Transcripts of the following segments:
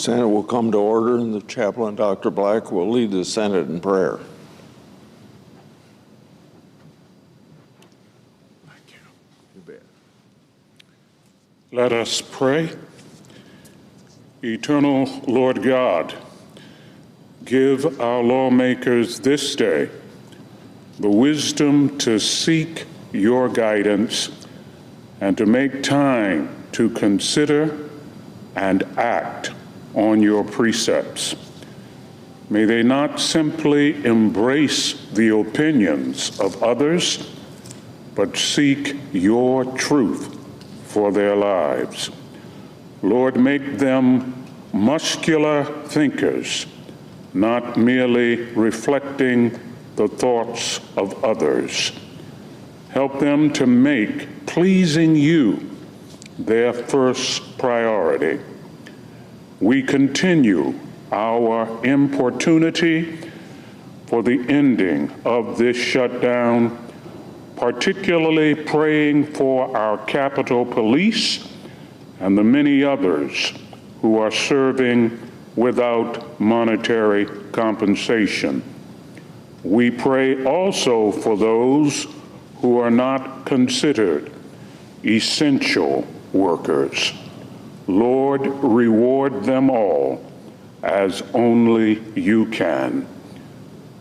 Senate will come to order, and the chaplain, Dr. Black, will lead the Senate in prayer. Thank you. You bet. Let us pray. Eternal Lord God, give our lawmakers this day the wisdom to seek your guidance and to make time to consider and act on your precepts. May they not simply embrace the opinions of others, but seek your truth for their lives. Lord, make them muscular thinkers, not merely reflecting the thoughts of others. Help them to make pleasing you their first priority. We continue our importunity for the ending of this shutdown, particularly praying for our Capitol Police and the many others who are serving without monetary compensation. We pray also for those who are not considered essential workers. Lord, reward them all as only you can.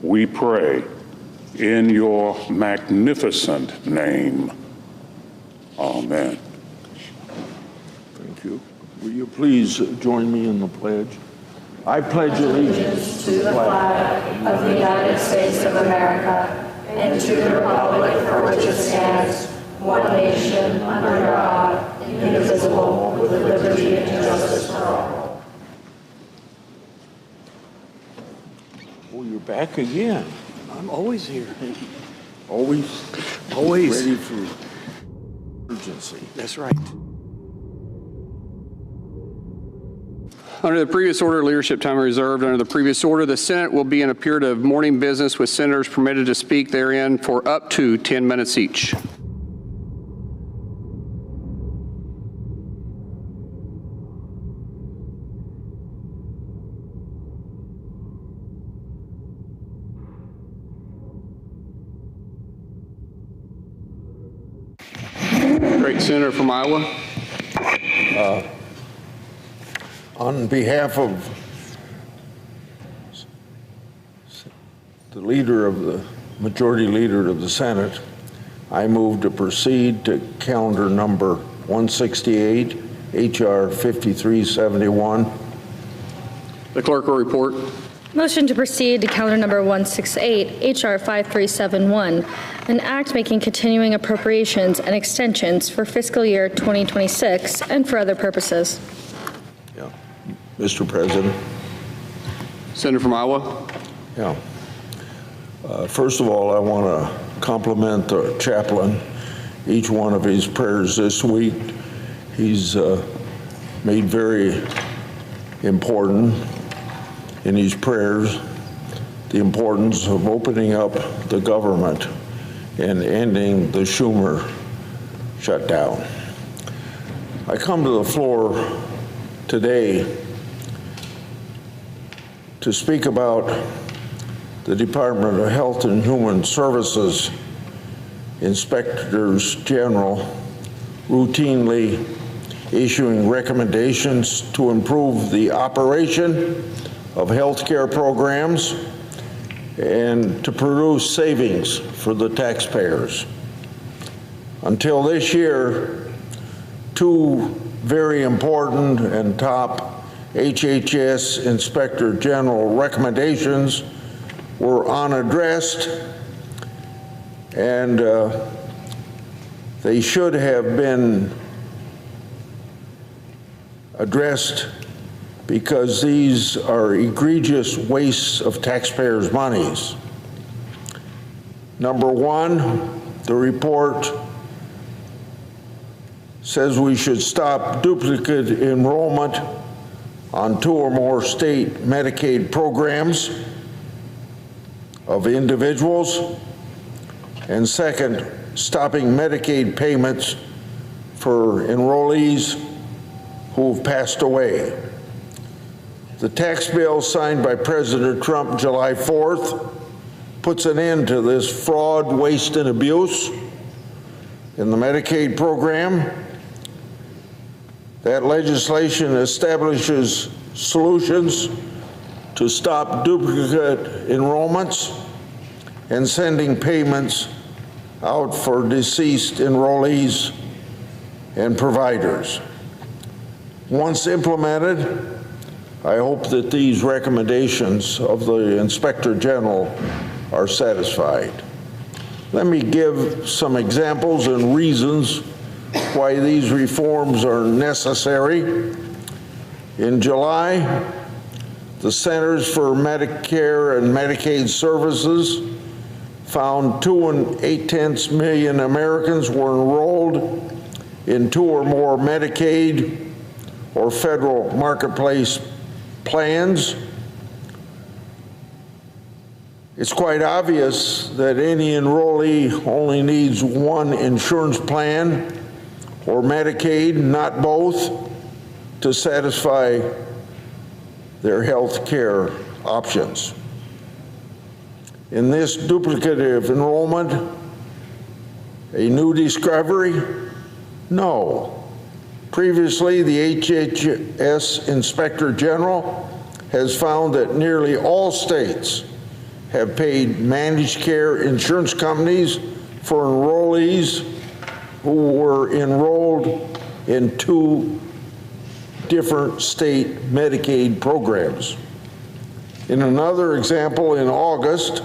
We pray in your magnificent name. Amen. Thank you. Will you please join me in the pledge? I pledge allegiance to the flag of the United States of America and to the republic for which it stands, one nation, under God, indivisible, with liberty and justice for all. Oh, you're back again. I'm always here. Always ready for urgency. That's right. Under the previous order, leadership time reserved. Under the previous order, the Senate will be in a period of morning business with senators permitted to speak therein for up to 10 minutes each. Great Senator from Iowa. On behalf of the Majority Leader of the Senate, I move to proceed to calendar number 168, H.R. 5371. The clerk will report. Motion to proceed to calendar number 168, H.R. 5371, an act making continuing appropriations and extensions for fiscal year 2026 and for other purposes. Yeah. Mr. President. Senator from Iowa. Yeah. First of all, I want to compliment the chaplain. Each one of his prayers this week, he's made very important in his prayers the importance of opening up the government and ending the Schumer shutdown. I come to the floor today to speak about the Department of Health and Human Services Inspectors General routinely issuing recommendations to improve the operation of healthcare programs and to produce savings for the taxpayers. Until this year, two very important and top HHS Inspector General recommendations were unaddressed, and they should have been addressed because these are egregious wastes of taxpayers' monies. Number one, the report says we should stop duplicate enrollment on 2 or more state Medicaid programs of individuals, and second, stopping Medicaid payments for enrollees who have passed away. The tax bill signed by President Trump July 4th puts an end to this fraud, waste, and abuse in the Medicaid program. That legislation establishes solutions to stop duplicate enrollments and sending payments out for deceased enrollees and providers. Once implemented, I hope that these recommendations of the Inspector General are satisfied. Let me give some examples and reasons why these reforms are necessary. In July, the Centers for Medicare and Medicaid Services found 2.8 million Americans were enrolled in 2 or more Medicaid or federal marketplace plans. It's quite obvious that any enrollee only needs one insurance plan or Medicaid, not both, to satisfy their health care options. In this duplicative enrollment, a new discovery? No. Previously, the HHS Inspector General has found that nearly all states have paid managed care insurance companies for enrollees who were enrolled in 2 different state Medicaid programs. In another example, in August,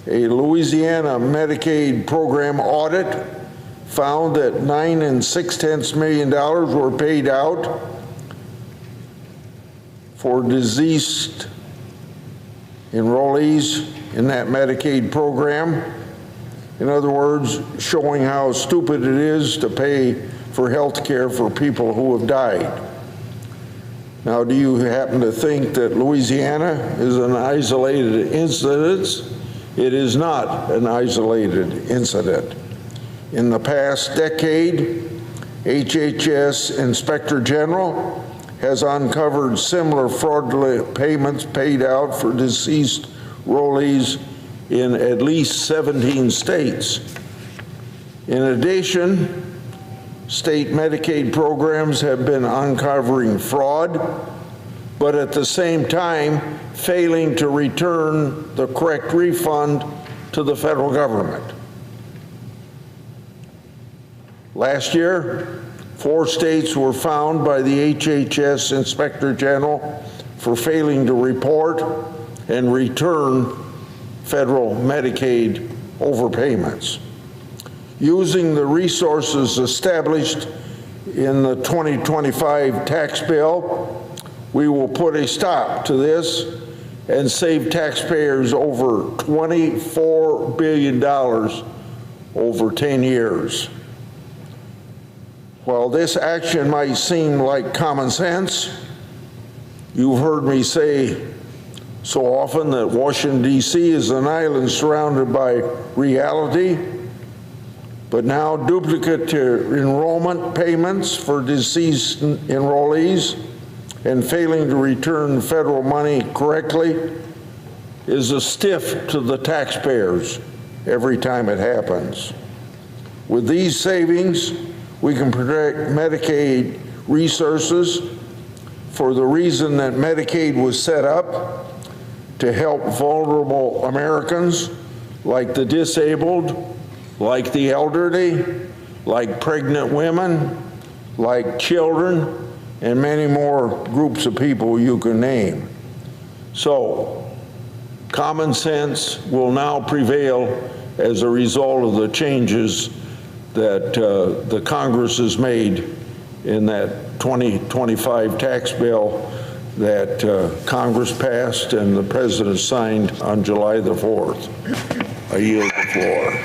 a Louisiana Medicaid program audit found that $9.6 million were paid out for deceased enrollees in that Medicaid program. In other words, showing how stupid it is to pay for health care for people who have died. Now, do you happen to think that Louisiana is an isolated incident? It is not an isolated incident. In the past decade, HHS Inspector General has uncovered similar fraudulent payments paid out for deceased enrollees in at least 17 states. In addition, state Medicaid programs have been uncovering fraud, but at the same time failing to return the correct refund to the federal government. Last year, 4 states were found by the HHS Inspector General for failing to report and return federal Medicaid overpayments. Using the resources established in the 2025 tax bill, we will put a stop to this and save taxpayers over $24 billion over 10 years. While this action might seem like common sense, you've heard me say so often that Washington, D.C. is an island surrounded by reality, but now duplicate enrollment payments for deceased enrollees and failing to return federal money correctly is a stiff to the taxpayers every time it happens. With these savings, we can protect Medicaid resources for the reason that Medicaid was set up to help vulnerable Americans like the disabled, like the elderly, like pregnant women, like children, and many more groups of people you can name. So, common sense will now prevail as a result of the changes that the Congress has made in that 2025 tax bill that Congress passed and the President signed on July the 4th. I yield the floor.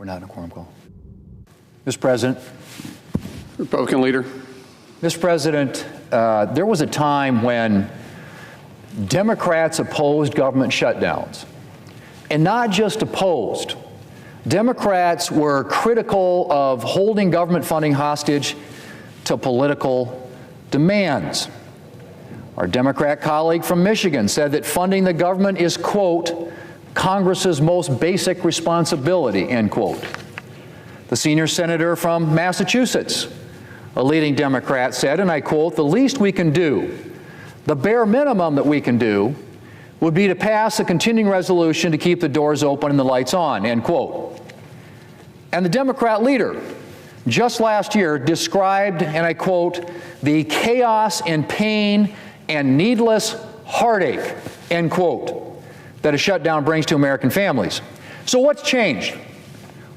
We're not in a quorum call. Mr. President. Republican leader. Mr. President, there was a time when Democrats opposed government shutdowns. And not just opposed. Democrats were critical of holding government funding hostage to political demands. Our Democrat colleague from Michigan said that funding the government is, quote, Congress's most basic responsibility, end quote. The senior senator from Massachusetts, a leading Democrat, said, and I quote, the least we can do, the bare minimum that we can do, would be to pass a continuing resolution to keep the doors open and the lights on, end quote. And the Democrat leader just last year described, and I quote, the chaos and pain and needless heartache, end quote, that a shutdown brings to American families. So what's changed?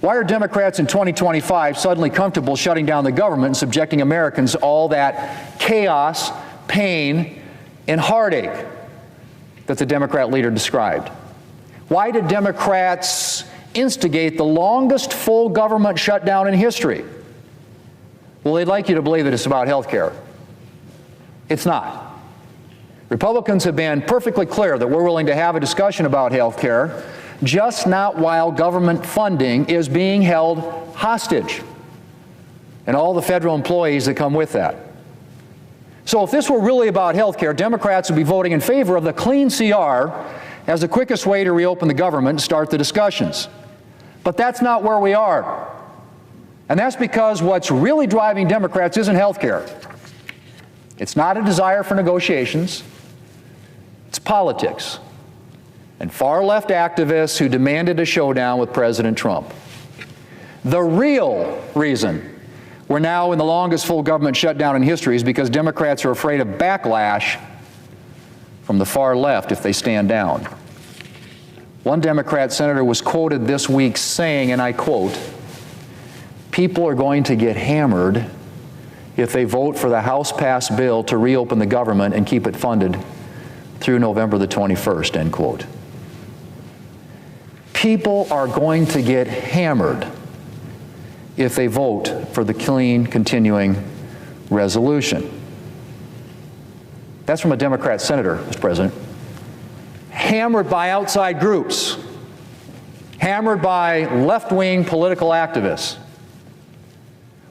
Why are Democrats in 2025 suddenly comfortable shutting down the government and subjecting Americans to all that chaos, pain, and heartache that the Democrat leader described? Why did Democrats instigate the longest full government shutdown in history? Well, they'd like you to believe that it's about health care. It's not. Republicans have been perfectly clear that we're willing to have a discussion about health care, just not while government funding is being held hostage and all the federal employees that come with that. So if this were really about health care, Democrats would be voting in favor of the clean CR as the quickest way to reopen the government and start the discussions. But that's not where we are. And that's because what's really driving Democrats isn't health care. It's not a desire for negotiations. It's politics and far-left activists who demanded a showdown with President Trump. The real reason we're now in the longest full government shutdown in history is because Democrats are afraid of backlash from the far left if they stand down. One Democrat senator was quoted this week saying, and I quote, people are going to get hammered if they vote for the House-passed bill to reopen the government and keep it funded through November the 21st, end quote. People are going to get hammered if they vote for the clean continuing resolution. That's from a Democrat senator, Mr. President. Hammered by outside groups, hammered by left-wing political activists.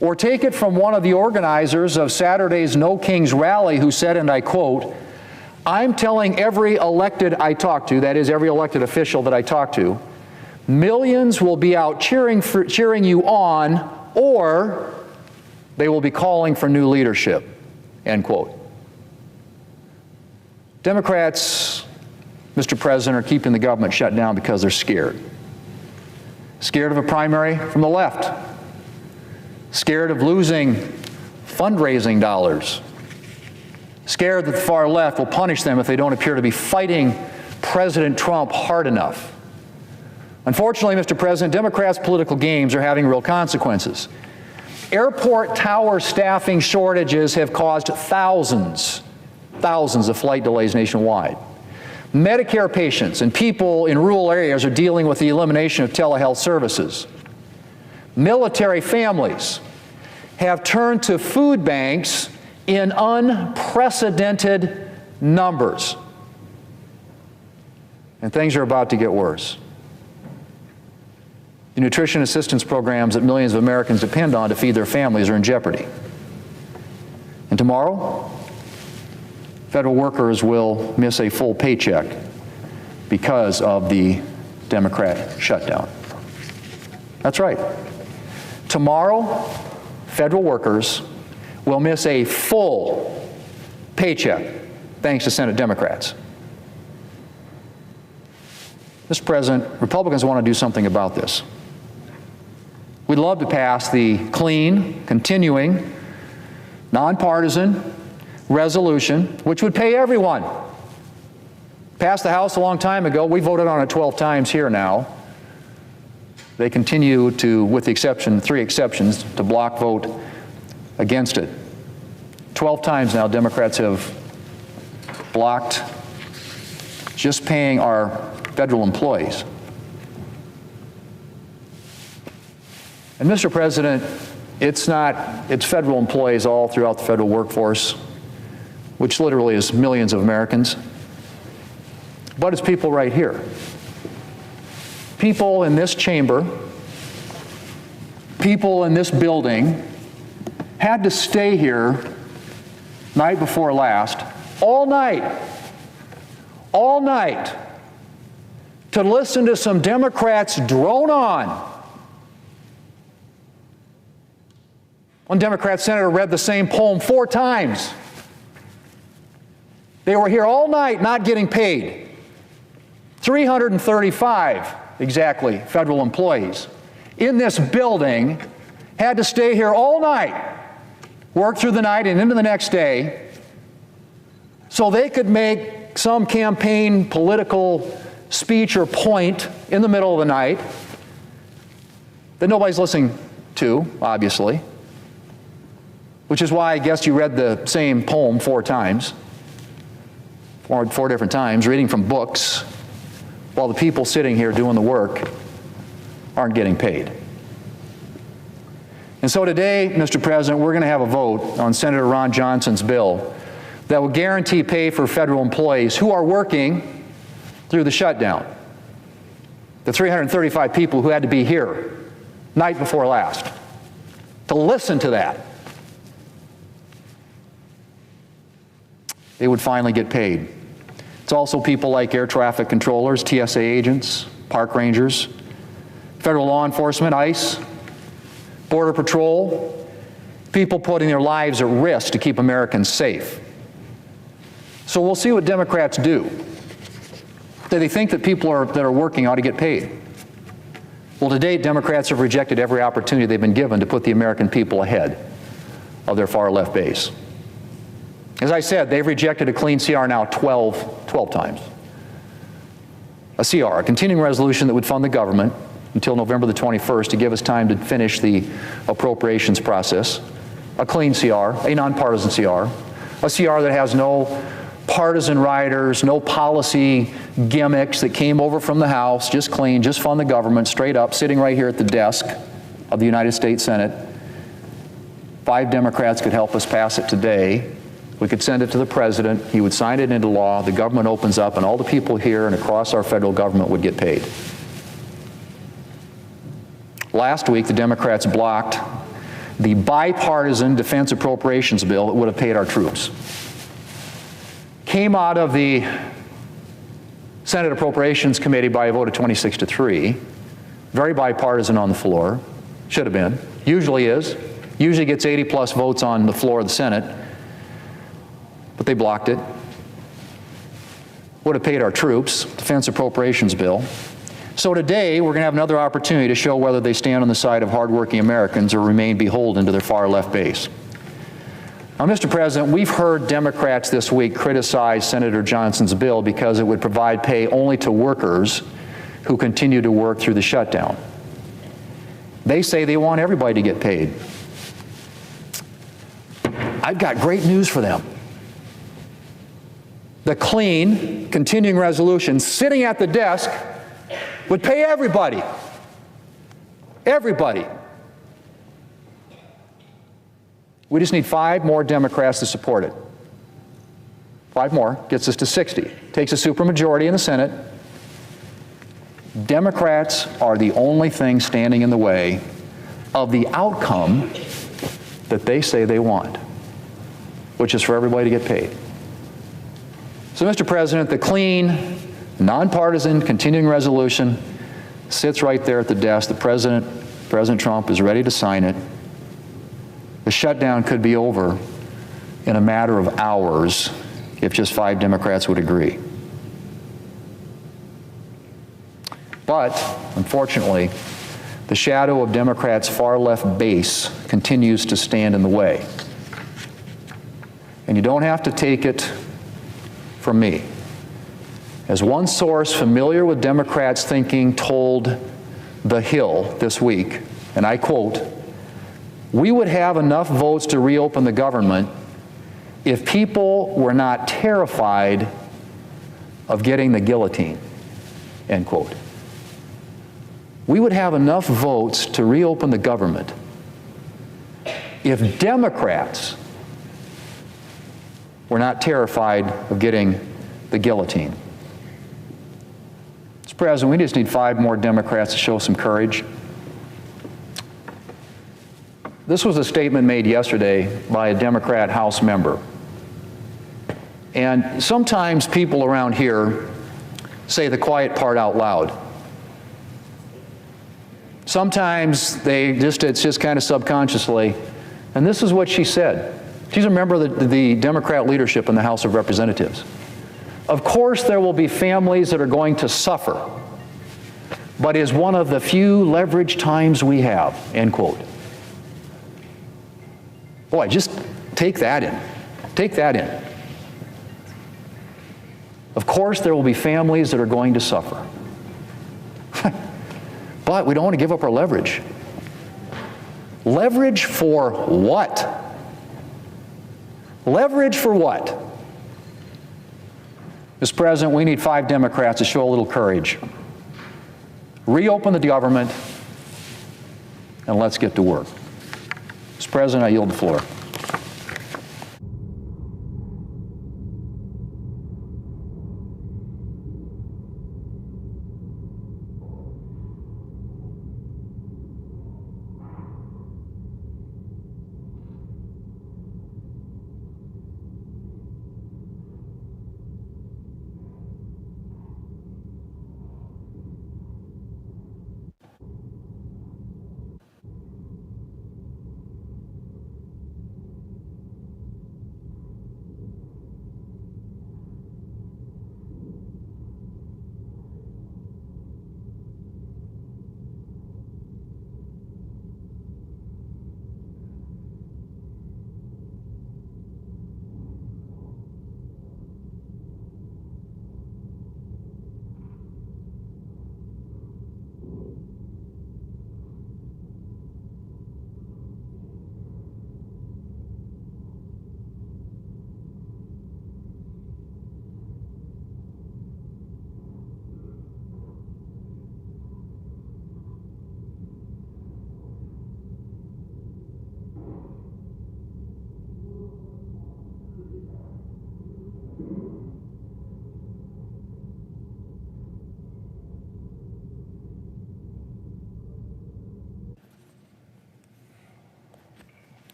Or take it from one of the organizers of Saturday's No Kings rally who said, and I quote, I'm telling every elected I talk to, that is every elected official that I talk to, millions will be out cheering you on, or they will be calling for new leadership, end quote. Democrats, Mr. President, are keeping the government shut down because they're scared. Scared of a primary from the left. Scared of losing fundraising dollars. Scared that the far left will punish them if they don't appear to be fighting President Trump hard enough. Unfortunately, Mr. President, Democrats' political games are having real consequences. Airport tower staffing shortages have caused thousands of flight delays nationwide. Medicare patients and people in rural areas are dealing with the elimination of telehealth services. Military families have turned to food banks in unprecedented numbers. And things are about to get worse. The nutrition assistance programs that millions of Americans depend on to feed their families are in jeopardy. And tomorrow, federal workers will miss a full paycheck because of the Democrat shutdown. That's right. Tomorrow, federal workers will miss a full paycheck thanks to Senate Democrats. Mr. President, Republicans want to do something about this. We'd love to pass the clean, continuing, nonpartisan resolution, which would pay everyone. Passed the House a long time ago. We voted on it 12 times here now. They continue to, with the exception, 3 exceptions, to block vote against it. 12 times now Democrats have blocked just paying our federal employees. And Mr. President, it's federal employees all throughout the federal workforce, which literally is millions of Americans, but it's people right here. People in this chamber, people in this building had to stay here night before last, all night, to listen to some Democrats drone on. One Democrat senator read the same poem 4 times. They were here all night not getting paid. 335 exactly federal employees in this building had to stay here all night, work through the night and into the next day, so they could make some campaign political speech or point in the middle of the night that nobody's listening to, obviously, which is why I guess you read the same poem 4 times, four different times, reading from books, while the people sitting here doing the work aren't getting paid. And so today, Mr. President, we're going to have a vote on Senator Ron Johnson's bill that will guarantee pay for federal employees who are working through the shutdown. The 335 people who had to be here night before last to listen to that. They would finally get paid. It's also people like air traffic controllers, TSA agents, park rangers, federal law enforcement, ICE, Border Patrol, people putting their lives at risk to keep Americans safe. So we'll see what Democrats do. Do they think that people that are working ought to get paid? Well, to date, Democrats have rejected every opportunity they've been given to put the American people ahead of their far left base. As I said, they've rejected a clean CR now 12 times. A CR, a continuing resolution that would fund the government until November the 21st to give us time to finish the appropriations process. A clean CR, a nonpartisan CR, a CR that has no partisan riders, no policy gimmicks that came over from the House, just clean, just fund the government, straight up, sitting right here at the desk of the United States Senate. 5 Democrats could help us pass it today. We could send it to the president, he would sign it into law, the government opens up, and all the people here and across our federal government would get paid. Last week, the Democrats blocked the bipartisan defense appropriations bill that would have paid our troops. Came out of the Senate Appropriations Committee by a vote of 26-3. Very bipartisan on the floor. Should have been. Usually is. Usually gets 80+ votes on the floor of the Senate. But they blocked it. Would have paid our troops, defense appropriations bill. So today, we're going to have another opportunity to show whether they stand on the side of hardworking Americans or remain beholden to their far left base. Now, Mr. President, we've heard Democrats this week criticize Senator Johnson's bill because it would provide pay only to workers who continue to work through the shutdown. They say they want everybody to get paid. I've got great news for them. The clean, continuing resolution sitting at the desk would pay everybody. Everybody. We just need 5 more Democrats to support it. 5 more gets us to 60. Takes a supermajority in the Senate. Democrats are the only thing standing in the way of the outcome that they say they want, which is for everybody to get paid. So, Mr. President, the clean, nonpartisan, continuing resolution sits right there at the desk. The President Trump is ready to sign it. The shutdown could be over in a matter of hours if just 5 Democrats would agree. But, unfortunately, the shadow of Democrats' far left base continues to stand in the way. And you don't have to take it from me. As one source familiar with Democrats' thinking told The Hill this week, and I quote, "We would have enough votes to reopen the government if people were not terrified of getting the guillotine," end quote. we would have enough votes to reopen the government if Democrats were not terrified of getting the guillotine. Mr. President, we just need 5 more Democrats to show some courage. This was a statement made yesterday by a Democrat House member. And sometimes people around here say the quiet part out loud. Sometimes it's just kind of subconsciously. And this is what she said. She's a member of the Democrat leadership in the House of Representatives. Of course there will be families that are going to suffer, but is one of the few leverage times we have, end quote. Boy, just take that in. Take that in. Of course there will be families that are going to suffer. But we don't want to give up our leverage. Leverage for what? Leverage for what? Mr. President, we need 5 Democrats to show a little courage. Reopen the government, and let's get to work. Mr. President, I yield the floor.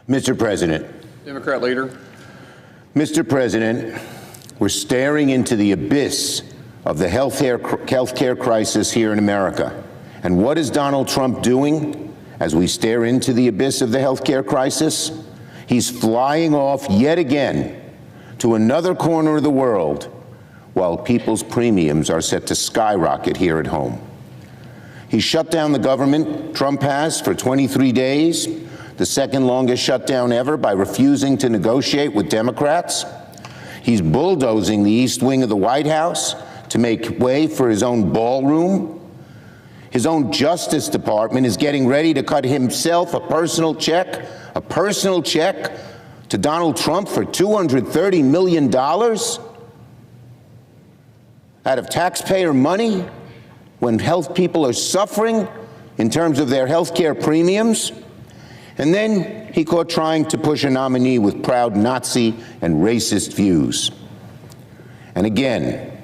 Mr. President. Democrat leader. Mr. President, we're staring into the abyss of the healthcare crisis here in America. And what is Donald Trump doing as we stare into the abyss of the healthcare crisis? He's flying off yet again to another corner of the world while people's premiums are set to skyrocket here at home. He shut down the government, Trump has, for 23 days, the second longest shutdown ever, by refusing to negotiate with Democrats. He's bulldozing the East Wing of the White House to make way for his own ballroom. His own Justice Department is getting ready to cut himself a personal check to Donald Trump for $230 million out of taxpayer money when health people are suffering in terms of their health care premiums. And then he caught trying to push a nominee with proud Nazi and racist views. And again,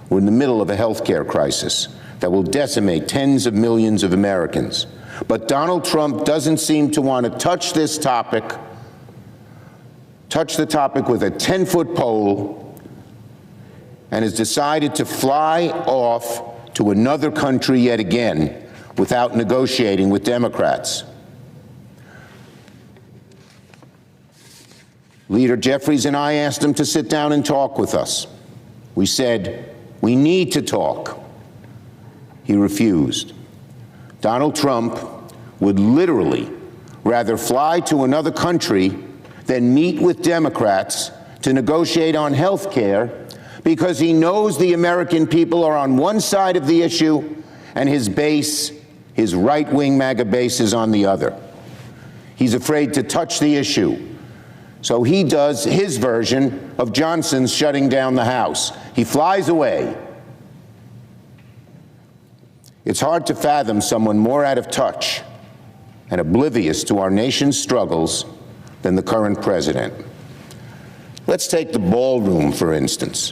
we're in the middle of a health care crisis that will decimate tens of millions of Americans. But Donald Trump doesn't seem to want to touch the topic with a 10-foot pole, and has decided to fly off to another country yet again without negotiating with Democrats. Leader Jeffries and I asked him to sit down and talk with us. We said, we need to talk. He refused. Donald Trump would literally rather fly to another country than meet with Democrats to negotiate on health care, because he knows the American people are on one side of the issue and his base, his right-wing MAGA base, is on the other. He's afraid to touch the issue So he does his version of Johnson's shutting down the House. He flies away. It's hard to fathom someone more out of touch and oblivious to our nation's struggles than the current president. Let's take the ballroom, for instance.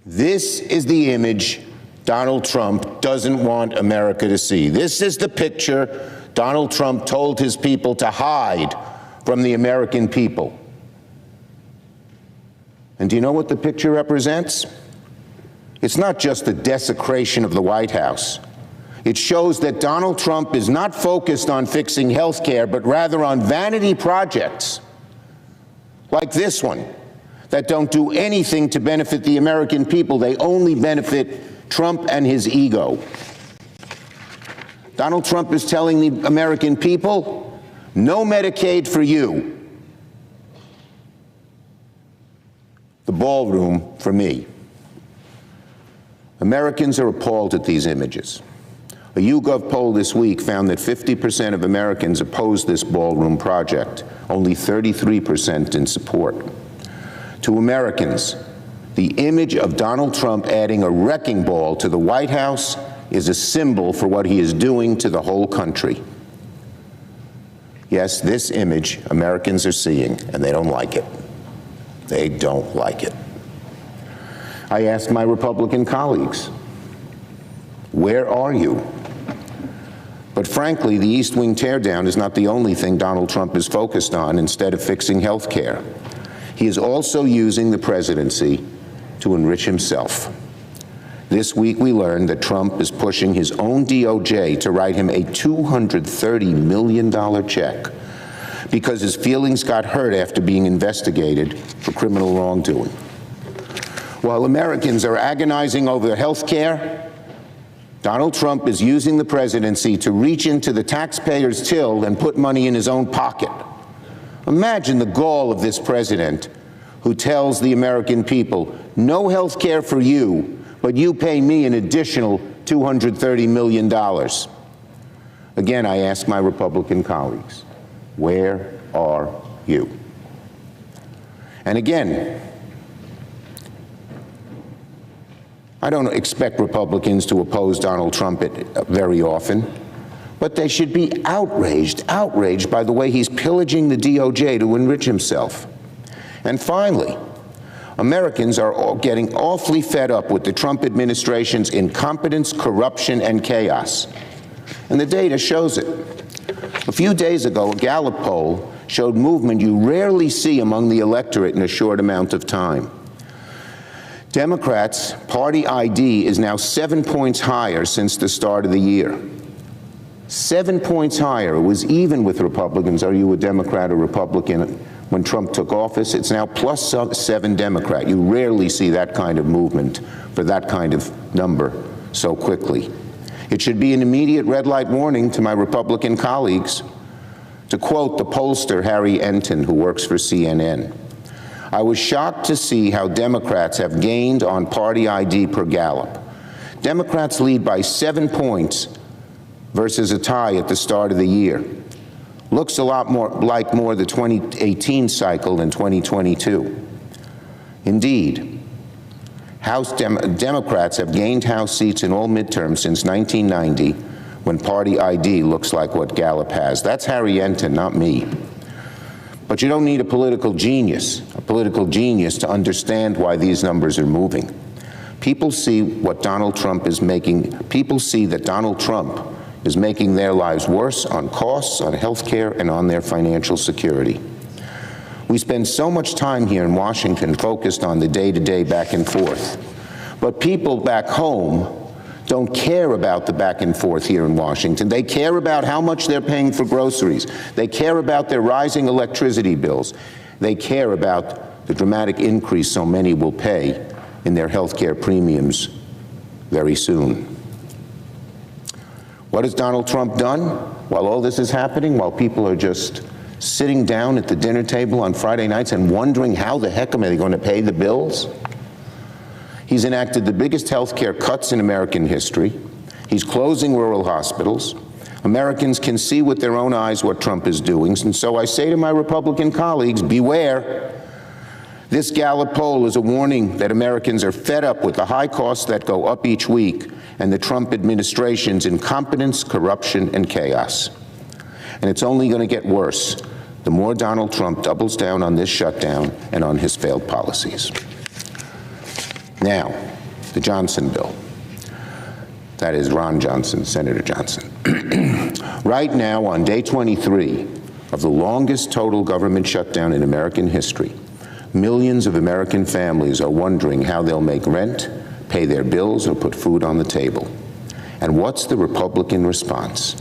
This is the image Donald Trump doesn't want America to see. This is the picture Donald Trump told his people to hide from the American people. And do you know what the picture represents? It's not just the desecration of the White House. It shows that Donald Trump is not focused on fixing health care, but rather on vanity projects like this one that don't do anything to benefit the American people. They only benefit Trump and his ego. Donald Trump is telling the American people, no Medicaid for you. The ballroom for me. Americans are appalled at these images. A YouGov poll this week found that 50% of Americans oppose this ballroom project, only 33% in support. To Americans, the image of Donald Trump adding a wrecking ball to the White House is a symbol for what he is doing to the whole country. Yes, this image Americans are seeing, and they don't like it. They don't like it. I asked my Republican colleagues, where are you? But frankly, the East Wing teardown is not the only thing Donald Trump is focused on instead of fixing health care. He is also using the presidency to enrich himself. This week we learned that Trump is pushing his own DOJ to write him a $230 million check because his feelings got hurt after being investigated for criminal wrongdoing. While Americans are agonizing over health care, Donald Trump is using the presidency to reach into the taxpayers' till and put money in his own pocket. Imagine the gall of this president who tells the American people, no health care for you, but you pay me an additional $230 million. Again, I ask my Republican colleagues, where are you? And again, I don't expect Republicans to oppose Donald Trump very often, but they should be outraged by the way he's pillaging the DOJ to enrich himself. And finally, Americans are all getting awfully fed up with the Trump administration's incompetence, corruption, and chaos. And the data shows it. A few days ago, a Gallup poll showed movement you rarely see among the electorate in a short amount of time. Democrats' party ID is now 7 points higher since the start of the year. 7 points higher. It was even with Republicans. Are you a Democrat or Republican? When Trump took office, it's now +7 Democrat. You rarely see that kind of movement for that kind of number so quickly. It should be an immediate red light warning to my Republican colleagues. To quote the pollster Harry Enton, who works for CNN, I was shocked to see how Democrats have gained on party ID per Gallup. Democrats lead by 7 points versus a tie at the start of the year. Looks a lot more like the 2018 cycle than 2022. Indeed, Democrats have gained House seats in all midterms since 1990, when party ID looks like what Gallup has. That's Harry Enton, not me. But you don't need a political genius to understand why these numbers are moving. People see what Donald Trump is making. People see that Donald Trump is making their lives worse on costs, on health care, and on their financial security. We spend so much time here in Washington focused on the day-to-day back and forth. But people back home don't care about the back and forth here in Washington. They care about how much they're paying for groceries. They care about their rising electricity bills. They care about the dramatic increase so many will pay in their health care premiums very soon. What has Donald Trump done while all this is happening, while people are just sitting down at the dinner table on Friday nights and wondering how the heck am I going to pay the bills? He's enacted the biggest health care cuts in American history. He's closing rural hospitals. Americans can see with their own eyes what Trump is doing, and so I say to my Republican colleagues, beware. This Gallup poll is a warning that Americans are fed up with the high costs that go up each week and the Trump administration's incompetence, corruption, and chaos. And it's only going to get worse the more Donald Trump doubles down on this shutdown and on his failed policies. Now, the Johnson bill. That is Ron Johnson, Senator Johnson. Right now, on day 23 of the longest total government shutdown in American history, millions of American families are wondering how they'll make rent, pay their bills, or put food on the table. And what's the Republican response?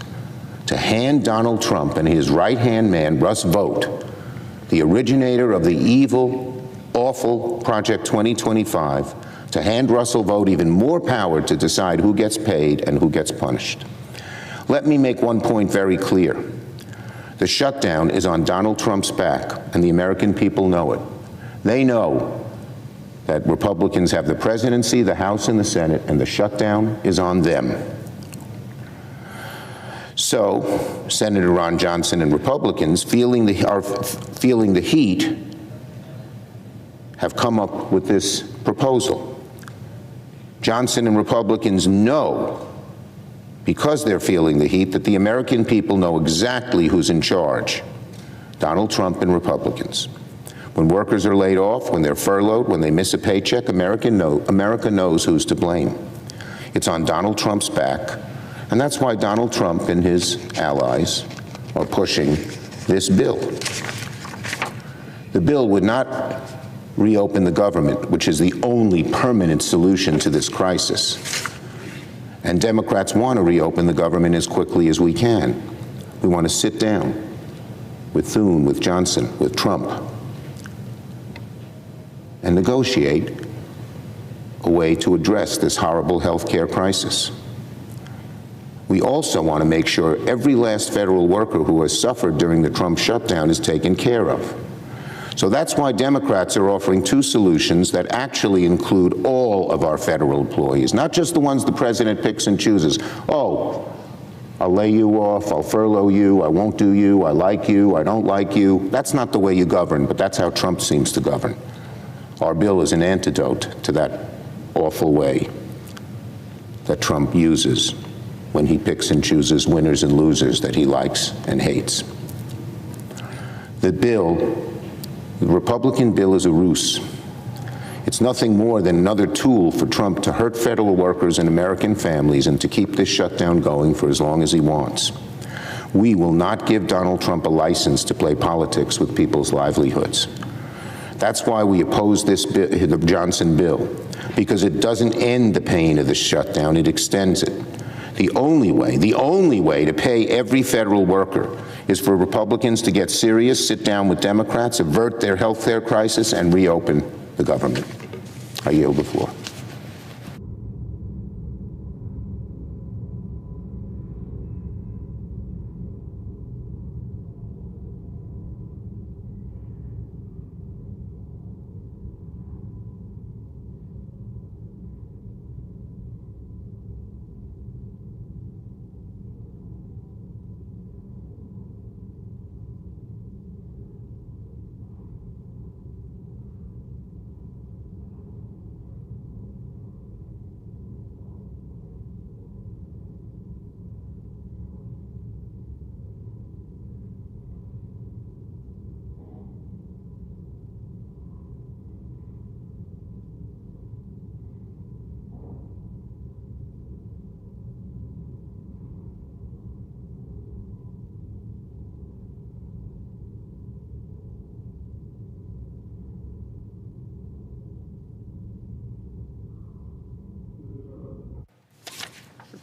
To hand Donald Trump and his right-hand man, Russ Vought, the originator of the evil, awful Project 2025, to hand Russell Vought even more power to decide who gets paid and who gets punished. Let me make one point very clear. The shutdown is on Donald Trump's back, and the American people know it. They know that Republicans have the presidency, the House, and the Senate, and the shutdown is on them. So, Senator Ron Johnson and Republicans feeling the heat have come up with this proposal. Johnson and Republicans know, because they're feeling the heat, that the American people know exactly who's in charge: Donald Trump and Republicans. When workers are laid off, when they're furloughed, when they miss a paycheck, America knows who's to blame. It's on Donald Trump's back, and that's why Donald Trump and his allies are pushing this bill. The bill would not reopen the government, which is the only permanent solution to this crisis. And Democrats want to reopen the government as quickly as we can. We want to sit down with Thune, with Johnson, with Trump, and negotiate a way to address this horrible health care crisis. We also want to make sure every last federal worker who has suffered during the Trump shutdown is taken care of. So that's why Democrats are offering two solutions that actually include all of our federal employees, not just the ones the president picks and chooses. Oh, I'll lay you off, I'll furlough you, I won't do you, I like you, I don't like you. That's not the way you govern, but that's how Trump seems to govern. Our bill is an antidote to that awful way that Trump uses when he picks and chooses winners and losers that he likes and hates. The Republican bill is a ruse. It's nothing more than another tool for Trump to hurt federal workers and American families and to keep this shutdown going for as long as he wants. We will not give Donald Trump a license to play politics with people's livelihoods. That's why we oppose this bill, the Johnson bill, because it doesn't end the pain of the shutdown, it extends it. The only way to pay every federal worker is for Republicans to get serious, sit down with Democrats, avert their health care crisis, and reopen the government. I yield the floor.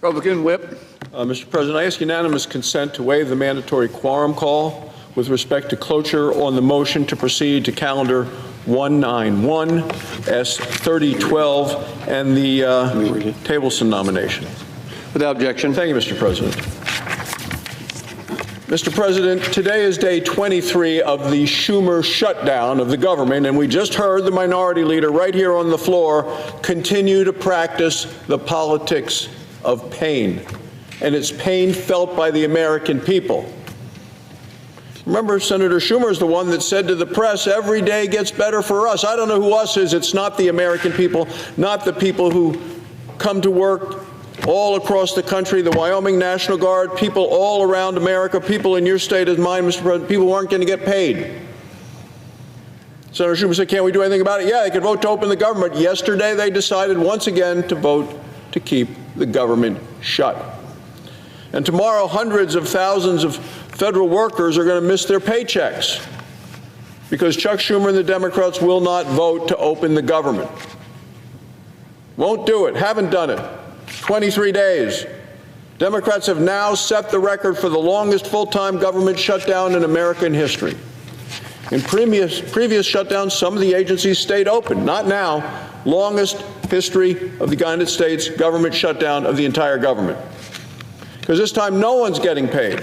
Republican Whip. Mr. President, I ask unanimous consent to waive the mandatory quorum call with respect to cloture on the motion to proceed to calendar 191 S3012 and the Tableson nomination. Without objection. Thank you, Mr. President. Mr. President, today is day 23 of the Schumer shutdown of the government, and we just heard the minority leader right here on the floor continue to practice the politics of pain, and it's pain felt by the American people. Remember, Senator Schumer is the one that said to the press, every day gets better for us. I don't know who us is. It's not the American people, not the people who come to work all across the country, the Wyoming National Guard, people all around America, people in your state as mine, Mr. President, people who aren't going to get paid. Senator Schumer said, can't we do anything about it? Yeah, they could vote to open the government. Yesterday, they decided once again to vote to keep the government shut. And tomorrow, hundreds of thousands of federal workers are going to miss their paychecks because Chuck Schumer and the Democrats will not vote to open the government. Won't do it, haven't done it. 23 days. Democrats have now set the record for the longest full-time government shutdown in American history. In previous shutdowns, some of the agencies stayed open. Not now. Longest history of the United States government shutdown of the entire government. Because this time, no one's getting paid.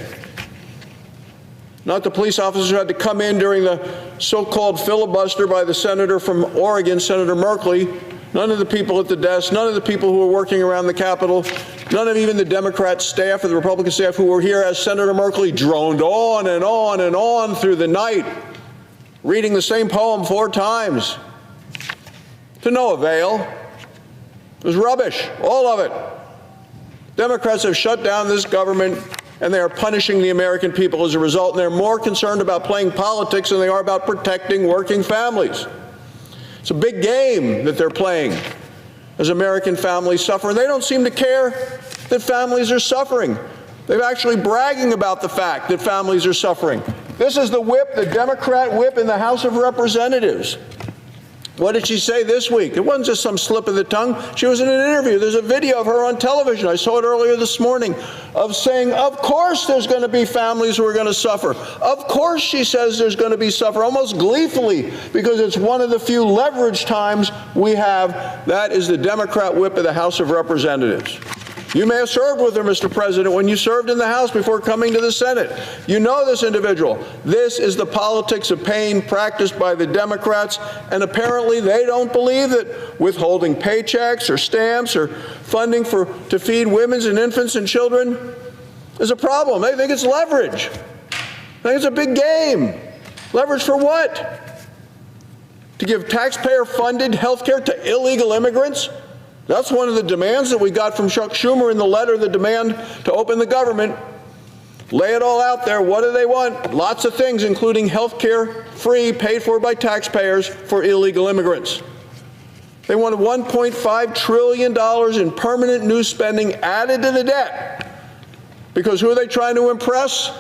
Not the police officers who had to come in during the so-called filibuster by the senator from Oregon, Senator Merkley. None of the people at the desk, none of the people who were working around the Capitol, none of even the Democrat staff or the Republican staff who were here as Senator Merkley droned on and on and on through the night, reading the same poem 4 times. To no avail. It was rubbish, all of it. Democrats have shut down this government, and they are punishing the American people as a result, and they're more concerned about playing politics than they are about protecting working families. It's a big game that they're playing as American families suffer, and they don't seem to care that families are suffering. They're actually bragging about the fact that families are suffering. This is the whip, the Democrat whip in the House of Representatives. What did she say this week? It wasn't just some slip of the tongue. She was in an interview. There's a video of her on television. I saw it earlier this morning of saying, of course there's going to be families who are going to suffer. Of course, she says there's going to be suffer, almost gleefully, because it's one of the few leverage times we have. That is the Democrat whip of the House of Representatives. You may have served with her, Mr. President, when you served in the House before coming to the Senate. You know this individual. This is the politics of pain practiced by the Democrats, and apparently they don't believe that withholding paychecks or stamps or funding to feed women and infants and children is a problem. They think it's leverage. They think it's a big game. Leverage for what? To give taxpayer-funded health care to illegal immigrants? That's one of the demands that we got from Chuck Schumer in the letter, the demand to open the government. Lay it all out there. What do they want? Lots of things, including health care free, paid for by taxpayers for illegal immigrants. They wanted $1.5 trillion in permanent new spending added to the debt. Because who are they trying to impress?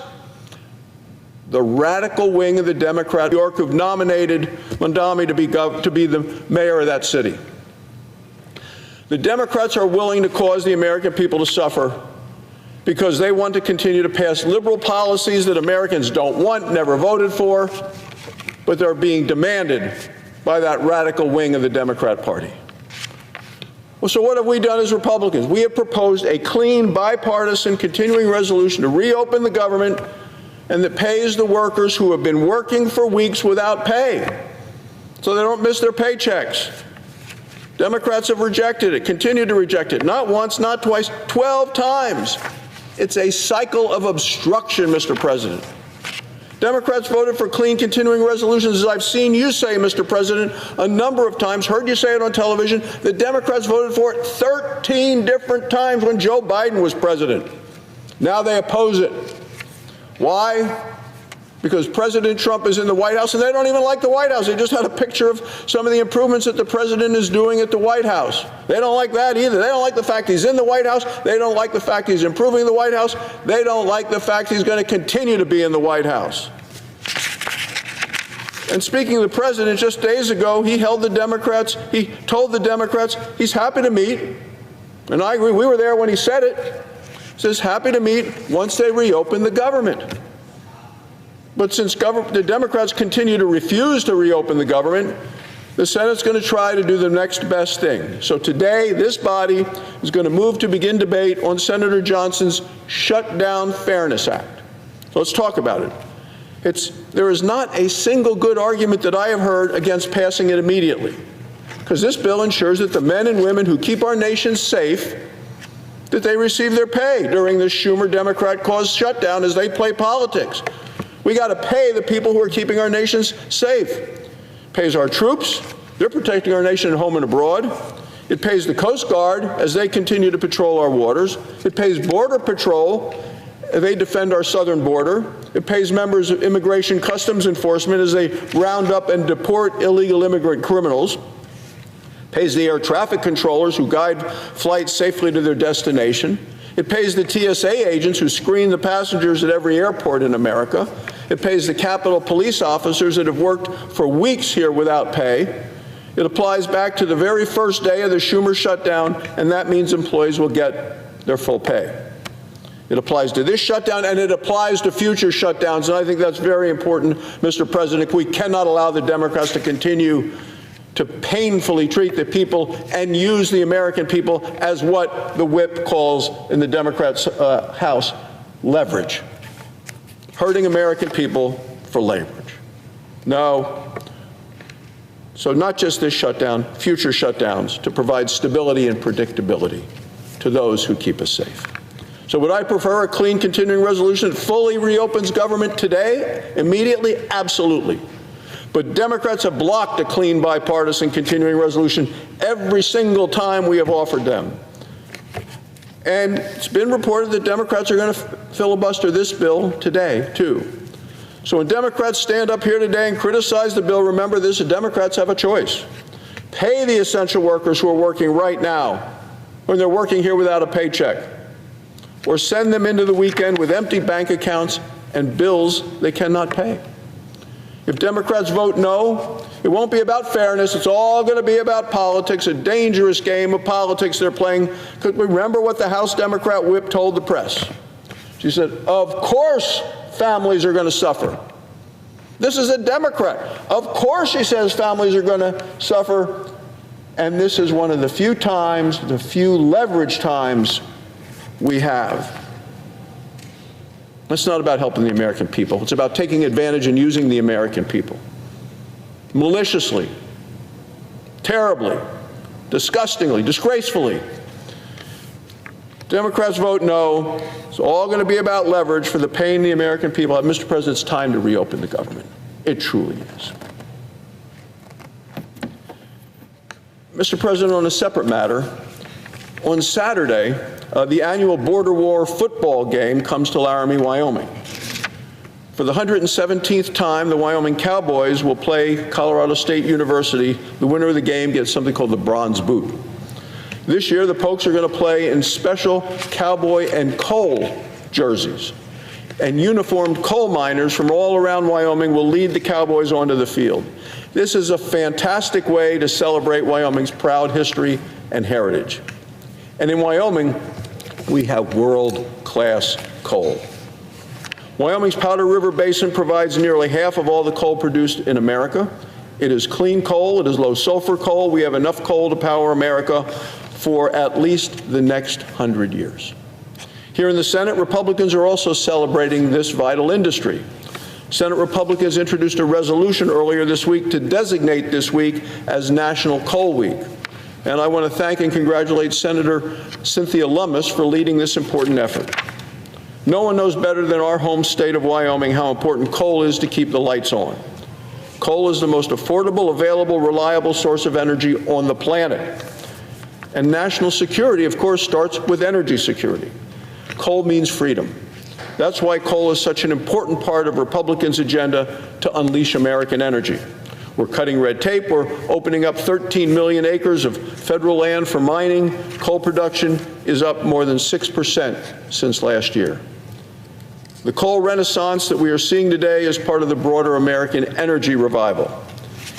The radical wing of the Democrat New York who've nominated Mondami to be the mayor of that city. The Democrats are willing to cause the American people to suffer because they want to continue to pass liberal policies that Americans don't want, never voted for, but they're being demanded by that radical wing of the Democrat Party. Well, so what have we done as Republicans? We have proposed a clean, bipartisan, continuing resolution to reopen the government and that pays the workers who have been working for weeks without pay so they don't miss their paychecks. Democrats have rejected it, continue to reject it, not once, not twice, 12 times. It's a cycle of obstruction, Mr. President. Democrats voted for clean continuing resolutions, as I've seen you say, Mr. President, a number of times, heard you say it on television. The Democrats voted for it 13 different times when Joe Biden was president. Now they oppose it. Why? Because President Trump is in the White House, and they don't even like the White House. They just had a picture of some of the improvements that the president is doing at the White House. They don't like that either. They don't like the fact he's in the White House. They don't like the fact he's improving the White House. They don't like the fact he's going to continue to be in the White House. And speaking of the president, just days ago, he told the Democrats he's happy to meet. And I agree, we were there when he said it. He says happy to meet once they reopen the government. But since the Democrats continue to refuse to reopen the government, the Senate's going to try to do the next best thing. So today, this body is going to move to begin debate on Senator Johnson's Shutdown Fairness Act. So let's talk about it. There is not a single good argument that I have heard against passing it immediately, because this bill ensures that the men and women who keep our nation safe, that they receive their pay during this Schumer Democrat-caused shutdown as they play politics. We got to pay the people who are keeping our nations safe. It pays our troops. They're protecting our nation at home and abroad. It pays the Coast Guard as they continue to patrol our waters. It pays Border Patrol as they defend our southern border. It pays members of Immigration Customs Enforcement as they round up and deport illegal immigrant criminals. It pays the air traffic controllers who guide flights safely to their destination. It pays the TSA agents who screen the passengers at every airport in America. It pays the Capitol Police officers that have worked for weeks here without pay. It applies back to the very first day of the Schumer shutdown, and that means employees will get their full pay. It applies to this shutdown, and it applies to future shutdowns, and I think that's very important, Mr. President. We cannot allow the Democrats to continue to painfully treat the people and use the American people as what the whip calls in the Democrats' House leverage. Hurting American people for leverage. No. So not just this shutdown, future shutdowns to provide stability and predictability to those who keep us safe. So would I prefer a clean continuing resolution that fully reopens government today, immediately? Absolutely. But Democrats have blocked a clean bipartisan continuing resolution every single time we have offered them. And it's been reported that Democrats are going to filibuster this bill today, too. So when Democrats stand up here today and criticize the bill, remember this: the Democrats have a choice. Pay the essential workers who are working right now when they're working here without a paycheck, or send them into the weekend with empty bank accounts and bills they cannot pay. If Democrats vote no, it won't be about fairness. It's all going to be about politics, a dangerous game of politics they're playing. Because remember what the House Democrat whip told the press. She said, of course families are going to suffer. This is a Democrat. Of course, she says, families are going to suffer. And this is one of the few times, the few leverage times we have. It's not about helping the American people. It's about taking advantage and using the American people. Maliciously, terribly, disgustingly, disgracefully. Democrats vote no. It's all going to be about leverage for the pain the American people have. Mr. President, it's time to reopen the government. It truly is. Mr. President, on a separate matter, on Saturday, the annual Border War football game comes to Laramie, Wyoming. For the 117th time, the Wyoming Cowboys will play Colorado State University. The winner of the game gets something called the Bronze Boot. This year, the Pokes are going to play in special cowboy and coal jerseys. And uniformed coal miners from all around Wyoming will lead the Cowboys onto the field. This is a fantastic way to celebrate Wyoming's proud history and heritage. And in Wyoming, we have world-class coal. Wyoming's Powder River Basin provides nearly half of all the coal produced in America. It is clean coal. It is low-sulfur coal. We have enough coal to power America for at least the next 100 years. Here in the Senate, Republicans are also celebrating this vital industry. Senate Republicans introduced a resolution earlier this week to designate this week as National Coal Week. And I want to thank and congratulate Senator Cynthia Lummis for leading this important effort. No one knows better than our home state of Wyoming how important coal is to keep the lights on. Coal is the most affordable, available, reliable source of energy on the planet. And national security, of course, starts with energy security. Coal means freedom. That's why coal is such an important part of Republicans' agenda to unleash American energy. We're cutting red tape. We're opening up 13 million acres of federal land for mining. Coal production is up more than 6% since last year. The coal renaissance that we are seeing today is part of the broader American energy revival.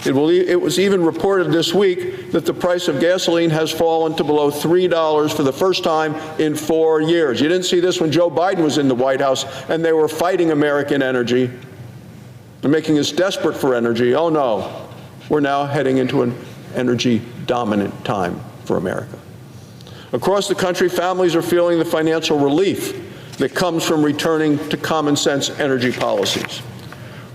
It was even reported this week that the price of gasoline has fallen to below $3 for the first time in 4 years. You didn't see this when Joe Biden was in the White House and they were fighting American energy and making us desperate for energy. Oh no, we're now heading into an energy dominant time for America. Across the country, families are feeling the financial relief that comes from returning to common sense energy policies.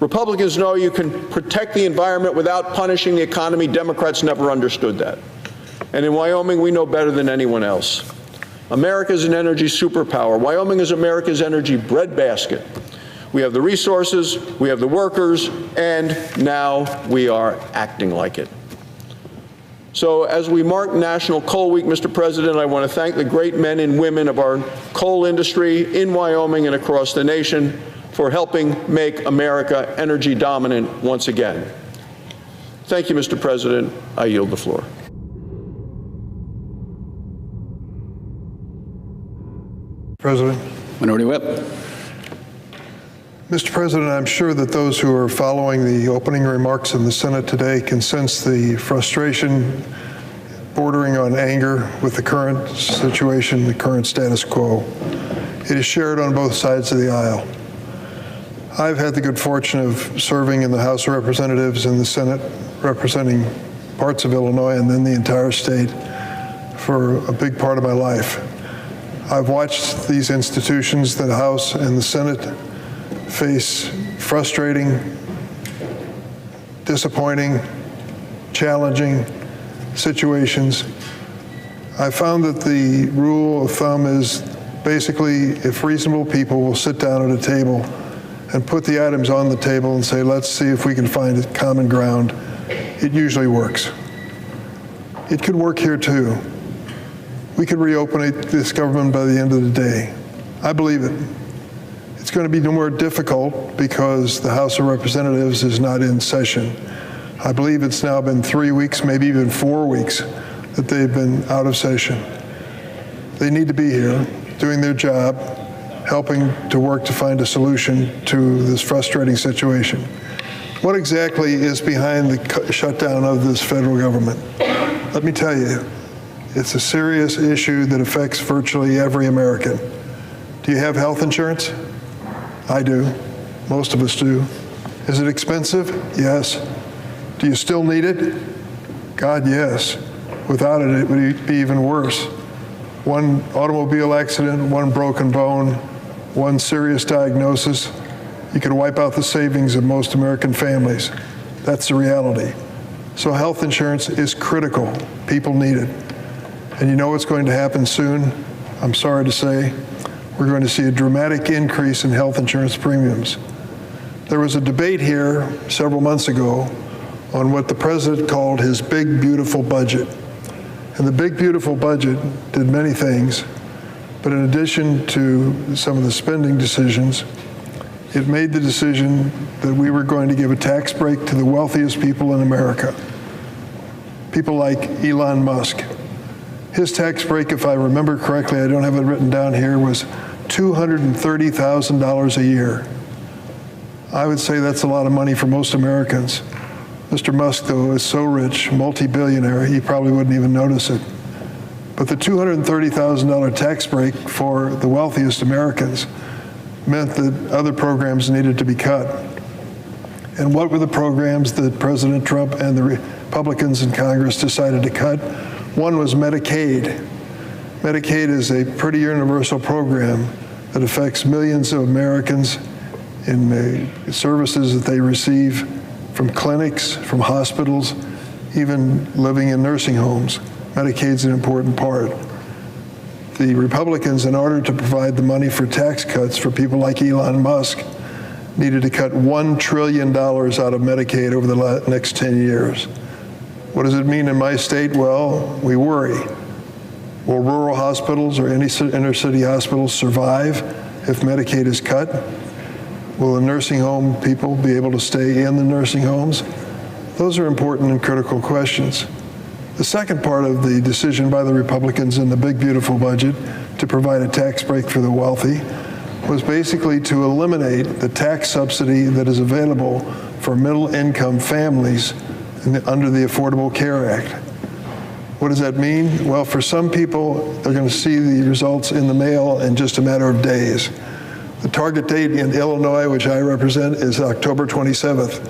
Republicans know you can protect the environment without punishing the economy. Democrats never understood that. And in Wyoming, we know better than anyone else. America is an energy superpower. Wyoming is America's energy breadbasket. We have the resources, we have the workers, and now we are acting like it. So as we mark National Coal Week, Mr. President, I want to thank the great men and women of our coal industry in Wyoming and across the nation for helping make America energy dominant once again. Thank you, Mr. President. I yield the floor. President. Minority Whip. Mr. President, I'm sure that those who are following the opening remarks in the Senate today can sense the frustration bordering on anger with the current situation, the current status quo. It is shared on both sides of the aisle. I've had the good fortune of serving in the House of Representatives and the Senate, representing parts of Illinois and then the entire state for a big part of my life. I've watched these institutions, the House and the Senate, face frustrating, disappointing, challenging situations. I found that the rule of thumb is basically if reasonable people will sit down at a table and put the items on the table and say, let's see if we can find common ground, it usually works. It could work here too. We could reopen this government by the end of the day. I believe it. It's going to be more difficult because the House of Representatives is not in session. I believe it's now been 3 weeks, maybe even 4 weeks, that they've been out of session. They need to be here, doing their job, helping to work to find a solution to this frustrating situation. What exactly is behind the shutdown of this federal government? Let me tell you, it's a serious issue that affects virtually every American. Do you have health insurance? I do. Most of us do. Is it expensive? Yes. Do you still need it? God, yes. Without it, it would be even worse. One automobile accident, one broken bone, one serious diagnosis, you could wipe out the savings of most American families. That's the reality. So health insurance is critical. People need it. And you know what's going to happen soon? I'm sorry to say, we're going to see a dramatic increase in health insurance premiums. There was a debate here several months ago on what the president called his big, beautiful budget. And the big, beautiful budget did many things, but in addition to some of the spending decisions, it made the decision that we were going to give a tax break to the wealthiest people in America. People like Elon Musk. His tax break, if I remember correctly, I don't have it written down here, was $230,000 a year. I would say that's a lot of money for most Americans. Mr. Musk, though, is so rich, multi-billionaire, he probably wouldn't even notice it. But the $230,000 tax break for the wealthiest Americans meant that other programs needed to be cut. And what were the programs that President Trump and the Republicans in Congress decided to cut? One was Medicaid. Medicaid is a pretty universal program that affects millions of Americans in the services that they receive from clinics, from hospitals, even living in nursing homes. Medicaid's an important part. The Republicans, in order to provide the money for tax cuts for people like Elon Musk, needed to cut $1 trillion out of Medicaid over the next 10 years. What does it mean in my state? Well, we worry. Will rural hospitals or any inner city hospitals survive if Medicaid is cut? Will the nursing home people be able to stay in the nursing homes? Those are important and critical questions. The second part of the decision by the Republicans in the big, beautiful budget to provide a tax break for the wealthy was basically to eliminate the tax subsidy that is available for middle-income families under the Affordable Care Act. What does that mean? Well, for some people, they're going to see the results in the mail in just a matter of days. The target date in Illinois, which I represent, is October 27th.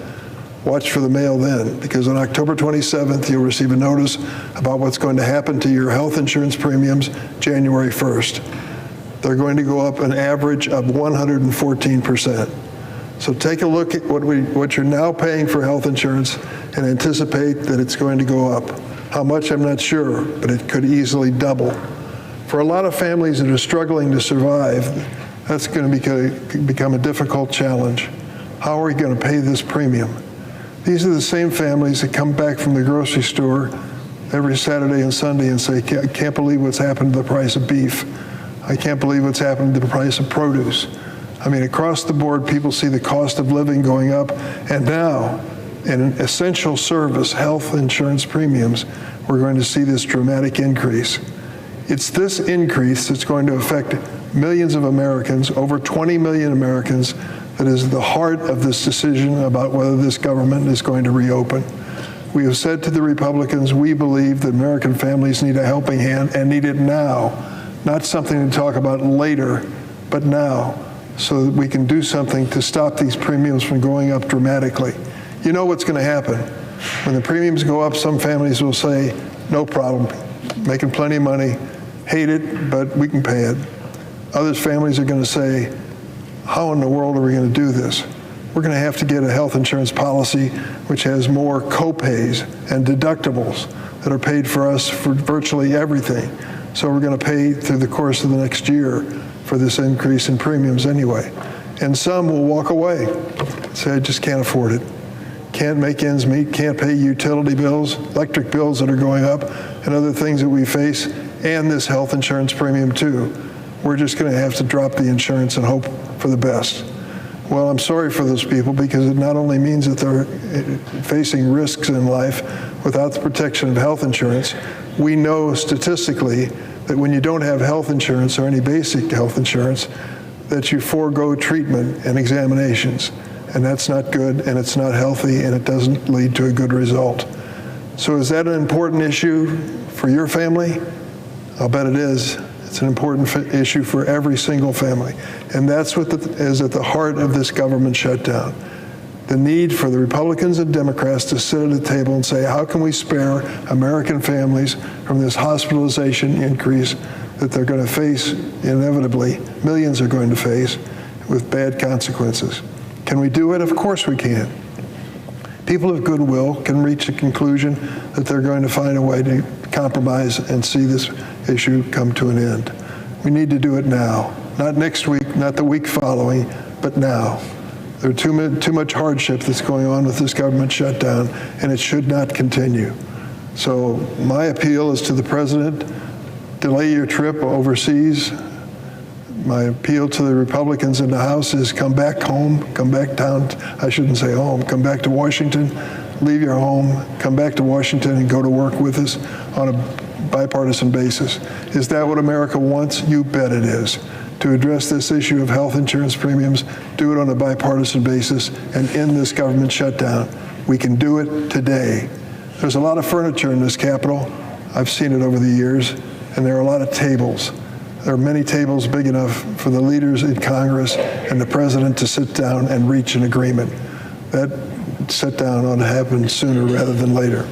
Watch for the mail then, because on October 27th, you'll receive a notice about what's going to happen to your health insurance premiums January 1st. they're going to go up an average of 114%. So take a look at what you're now paying for health insurance and anticipate that it's going to go up. How much, I'm not sure, but it could easily double. For a lot of families that are struggling to survive, that's going to become a difficult challenge. How are we going to pay this premium? These are the same families that come back from the grocery store every Saturday and Sunday and say, I can't believe what's happened to the price of beef. I can't believe what's happened to the price of produce. I mean, across the board, people see the cost of living going up, and now, in an essential service, health insurance premiums, we're going to see this dramatic increase. It's this increase that's going to affect millions of Americans, over 20 million Americans, that is the heart of this decision about whether this government is going to reopen. We have said to the Republicans, we believe that American families need a helping hand and need it now, not something to talk about later, but now, so that we can do something to stop these premiums from going up dramatically. You know what's going to happen. When the premiums go up, some families will say, no problem, making plenty of money, hate it, but we can pay it. Other families are going to say, how in the world are we going to do this? We're going to have to get a health insurance policy which has more co-pays and deductibles that are paid for us for virtually everything. So we're going to pay through the course of the next year for this increase in premiums anyway. And some will walk away, say, I just can't afford it. Can't make ends meet, can't pay utility bills, electric bills that are going up, and other things that we face, and this health insurance premium too. We're just going to have to drop the insurance and hope for the best. Well, I'm sorry for those people, because it not only means that they're facing risks in life without the protection of health insurance. We know statistically that when you don't have health insurance or any basic health insurance, that you forego treatment and examinations. And that's not good, and it's not healthy, and it doesn't lead to a good result. So is that an important issue for your family? I'll bet it is. It's an important issue for every single family. And that's what is at the heart of this government shutdown. The need for the Republicans and Democrats to sit at a table and say, how can we spare American families from this hospitalization increase that they're going to face inevitably, millions are going to face, with bad consequences. Can we do it? Of course we can. People of goodwill can reach a conclusion that they're going to find a way to compromise and see this issue come to an end. We need to do it now, not next week, not the week following, but now. There's too much hardship that's going on with this government shutdown, and it should not continue. So my appeal is to the President, delay your trip overseas. My appeal to the Republicans in the House is come back home, come back down, I shouldn't say home, come back to Washington, leave your home, come back to Washington and go to work with us on a bipartisan basis. Is that what America wants? You bet it is. To address this issue of health insurance premiums, do it on a bipartisan basis and end this government shutdown. We can do it today. There's a lot of furniture in this Capitol. I've seen it over the years, and there are a lot of tables. There are many tables big enough for the leaders in Congress and the President to sit down and reach an agreement. That sit down ought to happen sooner rather than later.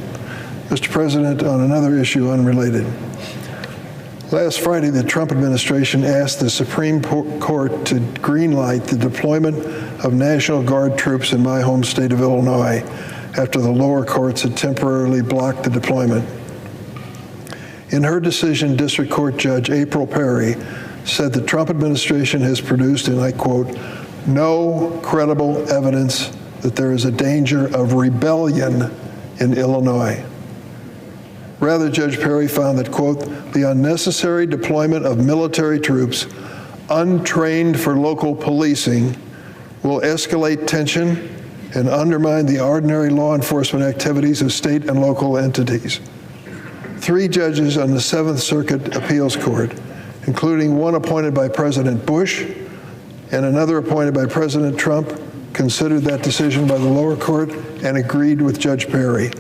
Mr. President, on another issue unrelated. Last Friday, the Trump administration asked the Supreme Court to greenlight the deployment of National Guard troops in my home state of Illinois after the lower courts had temporarily blocked the deployment. In her decision, District Court Judge April Perry said the Trump administration has produced, and I quote, no credible evidence that there is a danger of rebellion in Illinois. Rather, Judge Perry found that, quote, the unnecessary deployment of military troops untrained for local policing will escalate tension and undermine the ordinary law enforcement activities of state and local entities. 3 judges on the Seventh Circuit Appeals Court, including one appointed by President Bush and another appointed by President Trump, considered that decision by the lower court and agreed with Judge Perry.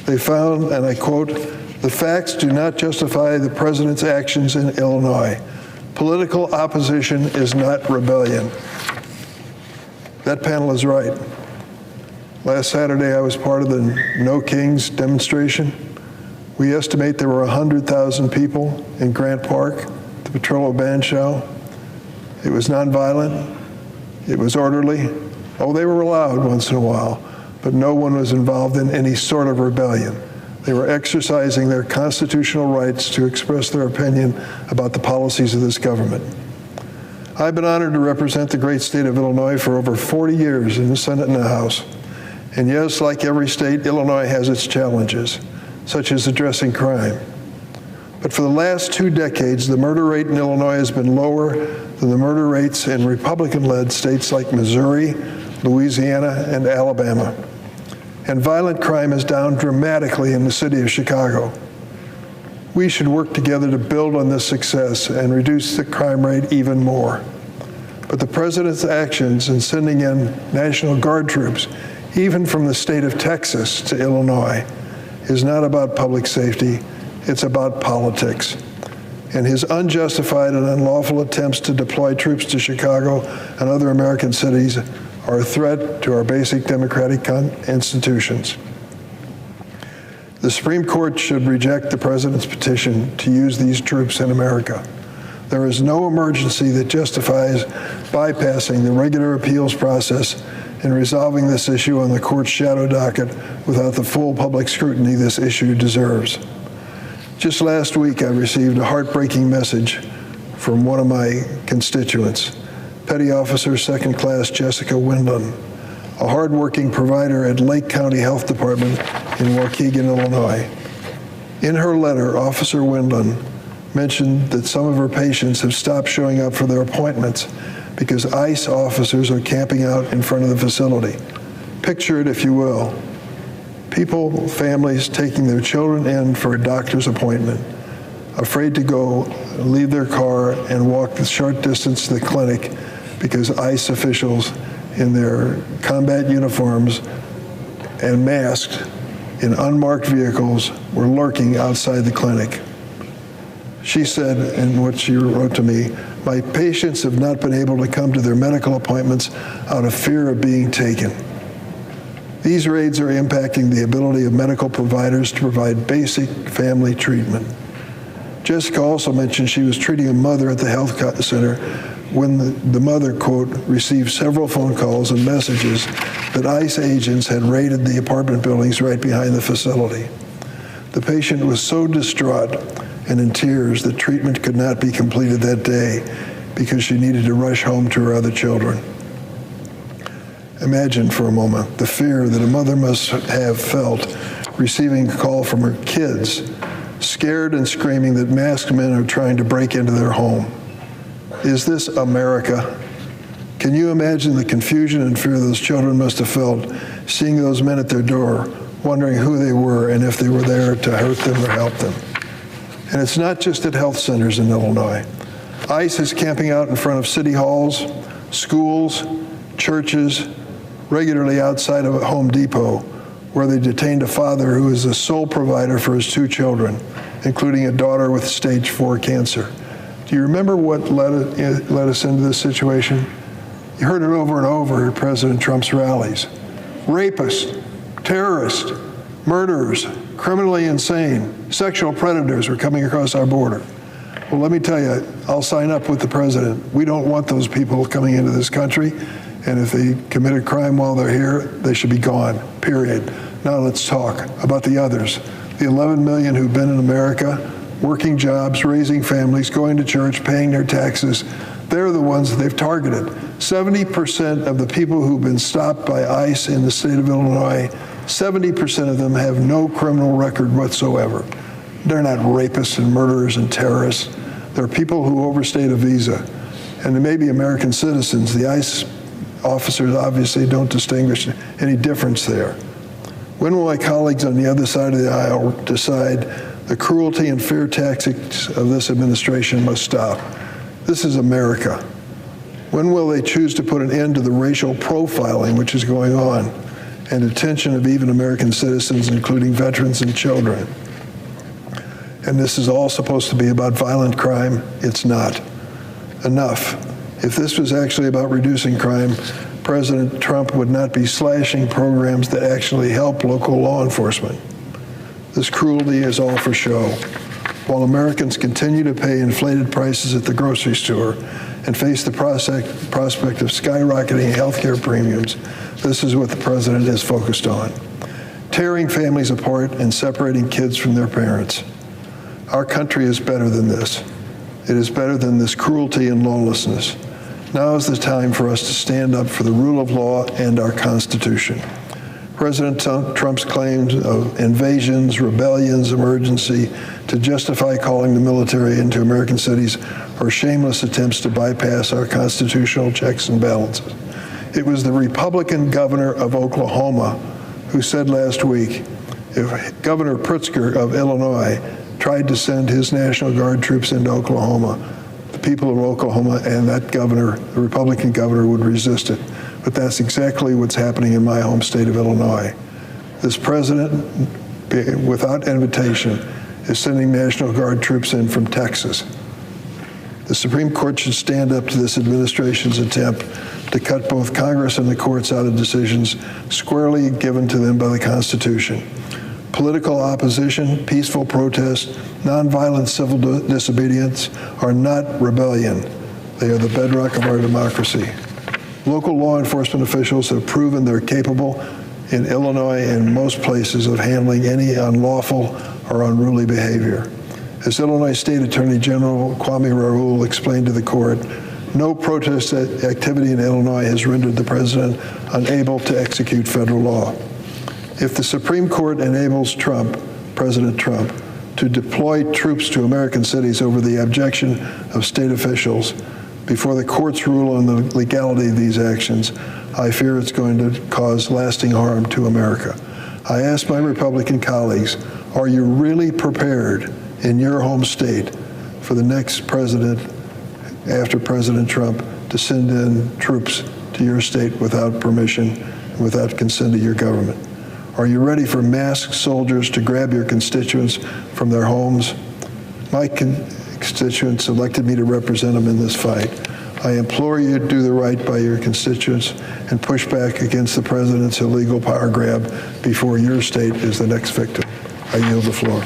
They found, and I quote, the facts do not justify the president's actions in Illinois. Political opposition is not rebellion. That panel is right. Last Saturday, I was part of the No Kings demonstration. We estimate there were 100,000 people in Grant Park, the Petrollo Band Show. It was nonviolent. It was orderly. Oh, they were loud once in a while, but no one was involved in any sort of rebellion. They were exercising their constitutional rights to express their opinion about the policies of this government. I've been honored to represent the great state of Illinois for over 40 years in the Senate and the House. And yes, like every state, Illinois has its challenges, such as addressing crime. But for the last 2 decades, the murder rate in Illinois has been lower than the murder rates in Republican-led states like Missouri, Louisiana, and Alabama. And violent crime is down dramatically in the city of Chicago. We should work together to build on this success and reduce the crime rate even more. But the president's actions in sending in National Guard troops, even from the state of Texas to Illinois, is not about public safety, it's about politics. And his unjustified and unlawful attempts to deploy troops to Chicago and other American cities are a threat to our basic democratic institutions. The Supreme Court should reject the president's petition to use these troops in America. There is no emergency that justifies bypassing the regular appeals process and resolving this issue on the court's shadow docket without the full public scrutiny this issue deserves. Just last week, I received a heartbreaking message from one of my constituents, Petty Officer Second Class Jessica Windland, a hardworking provider at Lake County Health Department in Waukegan, Illinois. In her letter, Officer Windland mentioned that some of her patients have stopped showing up for their appointments because ICE officers are camping out in front of the facility. Picture it, if you will. People, families taking their children in for a doctor's appointment, afraid to go, leave their car, and walk the short distance to the clinic because ICE officials in their combat uniforms and masked in unmarked vehicles were lurking outside the clinic. She said in what she wrote to me, "My patients have not been able to come to their medical appointments out of fear of being taken." These raids are impacting the ability of medical providers to provide basic family treatment. Jessica also mentioned she was treating a mother at the health center when the mother, quote, received several phone calls and messages that ICE agents had raided the apartment buildings right behind the facility. The patient was so distraught and in tears that treatment could not be completed that day because she needed to rush home to her other children. Imagine for a moment the fear that a mother must have felt receiving a call from her kids, scared and screaming that masked men are trying to break into their home. Is this America? Can you imagine the confusion and fear those children must have felt seeing those men at their door, wondering who they were and if they were there to hurt them or help them? And it's not just at health centers in Illinois. ICE is camping out in front of city halls, schools, churches, regularly outside of a Home Depot, where they detained a father who is the sole provider for his 2 children, including a daughter with stage 4 cancer. Do you remember what led us into this situation? You heard it over and over at President Trump's rallies. Rapists, terrorists, murderers, criminally insane, sexual predators were coming across our border. Well, let me tell you, I'll sign up with the president. We don't want those people coming into this country, and if they commit a crime while they're here, they should be gone, period. Now let's talk about the others, the 11 million who've been in America, working jobs, raising families, going to church, paying their taxes. They're the ones that they've targeted. 70% of the people who've been stopped by ICE in the state of Illinois, 70% of them have no criminal record whatsoever. They're not rapists and murderers and terrorists. They're people who overstayed a visa. And they may be American citizens. The ICE officers obviously don't distinguish any difference there. When will my colleagues on the other side of the aisle decide the cruelty and fear tactics of this administration must stop? This is America. When will they choose to put an end to the racial profiling which is going on and detention of even American citizens, including veterans and children? And this is all supposed to be about violent crime. It's not. Enough. If this was actually about reducing crime, President Trump would not be slashing programs that actually help local law enforcement. This cruelty is all for show. While Americans continue to pay inflated prices at the grocery store and face the prospect of skyrocketing healthcare premiums, this is what the president is focused on. Tearing families apart and separating kids from their parents. Our country is better than this. It is better than this cruelty and lawlessness. Now is the time for us to stand up for the rule of law and our Constitution. President Trump's claims of invasions, rebellions, emergency to justify calling the military into American cities are shameless attempts to bypass our constitutional checks and balances. It was the Republican governor of Oklahoma who said last week, if Governor Pritzker of Illinois tried to send his National Guard troops into Oklahoma, the people of Oklahoma and that governor, the Republican governor, would resist it. But that's exactly what's happening in my home state of Illinois. This president, without invitation, is sending National Guard troops in from Texas. The Supreme Court should stand up to this administration's attempt to cut both Congress and the courts out of decisions squarely given to them by the Constitution. Political opposition, peaceful protest, nonviolent civil disobedience are not rebellion. They are the bedrock of our democracy. Local law enforcement officials have proven they're capable in Illinois and most places of handling any unlawful or unruly behavior. As Illinois State Attorney General Kwame Raoul explained to the court, no protest activity in Illinois has rendered the president unable to execute federal law. If the Supreme Court enables President Trump, to deploy troops to American cities over the objection of state officials, before the courts rule on the legality of these actions, I fear it's going to cause lasting harm to America. I ask my Republican colleagues, are you really prepared in your home state for the next president, after President Trump, to send in troops to your state without permission, without consent of your government? Are you ready for masked soldiers to grab your constituents from their homes? My constituents elected me to represent them in this fight. I implore you to do the right by your constituents and push back against the president's illegal power grab before your state is the next victim. I yield the floor.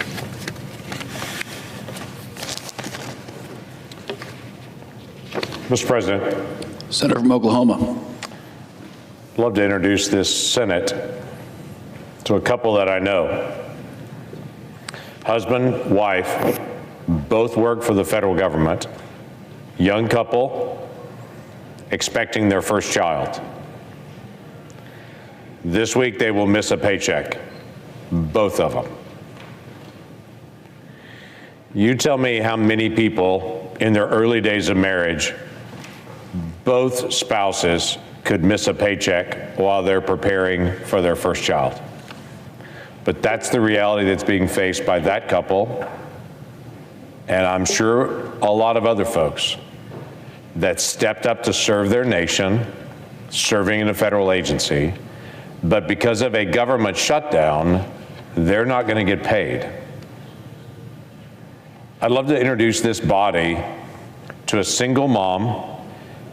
Mr. President. Senator from Oklahoma. I'd love to introduce this Senate to a couple that I know. Husband, wife, both work for the federal government. Young couple, expecting their first child. This week they will miss a paycheck, both of them. You tell me how many people in their early days of marriage, both spouses could miss a paycheck while they're preparing for their first child. But that's the reality that's being faced by that couple, and I'm sure a lot of other folks that stepped up to serve their nation, serving in a federal agency, but because of a government shutdown, they're not going to get paid. I'd love to introduce this body to a single mom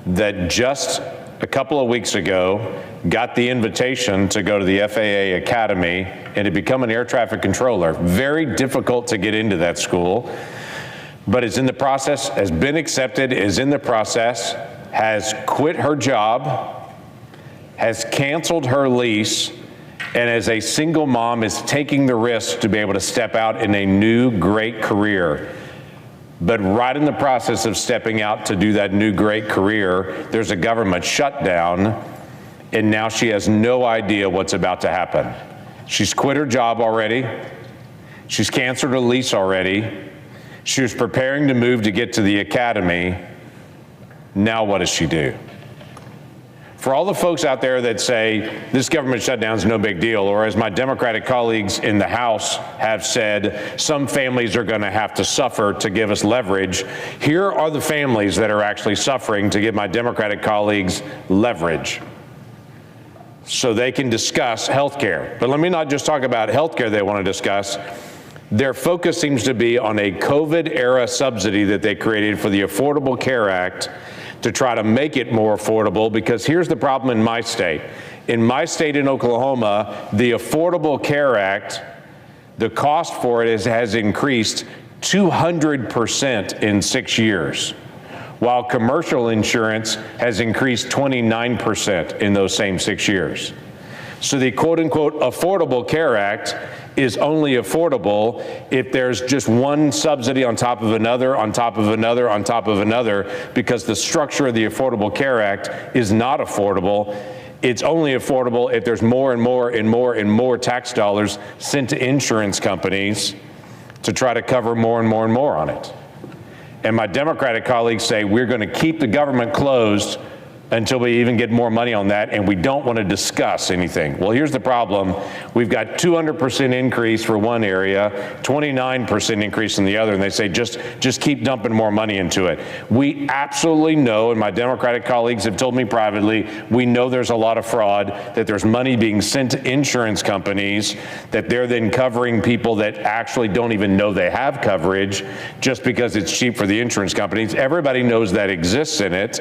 that just a couple of weeks ago got the invitation to go to the FAA Academy and to become an air traffic controller. Very difficult to get into that school, but is in the process, has been accepted, is in the process, has quit her job, has canceled her lease, and as a single mom is taking the risk to be able to step out in a new great career. But right in the process of stepping out to do that new great career, there's a government shutdown, and now she has no idea what's about to happen. She's quit her job already. She's canceled her lease already. She was preparing to move to get to the academy. Now what does she do? For all the folks out there that say this government shutdown is no big deal, or as my Democratic colleagues in the House have said, some families are going to have to suffer to give us leverage, here are the families that are actually suffering to give my Democratic colleagues leverage so they can discuss health care. But let me not just talk about health care they want to discuss. Their focus seems to be on a COVID-era subsidy that they created for the Affordable Care Act to try to make it more affordable, because here's the problem in my state. In my state in Oklahoma, the Affordable Care Act, the cost for it has increased 200% in 6 years. while commercial insurance has increased 29% in those same 6 years. So the quote-unquote Affordable Care Act is only affordable if there's just one subsidy on top of another, on top of another, on top of another, because the structure of the Affordable Care Act is not affordable. It's only affordable if there's more and more and more and more tax dollars sent to insurance companies to try to cover more and more and more on it. And my Democratic colleagues say we're going to keep the government closed until we even get more money on that, and we don't want to discuss anything. Well, here's the problem. We've got 200% increase for one area, 29% increase in the other, and they say just keep dumping more money into it. We absolutely know, and my Democratic colleagues have told me privately, we know there's a lot of fraud, that there's money being sent to insurance companies, that they're then covering people that actually don't even know they have coverage just because it's cheap for the insurance companies. Everybody knows that exists in it,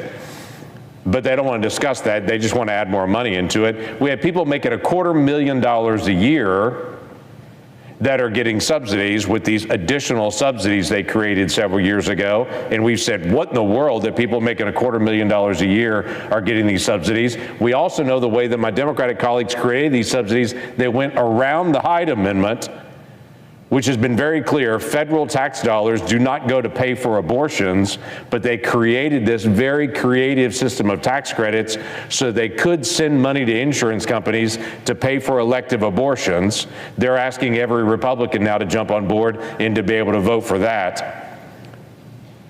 but they don't want to discuss that. They just want to add more money into it. We have people making $250,000 a year that are getting subsidies with these additional subsidies they created several years ago. And we've said, what in the world that people making $250,000 a year are getting these subsidies? We also know the way that my Democratic colleagues created these subsidies. They went around the Hyde Amendment, which has been very clear. Federal tax dollars do not go to pay for abortions, but they created this very creative system of tax credits so they could send money to insurance companies to pay for elective abortions. They're asking every Republican now to jump on board and to be able to vote for that.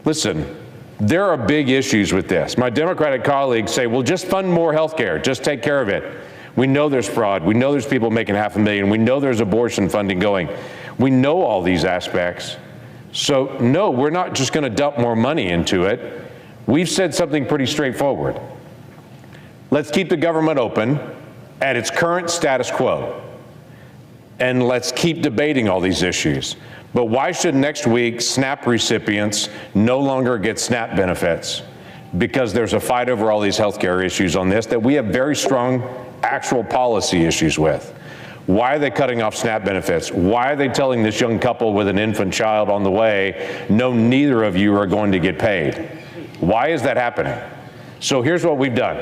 Listen, there are big issues with this. My Democratic colleagues say, well, just fund more health care, just take care of it. We know there's fraud. We know there's people making $500,000. We know there's abortion funding going. We know all these aspects. So no, we're not just going to dump more money into it. We've said something pretty straightforward. Let's keep the government open at its current status quo, and let's keep debating all these issues. But why should next week SNAP recipients no longer get SNAP benefits? Because there's a fight over all these healthcare issues on this that we have very strong actual policy issues with. Why are they cutting off SNAP benefits? Why are they telling this young couple with an infant child on the way, no, neither of you are going to get paid? Why is that happening? So here's what we've done.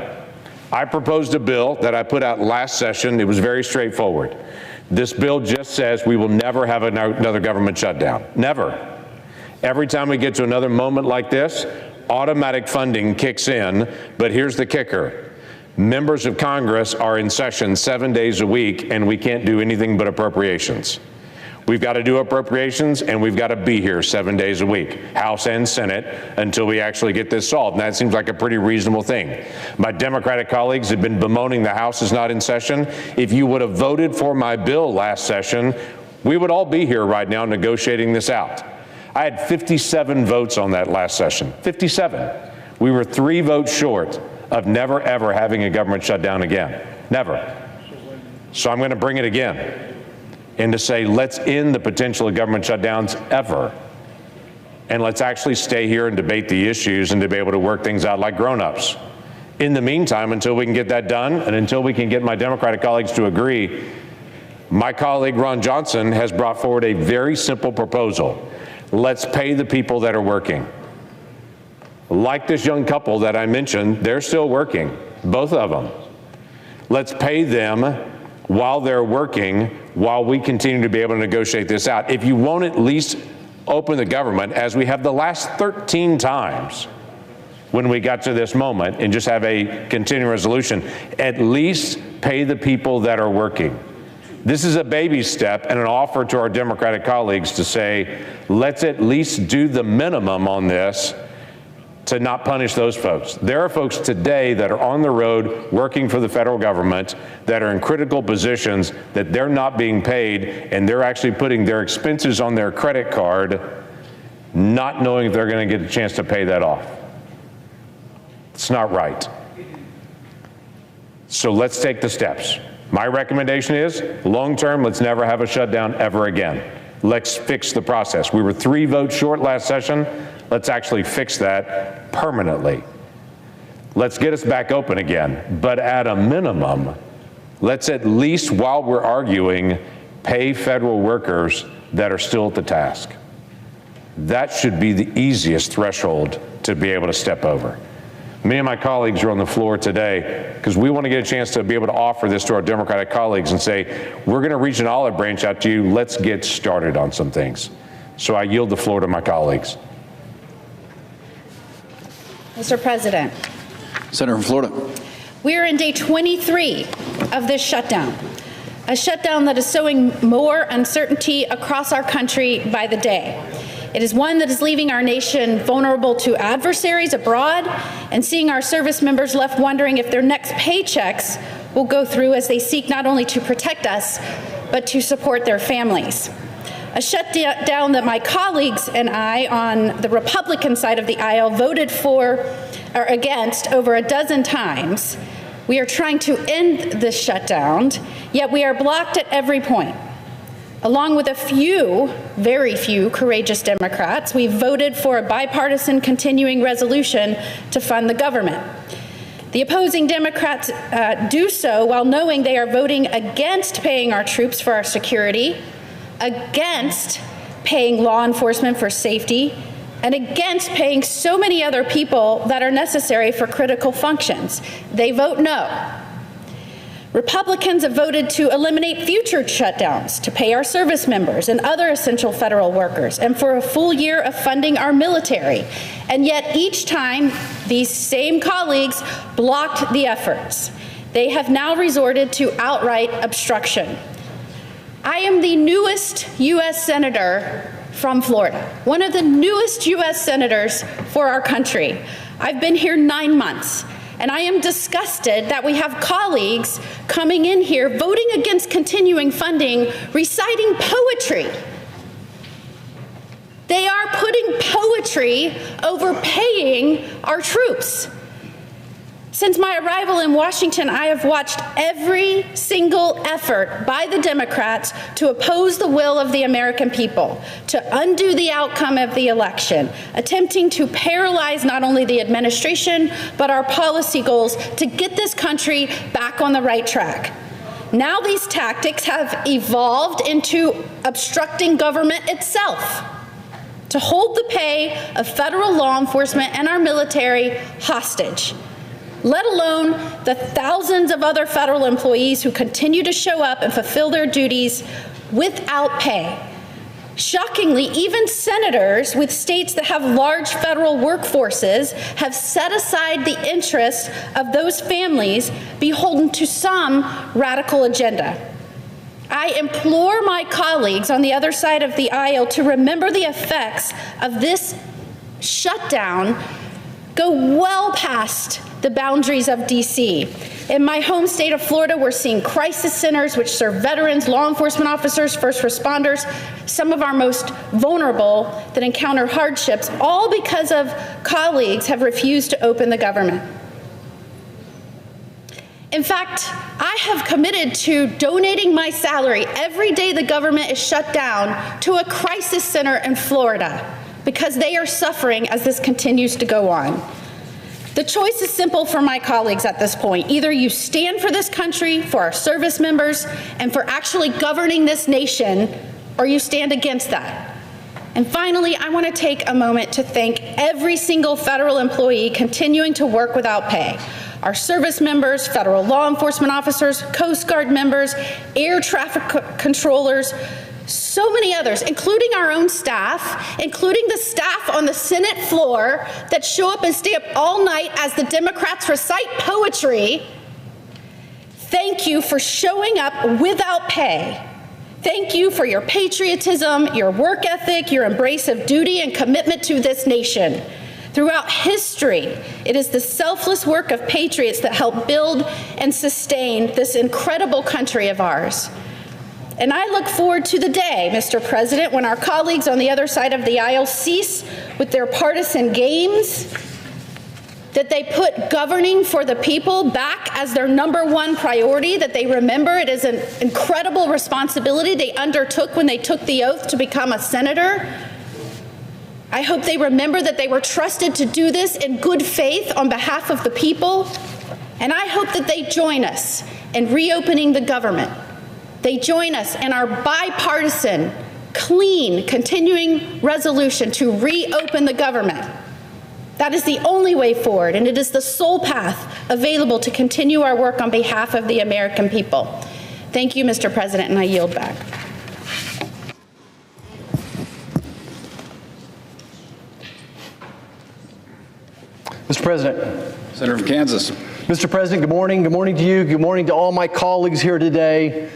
I proposed a bill that I put out last session. It was very straightforward. This bill just says we will never have another government shutdown. Never. Every time we get to another moment like this, automatic funding kicks in, but here's the kicker. Members of Congress are in session 7 days a week, and we can't do anything but appropriations. We've got to do appropriations, and we've got to be here 7 days a week, House and Senate, until we actually get this solved. And that seems like a pretty reasonable thing. My Democratic colleagues have been bemoaning the House is not in session. If you would have voted for my bill last session, we would all be here right now negotiating this out. I had 57 votes on that last session, 57. We were 3 votes short of never, ever having a government shutdown again. Never. So I'm going to bring it again and to say, let's end the potential of government shutdowns ever. And let's actually stay here and debate the issues and to be able to work things out like grown-ups. In the meantime, until we can get that done and until we can get my Democratic colleagues to agree, my colleague Ron Johnson has brought forward a very simple proposal. Let's pay the people that are working. Like this young couple that I mentioned, they're still working, both of them. Let's pay them while they're working, while we continue to be able to negotiate this out. If you won't at least open the government, as we have the last 13 times when we got to this moment, and just have a continuing resolution, at least pay the people that are working. This is a baby step and an offer to our Democratic colleagues to say, let's at least do the minimum on this to not punish those folks. There are folks today that are on the road working for the federal government that are in critical positions that they're not being paid, and they're actually putting their expenses on their credit card, not knowing if they're going to get a chance to pay that off. It's not right. So let's take the steps. My recommendation is, long-term, let's never have a shutdown ever again. Let's fix the process. We were 3 votes short last session. Let's actually fix that permanently. Let's get us back open again. But at a minimum, let's at least, while we're arguing, pay federal workers that are still at the task. That should be the easiest threshold to be able to step over. Many of my colleagues are on the floor today because we want to get a chance to be able to offer this to our Democratic colleagues and say, we're going to reach an olive branch out to you. Let's get started on some things. So I yield the floor to my colleagues. Mr. President. Senator from Florida. We are in day 23 of this shutdown, a shutdown that is sowing more uncertainty across our country by the day. It is one that is leaving our nation vulnerable to adversaries abroad and seeing our service members left wondering if their next paychecks will go through as they seek not only to protect us, but to support their families. A shutdown that my colleagues and I on the Republican side of the aisle voted for or against over a dozen times. We are trying to end this shutdown, yet we are blocked at every point. Along with a few, very few, courageous Democrats, we voted for a bipartisan continuing resolution to fund the government. The opposing Democrats do so while knowing they are voting against paying our troops for our security, against paying law enforcement for safety, and against paying so many other people that are necessary for critical functions. They vote no. Republicans have voted to eliminate future shutdowns to pay our service members and other essential federal workers and for a full year of funding our military. And yet each time these same colleagues blocked the efforts. They have now resorted to outright obstruction. I am the newest U.S. Senator from Florida, one of the newest U.S. senators for our country. I've been here 9 months. And I am disgusted that we have colleagues coming in here voting against continuing funding, reciting poetry. They are putting poetry over paying our troops. Since my arrival in Washington, I have watched every single effort by the Democrats to oppose the will of the American people, to undo the outcome of the election, attempting to paralyze not only the administration, but our policy goals to get this country back on the right track. Now these tactics have evolved into obstructing government itself, to hold the pay of federal law enforcement and our military hostage, let alone the thousands of other federal employees who continue to show up and fulfill their duties without pay. Shockingly, even senators with states that have large federal workforces have set aside the interests of those families beholden to some radical agenda. I implore my colleagues on the other side of the aisle to remember the effects of this shutdown go well past the boundaries of D.C. In my home state of Florida, we're seeing crisis centers which serve veterans, law enforcement officers, first responders, some of our most vulnerable that encounter hardships, all because of colleagues have refused to open the government. In fact, I have committed to donating my salary every day the government is shut down to a crisis center in Florida because they are suffering as this continues to go on. The choice is simple for my colleagues at this point. Either you stand for this country, for our service members, and for actually governing this nation, or you stand against that. And finally, I want to take a moment to thank every single federal employee continuing to work without pay. Our service members, federal law enforcement officers, Coast Guard members, air traffic controllers, so many others, including our own staff, including the staff on the Senate floor that show up and stay up all night as the Democrats recite poetry. Thank you for showing up without pay. Thank you for your patriotism, your work ethic, your embrace of duty and commitment to this nation. Throughout history, it is the selfless work of patriots that help build and sustain this incredible country of ours. And I look forward to the day, Mr. President, when our colleagues on the other side of the aisle cease with their partisan games, that they put governing for the people back as their #1 priority, that they remember it is an incredible responsibility they undertook when they took the oath to become a senator. I hope they remember that they were trusted to do this in good faith on behalf of the people. And I hope that they join us in reopening the government. They join us in our bipartisan, clean, continuing resolution to reopen the government. That is the only way forward, and it is the sole path available to continue our work on behalf of the American people. Thank you, Mr. President, and I yield back. Mr. President. Senator from Kansas. Mr. President, good morning. Good morning to you. Good morning to all my colleagues here today.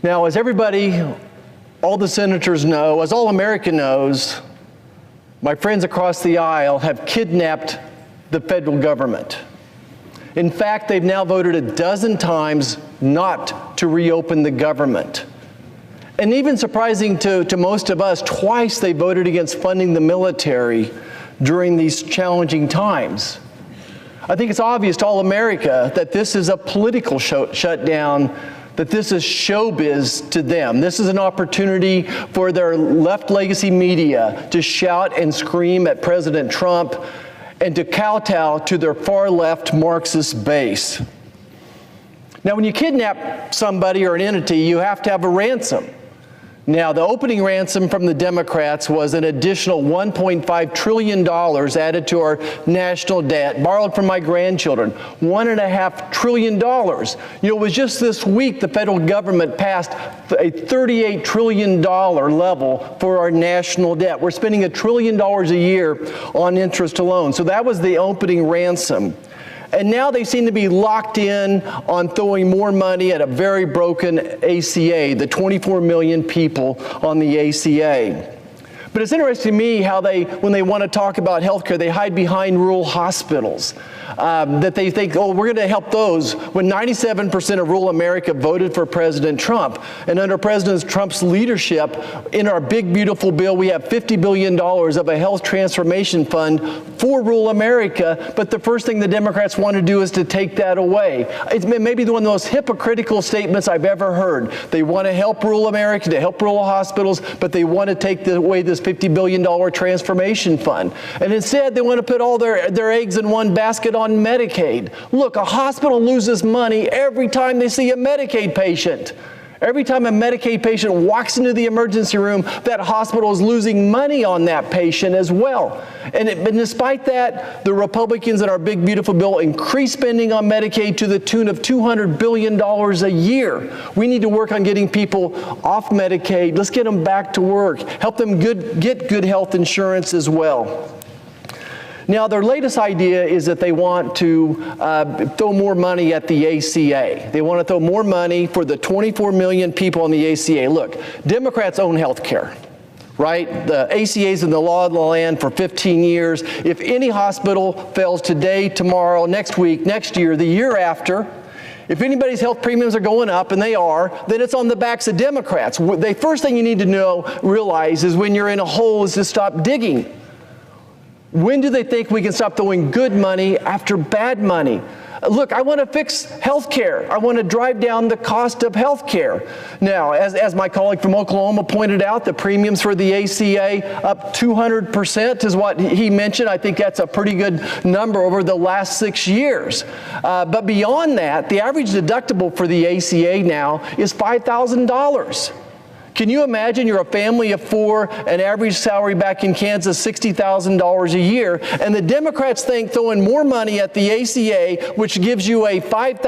Now, as everybody, all the senators know, as all America knows, my friends across the aisle have kidnapped the federal government. In fact, they've now voted a dozen times not to reopen the government. And even surprising to most of us, twice they voted against funding the military during these challenging times. I think it's obvious to all America that this is a political shutdown, that this is showbiz to them. This is an opportunity for their left legacy media to shout and scream at President Trump and to kowtow to their far left Marxist base. Now, when you kidnap somebody or an entity, you have to have a ransom. Now, the opening ransom from the Democrats was an additional $1.5 trillion added to our national debt, borrowed from my grandchildren, $1.5 trillion. You know, it was just this week the federal government passed a $38 trillion level for our national debt. We're spending $1 trillion a year on interest alone. So that was the opening ransom. And now they seem to be locked in on throwing more money at a very broken ACA, the 24 million people on the ACA. But it's interesting to me how when they want to talk about healthcare, they hide behind rural hospitals. That they think, oh, we're going to help those, when 97% of rural America voted for President Trump. And under President Trump's leadership, in our big, beautiful bill, we have $50 billion of a health transformation fund for rural America. But the first thing the Democrats want to do is to take that away. It's maybe one of the most hypocritical statements I've ever heard. They want to help rural America, to help rural hospitals, but they want to take away this $50 billion transformation fund. And instead, they want to put all their eggs in one basket on Medicaid. Look, a hospital loses money every time they see a Medicaid patient. Every time a Medicaid patient walks into the emergency room, that hospital is losing money on that patient as well. But despite that, the Republicans in our big, beautiful bill increase spending on Medicaid to the tune of $200 billion a year. We need to work on getting people off Medicaid. Let's get them back to work. Help them get good health insurance as well. Now, their latest idea is that they want to throw more money at the ACA. They want to throw more money for the 24 million people on the ACA. Look, Democrats own health care, right? The ACA's in the law of the land for 15 years. If any hospital fails today, tomorrow, next week, next year, the year after, if anybody's health premiums are going up, and they are, then it's on the backs of Democrats. The first thing you need to realize is when you're in a hole is to stop digging. When do they think we can stop throwing good money after bad money? Look, I want to fix health care. I want to drive down the cost of health care. Now, as my colleague from Oklahoma pointed out, the premiums for the ACA up 200% is what he mentioned. I think that's a pretty good number over the last 6 years. But beyond that, the average deductible for the ACA now is $5,000. Can you imagine you're a family of four, an average salary back in Kansas, $60,000 a year, and the Democrats think throwing more money at the ACA, which gives you a $5,000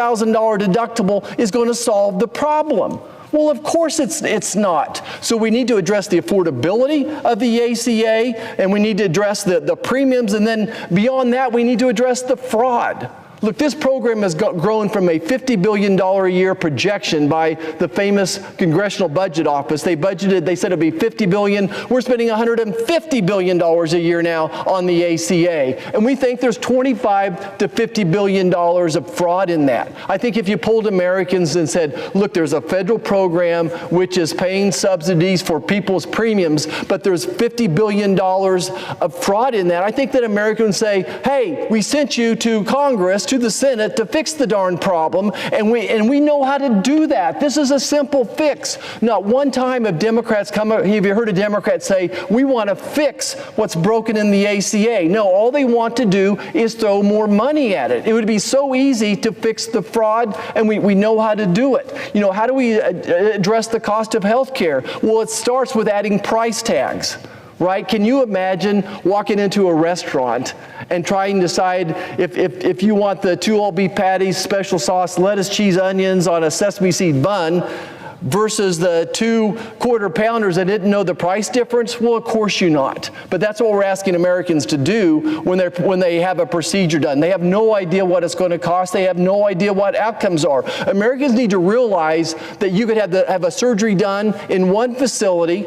deductible, is going to solve the problem? Well, of course it's not. So we need to address the affordability of the ACA, and we need to address the premiums, and then beyond that, we need to address the fraud. Look, this program has grown from a $50 billion a year projection by the famous Congressional Budget Office. They said it'd be $50 billion. We're spending $150 billion a year now on the ACA. And we think there's $25 to $50 billion of fraud in that. I think if you polled Americans and said, look, there's a federal program which is paying subsidies for people's premiums, but there's $50 billion of fraud in that, I think that Americans would say, hey, we sent you to Congress, to the Senate, to fix the darn problem, and we know how to do that. This is a simple fix. Not one time have Democrats have you heard a Democrat say, we want to fix what's broken in the ACA? No, all they want to do is throw more money at it. It would be so easy to fix the fraud, and we know how to do it. You know, how do we address the cost of health care? Well, it starts with adding price tags. right? Can you imagine walking into a restaurant and trying to decide if you want the 2 all-beef patties, special sauce, lettuce, cheese, onions on a sesame seed bun versus the 2 quarter pounders that didn't know the price difference? Well, of course you not. But that's what we're asking Americans to do when they have a procedure done. They have no idea what it's going to cost. They have no idea what outcomes are. Americans need to realize that you could have a surgery done in one facility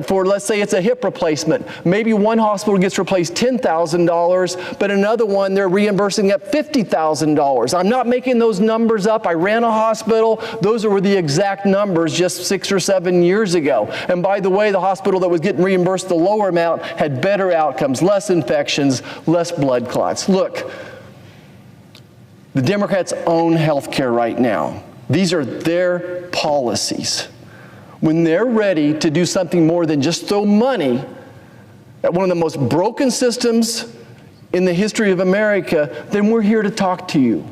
for, let's say it's a hip replacement. Maybe one hospital gets replaced $10,000, but another one they're reimbursing at $50,000. I'm not making those numbers up. I ran a hospital. Those were the exact numbers just 6 or 7 years ago. And by the way, the hospital that was getting reimbursed the lower amount had better outcomes, less infections, less blood clots. Look, the Democrats own health care right now. These are their policies. When they're ready to do something more than just throw money at one of the most broken systems in the history of America, then we're here to talk to you.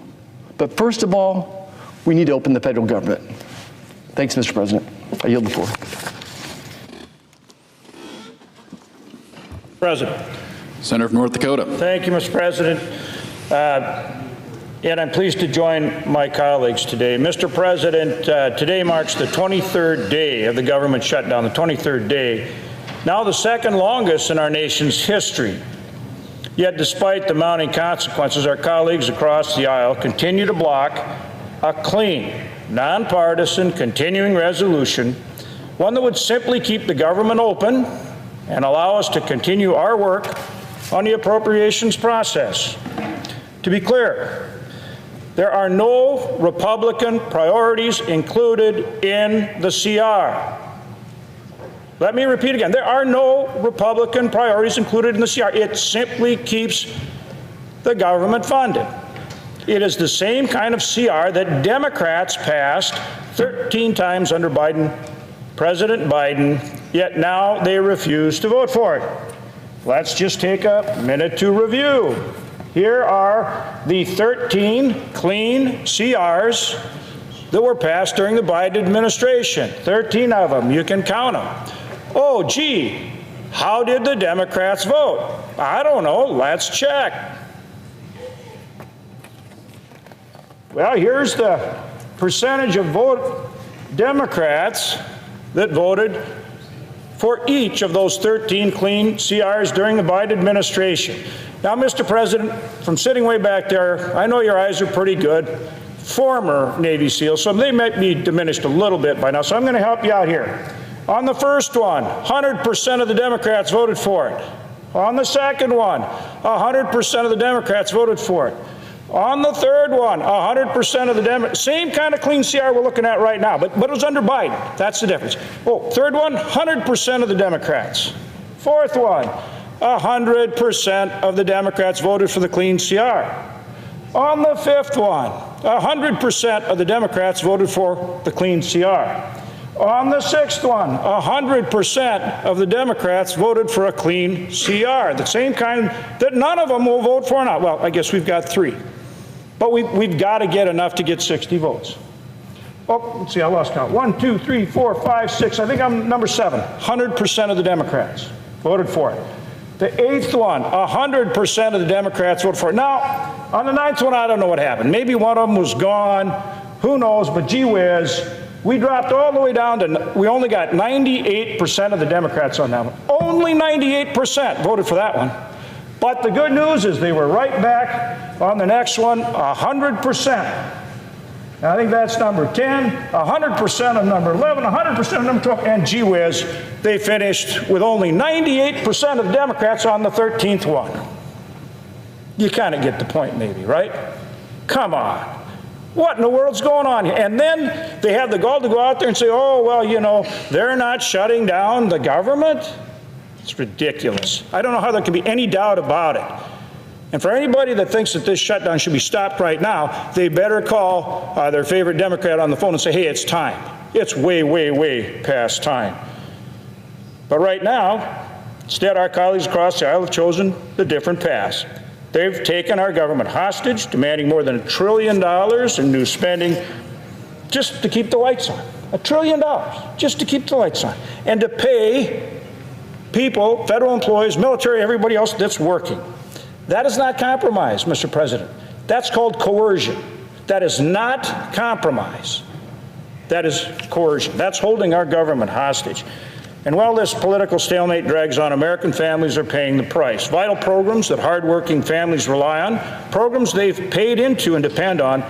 But first of all, we need to open the federal government. Thanks, Mr. President. I yield the floor. President. Senator from North Dakota. Thank you, Mr. President. And I'm pleased to join my colleagues today. Mr. President, today marks the 23rd day of the government shutdown, the 23rd day, now the second longest in our nation's history. Yet despite the mounting consequences, our colleagues across the aisle continue to block a clean, nonpartisan, continuing resolution, one that would simply keep the government open and allow us to continue our work on the appropriations process. To be clear, there are no Republican priorities included in the CR. Let me repeat again, there are no Republican priorities included in the CR. It simply keeps the government funded. It is the same kind of CR that Democrats passed 13 times under President Biden, yet now they refuse to vote for it. Let's just take a minute to review. Here are the 13 clean CRs that were passed during the Biden administration. 13 of them, you can count them. Oh, gee, how did the Democrats vote? I don't know, let's check. Well, here's the percentage of Democrats that voted for each of those 13 clean CRs during the Biden administration. Now, Mr. President, from sitting way back there, I know your eyes are pretty good. Former Navy SEALs, so they might be diminished a little bit by now, so I'm going to help you out here. On the first one, 100% of the Democrats voted for it. On the second one, 100% of the Democrats voted for it. On the third one, 100% of the Democrats, same kind of clean CR we're looking at right now, but it was under Biden. That's the difference. Oh, third one, 100% of the Democrats. Fourth one, 100% of the Democrats voted for the clean CR. On the fifth one, 100% of the Democrats voted for the clean CR. On the sixth one, 100% of the Democrats voted for a clean CR, the same kind that none of them will vote for now. Well, I guess we've got 3. But we've got to get enough to get 60 votes. Oh, let's see, I lost count. 1, 2, 3, 4, 5, 6. I think I'm number 7. 100% of the Democrats voted for it. The 8th one, 100% of the Democrats voted for it. Now, on the 9th one, I don't know what happened. Maybe one of them was gone. Who knows? But gee whiz, we dropped all the way down to, we only got 98% of the Democrats on that one. Only 98% voted for that one. But the good news is they were right back on the next one, 100%. I think that's number 10, 100% of number 11, 100% of number 12, and gee whiz, they finished with only 98% of the Democrats on the 13th one. You kind of get the point maybe, right? Come on. What in the world's going on here? And then they have the gall to go out there and say, oh, well, you know, they're not shutting down the government. It's ridiculous. I don't know how there can be any doubt about it. And for anybody that thinks that this shutdown should be stopped right now, they better call their favorite Democrat on the phone and say, hey, it's time. It's way, way, way past time. But right now, instead, our colleagues across the aisle have chosen the different path. They've taken our government hostage, demanding more than $1 trillion in new spending just to keep the lights on. $1 trillion just to keep the lights on. And to pay people, federal employees, military, everybody else that's working. That is not compromise, Mr. President. That's called coercion. That is not compromise. That is coercion. That's holding our government hostage. And while this political stalemate drags on, American families are paying the price. Vital programs that hardworking families rely on, programs they've paid into and depend on,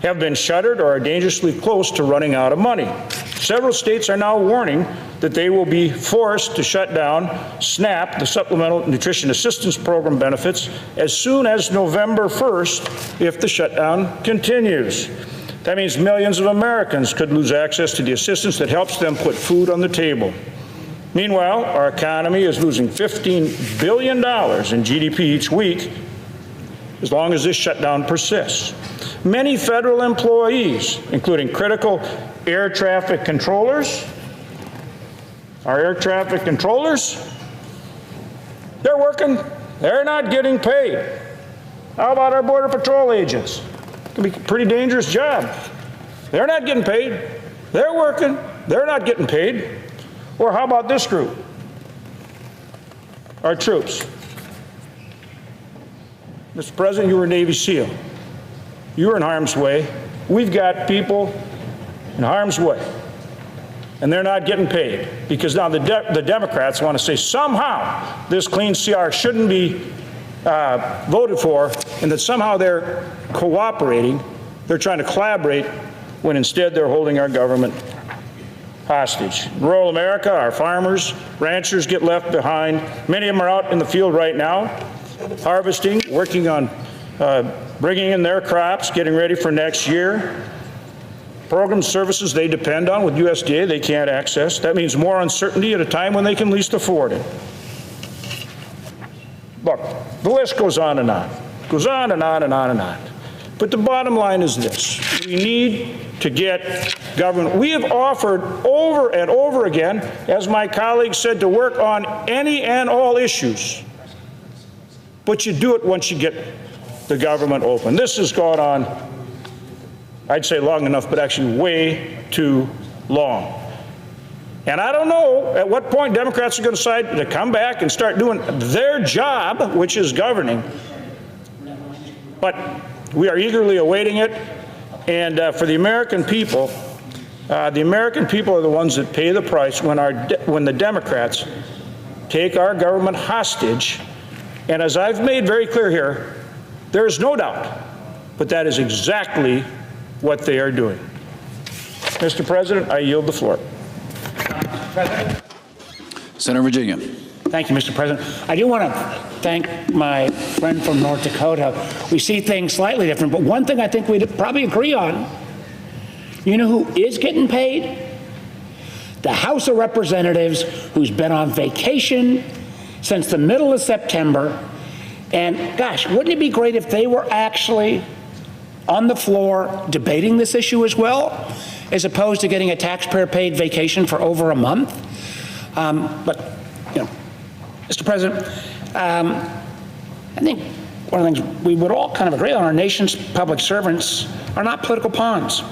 have been shuttered or are dangerously close to running out of money. Several states are now warning that they will be forced to shut down SNAP, the Supplemental Nutrition Assistance Program benefits, as soon as November 1st if the shutdown continues. That means millions of Americans could lose access to the assistance that helps them put food on the table. Meanwhile, our economy is losing $15 billion in GDP each week as long as this shutdown persists. Many federal employees, including critical air traffic controllers, they're working, they're not getting paid. How about our Border Patrol agents? It can be a pretty dangerous job. They're not getting paid. They're working, they're not getting paid. Or how about this group? Our troops. Mr. President, you were a Navy SEAL. You were in harm's way. We've got people in harm's way, and they're not getting paid because now the Democrats want to say somehow this clean CR shouldn't be voted for, and that somehow they're cooperating, they're trying to collaborate, when instead they're holding our government hostage. In rural America, our farmers, ranchers get left behind. Many of them are out in the field right now, harvesting, working on bringing in their crops, getting ready for next year. Programs, services they depend on with USDA they can't access. That means more uncertainty at a time when they can least afford it. Look, the list goes on and on. Goes on and on and on and on. But the bottom line is this. We need to get government. We have offered over and over again, as my colleague said, to work on any and all issues. But you do it once you get the government open. This has gone on, I'd say long enough, but actually way too long. And I don't know at what point Democrats are going to decide to come back and start doing their job, which is governing. But we are eagerly awaiting it. And for the American people are the ones that pay the price when the Democrats take our government hostage. And as I've made very clear here, there is no doubt, but that is exactly what they are doing. Mr. President, I yield the floor. Senator Virginia. Thank you, Mr. President. I do want to thank my friend from North Dakota. We see things slightly different, but one thing I think we'd probably agree on, you know who is getting paid? The House of Representatives, who's been on vacation since the middle of September. And gosh, wouldn't it be great if they were actually on the floor debating this issue as well, as opposed to getting a taxpayer-paid vacation for over a month? But, you know, Mr. President, I think one of the things we would all kind of agree on, our nation's public servants are not political pawns.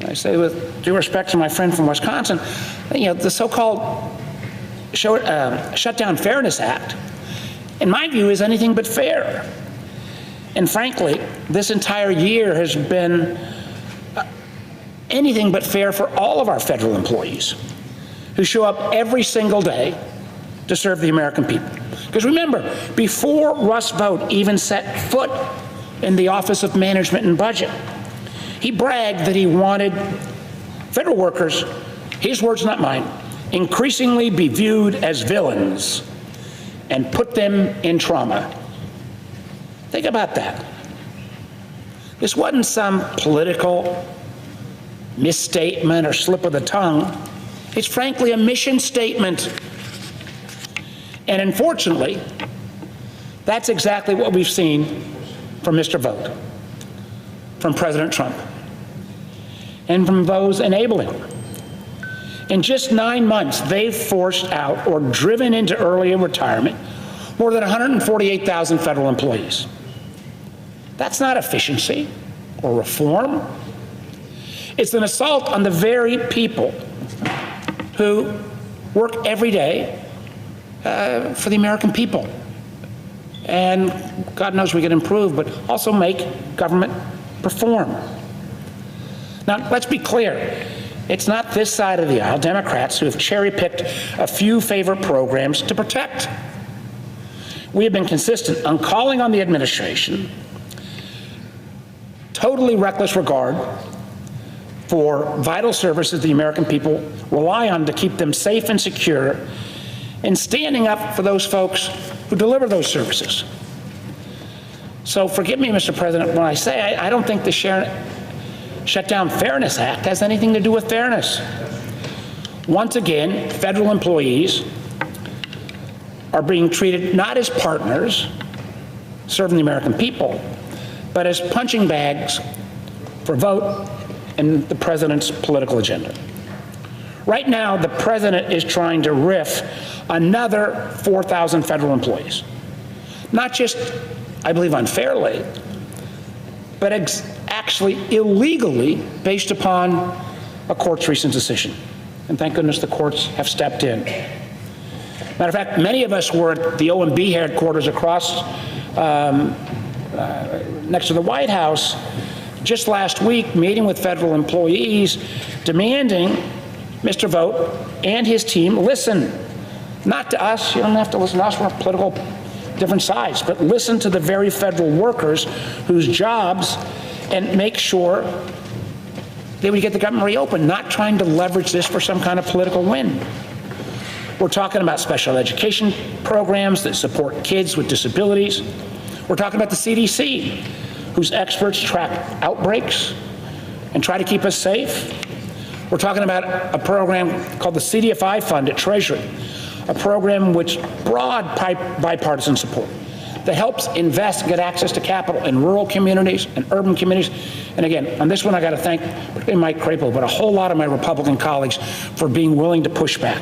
I say with due respect to my friend from Wisconsin, you know, the so-called Shutdown Fairness Act, in my view, is anything but fair. And frankly, this entire year has been anything but fair for all of our federal employees who show up every single day to serve the American people. Because remember, before Russ Vought even set foot in the Office of Management and Budget, he bragged that he wanted federal workers, his words not mine, increasingly be viewed as villains and put them in trauma. Think about that. This wasn't some political misstatement or slip of the tongue. It's frankly a mission statement. And unfortunately, that's exactly what we've seen from Mr. Vought, from President Trump, and from those enabling him. In just 9 months, they've forced out or driven into early retirement more than 148,000 federal employees. That's not efficiency or reform. It's an assault on the very people who work every day for the American people. And God knows we can improve, but also make government perform. Now, let's be clear. It's not this side of the aisle, Democrats, who have cherry-picked a few favorite programs to protect. We have been consistent on calling on the administration totally reckless regard for vital services the American people rely on to keep them safe and secure, and standing up for those folks who deliver those services. So forgive me, Mr. President, when I say I don't think the Shutdown Fairness Act has anything to do with fairness. Once again, federal employees are being treated not as partners serving the American people, but as punching bags for vote and the president's political agenda. Right now, the president is trying to riff another 4,000 federal employees. Not just, I believe, unfairly, but actually illegally based upon a court's recent decision. And thank goodness the courts have stepped in. Matter of fact, many of us were at the OMB headquarters across next to the White House just last week, meeting with federal employees, demanding Mr. Vogt and his team listen, not to us, you don't have to listen to us, we're political different sides, but listen to the very federal workers whose jobs, and make sure that we get the government reopened, not trying to leverage this for some kind of political win. We're talking about special education programs that support kids with disabilities. We're talking about the CDC, whose experts track outbreaks and try to keep us safe. We're talking about a program called the CDFI Fund at Treasury, a program which broad bipartisan support that helps invest and get access to capital in rural communities and urban communities. And again, on this one, I got to thank particularly Mike Crapo, but a whole lot of my Republican colleagues for being willing to push back.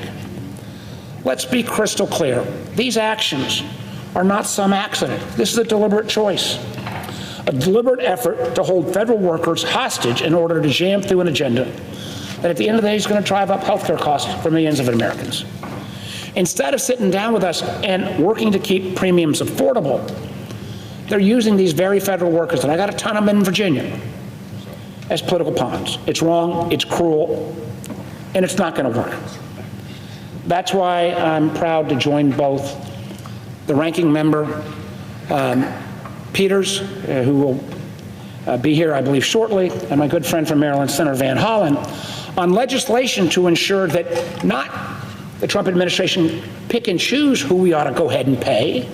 Let's be crystal clear. These actions are not some accident. This is a deliberate choice, a deliberate effort to hold federal workers hostage in order to jam through an agenda that at the end of the day is going to drive up healthcare costs for millions of Americans. Instead of sitting down with us and working to keep premiums affordable, they're using these very federal workers, and I got a ton of them in Virginia, as political pawns. It's wrong, it's cruel, and it's not going to work. That's why I'm proud to join both the ranking member, Peters, who will be here, I believe, shortly, and my good friend from Maryland, Senator Van Hollen, on legislation to ensure that not the Trump administration pick and choose who we ought to go ahead and pay,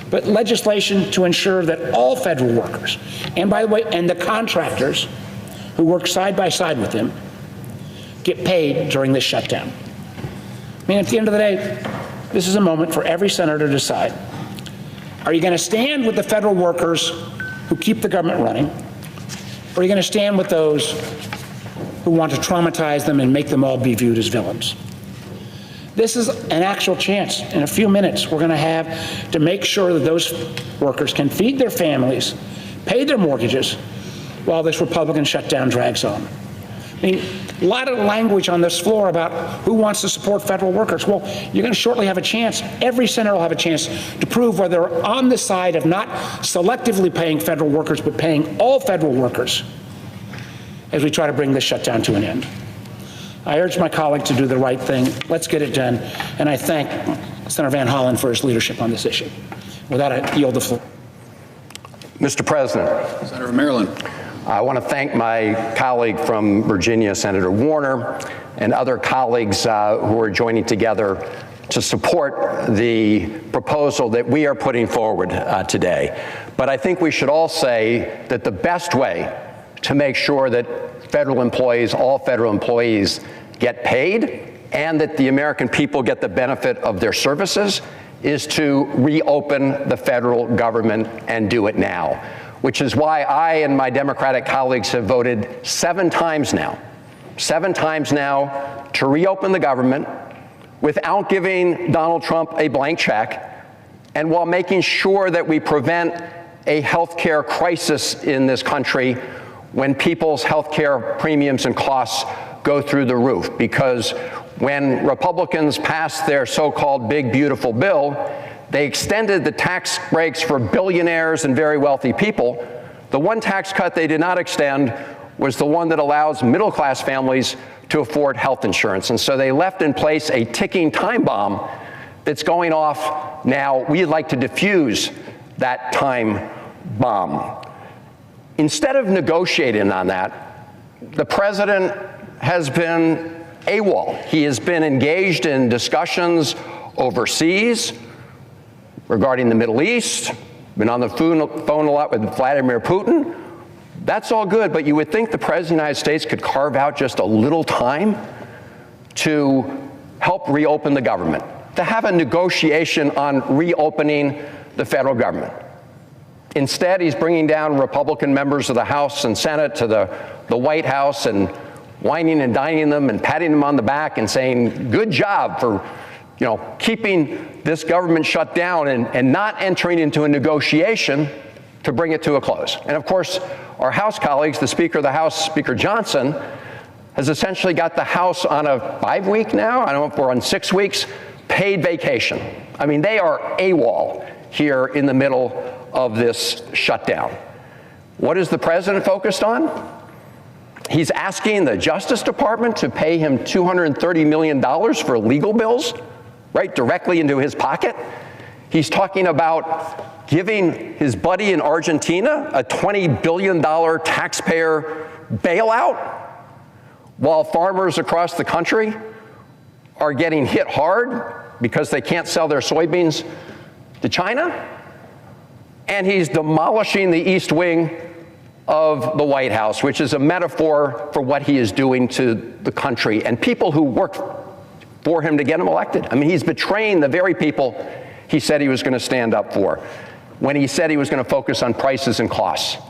but legislation to ensure that all federal workers, and by the way, and the contractors who work side by side with them, get paid during this shutdown. I mean, at the end of the day, this is a moment for every senator to decide. Are you going to stand with the federal workers who keep the government running, or are you going to stand with those who want to traumatize them and make them all be viewed as villains? This is an actual chance. In a few minutes, we're going to have to make sure that those workers can feed their families, pay their mortgages, while this Republican shutdown drags on. I mean, a lot of language on this floor about who wants to support federal workers. Well, you're going to shortly have a chance. Every senator will have a chance to prove whether they're on the side of not selectively paying federal workers, but paying all federal workers as we try to bring this shutdown to an end. I urge my colleague to do the right thing. Let's get it done. And I thank Senator Van Hollen for his leadership on this issue. With that, I yield the floor. Mr. President. Senator from Maryland. I want to thank my colleague from Virginia, Senator Warner, and other colleagues who are joining together to support the proposal that we are putting forward today. But I think we should all say that the best way to make sure that federal employees, all federal employees, get paid and that the American people get the benefit of their services is to reopen the federal government and do it now, which is why I and my Democratic colleagues have voted 7 times now to reopen the government without giving Donald Trump a blank check and while making sure that we prevent a health care crisis in this country when people's health care premiums and costs go through the roof, because when Republicans passed their so-called big beautiful bill, they extended the tax breaks for billionaires and very wealthy people. The one tax cut they did not extend was the one that allows middle-class families to afford health insurance. And so they left in place a ticking time bomb that's going off now. We'd like to defuse that time bomb. Instead of negotiating on that, the president has been AWOL. He has been engaged in discussions overseas regarding the Middle East, been on the phone a lot with Vladimir Putin. That's all good, but you would think the President of the United States could carve out just a little time to help reopen the government, to have a negotiation on reopening the federal government. Instead, he's bringing down Republican members of the House and Senate to the White House and whining and dining them and patting them on the back and saying, good job for, keeping this government shut down and not entering into a negotiation to bring it to a close. And of course, our House colleagues, the Speaker of the House, Speaker Johnson, has essentially got the House on a 5-week now, I don't know if we're on 6 weeks, paid vacation. I mean, they are AWOL here in the middle of this shutdown. What is the president focused on? He's asking the Justice Department to pay him $230 million for legal bills, right directly into his pocket. He's talking about giving his buddy in Argentina a $20 billion taxpayer bailout, while farmers across the country are getting hit hard because they can't sell their soybeans to China. And he's demolishing the East Wing of the White House, which is a metaphor for what he is doing to the country and people who worked for him to get him elected. I mean, he's betraying the very people he said he was going to stand up for when he said he was going to focus on prices and costs.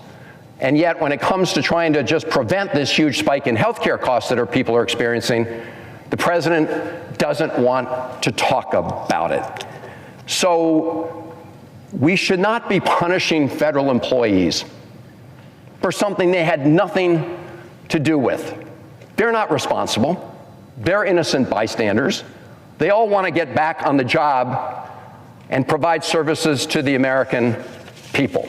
And yet, when it comes to trying to just prevent this huge spike in healthcare costs that our people are experiencing, the president doesn't want to talk about it. So we should not be punishing federal employees for something they had nothing to do with. They're not responsible. They're innocent bystanders. They all want to get back on the job and provide services to the American people.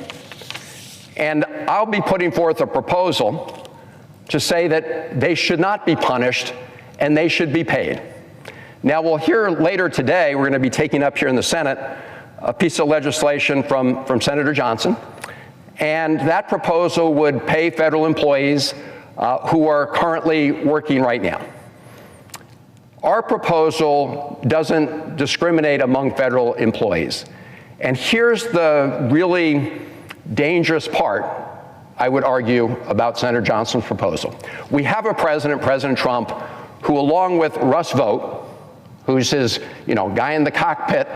And I'll be putting forth a proposal to say that they should not be punished and they should be paid. Now, we'll hear later today, we're going to be taking up here in the Senate a piece of legislation from Senator Johnson, and that proposal would pay federal employees who are currently working right now. Our proposal doesn't discriminate among federal employees. And here's the really dangerous part, I would argue, about Senator Johnson's proposal. We have a president, President Trump, who, along with Russ Vought, who's his guy in the cockpit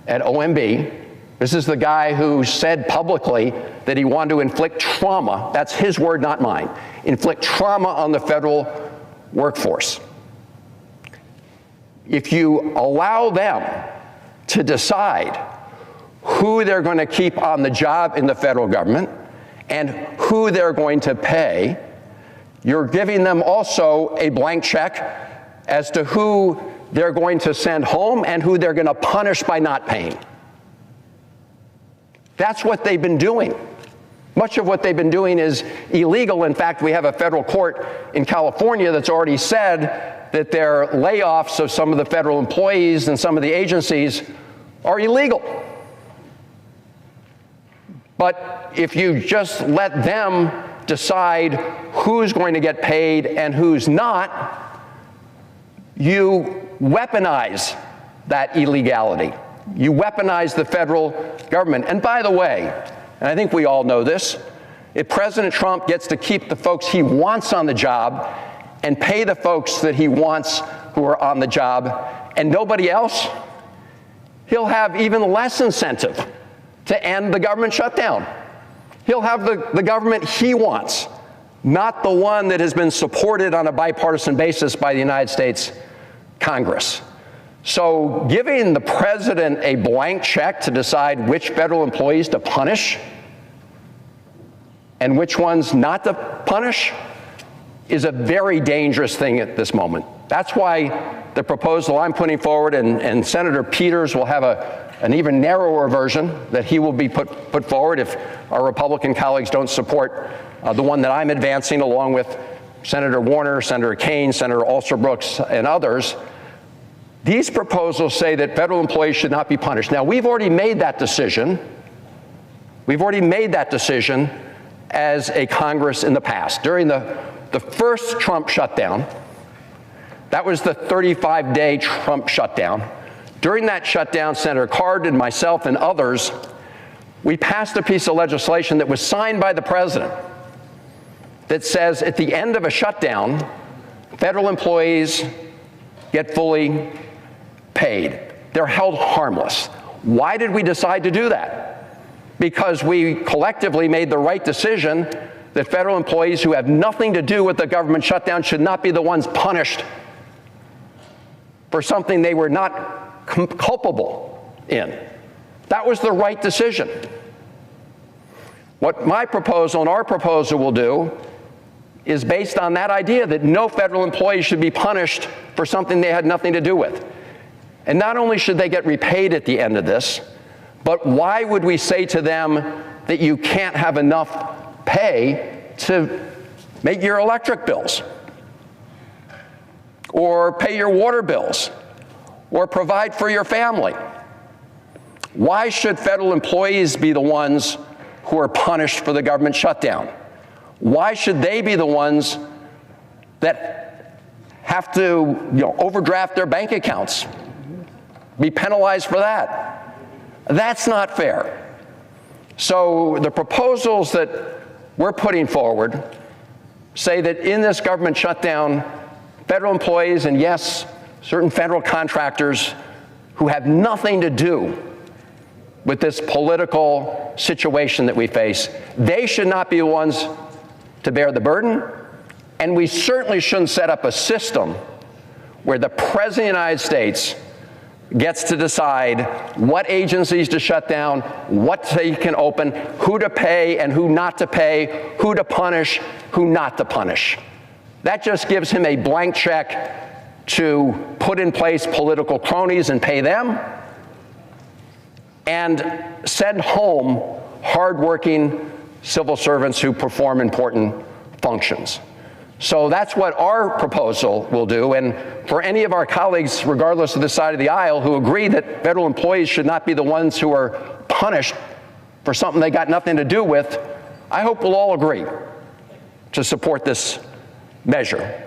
at OMB, this is the guy who said publicly that he wanted to inflict trauma, that's his word, not mine, inflict trauma on the federal workforce. If you allow them to decide who they're going to keep on the job in the federal government and who they're going to pay, you're giving them also a blank check as to who they're going to send home and who they're going to punish by not paying. That's what they've been doing. Much of what they've been doing is illegal. In fact, we have a federal court in California that's already said that their layoffs of some of the federal employees and some of the agencies are illegal. But if you just let them decide who's going to get paid and who's not, you weaponize that illegality. You weaponize the federal government. And by the way, and I think we all know this, if President Trump gets to keep the folks he wants on the job and pay the folks that he wants who are on the job and nobody else, he'll have even less incentive to end the government shutdown. He'll have the government he wants, not the one that has been supported on a bipartisan basis by the United States Congress. So giving the president a blank check to decide which federal employees to punish and which ones not to punish is a very dangerous thing at this moment. That's why the proposal I'm putting forward, and Senator Peters will have an even narrower version that he will be put forward if our Republican colleagues don't support the one that I'm advancing, along with Senator Warner, Senator Kaine, Senator Alsobrooks, and others. These proposals say that federal employees should not be punished. Now, we've already made that decision. We've already made that decision as a Congress in the past. During the first Trump shutdown, that was the 35-day Trump shutdown. During that shutdown, Senator Card and myself and others, we passed a piece of legislation that was signed by the president that says at the end of a shutdown, federal employees get fully paid. They're held harmless. Why did we decide to do that? Because we collectively made the right decision that federal employees who have nothing to do with the government shutdown should not be the ones punished for something they were not culpable in. That was the right decision. What my proposal and our proposal will do is based on that idea that no federal employee should be punished for something they had nothing to do with. And not only should they get repaid at the end of this, but why would we say to them that you can't have enough pay to make your electric bills, or pay your water bills, or provide for your family? Why should federal employees be the ones who are punished for the government shutdown? Why should they be the ones that have to, overdraft their bank accounts, be penalized for that? That's not fair. So the proposals that we're putting forward say that in this government shutdown, federal employees, and yes, certain federal contractors who have nothing to do with this political situation that we face, they should not be the ones to bear the burden. And we certainly shouldn't set up a system where the President of the United States gets to decide what agencies to shut down, what they can open, who to pay and who not to pay, who to punish, who not to punish. That just gives him a blank check to put in place political cronies and pay them, and send home hardworking civil servants who perform important functions. So that's what our proposal will do. And for any of our colleagues, regardless of the side of the aisle, who agree that federal employees should not be the ones who are punished for something they got nothing to do with, I hope we'll all agree to support this measure.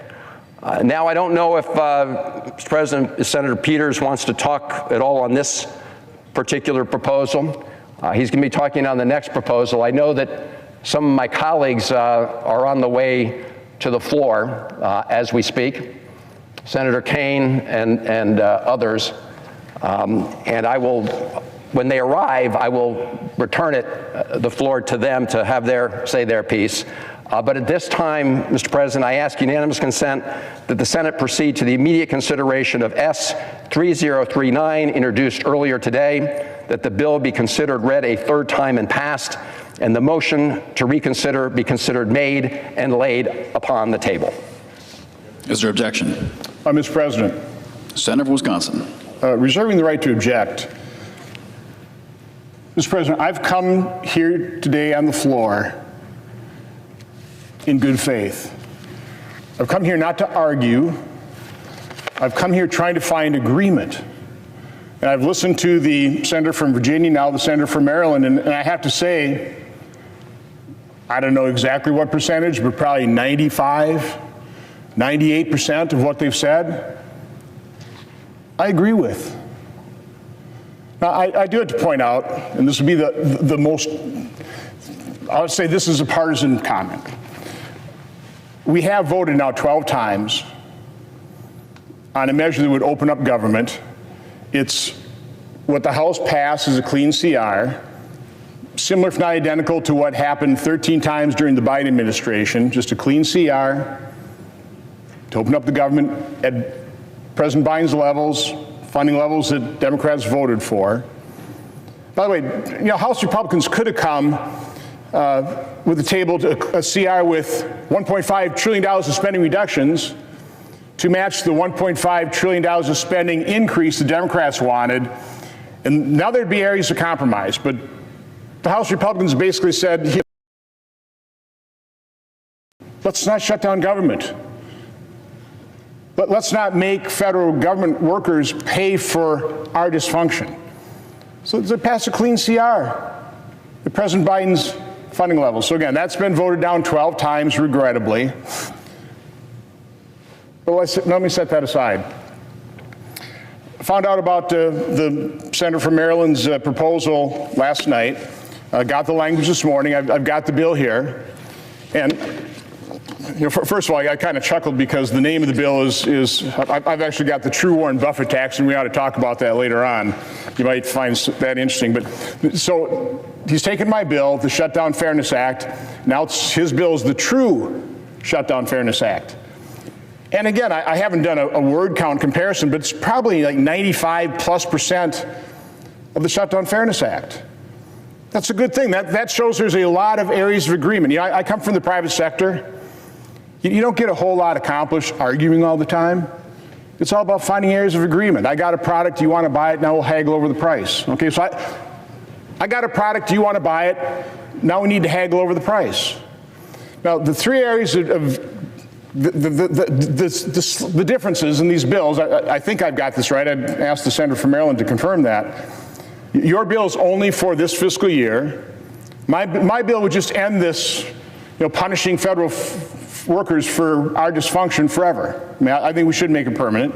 Now, I don't know if Mr. President, Senator Peters wants to talk at all on this particular proposal. He's going to be talking on the next proposal. I know that some of my colleagues are on the way to the floor as we speak, Senator Kaine and others. And I will, when they arrive, I will return the floor to them to have say their piece. But at this time, Mr. President, I ask unanimous consent that the Senate proceed to the immediate consideration of S-3039, introduced earlier today, that the bill be considered read a third time and passed, and the motion to reconsider be considered made and laid upon the table. Is there objection? Mr. President. Senator from Wisconsin. Reserving the right to object. Mr. President, I've come here today on the floor in good faith. I've come here not to argue. I've come here trying to find agreement. And I've listened to the senator from Virginia, now the senator from Maryland, and I have to say, I don't know exactly what percentage, but probably 95, 98% of what they've said, I agree with. Now, I do have to point out, and this would be the most, I would say this is a partisan comment. We have voted now 12 times on a measure that would open up government. It's what the House passed as a clean CR, similar if not identical to what happened 13 times during the Biden administration, just a clean CR to open up the government at President Biden's levels, funding levels that Democrats voted for. By the way, House Republicans could have come with a table to a CR with $1.5 trillion in spending reductions to match the $1.5 trillion of spending increase the Democrats wanted. And now there'd be areas of compromise. But the House Republicans basically said, let's not shut down government. But let's not make federal government workers pay for our dysfunction. So they passed a clean CR, the President Biden's funding level. So again, that's been voted down 12 times, regrettably. But let me set that aside. I found out about the Senator from Maryland's proposal last night. Got the language this morning. I've got the bill here. And first of all, I kind of chuckled because the name of the bill is I've actually got the true Warren Buffett tax, and we ought to talk about that later on. You might find that interesting. But so he's taken my bill, the Shutdown Fairness Act. Now his bill is the true Shutdown Fairness Act. And again, I haven't done a word count comparison, but it's probably like 95+% of the Shutdown Fairness Act. That's a good thing. That shows there's a lot of areas of agreement. I come from the private sector. You don't get a whole lot accomplished arguing all the time. It's all about finding areas of agreement. I got a product, you want to buy it, now we'll haggle over the price. Okay, so I got a product, you want to buy it, now we need to haggle over the price. Now, the three areas of the differences in these bills, I think I've got this right. I'd asked the Senator from Maryland to confirm that. Your bill is only for this fiscal year. My bill would just end this, punishing federal workers for our dysfunction forever. I mean, I think we should make it permanent.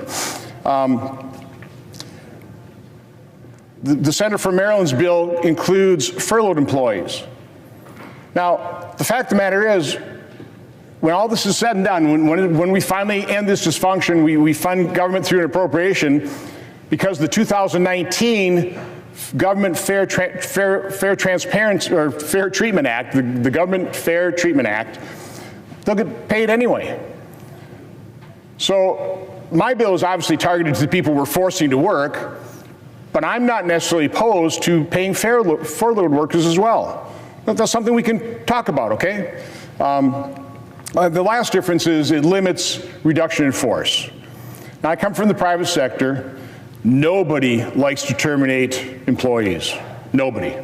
The Senator from Maryland's bill includes furloughed employees. Now, the fact of the matter is, when all this is said and done, when we finally end this dysfunction, we fund government through an appropriation, because the 2019 Government Fair Transparency or Fair Treatment Act, the Government Fair Treatment Act, they'll get paid anyway. So my bill is obviously targeted to the people we're forcing to work, but I'm not necessarily opposed to paying furloughed workers as well. That's something we can talk about, okay? The last difference is it limits reduction in force. Now, I come from the private sector. Nobody likes to terminate employees. Nobody.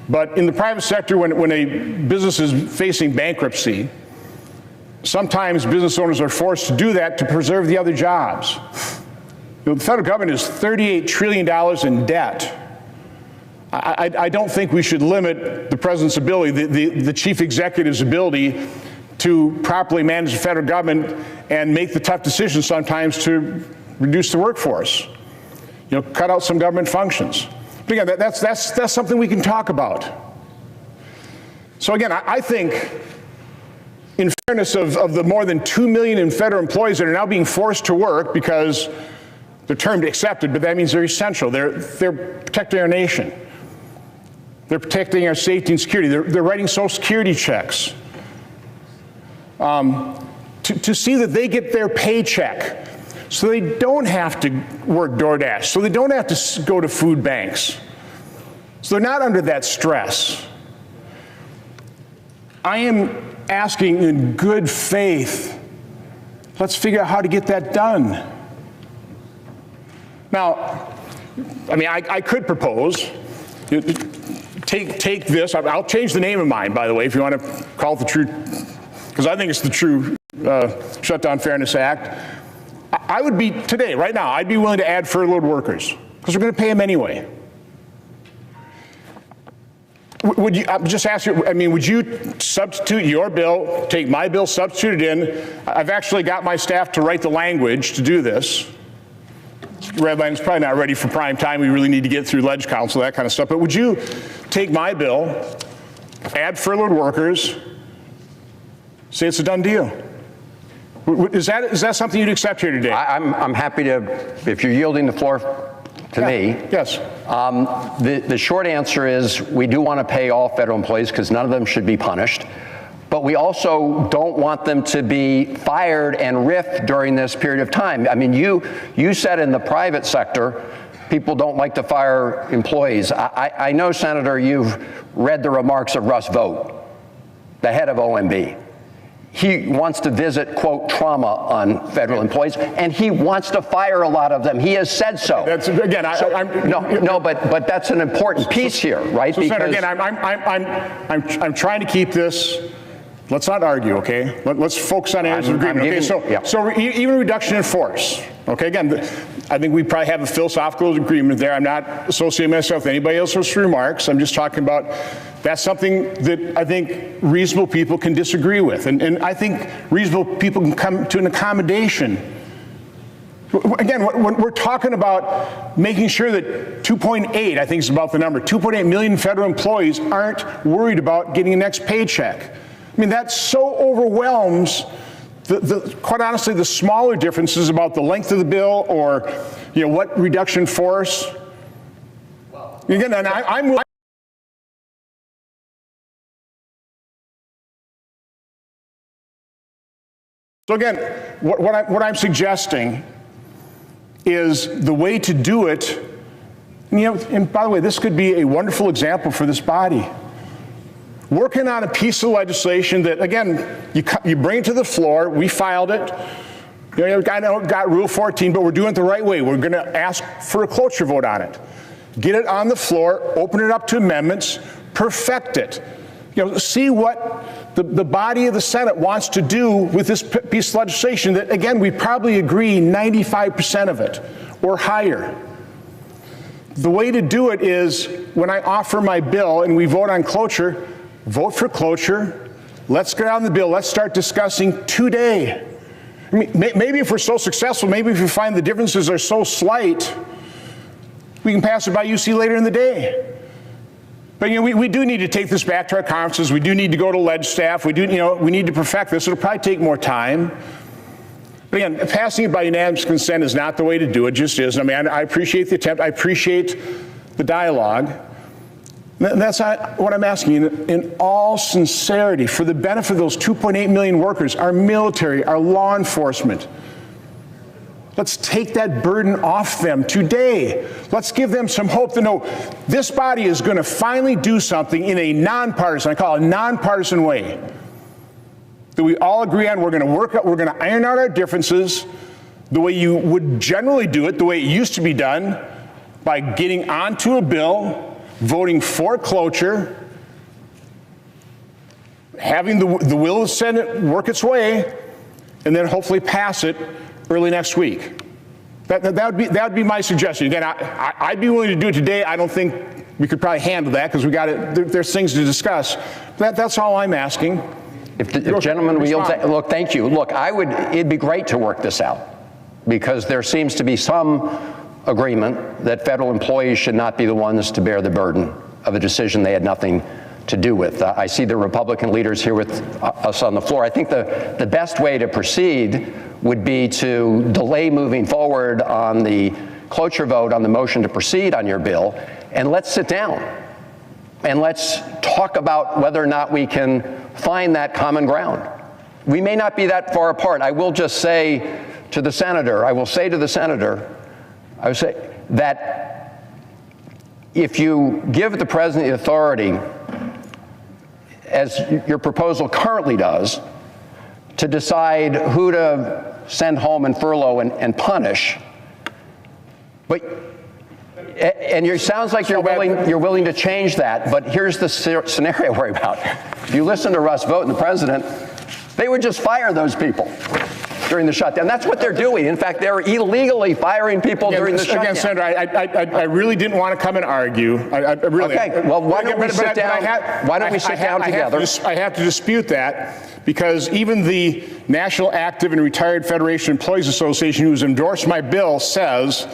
But in the private sector, when a business is facing bankruptcy, sometimes business owners are forced to do that to preserve the other jobs. The federal government is $38 trillion in debt. I don't think we should limit the president's ability, the chief executive's ability to properly manage the federal government and make the tough decisions sometimes to reduce the workforce, cut out some government functions. But again, that's something we can talk about. So again, I think, in fairness of the more than 2 million in federal employees that are now being forced to work because they're termed accepted, but that means they're essential. They're protecting our nation. They're protecting our safety and security. They're writing Social Security checks. To see that they get their paycheck so they don't have to work DoorDash, so they don't have to go to food banks, so they're not under that stress. I am asking in good faith, let's figure out how to get that done. Now, I mean, I could propose, take this, I'll change the name of mine, by the way, if you want to call it the true, because I think it's the true Shutdown Fairness Act. I would be, today, right now, I'd be willing to add furloughed workers, because we're going to pay them anyway. Would you, just ask you, I mean, would you substitute your bill, take my bill, substitute it in? I've actually got my staff to write the language to do this. Redline's probably not ready for prime time. We really need to get through Ledge Council, that kind of stuff. But would you take my bill, add furloughed workers, say it's a done deal? Is that something you'd accept here today? I'm happy to, if you're yielding the floor to me. Yes. The short answer is we do want to pay all federal employees because none of them should be punished. But we also don't want them to be fired and riffed during this period of time. I mean, you said in the private sector, people don't like to fire employees. I know, Senator, you've read the remarks of Russ Vought, the head of OMB. he wants to visit, quote, trauma on federal employees, and he wants to fire a lot of them. He has said so. That's, again, but that's an important piece here, right? So, Senator, again, I'm trying to keep this. Let's not argue, okay? Let's focus on areas of agreement. Okay, so even reduction in force. Okay, again, I think we probably have a philosophical agreement there. I'm not associating myself with anybody else's remarks. I'm just talking about that's something that I think reasonable people can disagree with. And I think reasonable people can come to an accommodation. Again, when we're talking about making sure that 2.8, I think is about the number, 2.8 million federal employees aren't worried about getting a next paycheck. I mean, that so overwhelms quite honestly, the smaller differences about the length of the bill or, what reduction in force. Again, and I'm so again, what I'm suggesting is the way to do it. And by the way, this could be a wonderful example for this body. Working on a piece of legislation that, again, you bring it to the floor. We filed it. I know it got Rule 14, but we're doing it the right way. We're going to ask for a cloture vote on it. Get it on the floor, open it up to amendments, perfect it. See what the body of the Senate wants to do with this piece of legislation that, again, we probably agree 95% of it or higher. The way to do it is when I offer my bill and we vote on cloture, vote for cloture. Let's get on the bill. Let's start discussing today. I mean, maybe if we're so successful, maybe if we find the differences are so slight, we can pass it by UC later in the day. But we do need to take this back to our conferences. We do need to go to leg staff. We need to perfect this. It'll probably take more time. But again, passing it by unanimous consent is not the way to do it. It just isn't. I mean, I appreciate the attempt. I appreciate the dialogue. And that's what I'm asking you in all sincerity, for the benefit of those 2.8 million workers, our military, our law enforcement. Let's take that burden off them today. Let's give them some hope to know this body is going to finally do something in a nonpartisan, I call it a nonpartisan way, that we all agree on. We're going to work out, we're going to iron out our differences the way you would generally do it, the way it used to be done, by getting onto a bill, voting for cloture, having the will of the Senate work its way, and then hopefully pass it early next week. That would be my suggestion. Again, I'd be willing to do it today. I don't think we could probably handle that because there's things to discuss. That's all I'm asking. If gentlemen will yield, look, thank you. Look, it'd be great to work this out because there seems to be some agreement that federal employees should not be the ones to bear the burden of a decision they had nothing to do with. I see the Republican leaders here with us on the floor. I think the best way to proceed would be to delay moving forward on the cloture vote on the motion to proceed on your bill, and let's sit down and let's talk about whether or not we can find that common ground. We may not be that far apart. I will just say to the senator, I would say that if you give the president the authority, as your proposal currently does, to decide who to send home and furlough and punish, and it sounds like you're willing to change that, but here's the scenario we're about. If you listen to Russ Vought and the president, they would just fire those people during the shutdown. That's what they're doing. In fact, they're illegally firing people during the shutdown. Again, Senator, I really didn't want to come and argue. Okay, well, why don't we sit down? Why don't we sit down together? I have to dispute that because even the National Active and Retired Federation Employees Association, who's endorsed my bill, says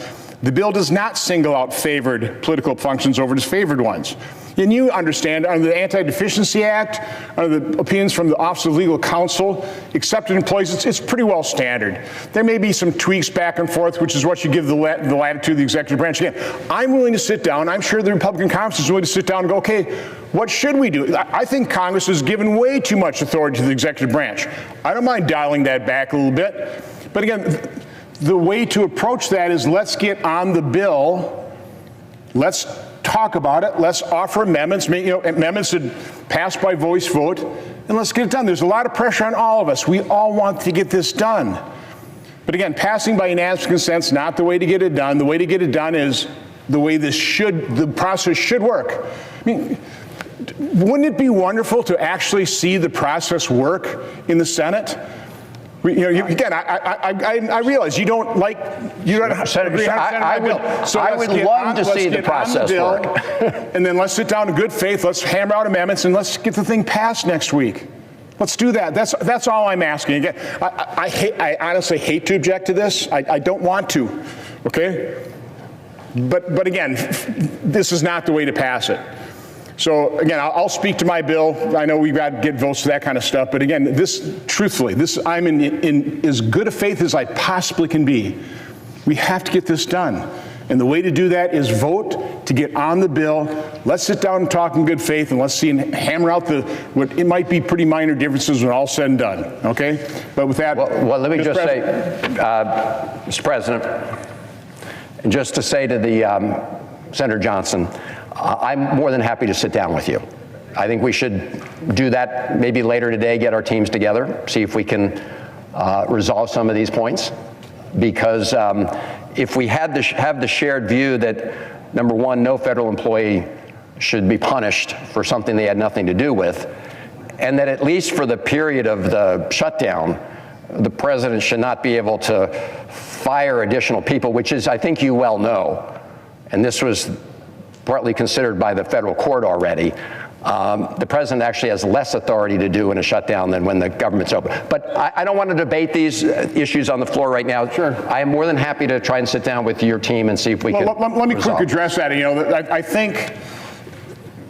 the bill does not single out favored political functions over disfavored ones. And you understand, under the Anti-Deficiency Act, under the opinions from the Office of Legal Counsel, accepted employees, it's pretty well standard. There may be some tweaks back and forth, which is what you give the latitude of the executive branch. Again, I'm willing to sit down. I'm sure the Republican Congress is willing to sit down and go, okay, what should we do? I think Congress has given way too much authority to the executive branch. I don't mind dialing that back a little bit. But again, the way to approach that is let's get on the bill. Let's talk about it. Let's offer amendments. Amendments that pass by voice vote. and let's get it done. There's a lot of pressure on all of us. We all want to get this done. But again, passing by unanimous consent is not the way to get it done. The way to get it done is the way the process should work. I mean, wouldn't it be wonderful to actually see the process work in the Senate? Again, I realize you don't Senator, I would love to see the process work. And then let's sit down in good faith, let's hammer out amendments, and let's get the thing passed next week. Let's do that. That's all I'm asking. Again, I honestly hate to object to this. I don't want to, okay? But again, this is not the way to pass it. So again, I'll speak to my bill. I know we've got to get votes for that kind of stuff. But again, truthfully, I'm in as good a faith as I possibly can be. We have to get this done. And the way to do that is vote to get on the bill. Let's sit down and talk in good faith, and let's see and hammer out what it might be pretty minor differences when all said and done. Okay? But with that, well let me just say, Mr. President, and just to say to the Senator Johnson, I'm more than happy to sit down with you. I think we should do that maybe later today, get our teams together, see if we can resolve some of these points. Because if we have the shared view that, number one, no federal employee should be punished for something they had nothing to do with, and that at least for the period of the shutdown, the president should not be able to fire additional people, which is, I think you well know, and this was partly considered by the federal court already. The president actually has less authority to do in a shutdown than when the government's open. But I don't want to debate these issues on the floor right now. Sure. I am more than happy to try and sit down with your team and see if we can let me quick address that. I think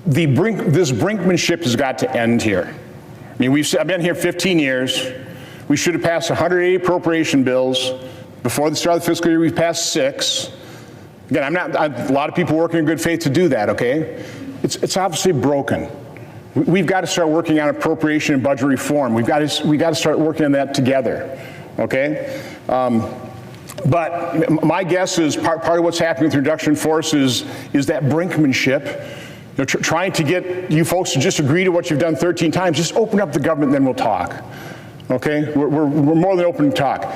this brinkmanship has got to end here. I mean, I've been here 15 years. We should have passed 180 appropriation bills. Before the start of the fiscal year, we've passed 6. Again, a lot of people working in good faith to do that, okay? It's obviously broken. We've got to start working on appropriation and budget reform. We've got to start working on that together, okay? But my guess is part of what's happening with reduction in force is that brinkmanship, trying to get you folks to just agree to what you've done 13 times. Just open up the government, and then we'll talk, okay? We're more than open to talk.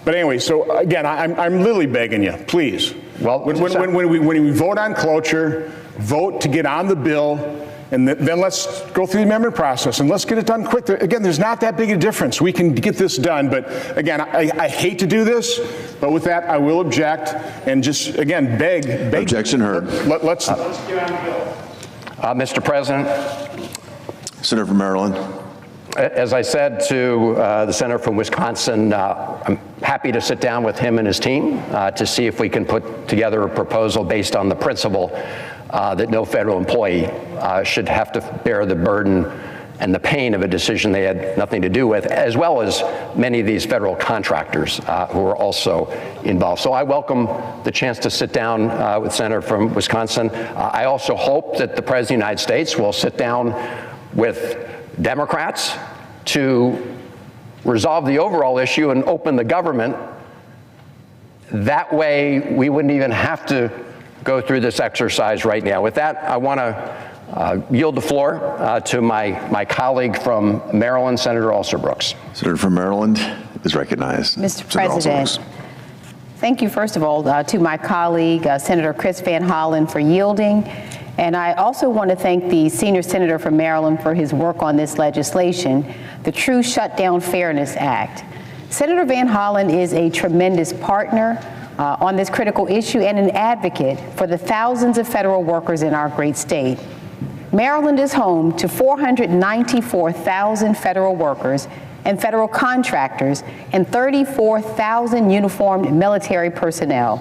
But anyway, so again, I'm literally begging you, please. Well, when we vote on cloture, vote to get on the bill, and then let's go through the amendment process and let's get it done quick. Again, there's not that big a difference. We can get this done, but again, I hate to do this, but with that, I will object and just, again, beg. Objection heard. Let's get on the bill. Mr. President. Senator from Maryland. As I said to the senator from Wisconsin, I'm happy to sit down with him and his team to see if we can put together a proposal based on the principle that no federal employee should have to bear the burden and the pain of a decision they had nothing to do with, as well as many of these federal contractors who are also involved. So I welcome the chance to sit down with the senator from Wisconsin. I also hope that the President of the United States will sit down with Democrats to resolve the overall issue and open the government. That way, we wouldn't even have to go through this exercise right now. With that, I want to yield the floor to my colleague from Maryland, Senator Alsobrooks. Senator from Maryland is recognized. Mr. President, thank you, first of all, to my colleague, Senator Chris Van Hollen, for yielding. And I also want to thank the senior senator from Maryland for his work on this legislation, the True Shutdown Fairness Act. Senator Van Hollen is a tremendous partner on this critical issue and an advocate for the thousands of federal workers in our great state. Maryland is home to 494,000 federal workers and federal contractors and 34,000 uniformed military personnel.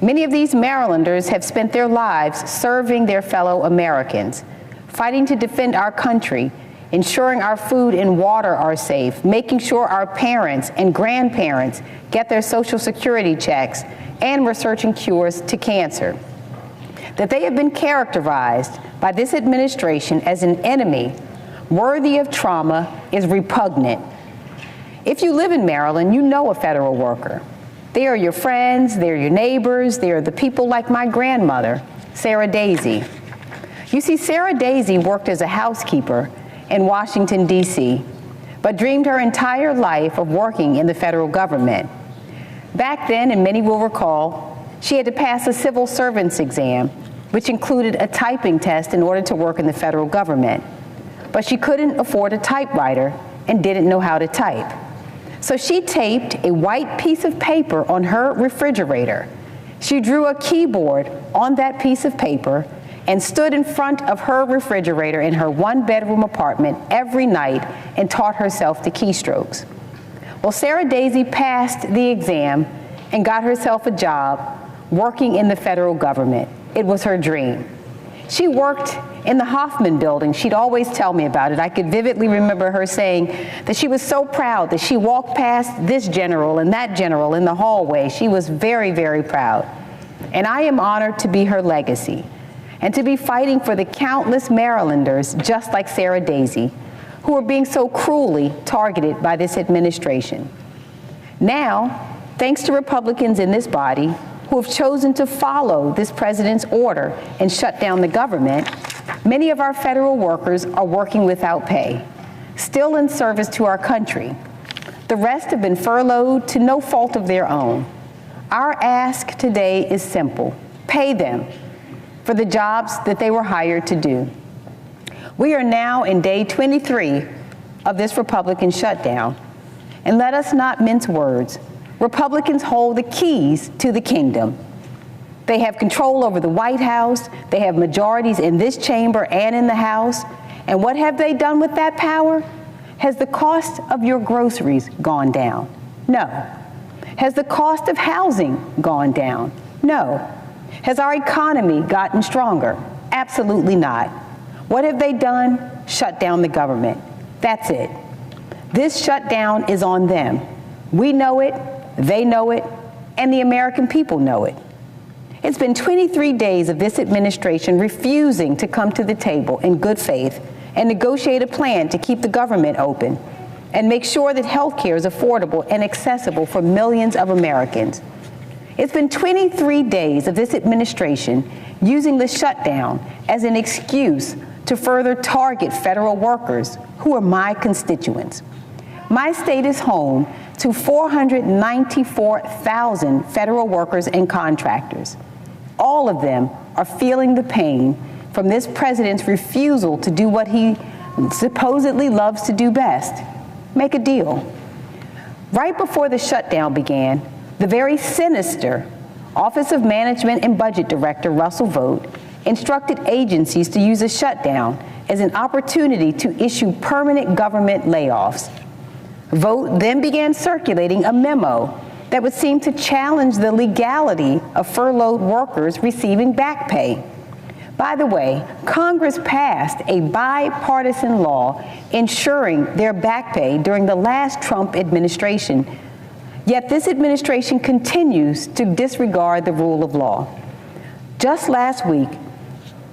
Many of these Marylanders have spent their lives serving their fellow Americans, fighting to defend our country, ensuring our food and water are safe, making sure our parents and grandparents get their Social Security checks, and researching cures to cancer. That they have been characterized by this administration as an enemy worthy of trauma is repugnant. If you live in Maryland, you know a federal worker. They are your friends, they're your neighbors, they are the people like my grandmother, Sarah Daisy. You see, Sarah Daisy worked as a housekeeper in Washington, D.C., but dreamed her entire life of working in the federal government. Back then, and many will recall, she had to pass a civil servants exam, which included a typing test in order to work in the federal government. But she couldn't afford a typewriter and didn't know how to type. So she taped a white piece of paper on her refrigerator. She drew a keyboard on that piece of paper and stood in front of her refrigerator in her one-bedroom apartment every night and taught herself the keystrokes. Well, Sarah Daisy passed the exam and got herself a job working in the federal government. It was her dream. She worked in the Hoffman building. She'd always tell me about it. I could vividly remember her saying that she was so proud that she walked past this general and that general in the hallway. She was very, very proud. And I am honored to be her legacy and to be fighting for the countless Marylanders just like Sarah Daisy, who are being so cruelly targeted by this administration. Now, thanks to Republicans in this body who have chosen to follow this president's order and shut down the government, many of our federal workers are working without pay, still in service to our country. The rest have been furloughed to no fault of their own. Our ask today is simple: pay them for the jobs that they were hired to do. We are now in day 23 of this Republican shutdown, and let us not mince words. Republicans hold the keys to the kingdom. They have control over the White House, they have majorities in this chamber and in the House, and what have they done with that power? Has the cost of your groceries gone down? No. Has the cost of housing gone down? No. Has our economy gotten stronger? Absolutely not. What have they done? Shut down the government. That's it. This shutdown is on them. We know it, they know it, and the American people know it. It's been 23 days of this administration refusing to come to the table in good faith and negotiate a plan to keep the government open and make sure that health care is affordable and accessible for millions of Americans. It's been 23 days of this administration using the shutdown as an excuse to further target federal workers who are my constituents. My state is home to 494,000 federal workers and contractors. All of them are feeling the pain from this president's refusal to do what he supposedly loves to do best: make a deal. Right before the shutdown began, the very sinister Office of Management and Budget Director Russell Vought instructed agencies to use a shutdown as an opportunity to issue permanent government layoffs. Vought then began circulating a memo that would seem to challenge the legality of furloughed workers receiving back pay. By the way, Congress passed a bipartisan law ensuring their back pay during the last Trump administration. Yet this administration continues to disregard the rule of law. Just last week,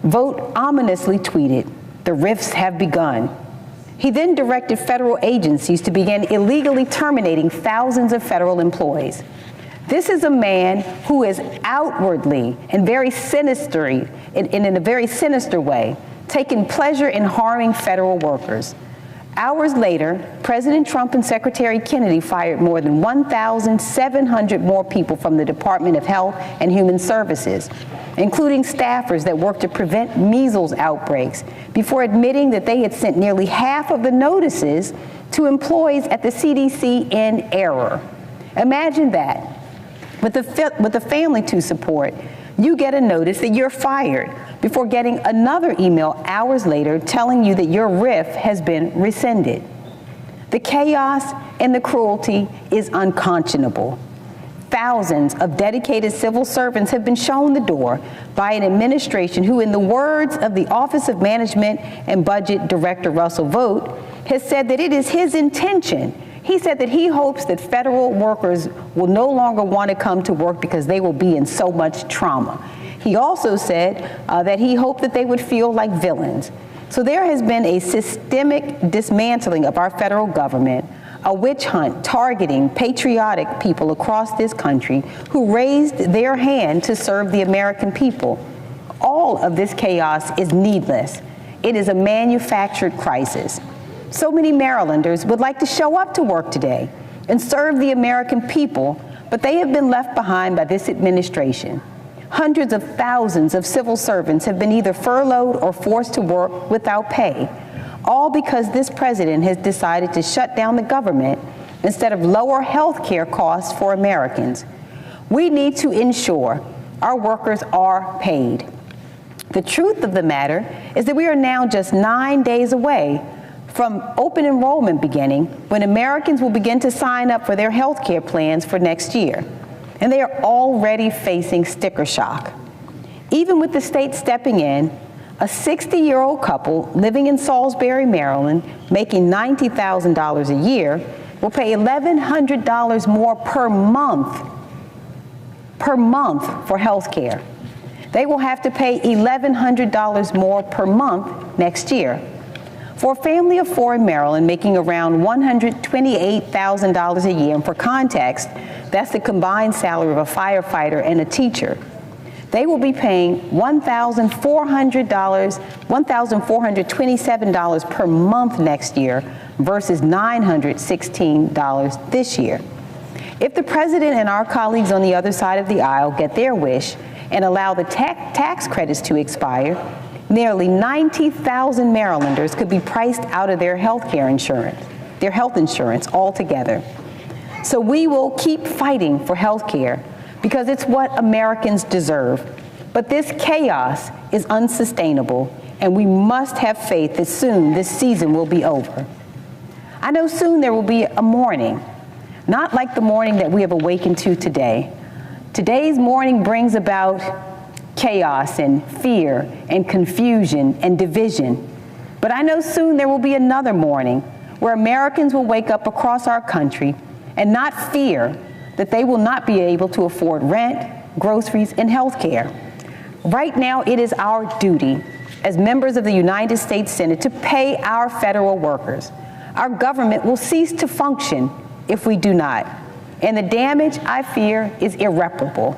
Vought ominously tweeted, "The rifts have begun." He then directed federal agencies to begin illegally terminating thousands of federal employees. This is a man who is outwardly and very sinisterly, in a very sinister way, taking pleasure in harming federal workers. Hours later, President Trump and Secretary Kennedy fired more than 1,700 more people from the Department of Health and Human Services, including staffers that work to prevent measles outbreaks, before admitting that they had sent nearly half of the notices to employees at the CDC in error. Imagine that. With the family to support, you get a notice that you're fired before getting another email hours later telling you that your RIF has been rescinded. The chaos and the cruelty is unconscionable. Thousands of dedicated civil servants have been shown the door by an administration who, in the words of the Office of Management and Budget Director Russell Vought, has said that it is his intention. He said that he hopes that federal workers will no longer want to come to work because they will be in so much trauma. He also said that he hoped that they would feel like villains. So there has been a systemic dismantling of our federal government, a witch hunt targeting patriotic people across this country who raised their hand to serve the American people. All of this chaos is needless. It is a manufactured crisis. So many Marylanders would like to show up to work today and serve the American people, but they have been left behind by this administration. Hundreds of thousands of civil servants have been either furloughed or forced to work without pay, all because this president has decided to shut down the government instead of lower health care costs for Americans. We need to ensure our workers are paid. The truth of the matter is that we are now just 9 days away from open enrollment beginning, when Americans will begin to sign up for their health care plans for next year. And they are already facing sticker shock. Even with the state stepping in, a 60-year-old couple living in Salisbury, Maryland, making $90,000 a year, will pay $1,100 more per month for health care. They will have to pay $1,100 more per month next year. For a family of four in Maryland making around $128,000 a year, and for context, that's the combined salary of a firefighter and a teacher, they will be paying $1,427 per month next year versus $916 this year. If the president and our colleagues on the other side of the aisle get their wish and allow the tax credits to expire, nearly 90,000 Marylanders could be priced out of their health insurance altogether. So we will keep fighting for health care because it's what Americans deserve. But this chaos is unsustainable, and we must have faith that soon this season will be over. I know soon there will be a morning, not like the morning that we have awakened to today. Today's morning brings about chaos and fear and confusion and division. But I know soon there will be another morning where Americans will wake up across our country and not fear that they will not be able to afford rent, groceries, and health care. Right now, it is our duty as members of the United States Senate to pay our federal workers. Our government will cease to function if we do not. And the damage, I fear, is irreparable.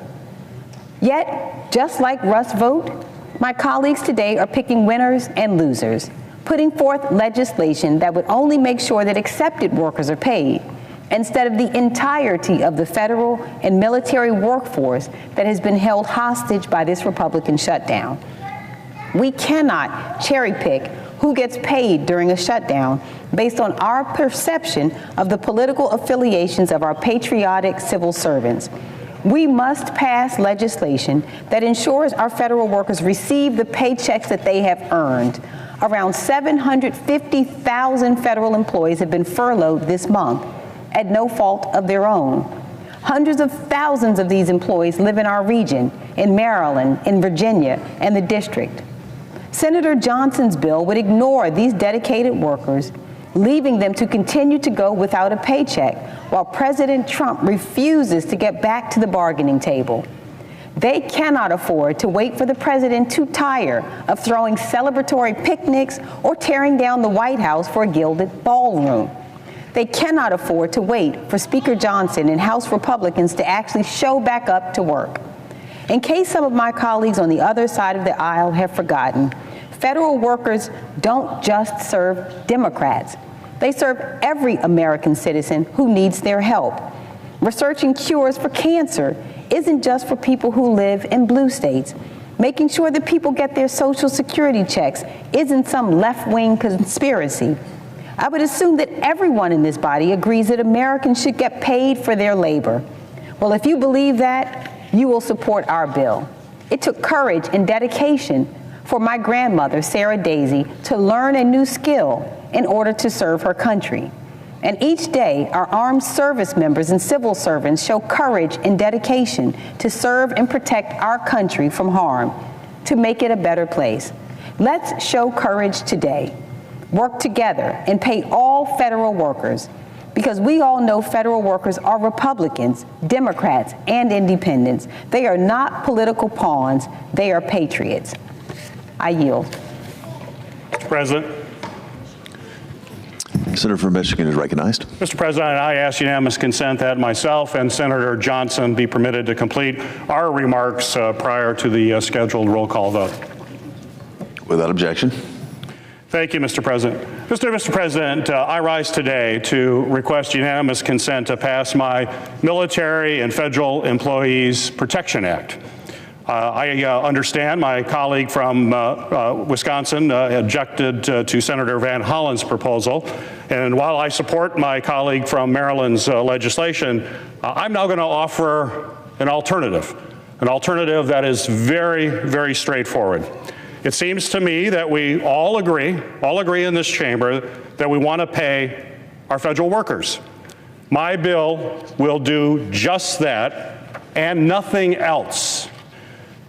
Yet, just like Rust's vote, my colleagues today are picking winners and losers, putting forth legislation that would only make sure that accepted workers are paid, instead of the entirety of the federal and military workforce that has been held hostage by this Republican shutdown. We cannot cherry pick who gets paid during a shutdown based on our perception of the political affiliations of our patriotic civil servants. We must pass legislation that ensures our federal workers receive the paychecks that they have earned. Around 750,000 federal employees have been furloughed this month at no fault of their own. Hundreds of thousands of these employees live in our region, in Maryland, in Virginia, and the district. Senator Johnson's bill would ignore these dedicated workers, leaving them to continue to go without a paycheck, while President Trump refuses to get back to the bargaining table. They cannot afford to wait for the president to tire of throwing celebratory picnics or tearing down the White House for a gilded ballroom. They cannot afford to wait for Speaker Johnson and House Republicans to actually show back up to work. In case some of my colleagues on the other side of the aisle have forgotten, federal workers don't just serve Democrats. They serve every American citizen who needs their help. Researching cures for cancer isn't just for people who live in blue states. Making sure that people get their Social Security checks isn't some left-wing conspiracy. I would assume that everyone in this body agrees that Americans should get paid for their labor. Well, if you believe that, you will support our bill. It took courage and dedication for my grandmother, Sarah Daisy, to learn a new skill in order to serve her country. And each day, our armed service members and civil servants show courage and dedication to serve and protect our country from harm, to make it a better place. Let's show courage today. Work together and pay all federal workers, because we all know federal workers are Republicans, Democrats, and independents. They are not political pawns. They are patriots. I yield. Mr. President. Senator from Michigan is recognized. Mr. President, I ask unanimous consent that myself and Senator Johnson be permitted to complete our remarks prior to the scheduled roll call vote. Without objection. Thank you, Mr. President. Mr. President, I rise today to request unanimous consent to pass my Military and Federal Employees Protection Act. I understand my colleague from Wisconsin objected to Senator Van Hollen's proposal, and while I support my colleague from Maryland's legislation, I'm now going to offer an alternative that is very, very straightforward. It seems to me that we all agree in this chamber that we want to pay our federal workers. My bill will do just that and nothing else.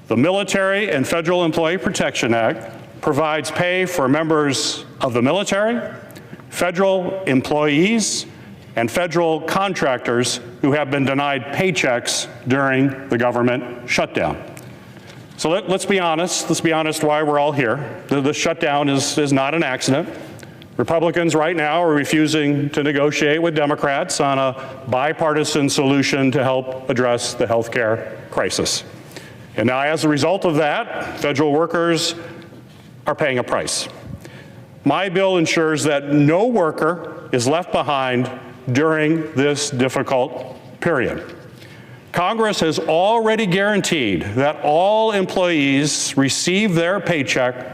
The Military and Federal Employee Protection Act provides pay for members of the military, federal employees, and federal contractors who have been denied paychecks during the government shutdown. So let's be honest why we're all here. The shutdown is not an accident. Republicans right now are refusing to negotiate with Democrats on a bipartisan solution to help address the health care crisis. And now, as a result of that, federal workers are paying a price. My bill ensures that no worker is left behind during this difficult period. Congress has already guaranteed that all employees receive their paycheck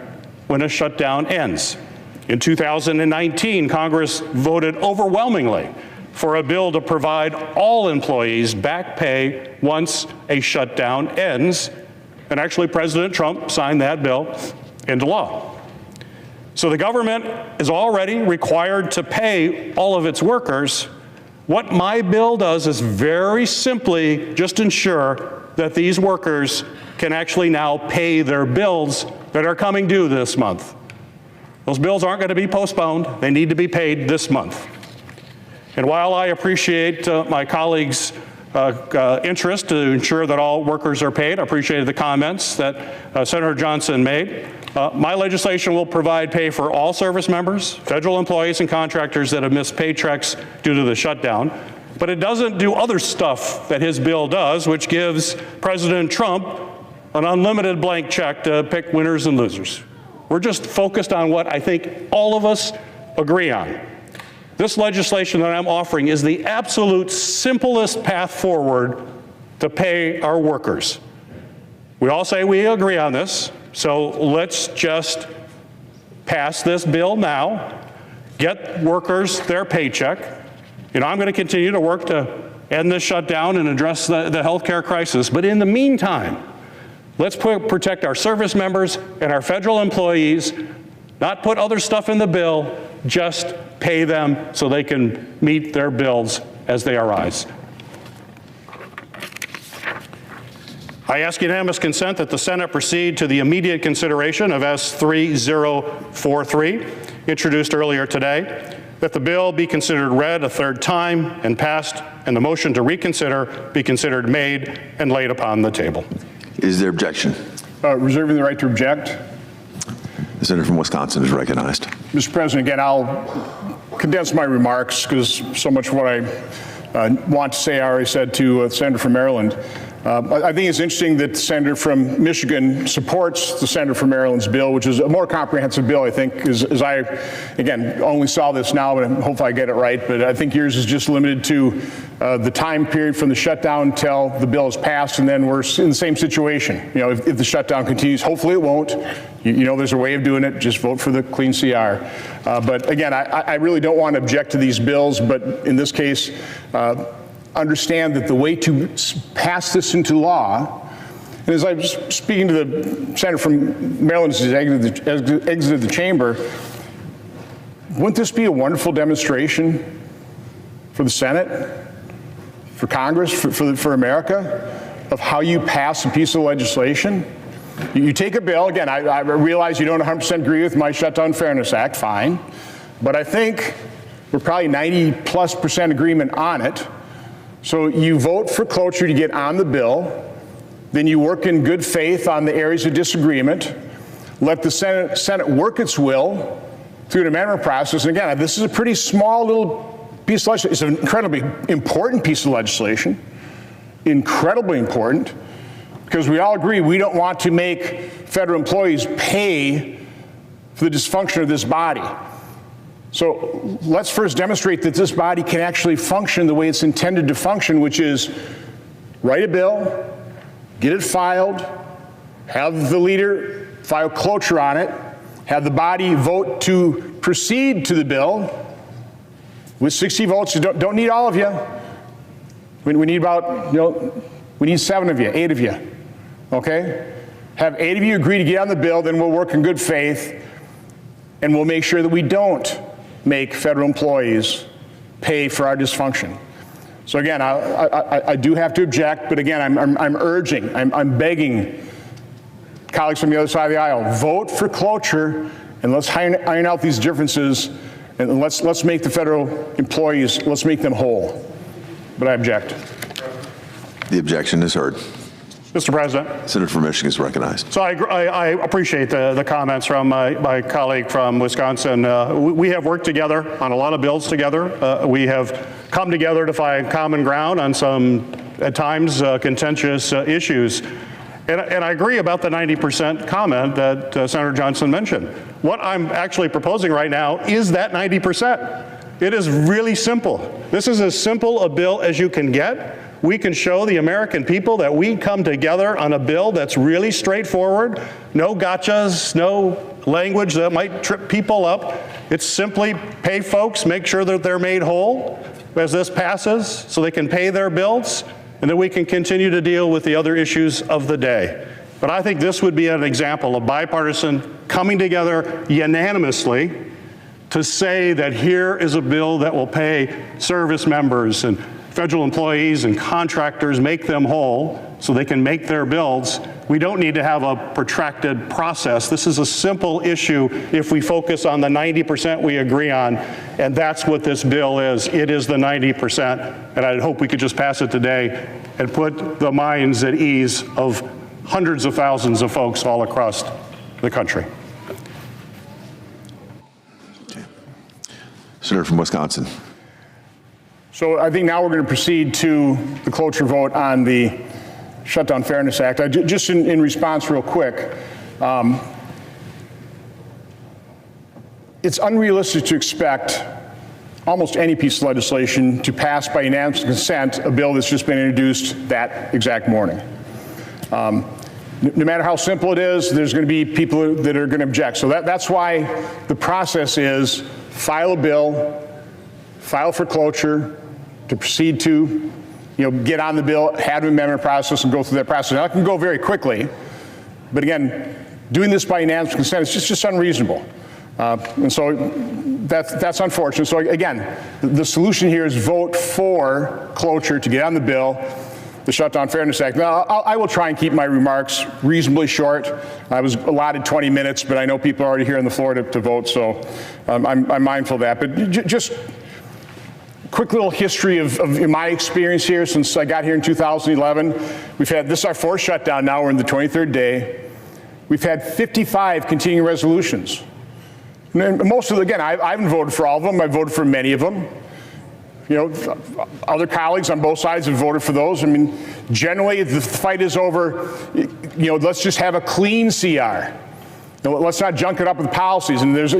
when a shutdown ends. In 2019, Congress voted overwhelmingly for a bill to provide all employees back pay once a shutdown ends, and actually President Trump signed that bill into law. So the government is already required to pay all of its workers. What my bill does is very simply just ensure that these workers can actually now pay their bills that are coming due this month. Those bills aren't going to be postponed. They need to be paid this month. And while I appreciate my colleagues' interest to ensure that all workers are paid, I appreciated the comments that Senator Johnson made. My legislation will provide pay for all service members, federal employees, and contractors that have missed paychecks due to the shutdown. But it doesn't do other stuff that his bill does, which gives President Trump an unlimited blank check to pick winners and losers. We're just focused on what I think all of us agree on. This legislation that I'm offering is the absolute simplest path forward to pay our workers. We all say we agree on this, so let's just pass this bill now, get workers their paycheck. You know, I'm going to continue to work to end this shutdown and address the health care crisis, but in the meantime, let's protect our service members and our federal employees, not put other stuff in the bill, just pay them so they can meet their bills as they arise. I ask unanimous consent that the Senate proceed to the immediate consideration of S3043, introduced earlier today, that the bill be considered read a third time and passed, and the motion to reconsider be considered made and laid upon the table. Is there objection? Reserving the right to object. The senator from Wisconsin is recognized. Mr. President, again, I'll condense my remarks because so much of what I want to say I already said to the senator from Maryland. I think it's interesting that the senator from Michigan supports the senator from Maryland's bill, which is a more comprehensive bill, I think, as I, again, only saw this now, but hopefully I get it right, but I think yours is just limited to the time period from the shutdown until the bill is passed, and then we're in the same situation. You know, if the shutdown continues, hopefully it won't. You know there's a way of doing it. Just vote for the clean CR. But again, I really don't want to object to these bills, but in this case, understand that the way to pass this into law, and as I was speaking to the senator from Maryland as he exited the chamber, wouldn't this be a wonderful demonstration for the Senate, for Congress, for America, of how you pass a piece of legislation? You take a bill, again, I realize you don't 100% agree with my Shutdown Fairness Act, fine, but I think we're probably 90+% agreement on it. So you vote for cloture to get on the bill, then you work in good faith on the areas of disagreement, let the Senate work its will through an amendment process. And again, this is a pretty small little piece of legislation. It's an incredibly important piece of legislation, incredibly important, because we all agree we don't want to make federal employees pay for the dysfunction of this body. So let's first demonstrate that this body can actually function the way it's intended to function, which is write a bill, get it filed, have the leader file cloture on it, have the body vote to proceed to the bill with 60 votes. Don't need all of you. We need about, we need 7 of you, 8 of you, okay? Have 8 of you agree to get on the bill, then we'll work in good faith, and we'll make sure that we don't make federal employees pay for our dysfunction. So again, I do have to object, but again, I'm urging, I'm begging colleagues from the other side of the aisle, vote for cloture, and let's iron out these differences, and let's make the federal employees, let's make them whole. But I object. The objection is heard. Mr. President. Senator from Michigan is recognized. So I appreciate the comments from my colleague from Wisconsin. We have worked together on a lot of bills together. We have come together to find common ground on some, at times, contentious issues. And I agree about the 90% comment that Senator Johnson mentioned. What I'm actually proposing right now is that 90%. It is really simple. This is as simple a bill as you can get. We can show the American people that we come together on a bill that's really straightforward, no gotchas, no language that might trip people up. It's simply pay folks, make sure that they're made whole as this passes so they can pay their bills, and then we can continue to deal with the other issues of the day. But I think this would be an example of bipartisan coming together unanimously to say that here is a bill that will pay service members and federal employees and contractors, make them whole so they can make their bills. We don't need to have a protracted process. This is a simple issue if we focus on the 90% we agree on, and that's what this bill is. It is the 90%, and I hope we could just pass it today and put the minds at ease of hundreds of thousands of folks all across the country. Senator from Wisconsin. So I think now we're going to proceed to the cloture vote on the Shutdown Fairness Act. Just in response real quick, it's unrealistic to expect almost any piece of legislation to pass by unanimous consent a bill that's just been introduced that exact morning. No matter how simple it is, there's going to be people that are going to object. So that's why the process is file a bill, file for cloture, to proceed to, get on the bill, have an amendment process, and go through that process. Now, it can go very quickly, but again, doing this by unanimous consent is just unreasonable. And so that's unfortunate. So again, the solution here is vote for cloture to get on the bill, the Shutdown Fairness Act. Now, I will try and keep my remarks reasonably short. I was allotted 20 minutes, but I know people are already here on the floor to vote, so I'm mindful of that. But just quick little history of my experience here since I got here in 2011. This is our 4th shutdown now. We're in the 23rd day. We've had 55 continuing resolutions. And most of them, again, I haven't voted for all of them. I've voted for many of them. Other colleagues on both sides have voted for those. I mean, generally the fight is over, let's just have a clean CR. Let's not junk it up with policies. And there's,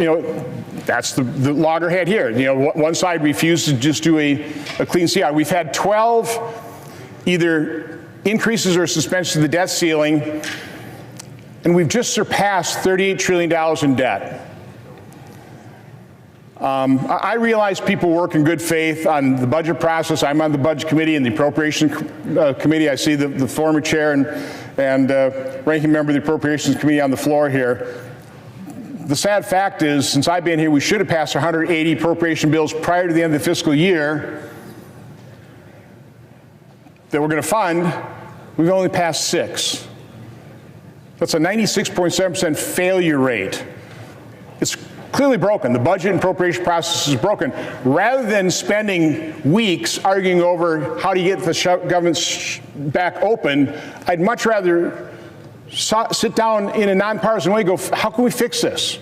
that's the loggerhead here. One side refused to just do a clean CR. We've had 12 either increases or suspensions of the debt ceiling, and we've just surpassed $38 trillion in debt. I realize people work in good faith on the budget process. I'm on the Budget Committee and the Appropriations Committee. I see the former chair and ranking member of the Appropriations Committee on the floor here. The sad fact is, since I've been here, we should have passed 180 appropriation bills prior to the end of the fiscal year that we're going to fund. We've only passed 6. That's a 96.7% failure rate. It's clearly broken. The budget and appropriation process is broken. Rather than spending weeks arguing over how to get the government back open, I'd much rather sit down in a nonpartisan way and go, how can we fix this?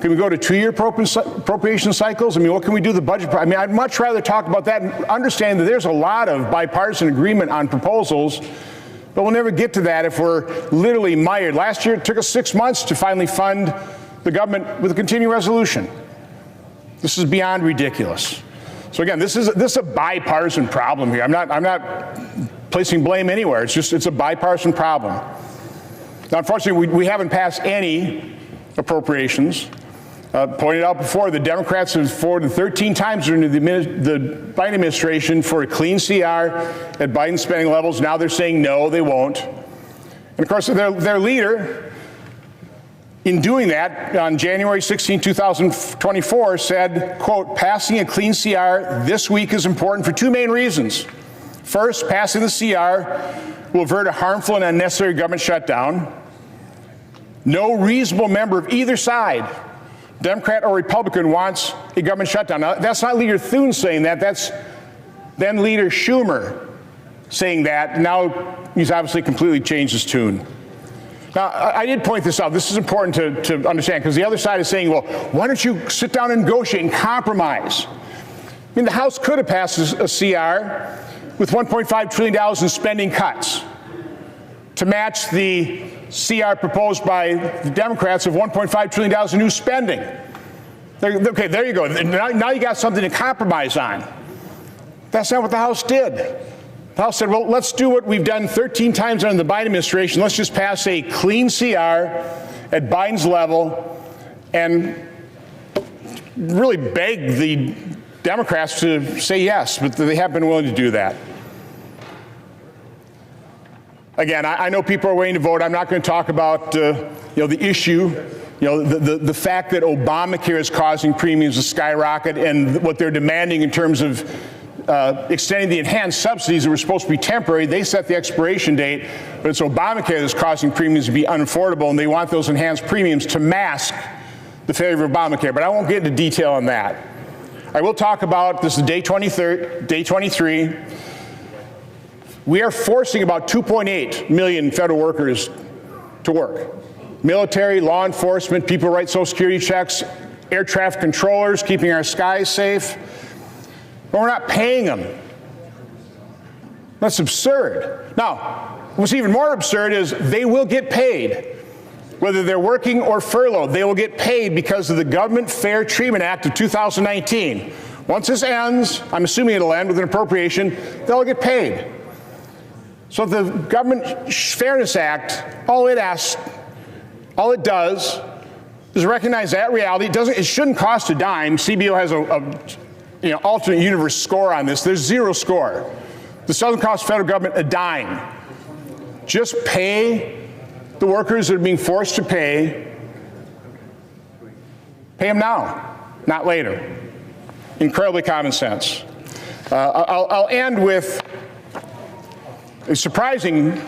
Can we go to 2-year appropriation cycles? I mean, what can we do the budget? I mean, I'd much rather talk about that and understand that there's a lot of bipartisan agreement on proposals, but we'll never get to that if we're literally mired. Last year, it took us 6 months to finally fund the government with a continuing resolution. This is beyond ridiculous. So again, this is a bipartisan problem here. I'm not placing blame anywhere. It's a bipartisan problem. Now, unfortunately, we haven't passed any appropriations. Pointed out before, the Democrats have forwarded 13 times during the Biden administration for a clean CR at Biden spending levels. Now they're saying no, they won't. And of course, their leader, in doing that, on January 16, 2024, said, quote, passing a clean CR this week is important for two main reasons. First, passing the CR will avert a harmful and unnecessary government shutdown. No reasonable member of either side, Democrat or Republican, wants a government shutdown. Now, that's not Leader Thune saying that. That's then Leader Schumer saying that. Now he's obviously completely changed his tune. Now, I did point this out. This is important to understand, because the other side is saying, well, why don't you sit down and negotiate and compromise? I mean, the House could have passed a CR with $1.5 trillion in spending cuts to match the CR proposed by the Democrats of $1.5 trillion in new spending. Okay, there you go. Now you got something to compromise on. That's not what the House did. The House said, well, let's do what we've done 13 times under the Biden administration. Let's just pass a clean CR at Biden's level and really beg the Democrats to say yes, but they haven't been willing to do that. Again, I know people are waiting to vote. I'm not going to talk about the issue, the fact that Obamacare is causing premiums to skyrocket and what they're demanding in terms of extending the enhanced subsidies that were supposed to be temporary. They set the expiration date, but it's Obamacare that's causing premiums to be unaffordable, and they want those enhanced premiums to mask the failure of Obamacare. But I won't get into detail on that. I will talk about, this is day 23. We are forcing about 2.8 million federal workers to work. Military, law enforcement, people who write Social Security checks, air traffic controllers, keeping our skies safe. But we're not paying them. That's absurd. Now, what's even more absurd is they will get paid. Whether they're working or furloughed, they will get paid because of the Government Fair Treatment Act of 2019. Once this ends, I'm assuming it'll end with an appropriation, they'll get paid. So the Government Fairness Act, all it does is recognize that reality. It shouldn't cost a dime. CBO has a alternate universe score on this. There's zero score. This doesn't cost federal government a dime. Just pay the workers that are being forced to pay them now, not later. Incredibly common sense. I'll end with a surprising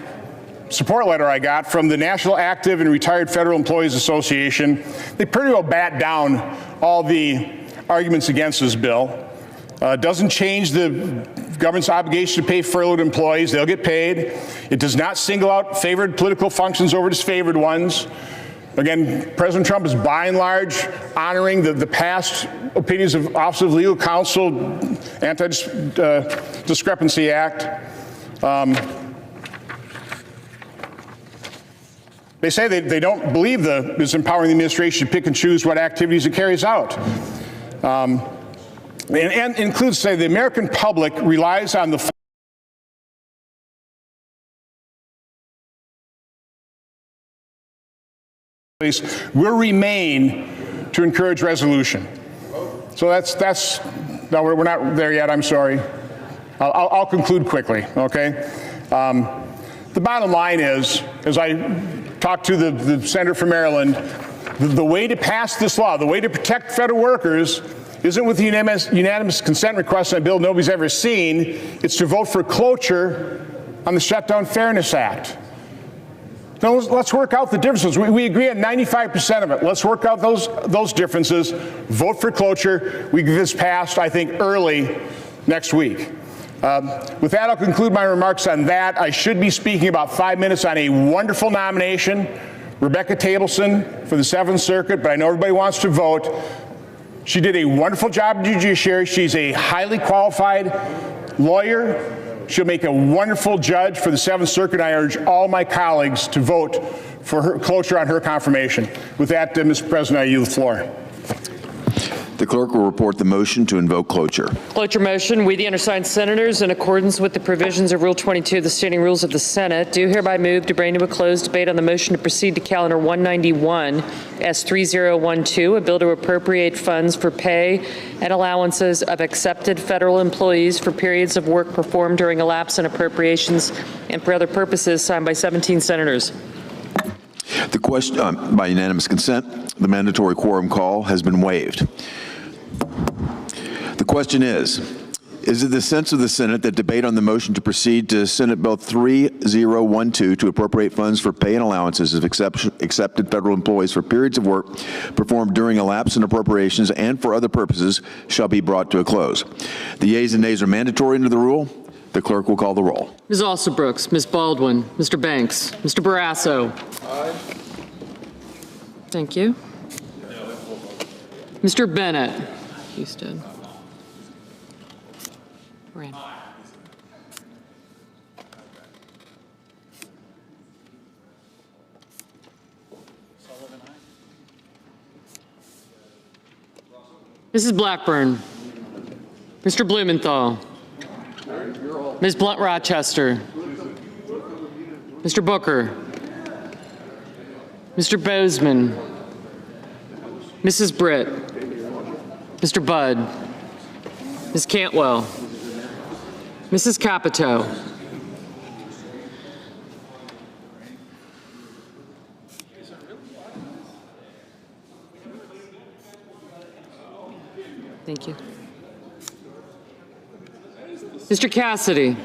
support letter I got from the National Active and Retired Federal Employees Association. They pretty well bat down all the arguments against this bill. Doesn't change the government's obligation to pay furloughed employees. They'll get paid. It does not single out favored political functions over disfavored ones. Again, President Trump is by and large honoring the past opinions of Office of Legal Counsel, Anti-Discrepancy Act. They say they don't believe it's empowering the administration to pick and choose what activities it carries out. And includes, say, the American public relies on the will remain to encourage resolution. So that's no, we're not there yet. I'm sorry. I'll conclude quickly. Okay. The bottom line is, as I talked to the senator from Maryland, the way to pass this law, the way to protect federal workers, isn't with the unanimous consent request on a bill nobody's ever seen. It's to vote for cloture on the Shutdown Fairness Act. Now, let's work out the differences. We agree on 95% of it. Let's work out those differences. Vote for cloture. We get this passed, I think, early next week. With that, I'll conclude my remarks on that. I should be speaking about 5 minutes on a wonderful nomination, Rebecca Tableson for the 7th Circuit, but I know everybody wants to vote. She did a wonderful job in the judiciary. She's a highly qualified lawyer. She'll make a wonderful judge for the Seventh Circuit. I urge all my colleagues to vote for her cloture on her confirmation. With that, Mr. President, I yield the floor. The clerk will report the motion to invoke cloture. Cloture motion. We, the undersigned senators, in accordance with the provisions of Rule 22 of the Standing Rules of the Senate, do hereby move to bring to a closed debate on the motion to proceed to Calendar 191 S3012, a bill to appropriate funds for pay and allowances of accepted federal employees for periods of work performed during a lapse in appropriations and for other purposes, signed by 17 senators. The question, by unanimous consent, the mandatory quorum call has been waived. The question is it the sense of the Senate that debate on the motion to proceed to Senate Bill 3012 to appropriate funds for pay and allowances of accepted federal employees for periods of work performed during a lapse in appropriations and for other purposes shall be brought to a close? The yeas and nays are mandatory under the rule. The clerk will call the roll. Ms. Alsobrooks, Ms. Baldwin, Mr. Banks, Mr. Barrasso. Aye. Thank you. Mr. Bennett. Houston. Rand. Mrs. Blackburn. Mr. Blumenthal. Ms. Blunt-Rochester. Mr. Booker. Mr. Bozeman. Mrs. Britt. Mr. Budd. Ms. Cantwell. Mrs. Capito. Thank you. Mr. Cassidy.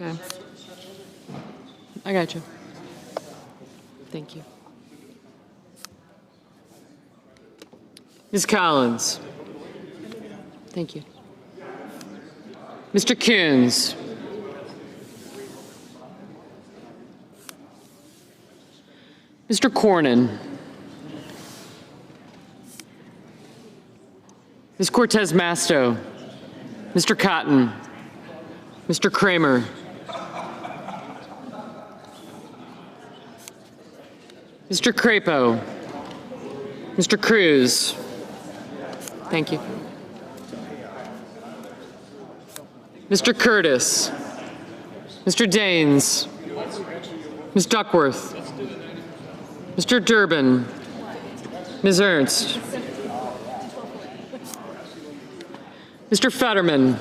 Okay. I got you. Thank you. Ms. Collins. Thank you. Mr. Coons. Mr. Cornyn. Ms. Cortez Masto. Mr. Cotton. Mr. Kramer. Mr. Crapo. Mr. Cruz. Thank you. Mr. Curtis. Mr. Daines. Ms. Duckworth. Mr. Durbin. Ms. Ernst. Mr. Fetterman.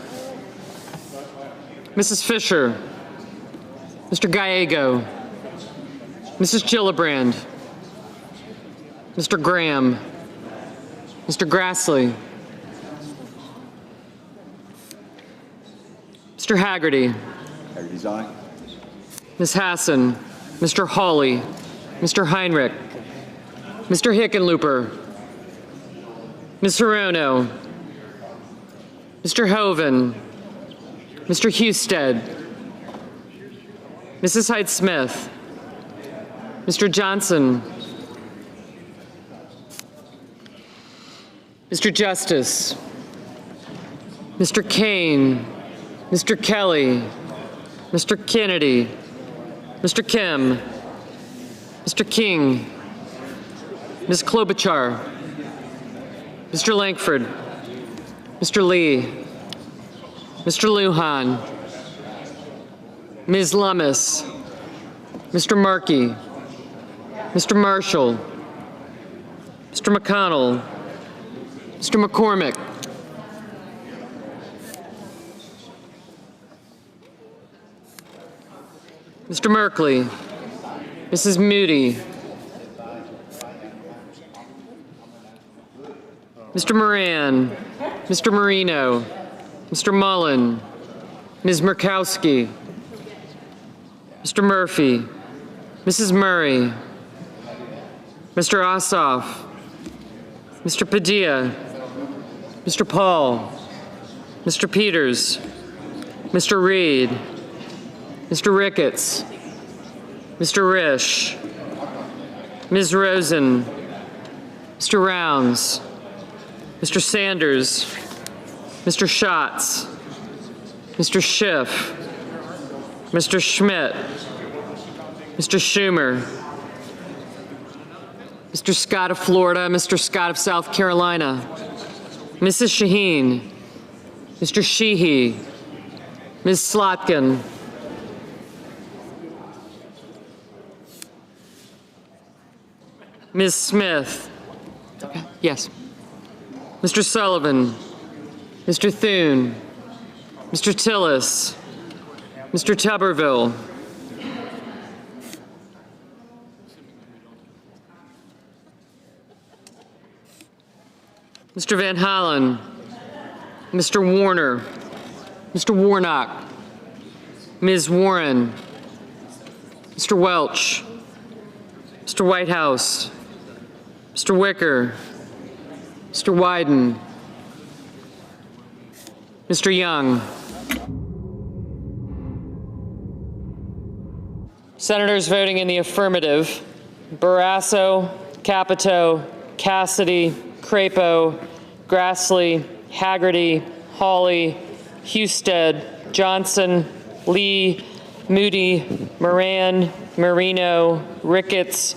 Mrs. Fisher. Mr. Gallego. Mrs. Gillibrand. Mr. Graham. Mr. Grassley. Mr. Haggerty. Haggerty's aye. Ms. Hassan. Mr. Hawley. Mr. Heinrich. Mr. Hickenlooper. Ms. Hirono. Mr. Hoven. Mr. Husted. Mrs. Hyde-Smith. Mr. Johnson. Mr. Justice. Mr. Kane. Mr. Kelly. Mr. Kennedy. Mr. Kim. Mr. King. Ms. Klobuchar. Mr. Lankford. Mr. Lee. Mr. Lujan. Ms. Lummis. Mr. Markey. Mr. Marshall. Mr. McConnell. Mr. McCormick. Mr. Merkley. Mrs. Moody. Mr. Moran. Mr. Marino. Mr. Mullen. Ms. Murkowski. Mr. Murphy. Mrs. Murray. Mr. Ossoff. Mr. Padilla. Mr. Paul. Mr. Peters. Mr. Reed. Mr. Ricketts. Mr. Risch. Ms. Rosen, Mr. Rounds, Mr. Sanders, Mr. Schatz, Mr. Schiff, Mr. Schmidt, Mr. Schumer, Mr. Scott of Florida, Mr. Scott of South Carolina, Mrs. Shaheen, Mr. Sheehy, Ms. Slotkin, Ms. Smith. Okay. Yes. Mr. Sullivan, Mr. Thune, Mr. Tillis, Mr. Tuberville, Mr. Van Hollen, Mr. Warner, Mr. Warnock, Ms. Warren, Mr. Welch, Mr. Whitehouse, Mr. Wicker, Mr. Wyden, Mr. Young. Senators voting in the affirmative: Barrasso, Capito, Cassidy, Crapo, Grassley, Haggerty, Hawley, Husted, Johnson, Lee, Moody, Moran, Marino, Ricketts,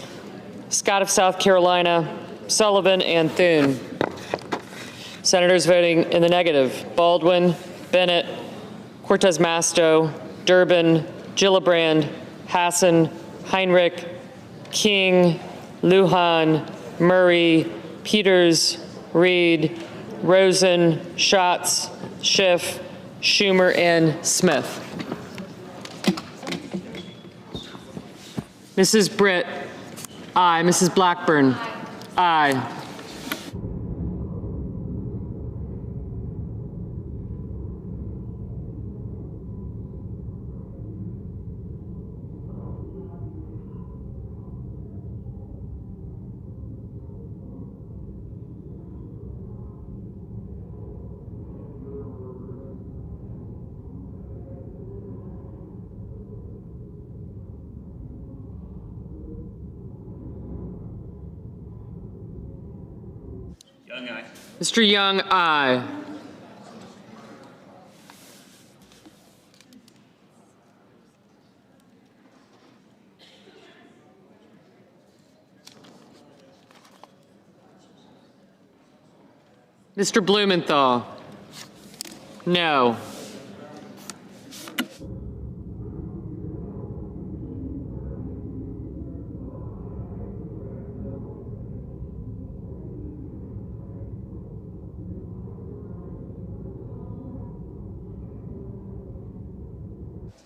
Scott of South Carolina, Sullivan, and Thune. Senators voting in the negative: Baldwin, Bennett, Cortez Masto, Durbin, Gillibrand, Hassan, Heinrich, King, Lujan, Murray, Peters, Reed, Rosen, Schatz, Schiff, Schumer, and Smith. Mrs. Britt, aye. Mrs. Blackburn, aye. Young, aye. Mr. Young, aye. Mr. Blumenthal, no.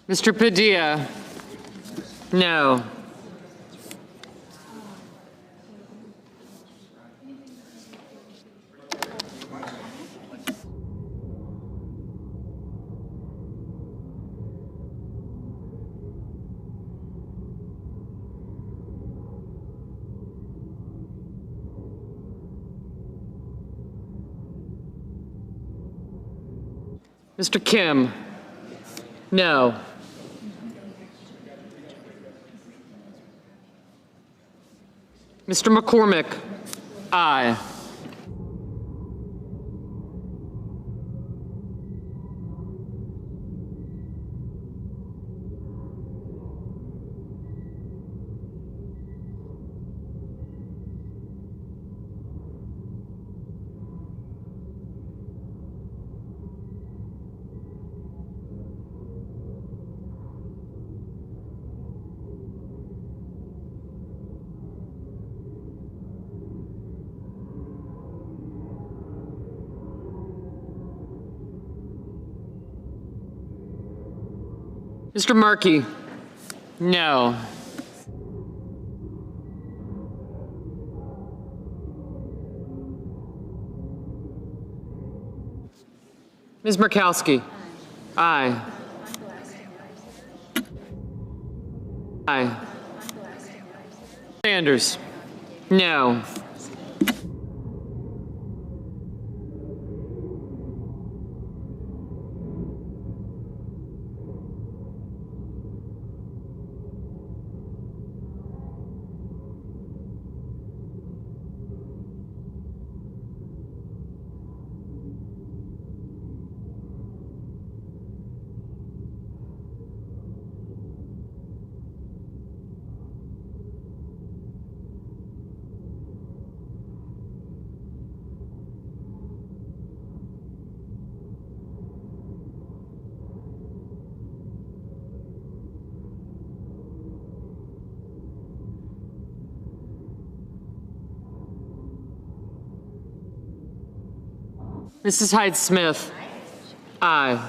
Mr. Padilla, no. Mr. Kim, no. Mr. McCormick, aye. Mr. Markey, no. Ms. Murkowski, aye. Aye. Sanders, no. Mrs. Hyde-Smith. Aye.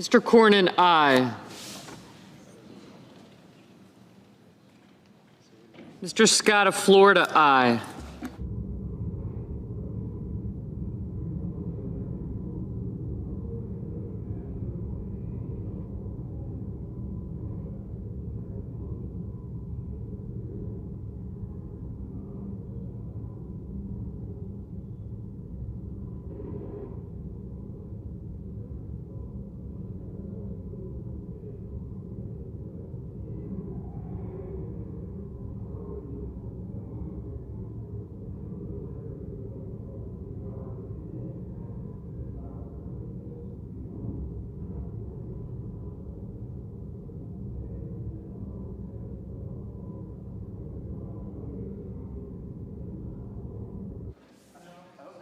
Mr. Cornyn, aye. Mr. Scott of Florida, aye.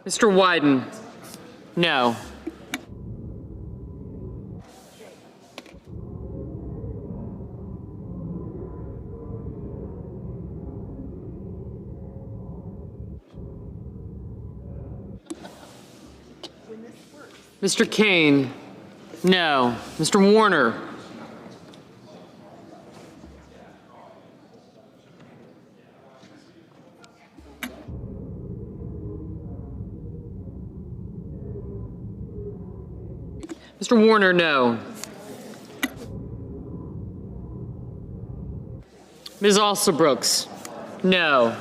Mr. Wyden, no. Mr. Kane, no. Mr. Warner. Mr. Warner, no. Ms. Alsobrooks, no.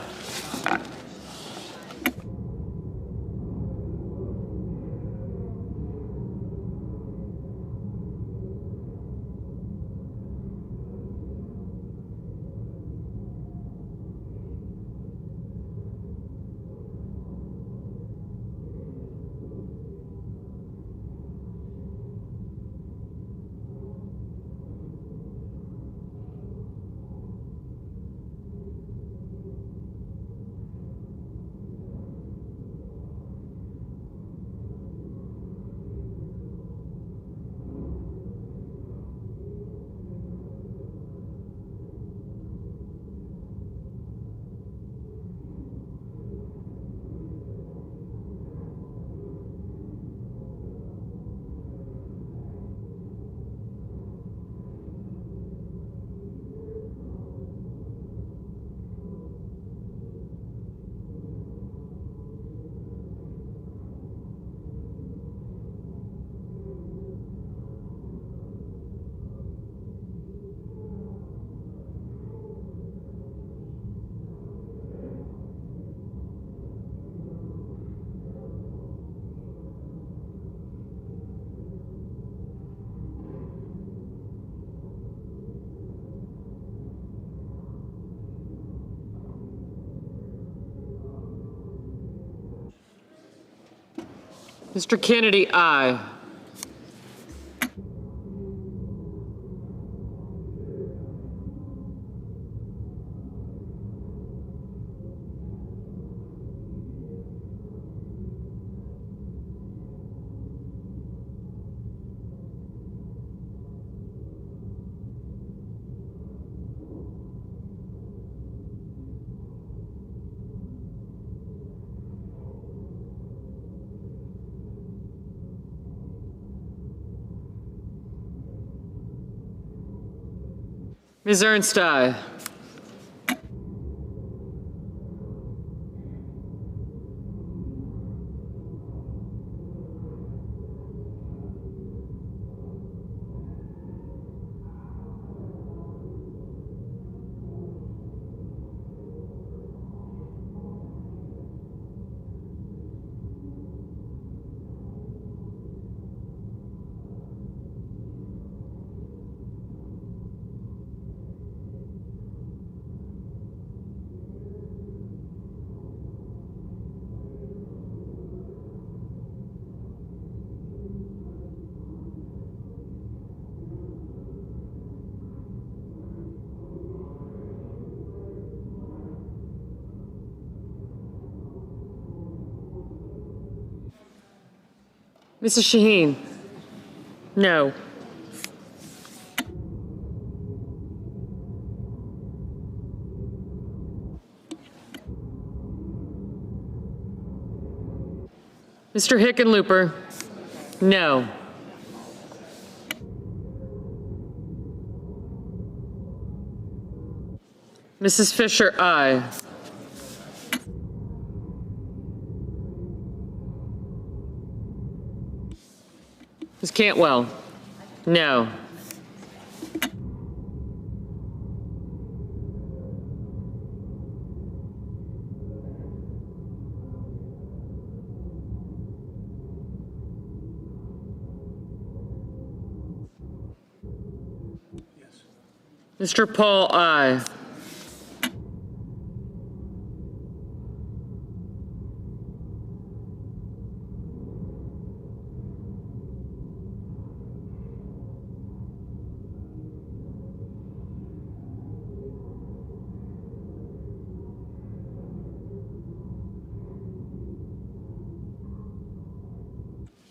Mr. Kennedy, aye. Ms. Ernst, aye. Mrs. Shaheen? No. Mr. Hickenlooper? No. Mrs. Fisher, aye. Ms. Cantwell? No. Mr. Paul, aye.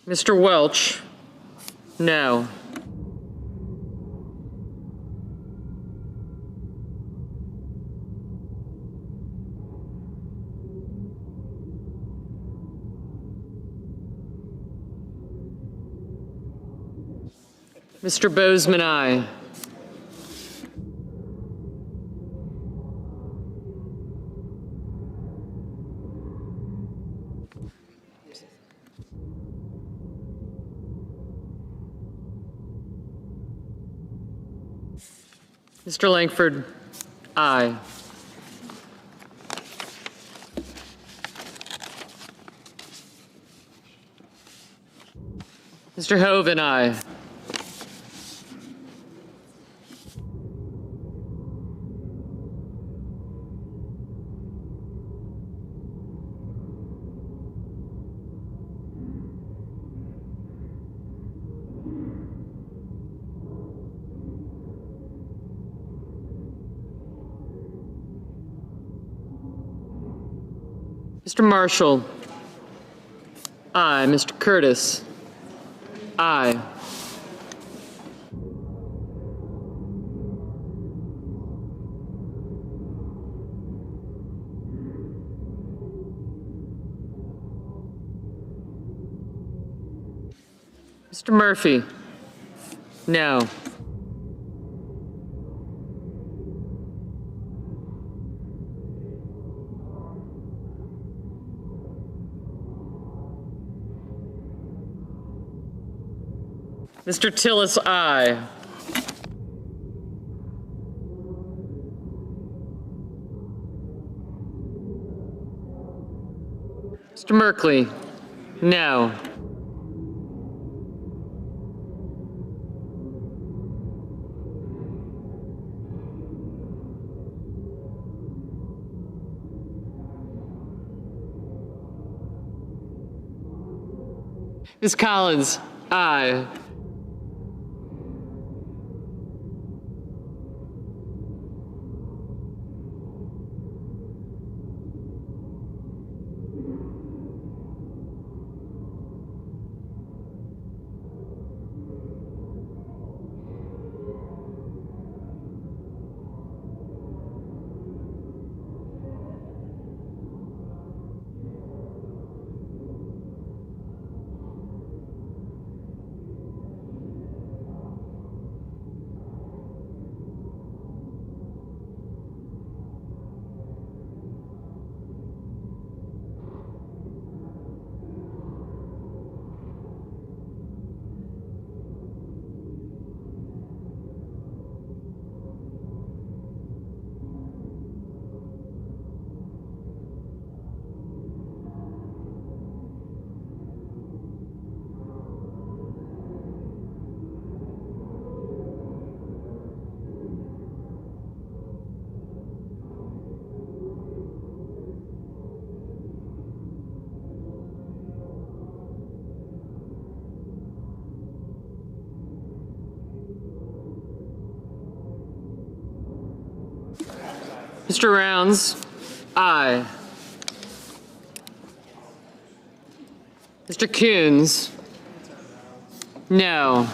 Mr. Welch? No. Mr. Bozeman, aye. Mr. Langford, aye. Mr. Hoven, aye. Mr. Marshall? Aye. Mr. Curtis? Aye. Mr. Murphy? No. Mr. Tillis, aye. Mr. Merkley? No. Ms. Collins? Aye. Mr. Rounds? Aye. Mr. Coons? No.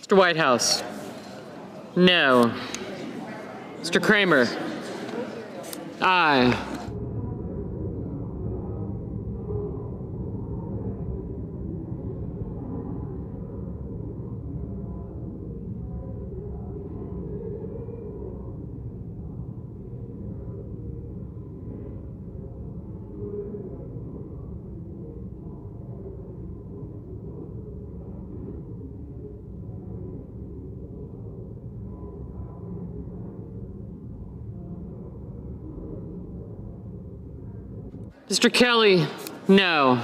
Mr. Whitehouse? No. Mr. Kramer? Aye. Mr. Kelly? No.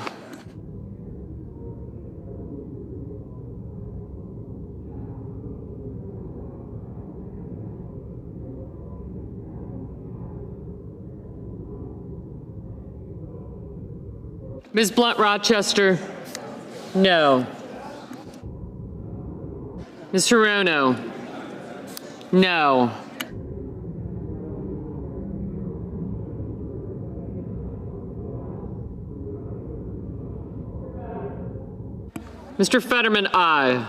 Ms. Blunt Rochester? No. Ms. Hirono? No. Mr. Fetterman, aye.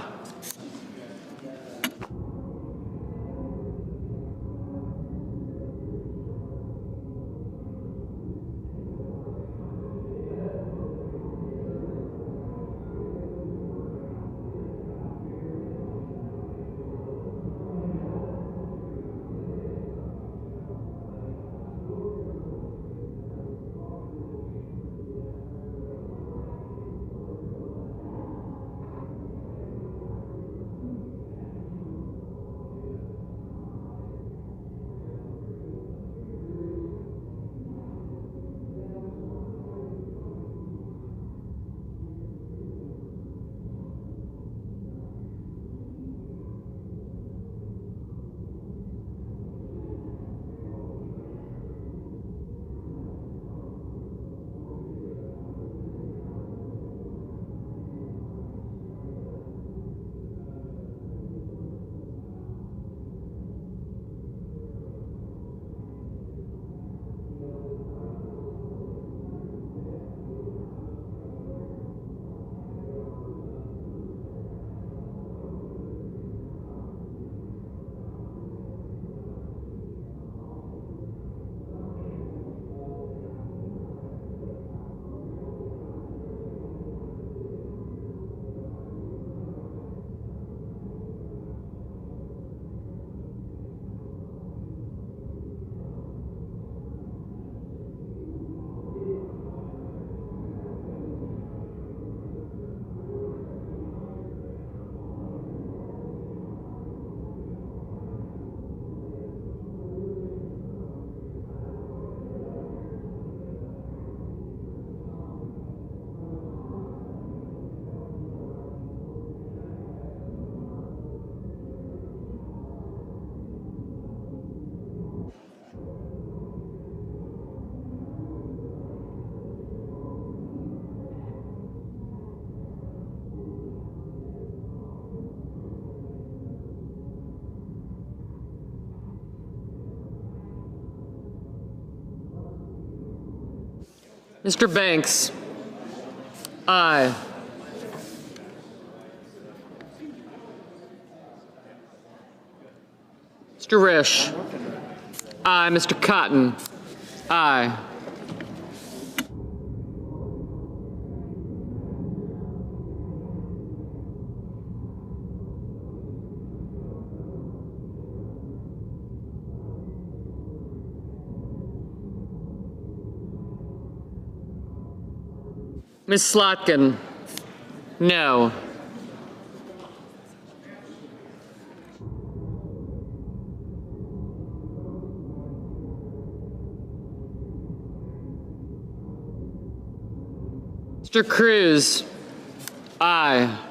Mr. Banks? Aye. Mr. Risch? Aye. Mr. Cotton? Aye. Ms. Slotkin? No. Mr. Cruz? Aye.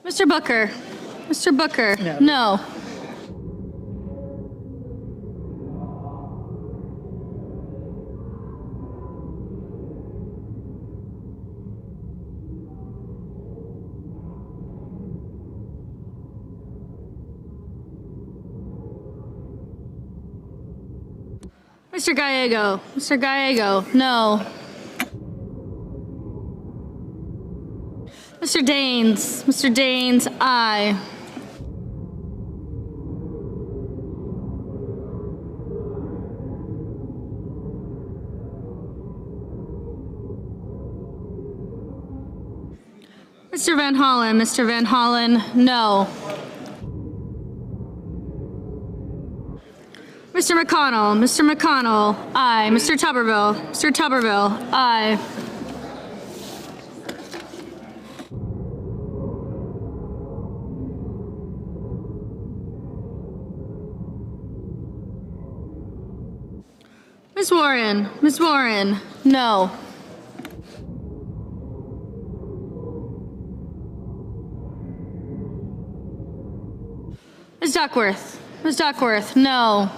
Mr. Booker. Mr. Booker. No. Mr. Gallego. Mr. Gallego. No. Mr. Daines. Mr. Daines. Aye. Mr. Van Hollen. Mr. Van Hollen. No. Mr. McConnell. Mr. McConnell. Aye. Mr. Tuberville. Mr. Tuberville. Aye. Ms. Warren. Ms. Warren. No. Ms. Duckworth. Ms. Duckworth. No.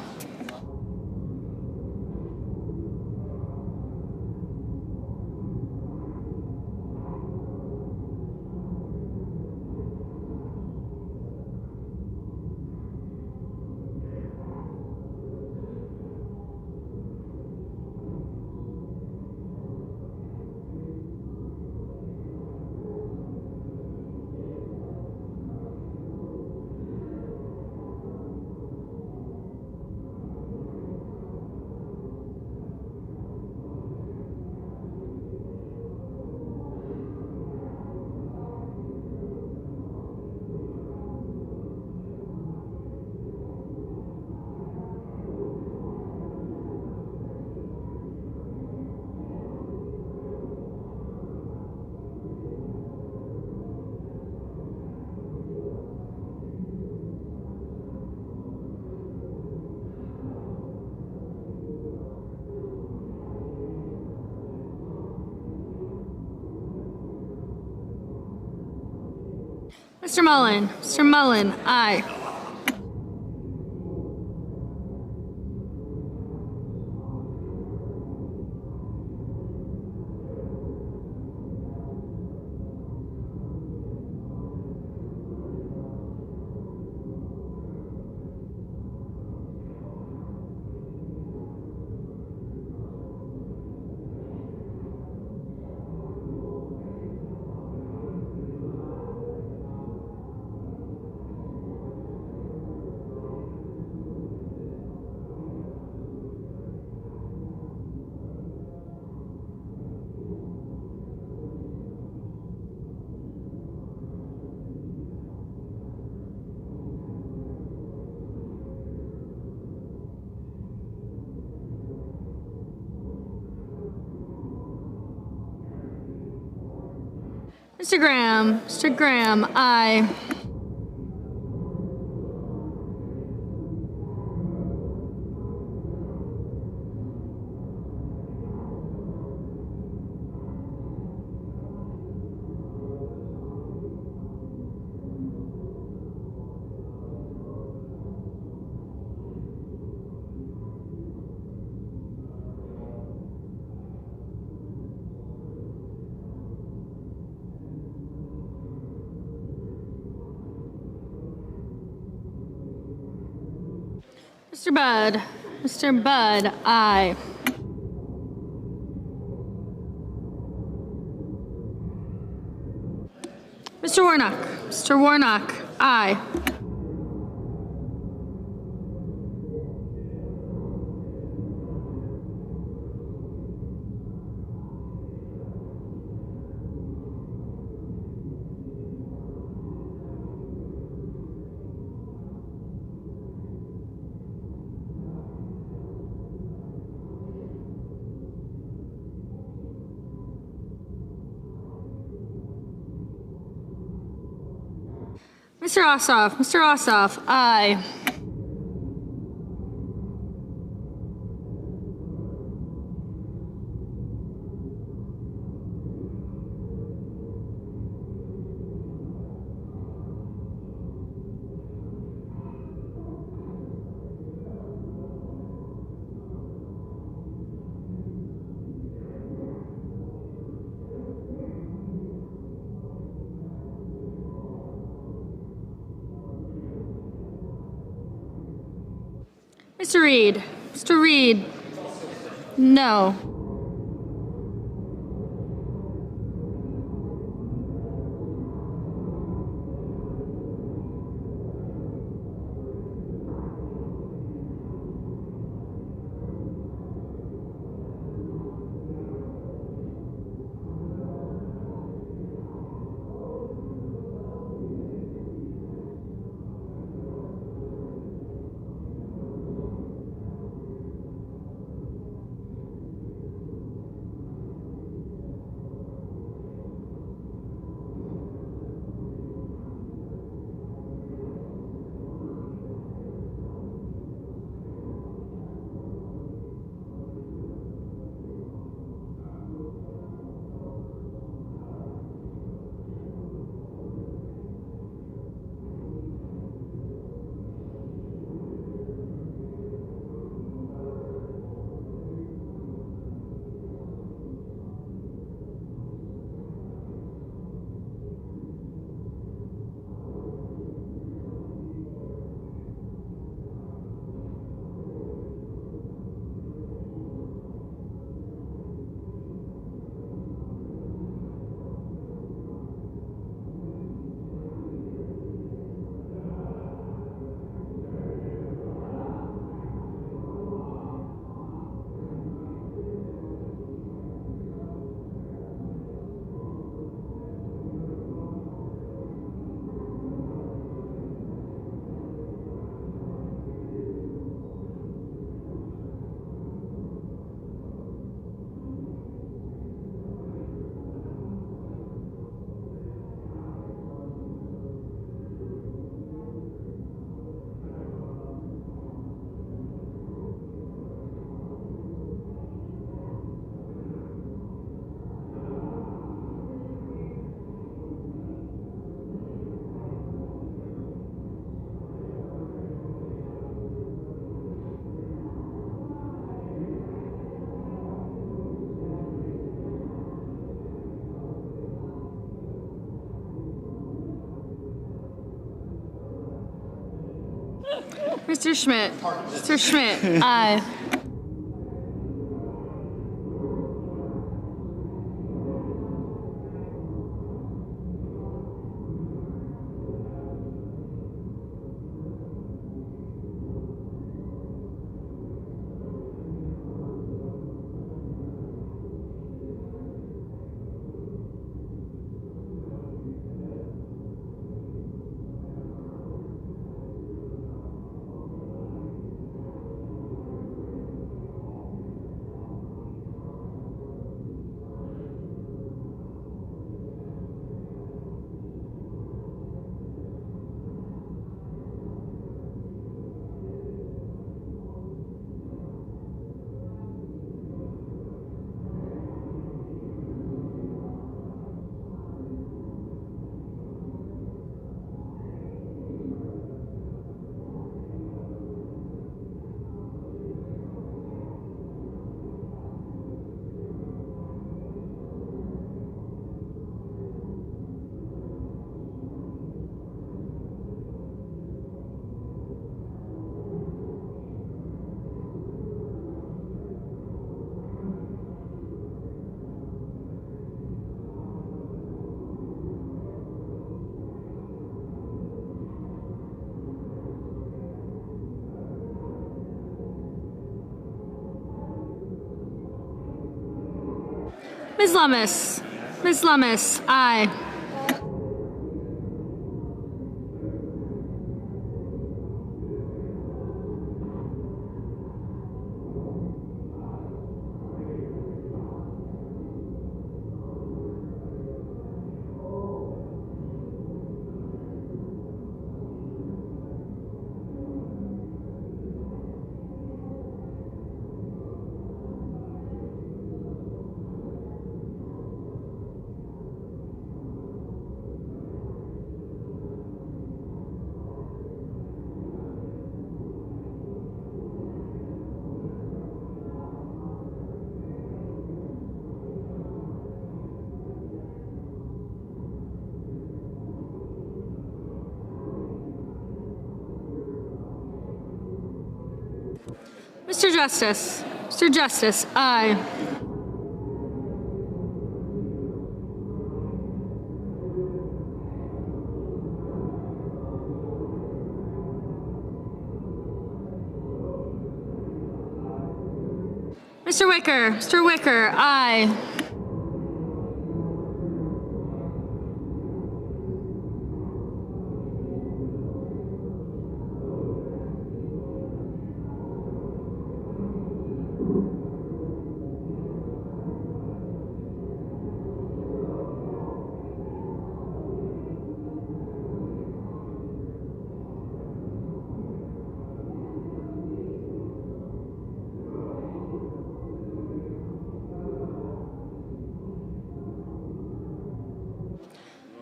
Mr. Mullen. Mr. Mullen. Aye. Mr. Graham. Mr. Graham. Aye. Mr. Budd. Mr. Budd. Aye. Mr. Warnock. Mr. Warnock. Aye. Mr. Ossoff. Mr. Ossoff. Aye. Mr. Reed. Mr. Reed. No. Mr. Schmidt. Mr. Schmidt. Aye. Ms. Lummis. Ms. Lummis. Aye. Mr. Justice. Mr. Justice, aye. Mr. Wicker. Mr. Wicker, aye.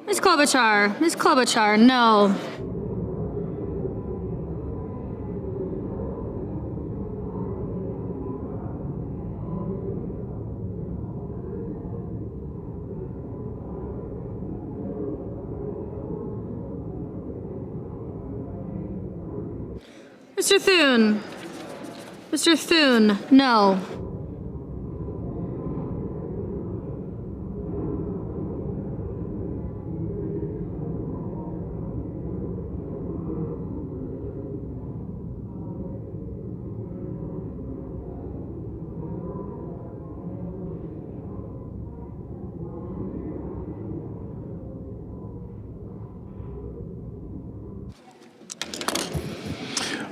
Ms. Klobuchar. Ms. Klobuchar, no. Mr. Thune. Mr. Thune, no.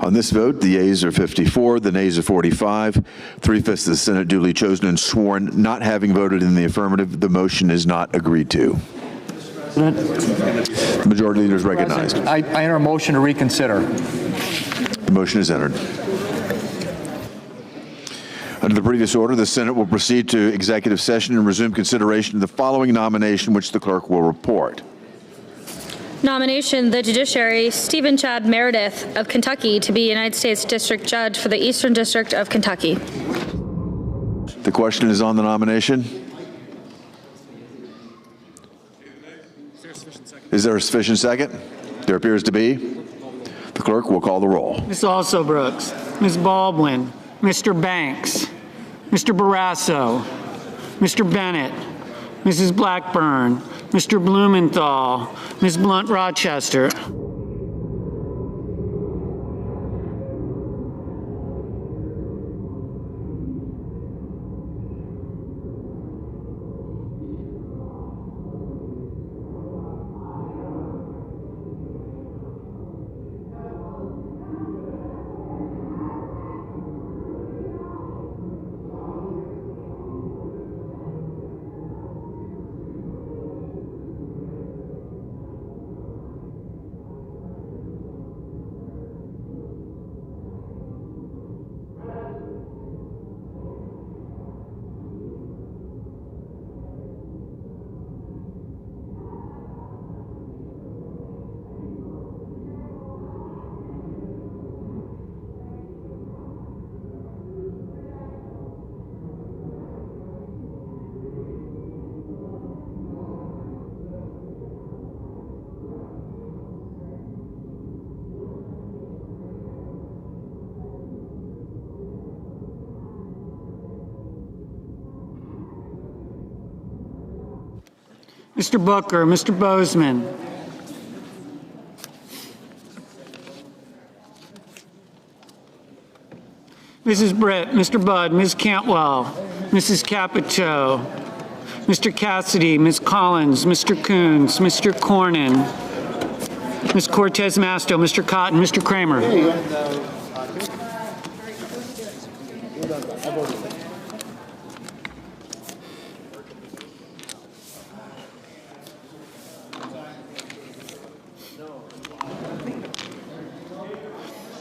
On this vote, the yeas are 54, the nays are 45. 3/5 of the Senate duly chosen and sworn not having voted in the affirmative. The motion is not agreed to. The majority leader is recognized. I enter a motion to reconsider. The motion is entered. Under the previous order, the Senate will proceed to executive session and resume consideration of the following nomination, which the clerk will report. Nomination, the judiciary, Stephen Chad Meredith of Kentucky to be United States District Judge for the Eastern District of Kentucky. The question is on the nomination. Is there a sufficient second? There appears to be. The clerk will call the roll. Ms. Alsobrooks, Ms. Baldwin, Mr. Banks, Mr. Barrasso, Mr. Bennett, Mrs. Blackburn, Mr. Blumenthal, Ms. Blunt-Rochester. Mr. Booker, Mr. Bozeman. Mrs. Britt, Mr. Budd, Ms. Cantwell, Mrs. Capito, Mr. Cassidy, Ms. Collins, Mr. Coons, Mr. Cornyn, Ms. Cortez Masto, Mr. Cotton, Mr. Kramer.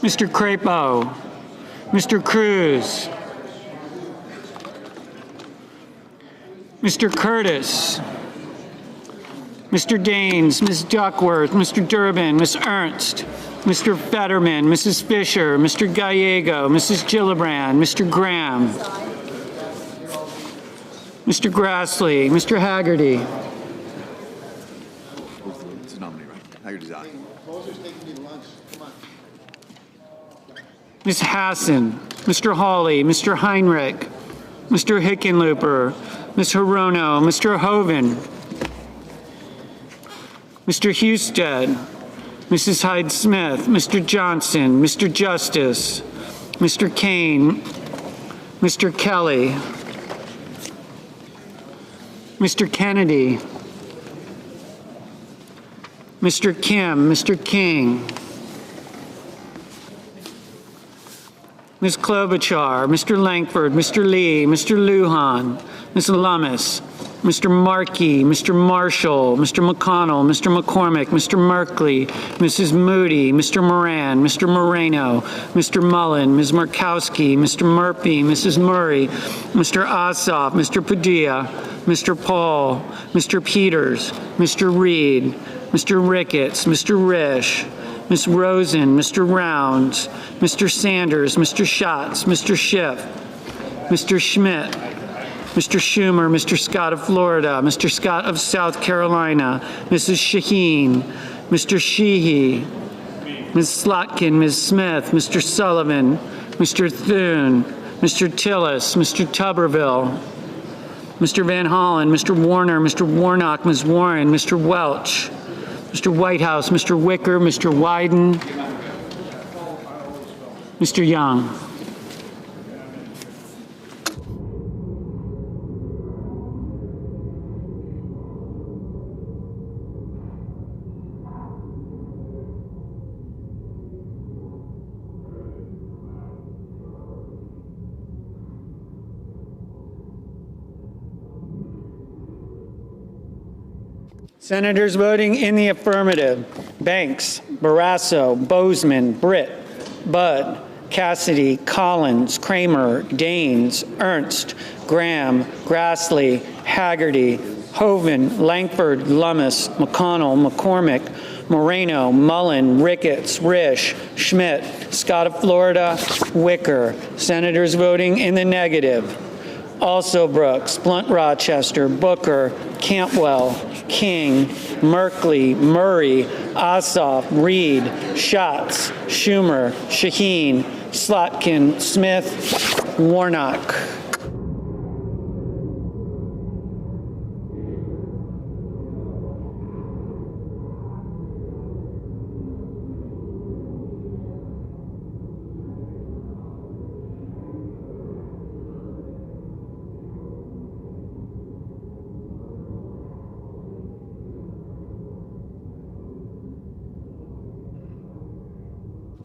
Mr. Crapo, Mr. Cruz, Mr. Curtis, Mr. Daines, Ms. Duckworth, Mr. Durbin, Ms. Ernst, Mr. Fetterman, Mrs. Fisher, Mr. Gallego, Mrs. Gillibrand, Mr. Graham, Mr. Grassley, Mr. Haggerty. It's a nominee, right? Haggerty's aye. Ms. Hassan, Mr. Hawley, Mr. Heinrich, Mr. Hickenlooper, Ms. Hirono, Mr. Hoven, Mr. Husted, Mrs. Hyde-Smith, Mr. Johnson, Mr. Justice, Mr. Kane, Mr. Kelly, Mr. Kennedy, Mr. Kim, Mr. King, Ms. Klobuchar, Mr. Langford, Mr. Lee, Mr. Lujan, Ms. Lummis, Mr. Markey, Mr. Marshall, Mr. McConnell, Mr. McCormick, Mr. Merkley, Mrs. Moody, Mr. Moran, Mr. Moreno, Mr. Mullen, Ms. Murkowski, Mr. Murphy, Mrs. Murray, Mr. Ossoff, Mr. Padilla, Mr. Paul, Mr. Peters, Mr. Reed, Mr. Ricketts, Mr. Risch, Ms. Rosen, Mr. Rounds, Mr. Sanders, Mr. Schatz, Mr. Schiff, Mr. Schmidt, Mr. Schumer, Mr. Scott of Florida, Mr. Scott of South Carolina, Mrs. Shaheen, Mr. Sheehy, Ms. Slotkin, Ms. Smith, Mr. Sullivan, Mr. Thune, Mr. Tillis, Mr. Tuberville, Mr. Van Hollen, Mr. Warner, Mr. Warnock, Ms. Warren, Mr. Welch, Mr. Whitehouse, Mr. Wicker, Mr. Wyden, Mr. Young. Senators voting in the affirmative: Banks, Barrasso, Bozeman, Britt, Budd, Cassidy, Collins, Kramer, Daines, Ernst, Graham, Grassley, Haggerty, Hoven, Langford, Lummis, McConnell, McCormick, Moreno, Mullen, Ricketts, Risch, Schmidt, Scott of Florida, Wicker. Senators voting in the negative: Also Brooks, Blunt Rochester, Booker, Cantwell, King, Merkley, Murray, Ossoff, Reed, Schatz, Schumer, Shaheen, Slotkin, Smith, Warnock.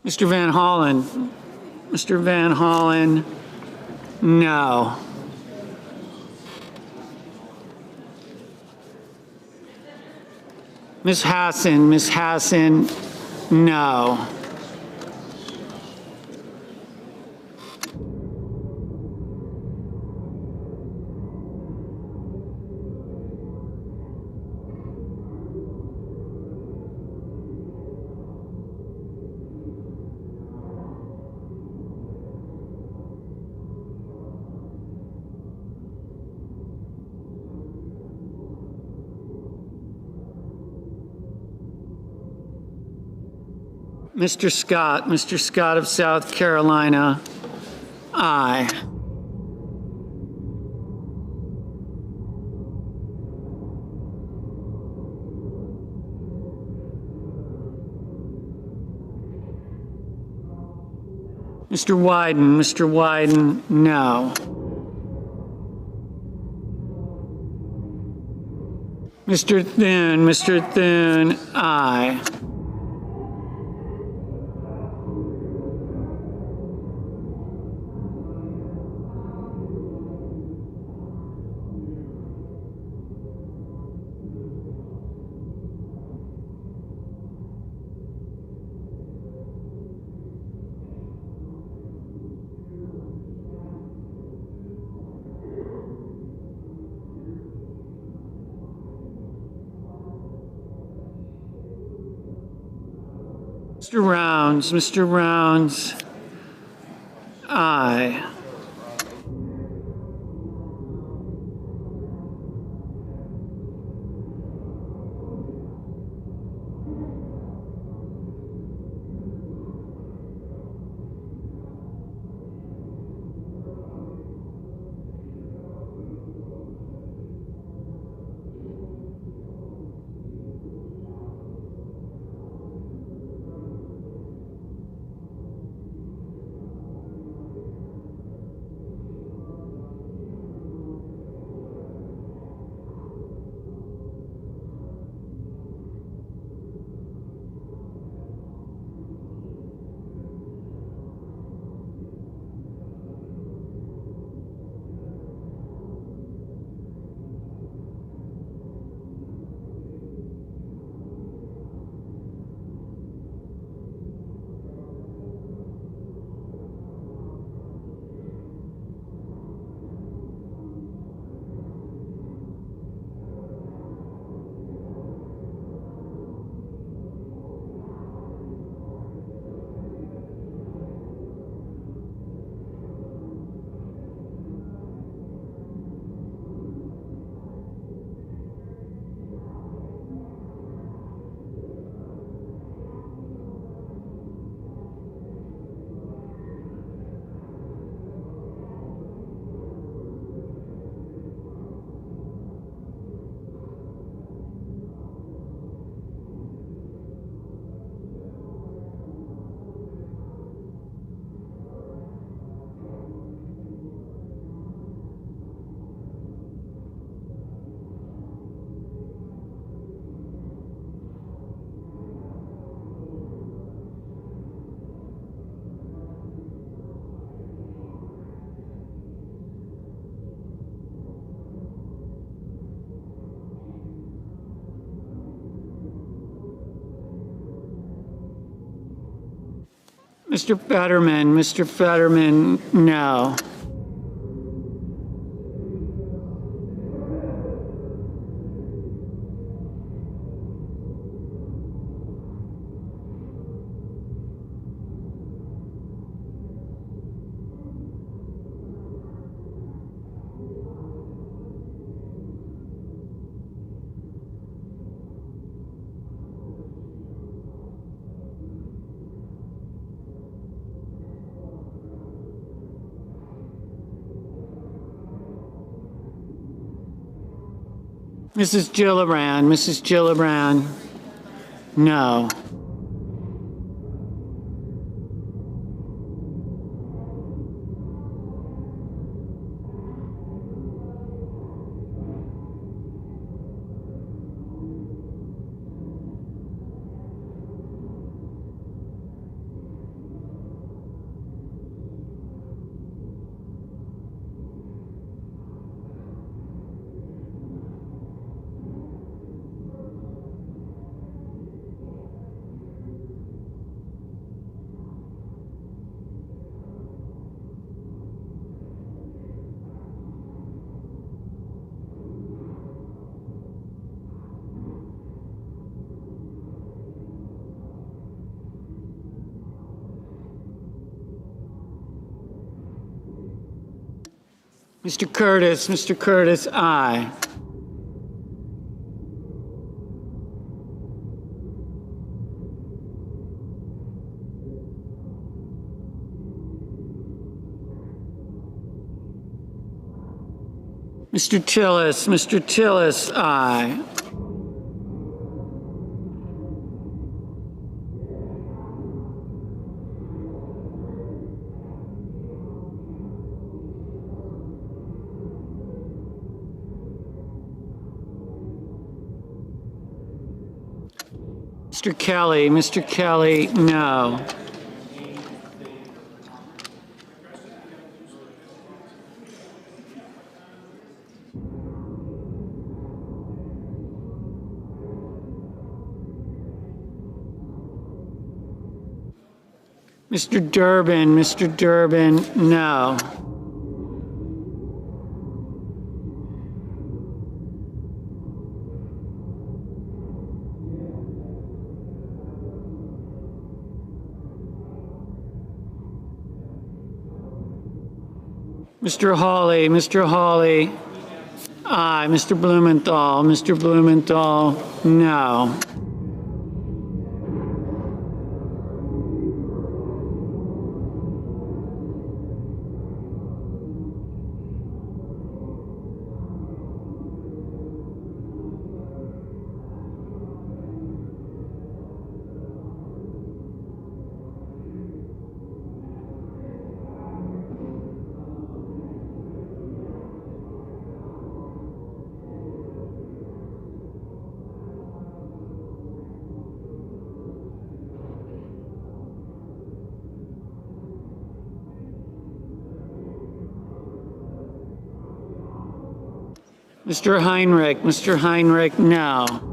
Mr. Van Hollen. Mr. Van Hollen, no. Ms. Hassan, no. Mr. Scott of South Carolina, aye. Mr. Wyden, no. Mr. Thune, aye. Mr. Rounds, aye. Mr. Fetterman, no. Mrs. Gillibrand, no. Mr. Curtis, aye. Mr. Tillis, aye. Mr. Kelly, no. Mr. Durbin, no. Mr. Hawley, aye. Mr. Blumenthal, no. Mr. Heinrich, no.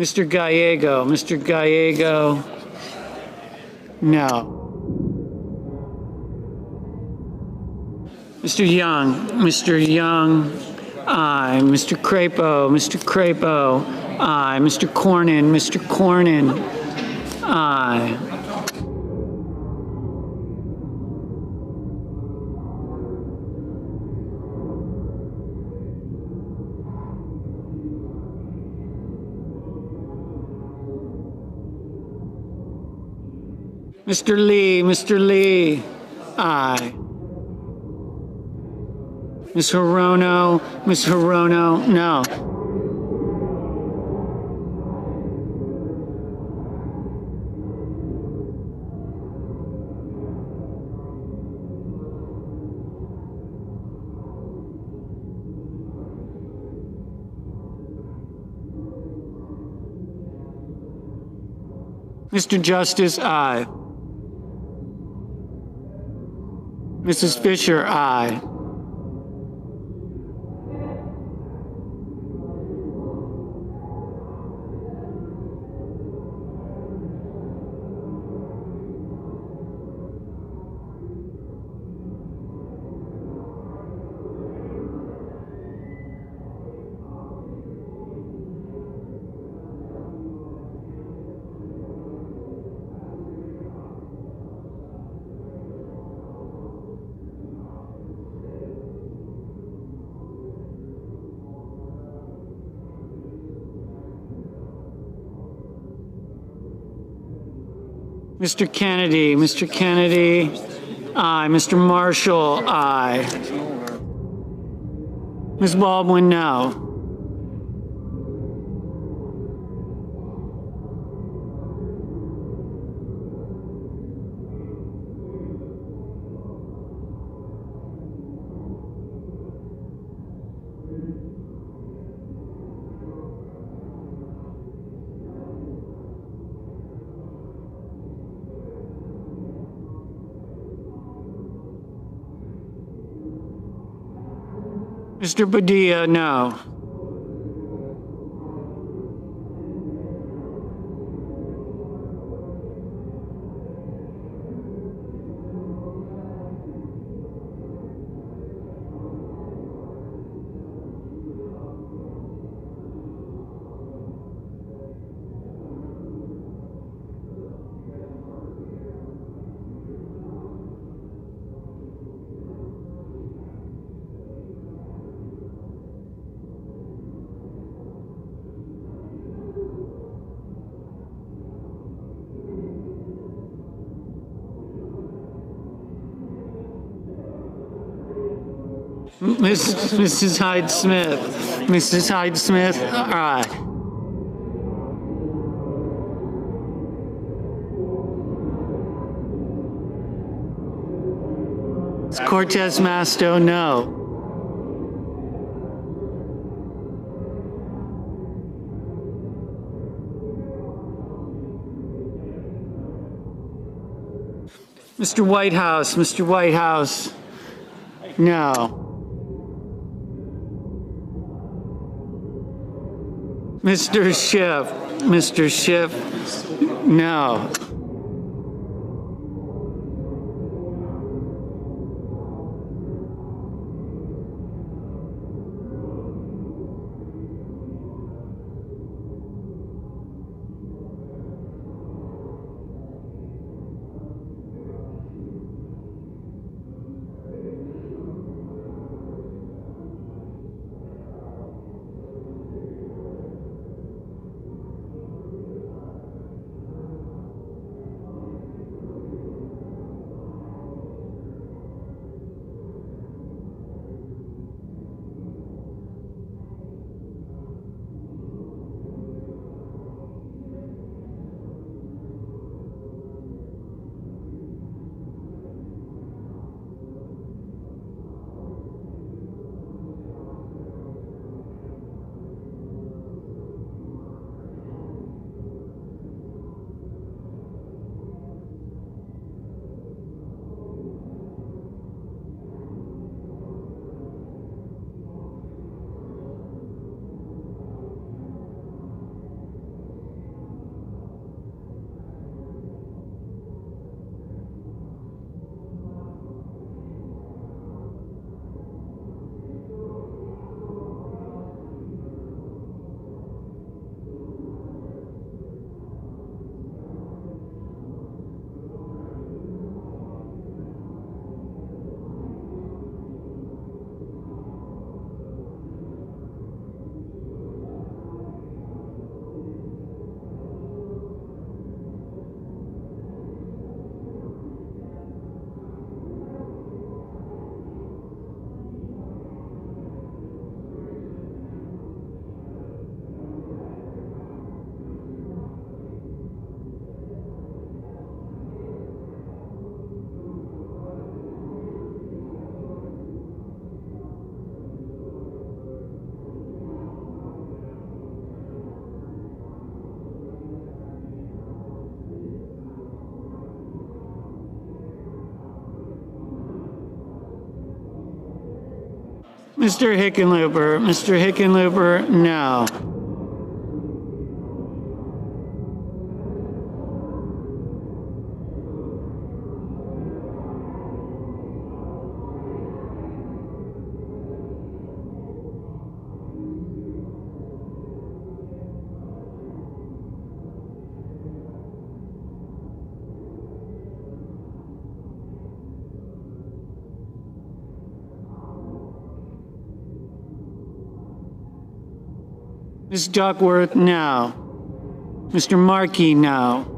Mr. Gallego, Mr. Gallego, no. Mr. Young, aye. Mr. Crapo, aye. Mr. Cornyn, aye. Mr. Lee, aye. Ms. Hirono, no. Mr. Justice, aye. Mrs. Fisher, aye. Mr. Kennedy, aye. Mr. Marshall, aye. Ms. Baldwin, no. Mr. Padilla, no. Mrs. Hyde Smith, aye. Cortez Masto, no. Mr. Whitehouse, no. Mr. Schiff, no. Mr. Hickenlooper, no. Ms. Duckworth, no. Mr. Markey, no.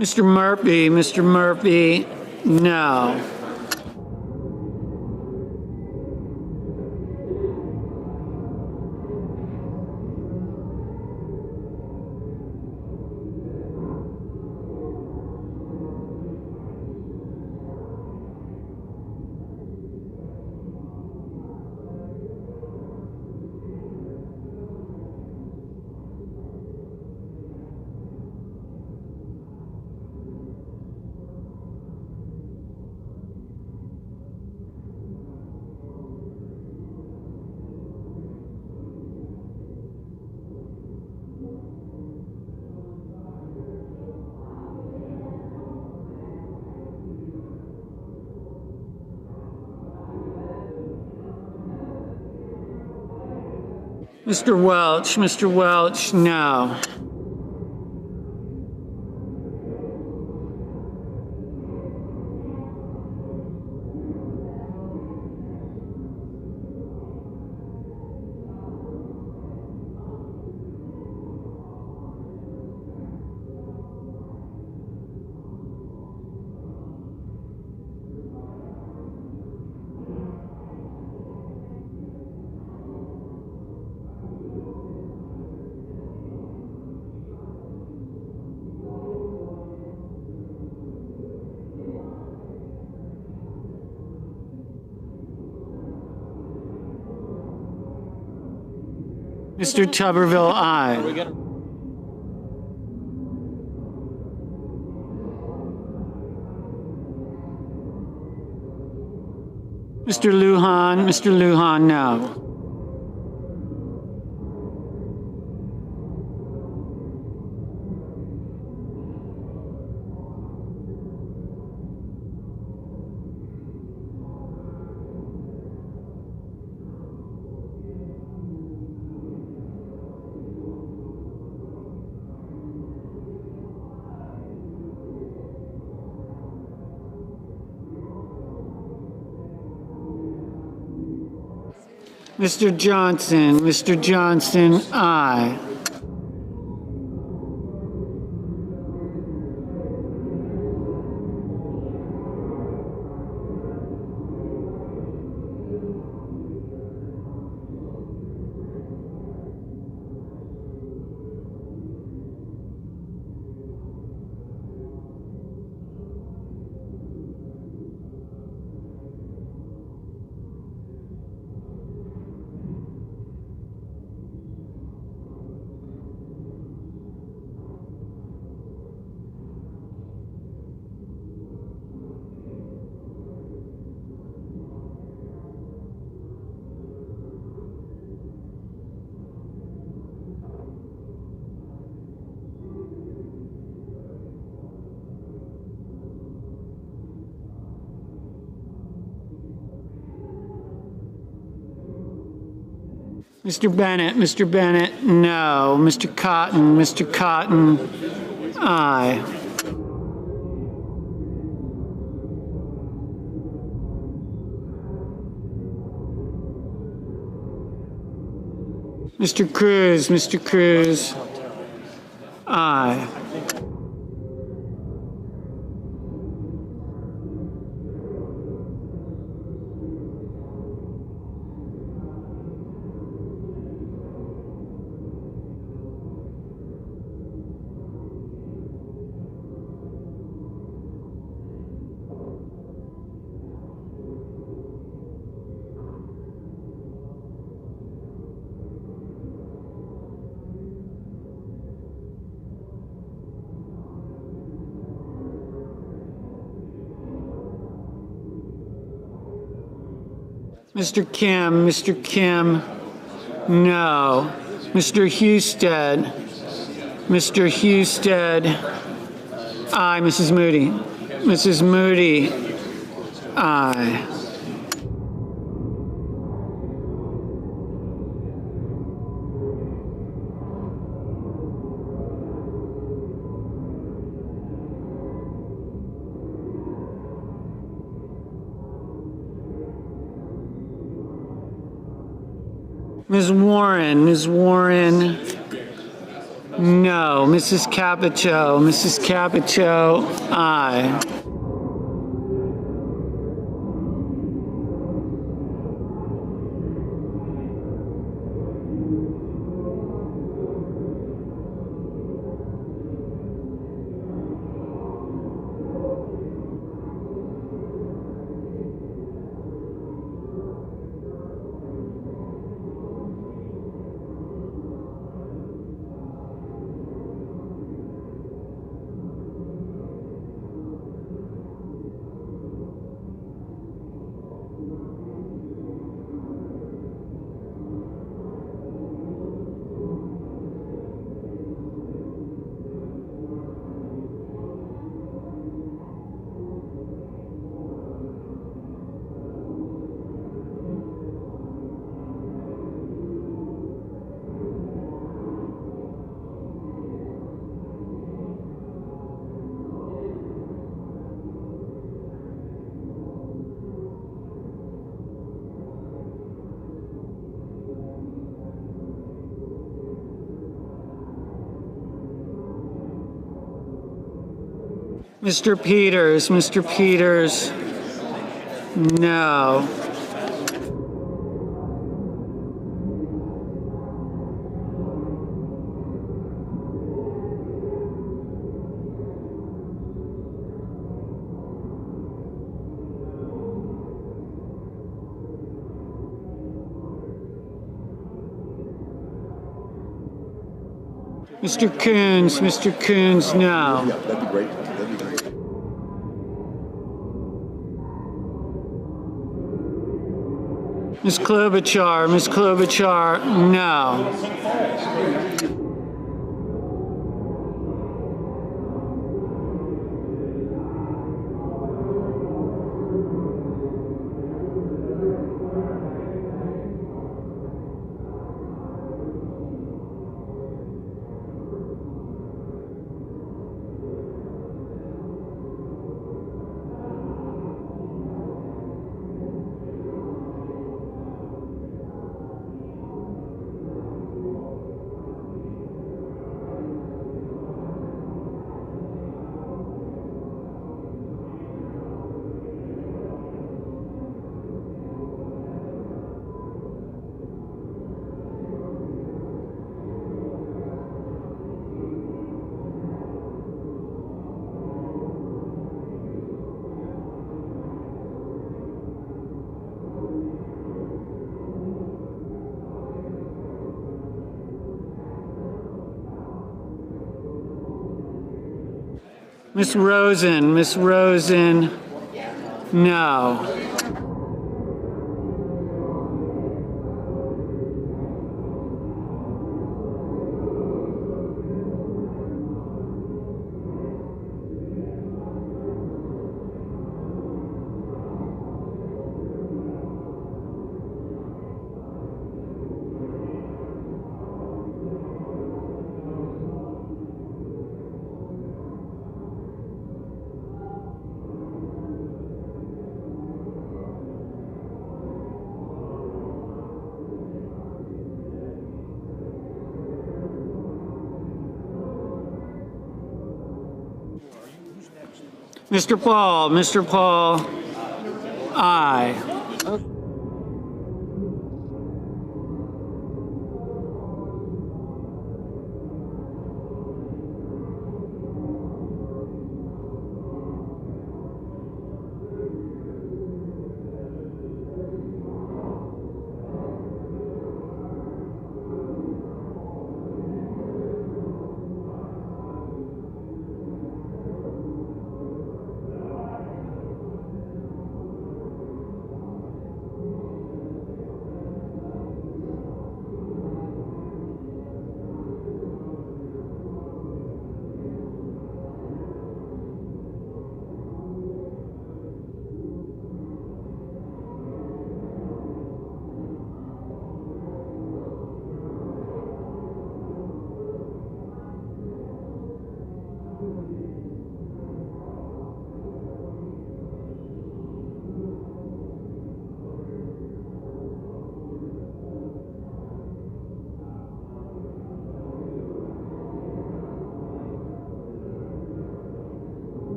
Mr. Murphy, no. Mr. Welch, no. Mr. Tuberville, aye. Mr. Lujan, no. Mr. Johnson, aye. Mr. Bennett, no. Mr. Cotton, aye. Mr. Cruz, aye. Mr. Kim, no. Mr. Husted, aye. Mrs. Moody, aye. Ms. Warren, no. Mrs. Capito, aye. Mr. Peters, no. Mr. Coons, no. Yeah, that'd be great. Ms. Klobuchar, no. Ms. Rosen, no. Mr. Paul, aye.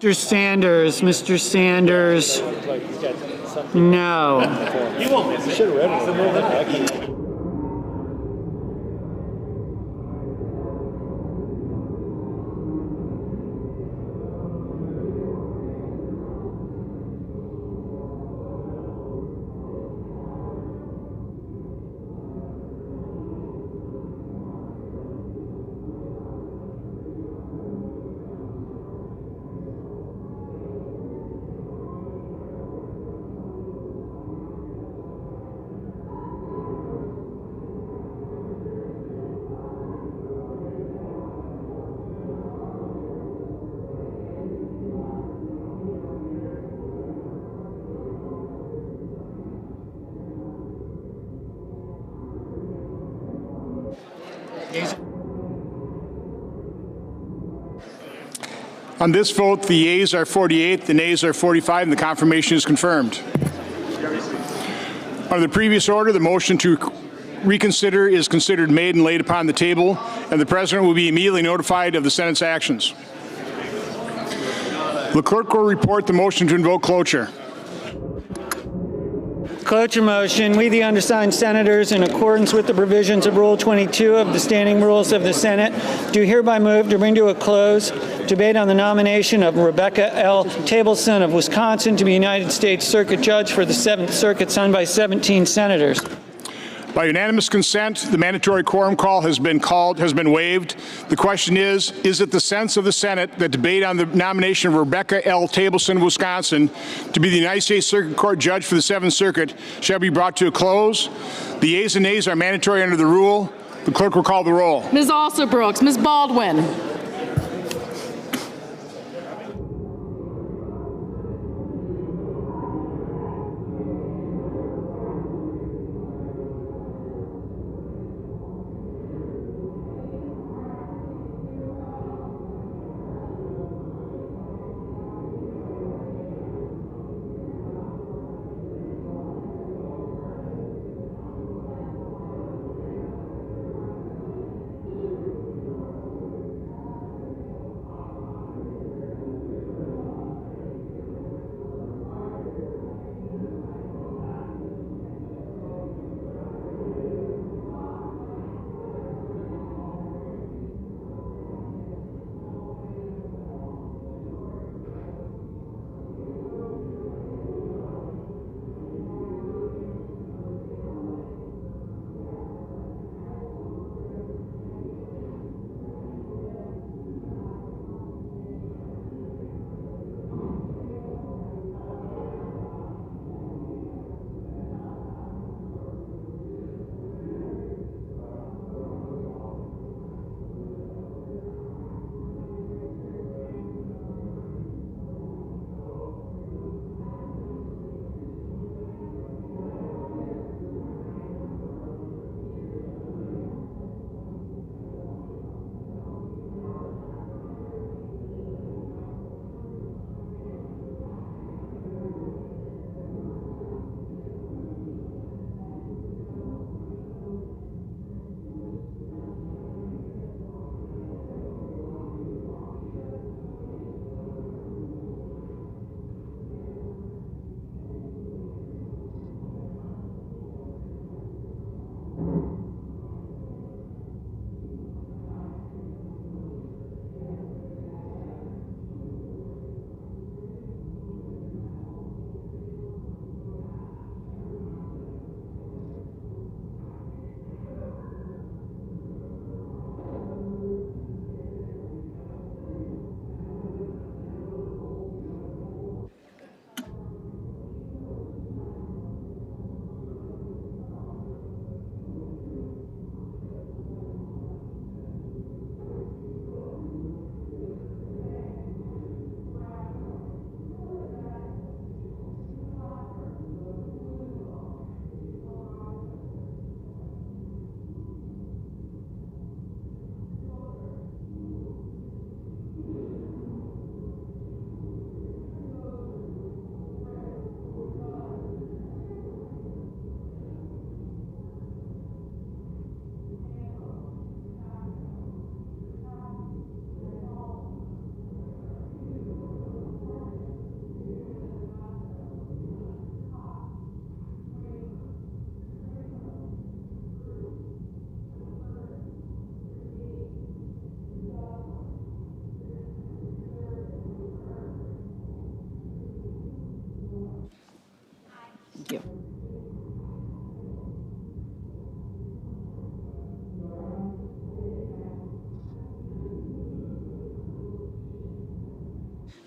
Mr. Sanders, no. You won't miss it. You should have read it. On this vote, the yeas are 48, the nays are 45, and the confirmation is confirmed. Under the previous order, the motion to reconsider is considered made and laid upon the table, and the President will be immediately notified of the Senate's actions. The clerk will report the motion to invoke cloture. Cloture motion. We, the undersigned senators, in accordance with the provisions of Rule 22 of the Standing Rules of the Senate, do hereby move to bring to a close debate on the nomination of Rebecca L. Tableson of Wisconsin to be United States Circuit Judge for the 7th Circuit, signed by 17 senators. By unanimous consent, the mandatory quorum call has been waived. The question is it the sense of the Senate that debate on the nomination of Rebecca L. Tableson of Wisconsin to be the United States Circuit Court Judge for the 7th Circuit shall be brought to a close? The yeas and nays are mandatory under the rule. The clerk will call the roll. Ms. Alsobrooks, Ms. Baldwin.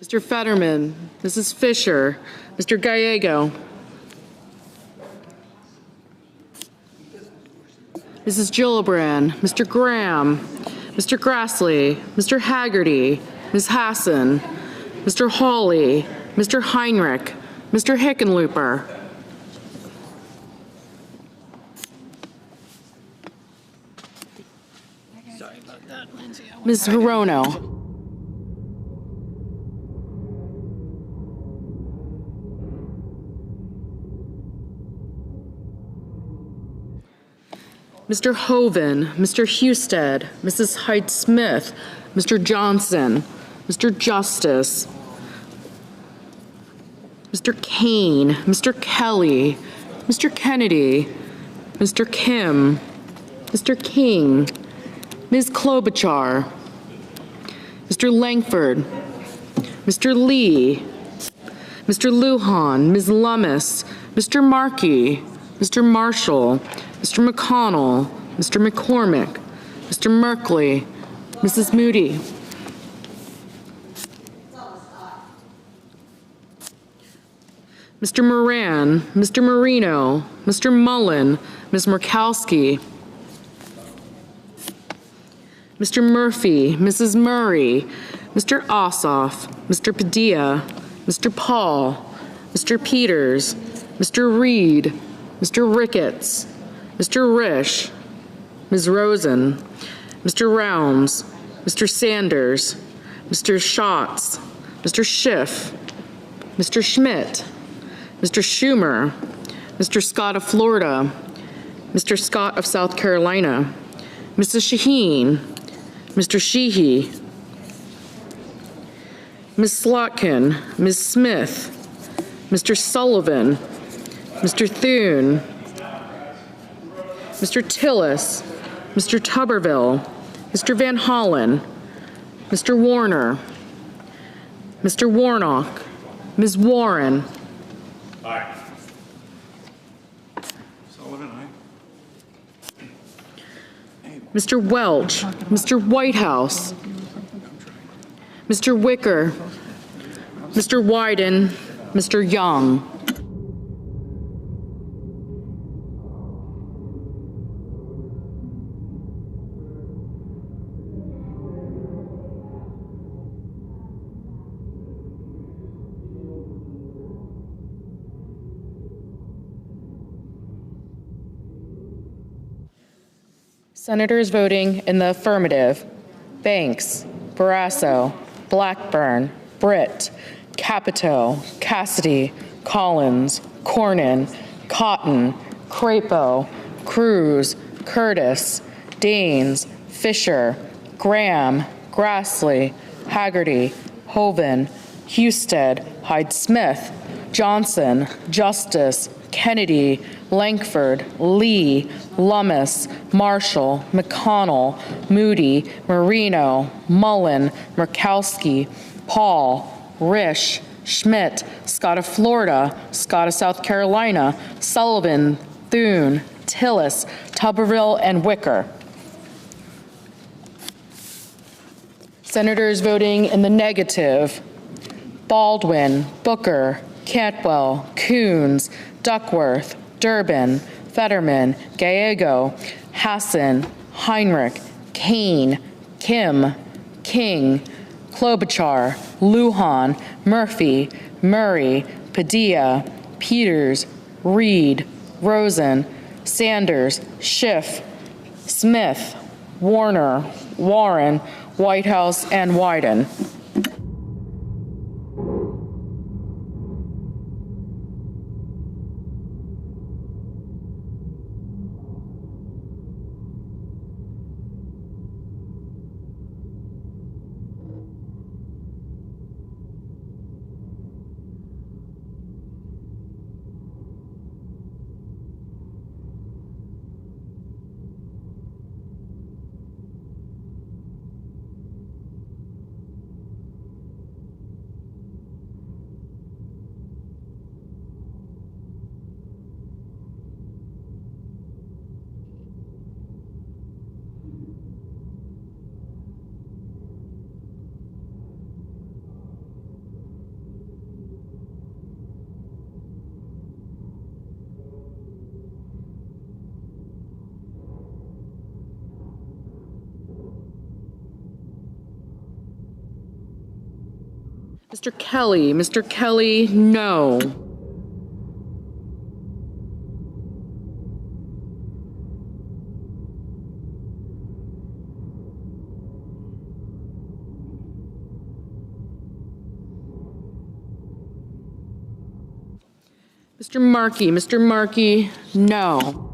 Mr. Fetterman, Mrs. Fisher, Mr. Gallego, Mrs. Gillibrand, Mr. Graham, Mr. Grassley, Mr. Haggerty, Ms. Hassan, Mr. Hawley, Mr. Heinrich, Mr. Hickenlooper, Ms. Hirono, Mr. Hoven, Mr. Husted, Mrs. Hyde-Smith, Mr. Johnson, Mr. Justice, Mr. Kane, Mr. Kelly, Mr. Kennedy, Mr. Kim, Mr. King, Ms. Klobuchar, Mr. Langford, Mr. Lee, Mr. Lujan, Ms. Lummis, Mr. Markey, Mr. Marshall, Mr. McConnell, Mr. McCormick, Mr. Merkley, Mrs. Moody, Mr. Moran, Mr. Marino, Mr. Mullen, Ms. Murkowski, Mr. Murphy, Mrs. Murray, Mr. Ossoff, Mr. Padilla, Mr. Paul, Mr. Peters, Mr. Reed, Mr. Ricketts, Mr. Risch, Ms. Rosen, Mr. Rounds, Mr. Sanders, Mr. Schatz, Mr. Schiff, Mr. Schmidt, Mr. Schumer, Mr. Scott of Florida, Mr. Scott of South Carolina, Mrs. Shaheen, Mr. Sheehy, Ms. Slotkin, Ms. Smith, Mr. Sullivan, Mr. Thune, Mr. Tillis, Mr. Tuberville, Mr. Van Hollen, Mr. Warner, Mr. Warnock, Ms. Warren. Aye. Sullivan, aye. Mr. Welch, Mr. Whitehouse, Mr. Wicker, Mr. Wyden, Mr. Young. Senators voting in the affirmative: Banks, Barrasso, Blackburn, Britt, Capito, Cassidy, Collins, Cornyn, Cotton, Crapo, Cruz, Curtis, Daines, Fisher, Graham, Grassley, Haggerty, Hoven, Husted, Hyde-Smith, Johnson, Justice, Kennedy, Langford, Lee, Lummis, Marshall, McConnell, Moody, Marino, Mullen, Murkowski, Paul, Risch, Schmidt, Scott of Florida, Scott of South Carolina, Sullivan, Thune, Tillis, Tuberville, and Wicker. Senators voting in the negative: Baldwin, Booker, Cantwell, Coons, Duckworth, Durbin, Fetterman, Gallego, Hassan, Heinrich, Kane, Kim, King, Klobuchar, Lujan, Murphy, Murray, Padilla, Peters, Reed, Rosen, Sanders, Schiff, Smith, Warner, Warren, Whitehouse, and Wyden. Mr. Kelly. Mr. Kelly, no. Mr. Markey. Mr. Markey, no.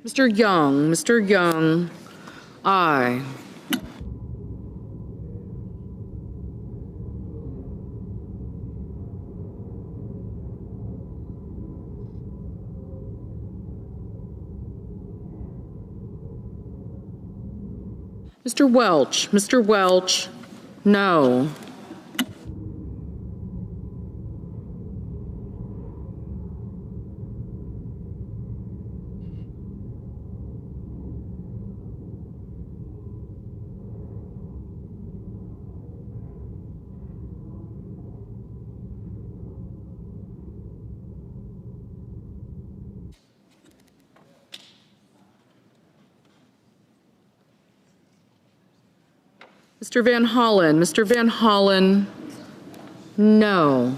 Mr. Young. Mr. Young, aye. Mr. Welch. Mr. Welch, no. Mr. Van Hollen. Mr. Van Hollen, no.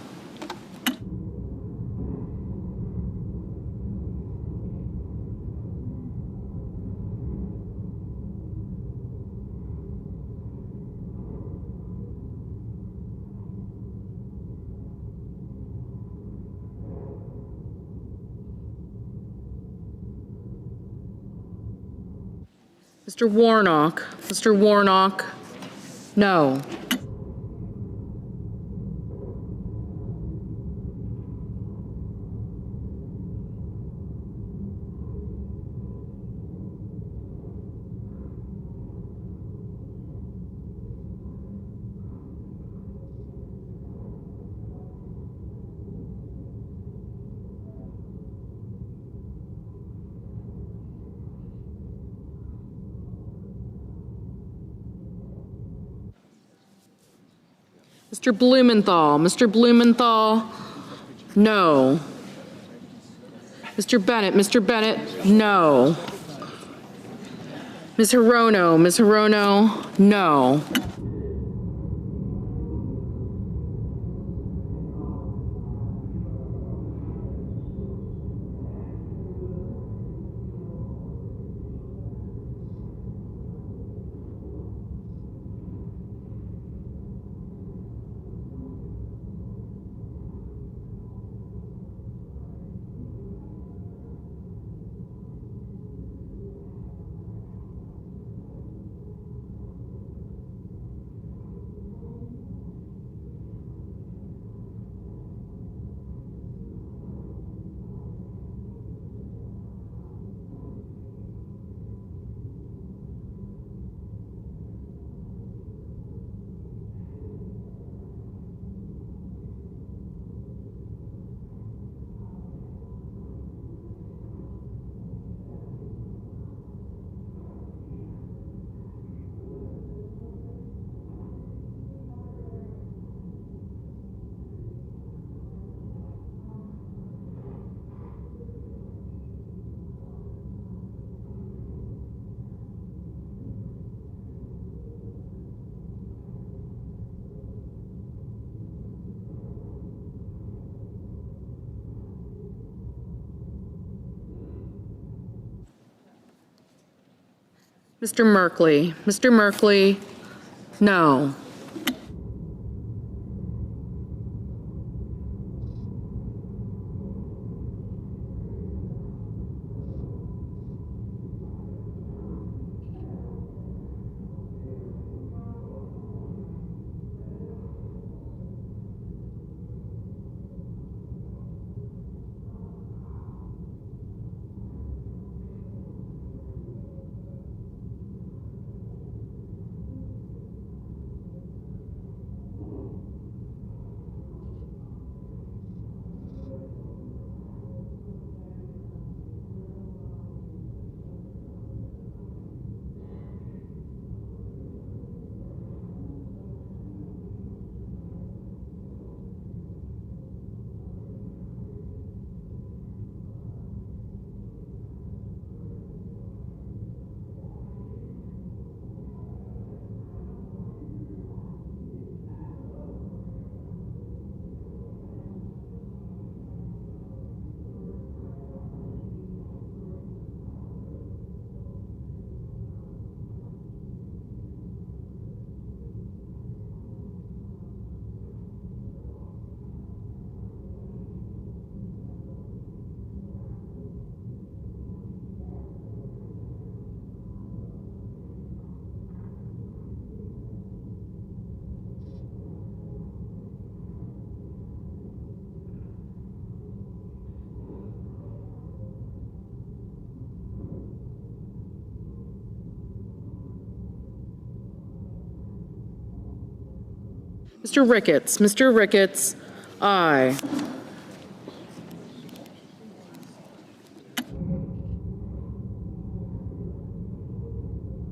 Mr. Warnock. Mr. Warnock, no. Mr. Blumenthal. Mr. Blumenthal, no. Mr. Bennett. Mr. Bennett, no. Ms. Hirono. Ms. Hirono, no. Mr. Merkley. Mr. Merkley, no. Mr. Ricketts. Mr. Ricketts, aye.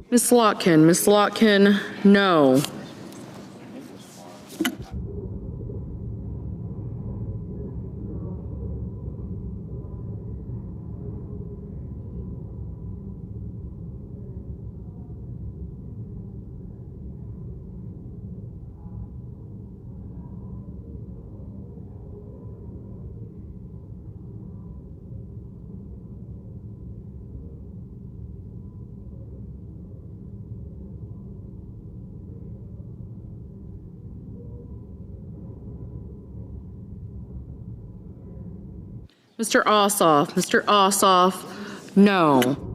Ms. Lotkin. Ms. Lotkin, no. Mr. Ossoff. Mr. Ossoff, no.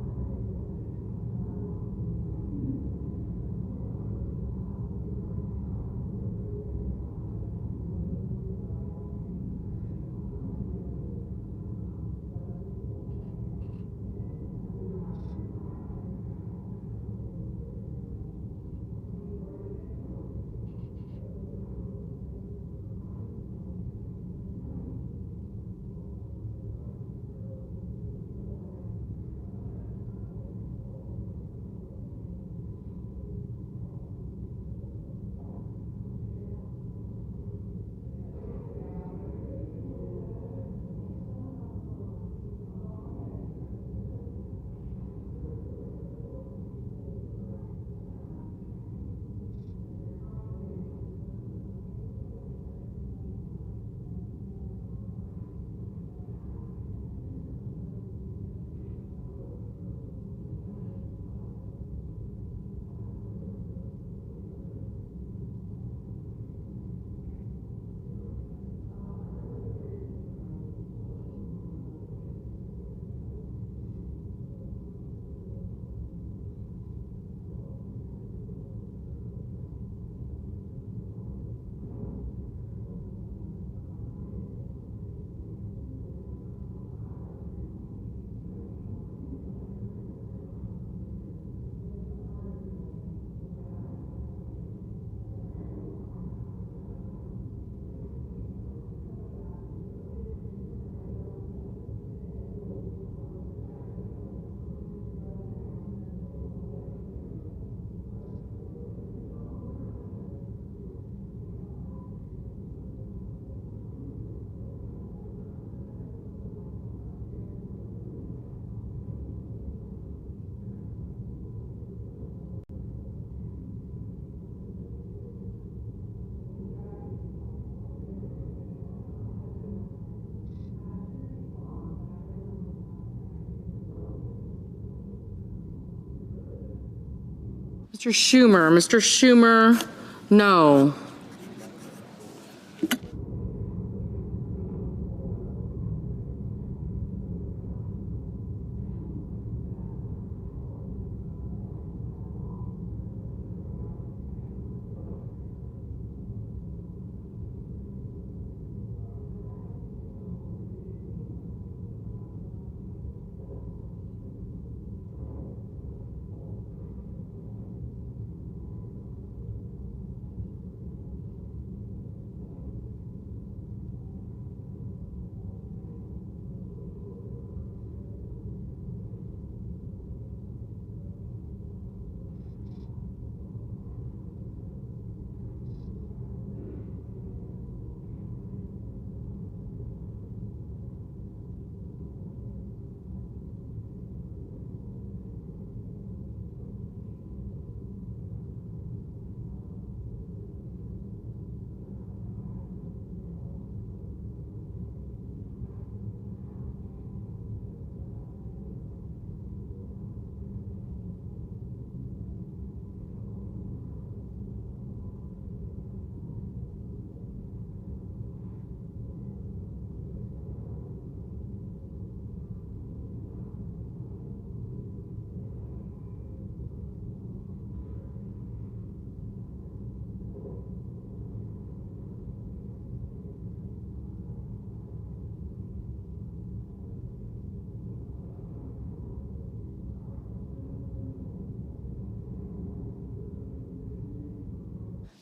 Mr. Schumer. Mr. Schumer, no.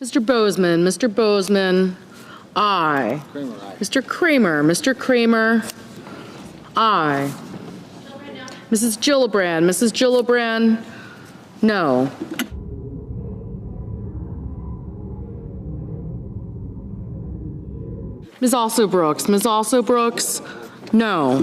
Mr. Bozeman, Mr. Bozeman, aye. Mr. Kramer, aye. Mrs. Gillibrand, no. Ms. Alsobrooks, no.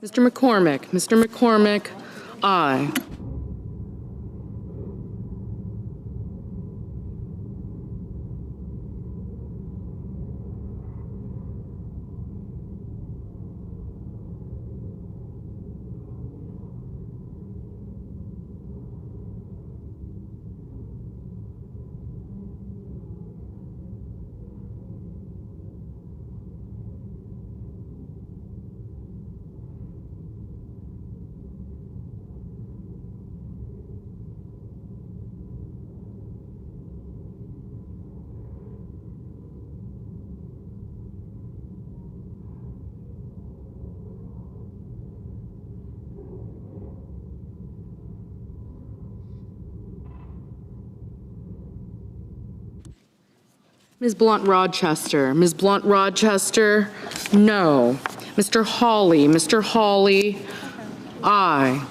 Mr. McCormick, aye. Ms. Blunt-Rochester, no. Mr. Hawley, aye.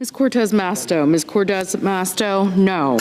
Ms. Cortez Masto, no.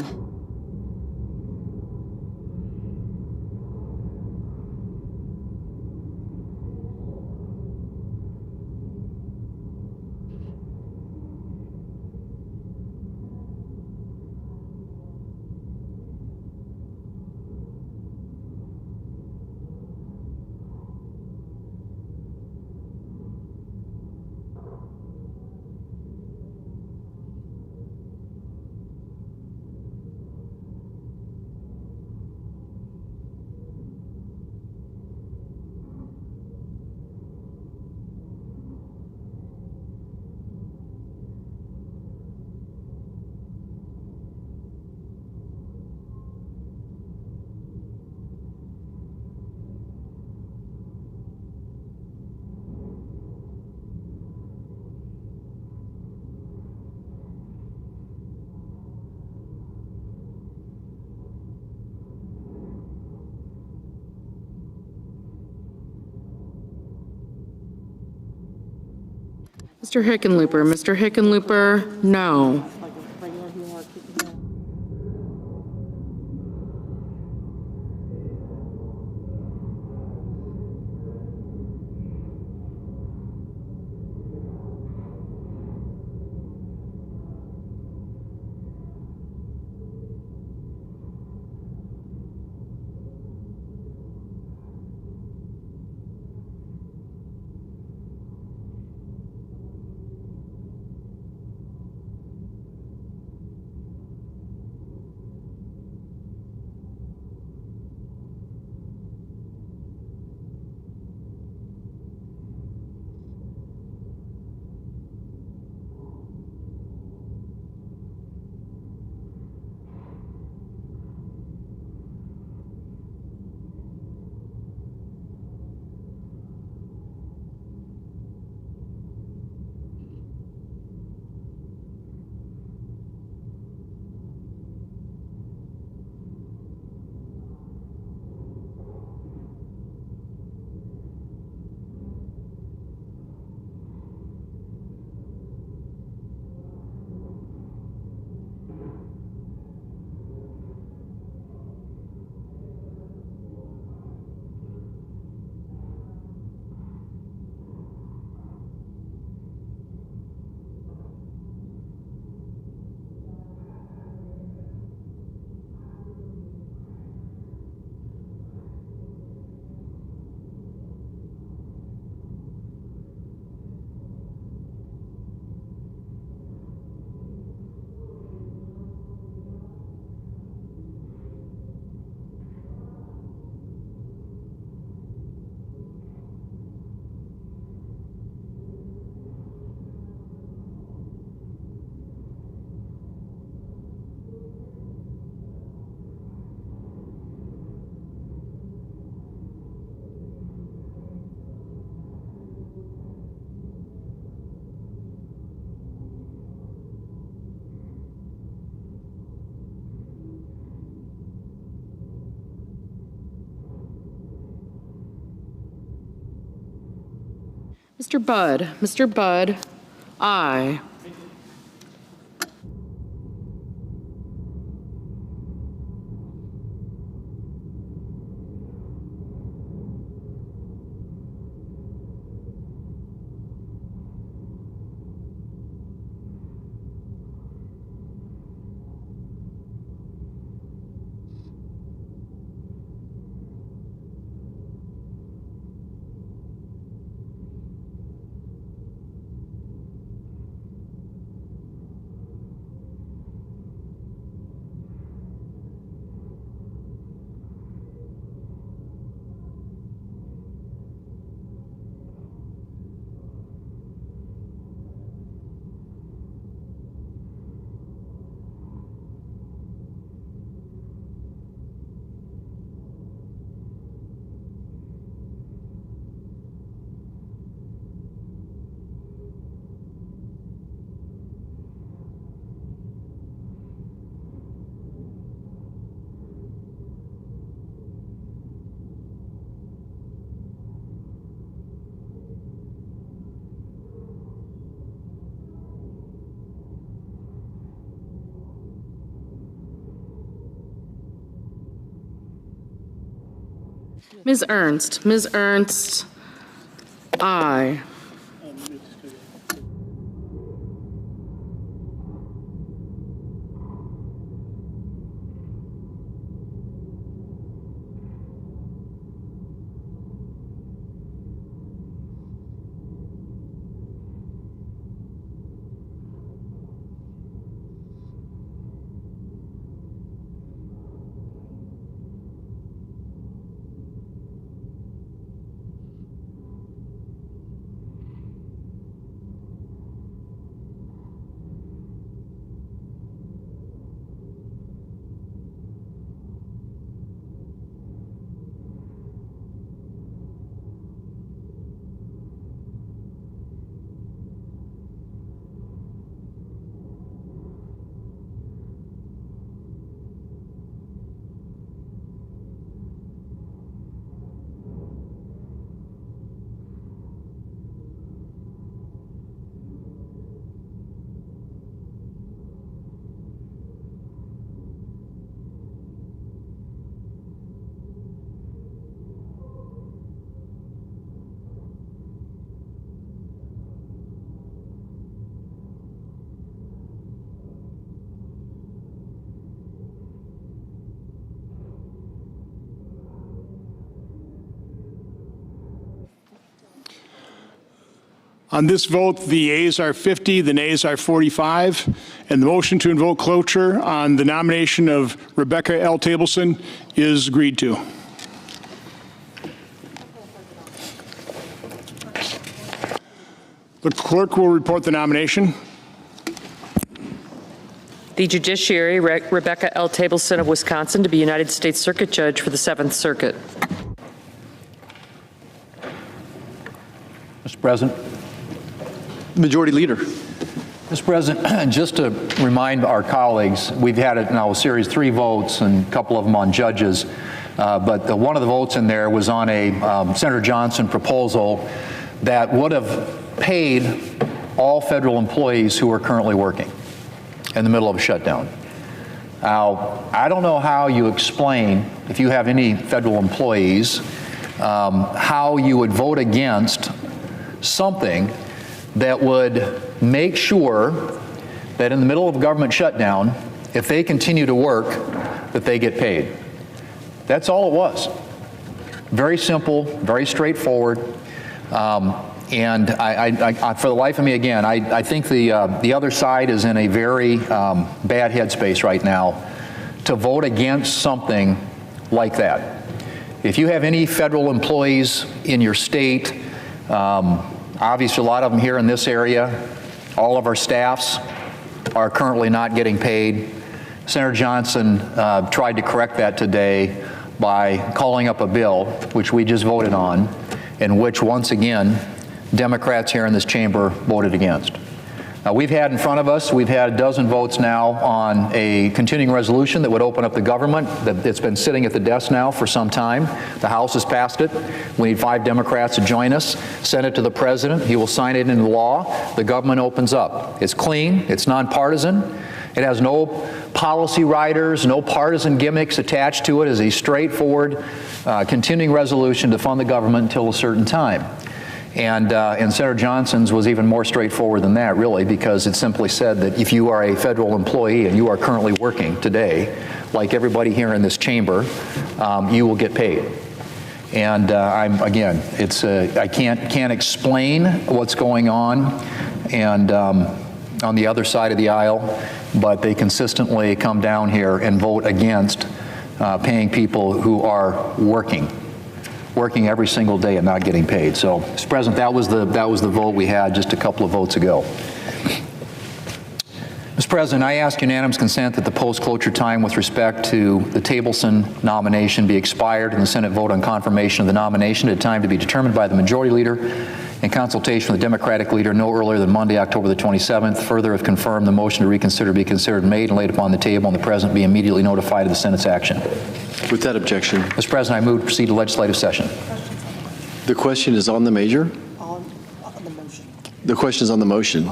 Mr. Hickenlooper. Mr. Hickenlooper, no. Mr. Budd. Mr. Budd, aye. Ms. Ernst. Ms. Ernst, aye. On this vote, the yeas are 50, the nays are 45, and the motion to invoke cloture on the nomination of Rebecca L. Tableson is agreed to. The clerk will report the nomination. The judiciary, Rebecca L. Tableson of Wisconsin, to be United States Circuit Judge for the 7th Circuit. Mr. President. Majority Leader. Mr. President, just to remind our colleagues, we've had it now a series 3 votes and a couple of them on judges, but one of the votes in there was on a Senator Johnson proposal that would have paid all federal employees who are currently working in the middle of a shutdown. Now, I don't know how you explain, if you have any federal employees, how you would vote against something that would make sure that in the middle of a government shutdown, if they continue to work, that they get paid. That's all it was. Very simple, very straightforward. And I, for the life of me, again, I think the other side is in a very bad headspace right now to vote against something like that. If you have any federal employees in your state, obviously a lot of them here in this area, all of our staffs are currently not getting paid. Senator Johnson tried to correct that today by calling up a bill, which we just voted on, in which, once again, Democrats here in this chamber voted against. We've had in front of us, we've had a dozen votes now on a continuing resolution that would open up the government. It's been sitting at the desk now for some time. The House has passed it. We need 5 Democrats to join us. Send it to the President. He will sign it into law. The government opens up. It's clean. It's nonpartisan. It has no policy riders, no partisan gimmicks attached to it. It is a straightforward continuing resolution to fund the government until a certain time. And Senator Johnson's was even more straightforward than that, really, because it simply said that if you are a federal employee and you are currently working today, like everybody here in this chamber, you will get paid. And again, it's I can't explain what's going on, and on the other side of the aisle, but they consistently come down here and vote against paying people who are working every single day and not getting paid. So, Mr. President, that was the vote we had just a couple of votes ago. Mr. President, I ask unanimous consent that the post-cloture time with respect to the Tableson nomination be expired and the Senate vote on confirmation of the nomination at a time to be determined by the Majority Leader in consultation with the Democratic Leader no earlier than Monday, October the 27th. Further, if confirmed, the motion to reconsider be considered made and laid upon the table, and the President be immediately notified of the Senate's action. With that objection. Mr. President, I move to proceed to legislative session. The question is on the measure? The question is on the motion.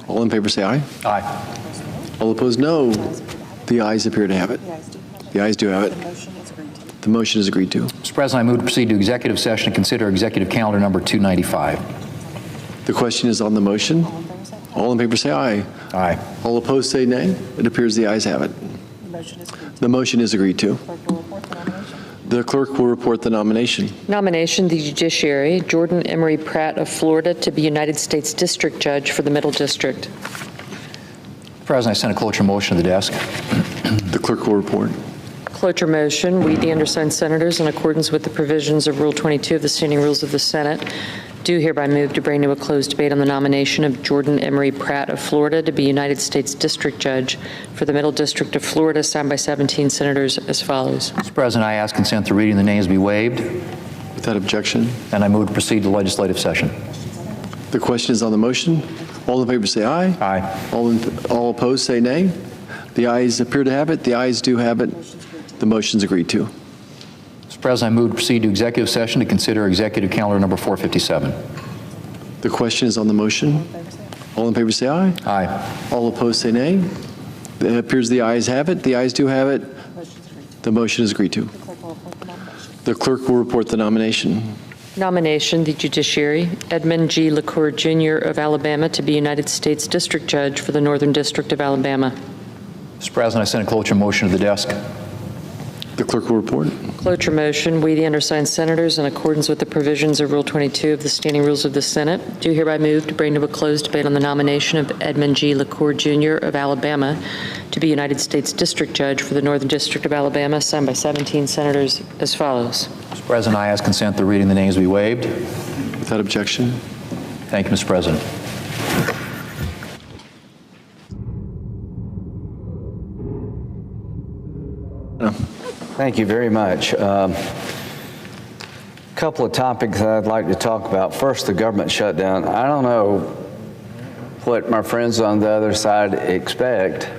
All in favor say aye. Aye. All opposed, no. The ayes appear to have it. The ayes do have it. The motion is agreed to. Mr. President, I move to proceed to executive session and consider executive calendar number 295. The question is on the motion. All in favor say aye. Aye. All opposed say nay. It appears the ayes have it. The motion is agreed to. The clerk will report the nomination. Nomination, the judiciary, Jordan Emery Pratt of Florida to be United States District Judge for the Middle District. President, I send a cloture motion to the desk. The clerk will report. Cloture motion, we, the undersigned senators, in accordance with the provisions of Rule 22 of the Standing Rules of the Senate, do hereby move to bring to a closed debate on the nomination of Jordan Emery Pratt of Florida to be United States District Judge for the Middle District of Florida, signed by 17 senators as follows. Mr. President, I ask consent to reading the names be waived. Without objection. And I move to proceed to legislative session. The question is on the motion. All in favor say aye. Aye. All opposed say nay. The ayes appear to have it. The ayes do have it. The motion is agreed to. Mr. President, I move to proceed to executive session to consider executive calendar number 457. The question is on the motion. All in favor say aye. Aye. All opposed say nay. It appears the ayes have it. The ayes do have it. The motion is agreed to. The clerk will report the nomination. Nomination, the judiciary, Edmund G. LaCour, Jr. of Alabama to be United States District Judge for the Northern District of Alabama. Mr. President, I send a cloture motion to the desk. The clerk will report. Cloture motion. We, the undersigned senators, in accordance with the provisions of Rule 22 of the Standing Rules of the Senate, do hereby move to bring to a closed debate on the nomination of Edmund G. LaCour, Jr. of Alabama to be United States District Judge for the Northern District of Alabama, signed by 17 senators as follows. Mr. President, I ask consent the reading the names be waived. Without objection. Thank you, Mr. President. Thank you very much. Couple of topics that I'd like to talk about. First, the government shutdown. I don't know what my friends on the other side expect.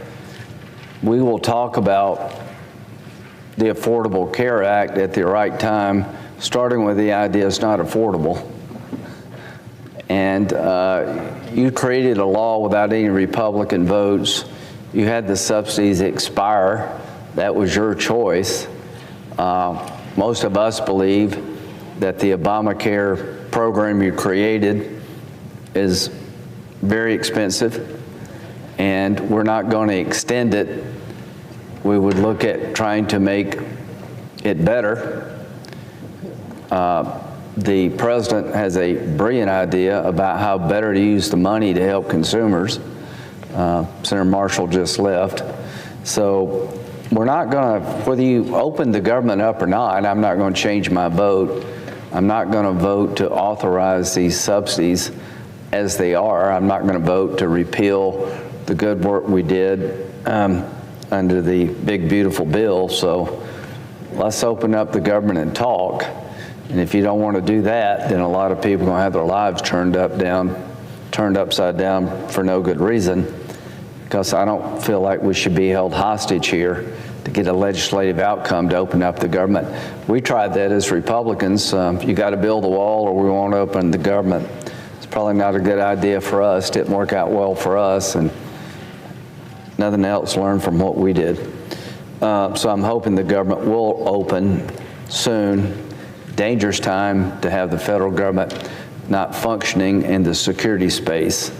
We will talk about the Affordable Care Act at the right time, starting with the idea it's not affordable. And you created a law without any Republican votes. You had the subsidies expire. That was your choice. Most of us believe that the Obamacare program you created is very expensive, and we're not going to extend it. We would look at trying to make it better. The president has a brilliant idea about how better to use the money to help consumers. Senator Marshall just left. So we're not going to, whether you open the government up or not, I'm not going to change my vote. I'm not going to vote to authorize these subsidies as they are. I'm not going to vote to repeal the good work we did under the big, beautiful bill. So let's open up the government and talk. And if you don't want to do that, then a lot of people are going to have their lives turned upside down for no good reason. Because I don't feel like we should be held hostage here to get a legislative outcome to open up the government. We tried that as Republicans. You got to build a wall or we won't open the government. It's probably not a good idea for us. Didn't work out well for us, and nothing else learned from what we did. So I'm hoping the government will open soon. Dangerous time to have the federal government not functioning in the security space.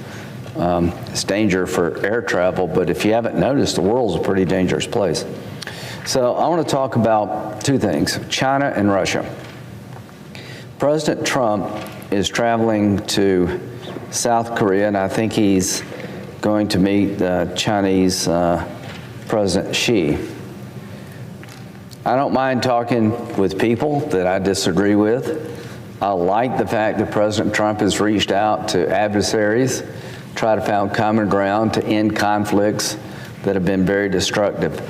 It's danger for air travel, but if you haven't noticed, the world's a pretty dangerous place. So I want to talk about two things, China and Russia. President Trump is traveling to South Korea, and I think he's going to meet Chinese President Xi. I don't mind talking with people that I disagree with. I like the fact that President Trump has reached out to adversaries, try to find common ground to end conflicts that have been very destructive.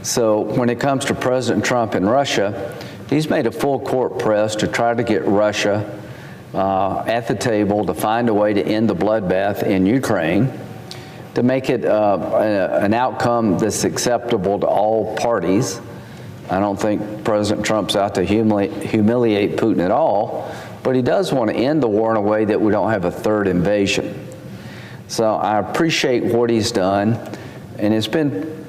So when it comes to President Trump and Russia, he's made a full court press to try to get Russia at the table to find a way to end the bloodbath in Ukraine, to make it an outcome that's acceptable to all parties. I don't think President Trump's out to humiliate Putin at all, but he does want to end the war in a way that we don't have a third invasion. So I appreciate what he's done, and it's been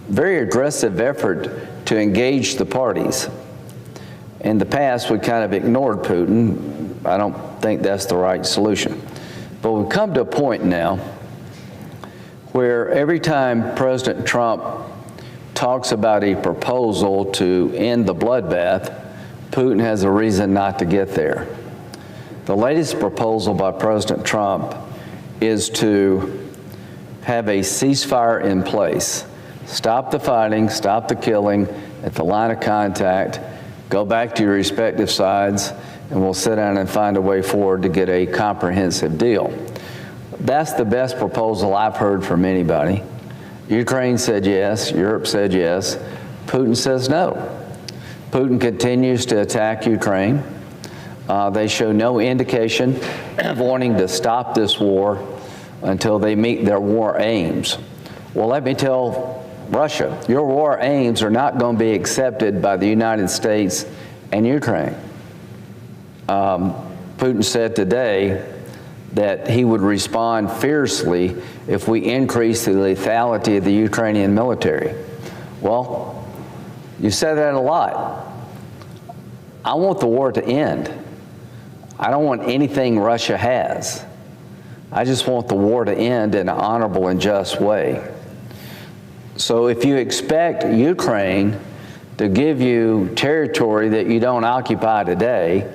very aggressive effort to engage the parties. In the past, we kind of ignored Putin. I don't think that's the right solution. But we've come to a point now where every time President Trump talks about a proposal to end the bloodbath, Putin has a reason not to get there. The latest proposal by President Trump is to have a ceasefire in place. Stop the fighting, stop the killing at the line of contact, go back to your respective sides, and we'll sit down and find a way forward to get a comprehensive deal. That's the best proposal I've heard from anybody. Ukraine said yes, Europe said yes, Putin says no. Putin continues to attack Ukraine. They show no indication of wanting to stop this war until they meet their war aims. Well, let me tell Russia, your war aims are not going to be accepted by the United States and Ukraine. Putin said today that he would respond fiercely if we increase the lethality of the Ukrainian military. Well, you said that a lot. I want the war to end. I don't want anything Russia has. I just want the war to end in an honorable and just way. So if you expect Ukraine to give you territory that you don't occupy today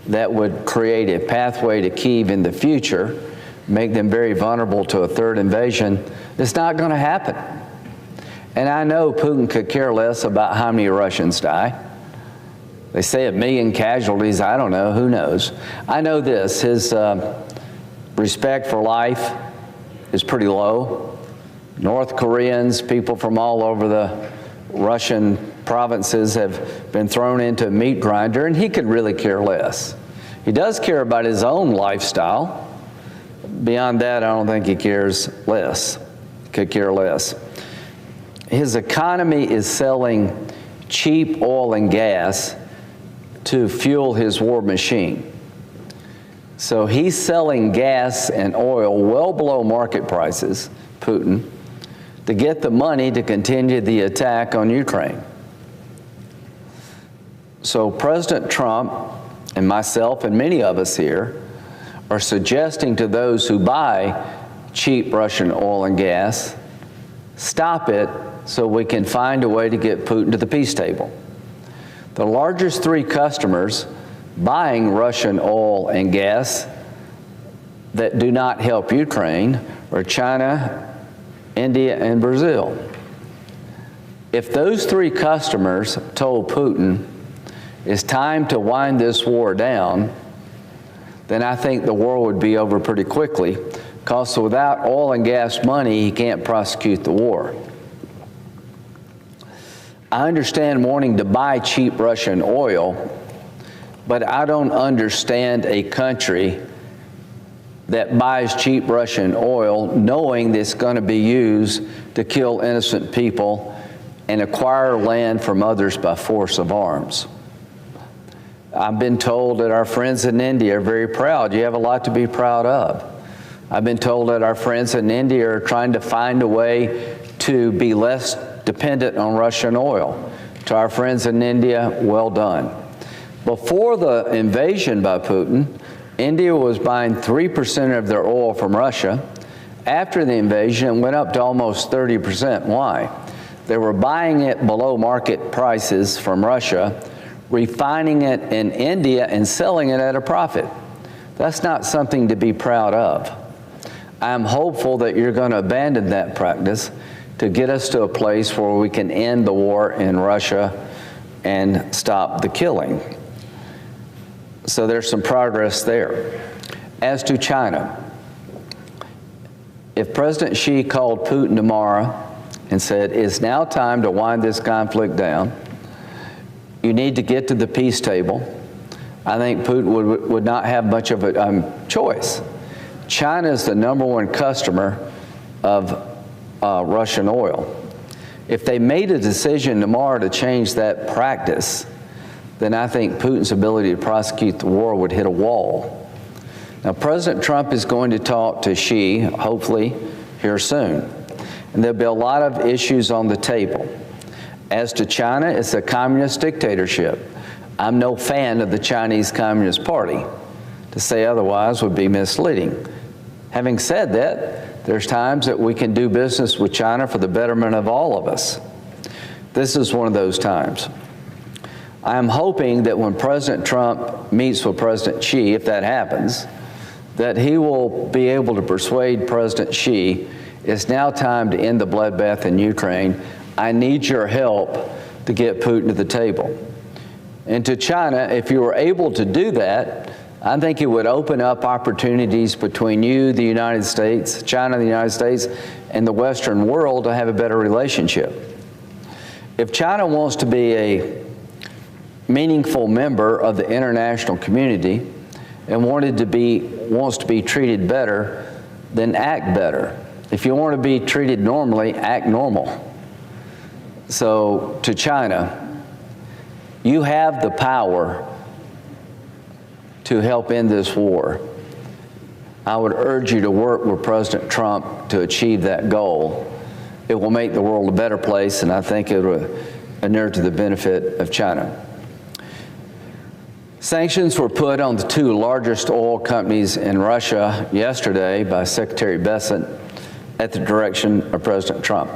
that would create a pathway to Kyiv in the future, make them very vulnerable to a third invasion. It's not going to happen. And I know Putin could care less about how many Russians die. They say 1 million casualties. I don't know. Who knows? I know this. His respect for life is pretty low. North Koreans, people from all over the Russian provinces have been thrown into a meat grinder, and he could really care less. He does care about his own lifestyle. Beyond that, I don't think he cares less. Could care less. His economy is selling cheap oil and gas to fuel his war machine. So he's selling gas and oil well below market prices, Putin, to get the money to continue the attack on Ukraine. So President Trump and myself and many of us here are suggesting to those who buy cheap Russian oil and gas, stop it so we can find a way to get Putin to the peace table. The largest 3 customers buying Russian oil and gas that do not help Ukraine are China, India, and Brazil. If those 3 customers told Putin it's time to wind this war down, then I think the war would be over pretty quickly, because without oil and gas money, he can't prosecute the war. I understand wanting to buy cheap Russian oil, but I don't understand a country that buys cheap Russian oil knowing that it's going to be used to kill innocent people and acquire land from others by force of arms. I've been told that our friends in India are very proud. You have a lot to be proud of. I've been told that our friends in India are trying to find a way to be less dependent on Russian oil. To our friends in India, well done. Before the invasion by Putin, India was buying 3% of their oil from Russia. After the invasion, it went up to almost 30%. Why? They were buying it below market prices from Russia, refining it in India and selling it at a profit. That's not something to be proud of. I'm hopeful that you're going to abandon that practice to get us to a place where we can end the war in Russia and stop the killing. So there's some progress there. As to China, if President Xi called Putin tomorrow and said, it's now time to wind this conflict down, you need to get to the peace table, I think Putin would not have much of a choice. China is the #1 customer of Russian oil. If they made a decision tomorrow to change that practice, then I think Putin's ability to prosecute the war would hit a wall. Now, President Trump is going to talk to Xi, hopefully, here soon. And there'll be a lot of issues on the table. As to China, it's a communist dictatorship. I'm no fan of the Chinese Communist Party. To say otherwise would be misleading. Having said that, there's times that we can do business with China for the betterment of all of us. This is one of those times. I'm hoping that when President Trump meets with President Xi, if that happens, that he will be able to persuade President Xi it's now time to end the bloodbath in Ukraine. I need your help to get Putin to the table. And to China, if you were able to do that, I think it would open up opportunities between you, the United States, China, the United States, and the Western world to have a better relationship. If China wants to be a meaningful member of the international community and wants to be treated better, then act better. If you want to be treated normally, act normal. So to China, you have the power to help end this war. I would urge you to work with President Trump to achieve that goal. It will make the world a better place, and I think it will inure to the benefit of China. Sanctions were put on the two largest oil companies in Russia yesterday by Secretary Bessent at the direction of President Trump.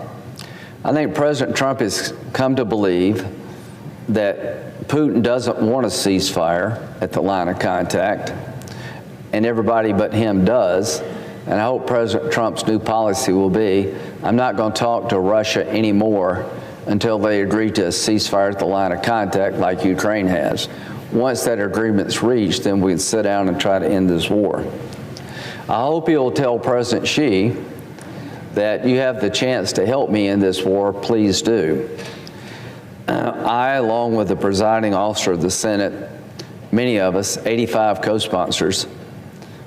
I think President Trump has come to believe that Putin doesn't want a ceasefire at the line of contact, and everybody but him does. And I hope President Trump's new policy will be, I'm not going to talk to Russia anymore until they agree to a ceasefire at the line of contact like Ukraine has. Once that agreement's reached, then we can sit down and try to end this war. I hope he'll tell President Xi that you have the chance to help me in this war, please do. I, along with the presiding officer of the Senate, many of us, 85 co-sponsors,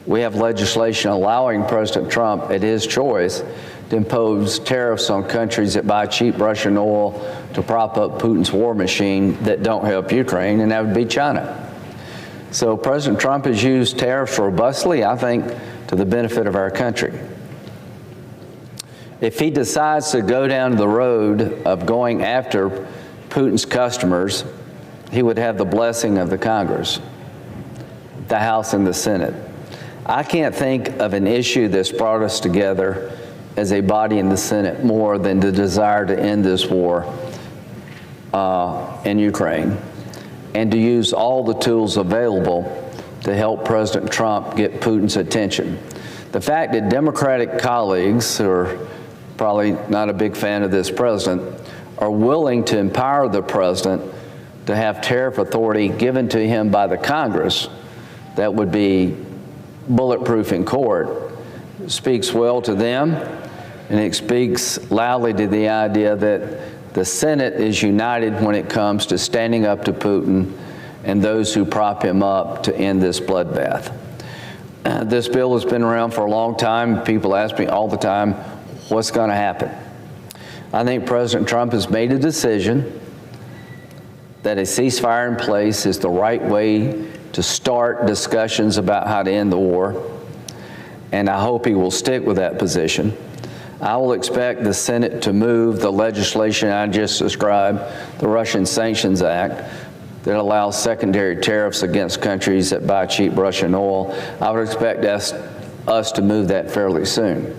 we have legislation allowing President Trump, at his choice, to impose tariffs on countries that buy cheap Russian oil to prop up Putin's war machine that don't help Ukraine, and that would be China. So President Trump has used tariffs robustly, I think, to the benefit of our country. If he decides to go down the road of going after Putin's customers, he would have the blessing of the Congress, the House and the Senate. I can't think of an issue that's brought us together as a body in the Senate more than the desire to end this war in Ukraine and to use all the tools available to help President Trump get Putin's attention. The fact that Democratic colleagues, who are probably not a big fan of this president, are willing to empower the president to have tariff authority given to him by the Congress that would be bulletproof in court speaks well to them, and it speaks loudly to the idea that the Senate is united when it comes to standing up to Putin and those who prop him up to end this bloodbath. This bill has been around for a long time. People ask me all the time, what's going to happen? I think President Trump has made a decision that a ceasefire in place is the right way to start discussions about how to end the war, and I hope he will stick with that position. I will expect the Senate to move the legislation I just described, the Russian Sanctions Act, that allows secondary tariffs against countries that buy cheap Russian oil. I would expect us to move that fairly soon.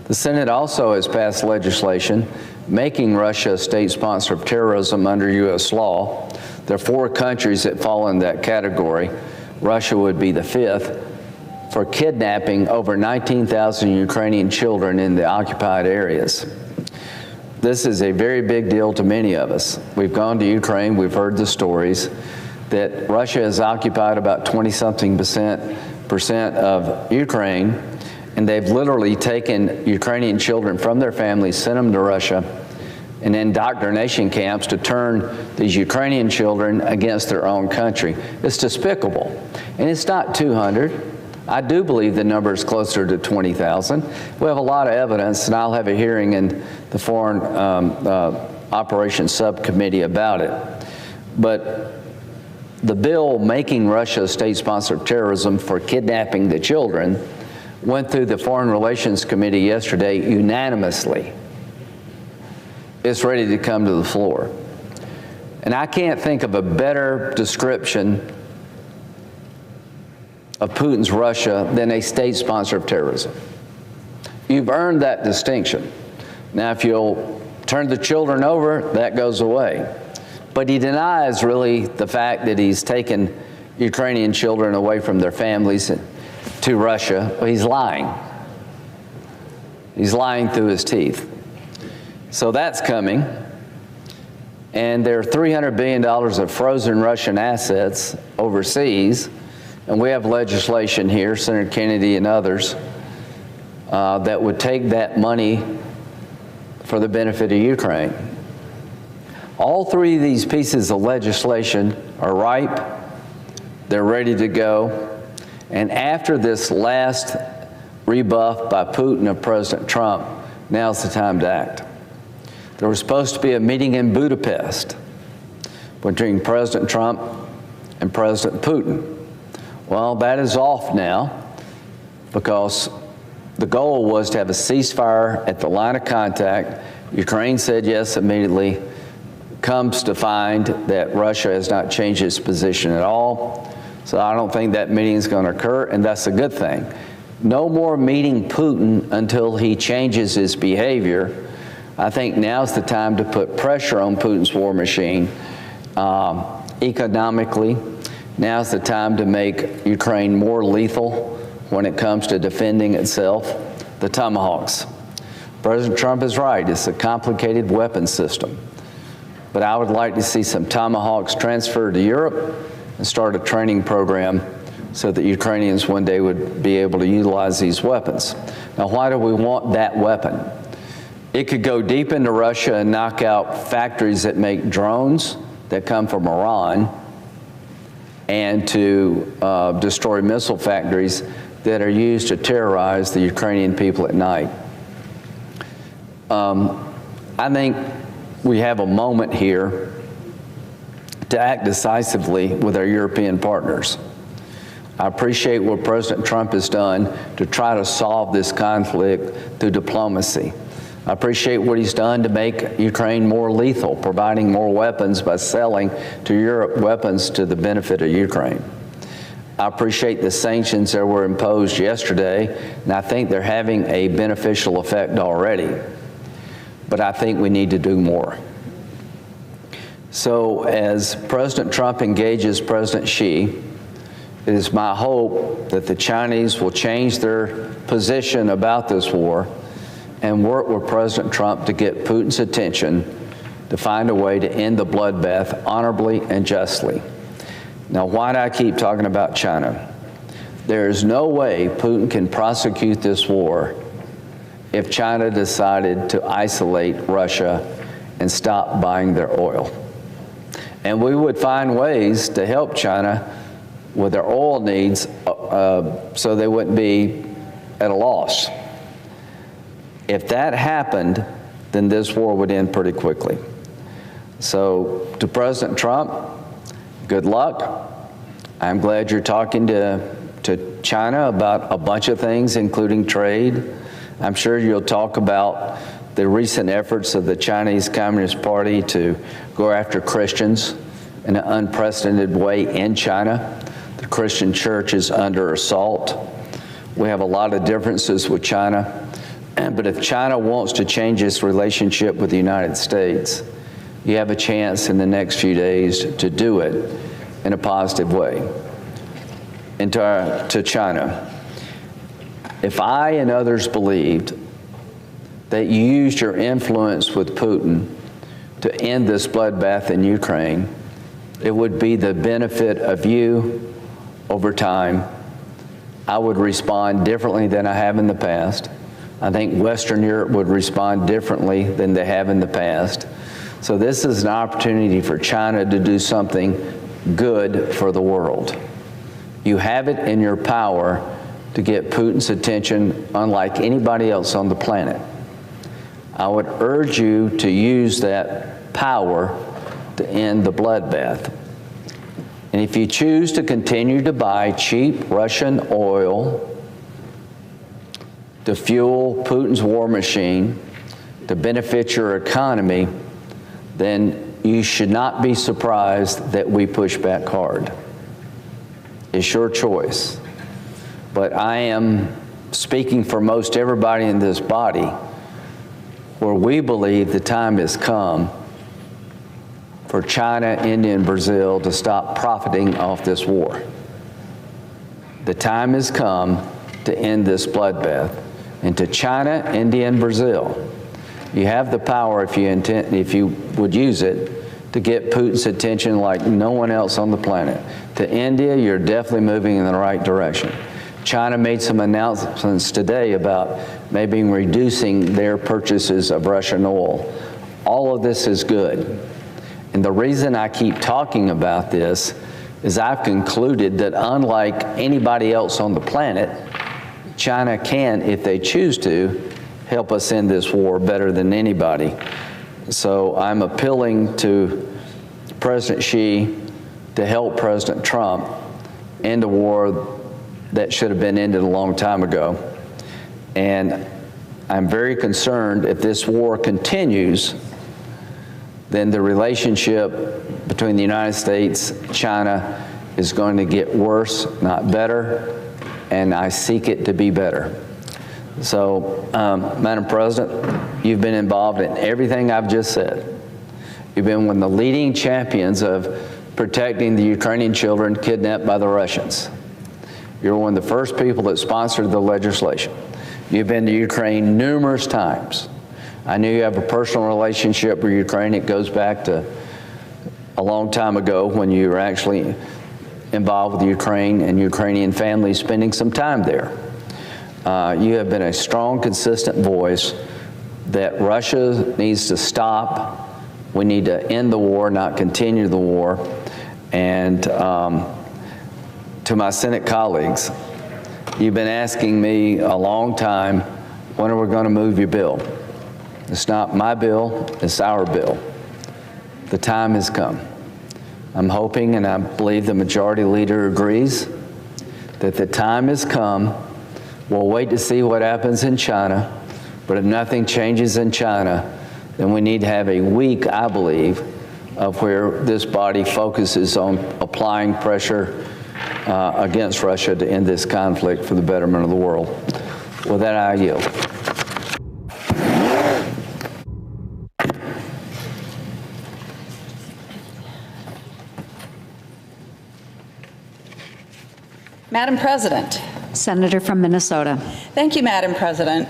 The Senate also has passed legislation making Russia a state sponsor of terrorism under U.S. law. There are 4 countries that fall in that category. Russia would be the 5th, for kidnapping over 19,000 Ukrainian children in the occupied areas. This is a very big deal to many of us. We've gone to Ukraine, we've heard the stories that Russia has occupied about 20-something percent of Ukraine, and they've literally taken Ukrainian children from their families, sent them to Russia, in indoctrination camps to turn these Ukrainian children against their own country. It's despicable. And it's not 200. I do believe the number is closer to 20,000. We have a lot of evidence, and I'll have a hearing in the Foreign Operations Subcommittee about it. But the bill making Russia a state sponsor of terrorism for kidnapping the children went through the Foreign Relations Committee yesterday unanimously. It's ready to come to the floor. And I can't think of a better description of Putin's Russia than a state sponsor of terrorism. You've earned that distinction. Now, if you'll turn the children over, that goes away. But he denies really the fact that he's taken Ukrainian children away from their families to Russia. Well, he's lying. He's lying through his teeth. So that's coming. And there are $300 billion of frozen Russian assets overseas. And we have legislation here, Senator Kennedy and others, that would take that money for the benefit of Ukraine. All 3 of these pieces of legislation are ripe. They're ready to go. And after this last rebuff by Putin of President Trump, now's the time to act. There was supposed to be a meeting in Budapest between President Trump and President Putin. Well, that is off now because the goal was to have a ceasefire at the line of contact. Ukraine said yes immediately. Comes to find that Russia has not changed its position at all. So I don't think that meeting is going to occur, and that's a good thing. No more meeting Putin until he changes his behavior. I think now's the time to put pressure on Putin's war machine Economically, now's the time to make Ukraine more lethal when it comes to defending itself. The Tomahawks. President Trump is right. It's a complicated weapon system. But I would like to see some Tomahawks transferred to Europe and start a training program so that Ukrainians one day would be able to utilize these weapons. Now, why do we want that weapon? It could go deep into Russia and knock out factories that make drones that come from Iran, and to destroy missile factories that are used to terrorize the Ukrainian people at night. I think we have a moment here to act decisively with our European partners. I appreciate what President Trump has done to try to solve this conflict through diplomacy. I appreciate what he's done to make Ukraine more lethal, providing more weapons by selling to Europe weapons to the benefit of Ukraine. I appreciate the sanctions that were imposed yesterday, and I think they're having a beneficial effect already. But I think we need to do more. So as President Trump engages President Xi, it is my hope that the Chinese will change their position about this war and work with President Trump to get Putin's attention to find a way to end the bloodbath honorably and justly. Now, why do I keep talking about China? There is no way Putin can prosecute this war if China decided to isolate Russia and stop buying their oil. And we would find ways to help China with their oil needs so they wouldn't be at a loss. If that happened, then this war would end pretty quickly. So to President Trump, good luck. I'm glad you're talking to China about a bunch of things, including trade. I'm sure you'll talk about the recent efforts of the Chinese Communist Party to go after Christians in an unprecedented way in China. The Christian church is under assault. We have a lot of differences with China. But if China wants to change its relationship with the United States, you have a chance in the next few days to do it in a positive way. And to China, if I and others believed that you used your influence with Putin to end this bloodbath in Ukraine, it would be the benefit of you over time. I would respond differently than I have in the past. I think Western Europe would respond differently than they have in the past. So this is an opportunity for China to do something good for the world. You have it in your power to get Putin's attention unlike anybody else on the planet. I would urge you to use that power to end the bloodbath. And if you choose to continue to buy cheap Russian oil to fuel Putin's war machine, to benefit your economy, then you should not be surprised that we push back hard. It's your choice. But I am speaking for most everybody in this body, where we believe the time has come for China, India, and Brazil to stop profiting off this war. The time has come to end this bloodbath. And to China, India, and Brazil, you have the power, if you would use it, to get Putin's attention like no one else on the planet. To India, you're definitely moving in the right direction. China made some announcements today about maybe reducing their purchases of Russian oil. All of this is good. And the reason I keep talking about this is I've concluded that unlike anybody else on the planet, China can, if they choose to, help us end this war better than anybody. So I'm appealing to President Xi to help President Trump end a war that should have been ended a long time ago. And I'm very concerned if this war continues, then the relationship between the United States and China is going to get worse, not better. And I seek it to be better. So, Madam President, you've been involved in everything I've just said. You've been one of the leading champions of protecting the Ukrainian children kidnapped by the Russians. You're one of the first people that sponsored the legislation. You've been to Ukraine numerous times. I know you have a personal relationship with Ukraine. It goes back to a long time ago when you were actually involved with Ukraine and Ukrainian families spending some time there. You have been a strong, consistent voice that Russia needs to stop. We need to end the war, not continue the war. And to my Senate colleagues, you've been asking me a long time, when are we going to move your bill? It's not my bill, it's our bill. The time has come. I'm hoping, and I believe the majority leader agrees, that the time has come. We'll wait to see what happens in China, but if nothing changes in China, then we need to have a week, I believe, of where this body focuses on applying pressure against Russia to end this conflict for the betterment of the world. With that, I yield. Madam President. Senator from Minnesota. Thank you, Madam President.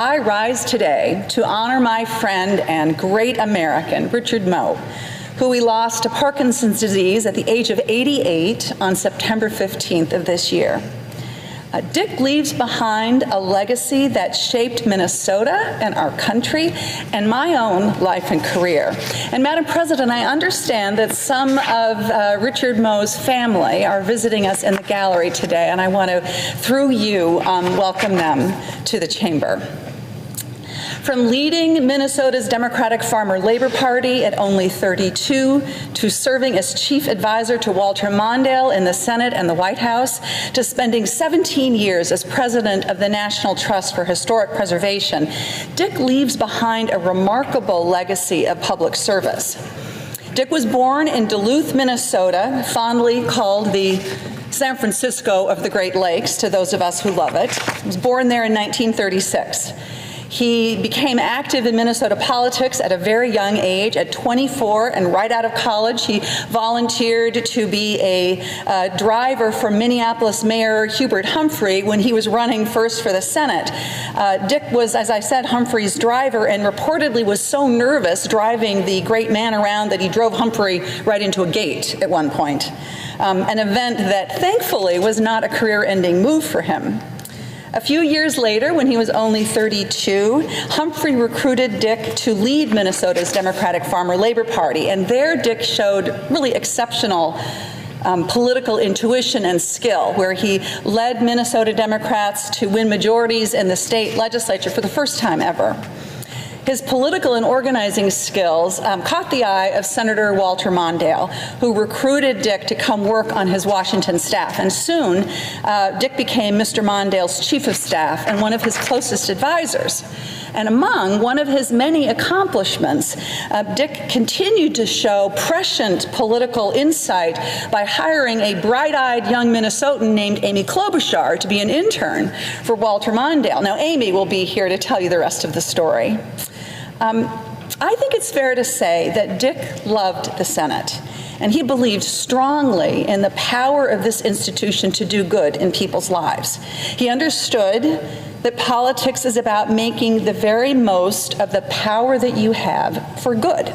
I rise today to honor my friend and great American, Richard Moe, who we lost to Parkinson's disease at the age of 88 on September 15th of this year. Dick leaves behind a legacy that shaped Minnesota and our country and my own life and career. And Madam President, I understand that some of Richard Moe's family are visiting us in the gallery today, and I want to, through you, welcome them to the chamber. From leading Minnesota's Democratic Farmer Labor Party at only 32, to serving as chief advisor to Walter Mondale in the Senate and the White House, to spending 17 years as president of the National Trust for Historic Preservation, Dick leaves behind a remarkable legacy of public service. Dick was born in Duluth, Minnesota, fondly called the San Francisco of the Great Lakes to those of us who love it. He was born there in 1936. He became active in Minnesota politics at a very young age. At 24 and right out of college, he volunteered to be a driver for Minneapolis Mayor Hubert Humphrey when he was running first for the Senate. Dick was, as I said, Humphrey's driver and reportedly was so nervous driving the great man around that he drove Humphrey right into a gate at one point, an event that thankfully was not a career-ending move for him. A few years later, when he was only 32, Humphrey recruited Dick to lead Minnesota's Democratic Farmer Labor Party, and there Dick showed really exceptional political intuition and skill, where he led Minnesota Democrats to win majorities in the state legislature for the first time ever. His political and organizing skills caught the eye of Senator Walter Mondale, who recruited Dick to come work on his Washington staff. And soon, Dick became Mr. Mondale's chief of staff and one of his closest advisors. And among one of his many accomplishments, Dick continued to show prescient political insight by hiring a bright-eyed young Minnesotan named Amy Klobuchar to be an intern for Walter Mondale. Now, Amy will be here to tell you the rest of the story. I think it's fair to say that Dick loved the Senate, and he believed strongly in the power of this institution to do good in people's lives. He understood that politics is about making the very most of the power that you have for good.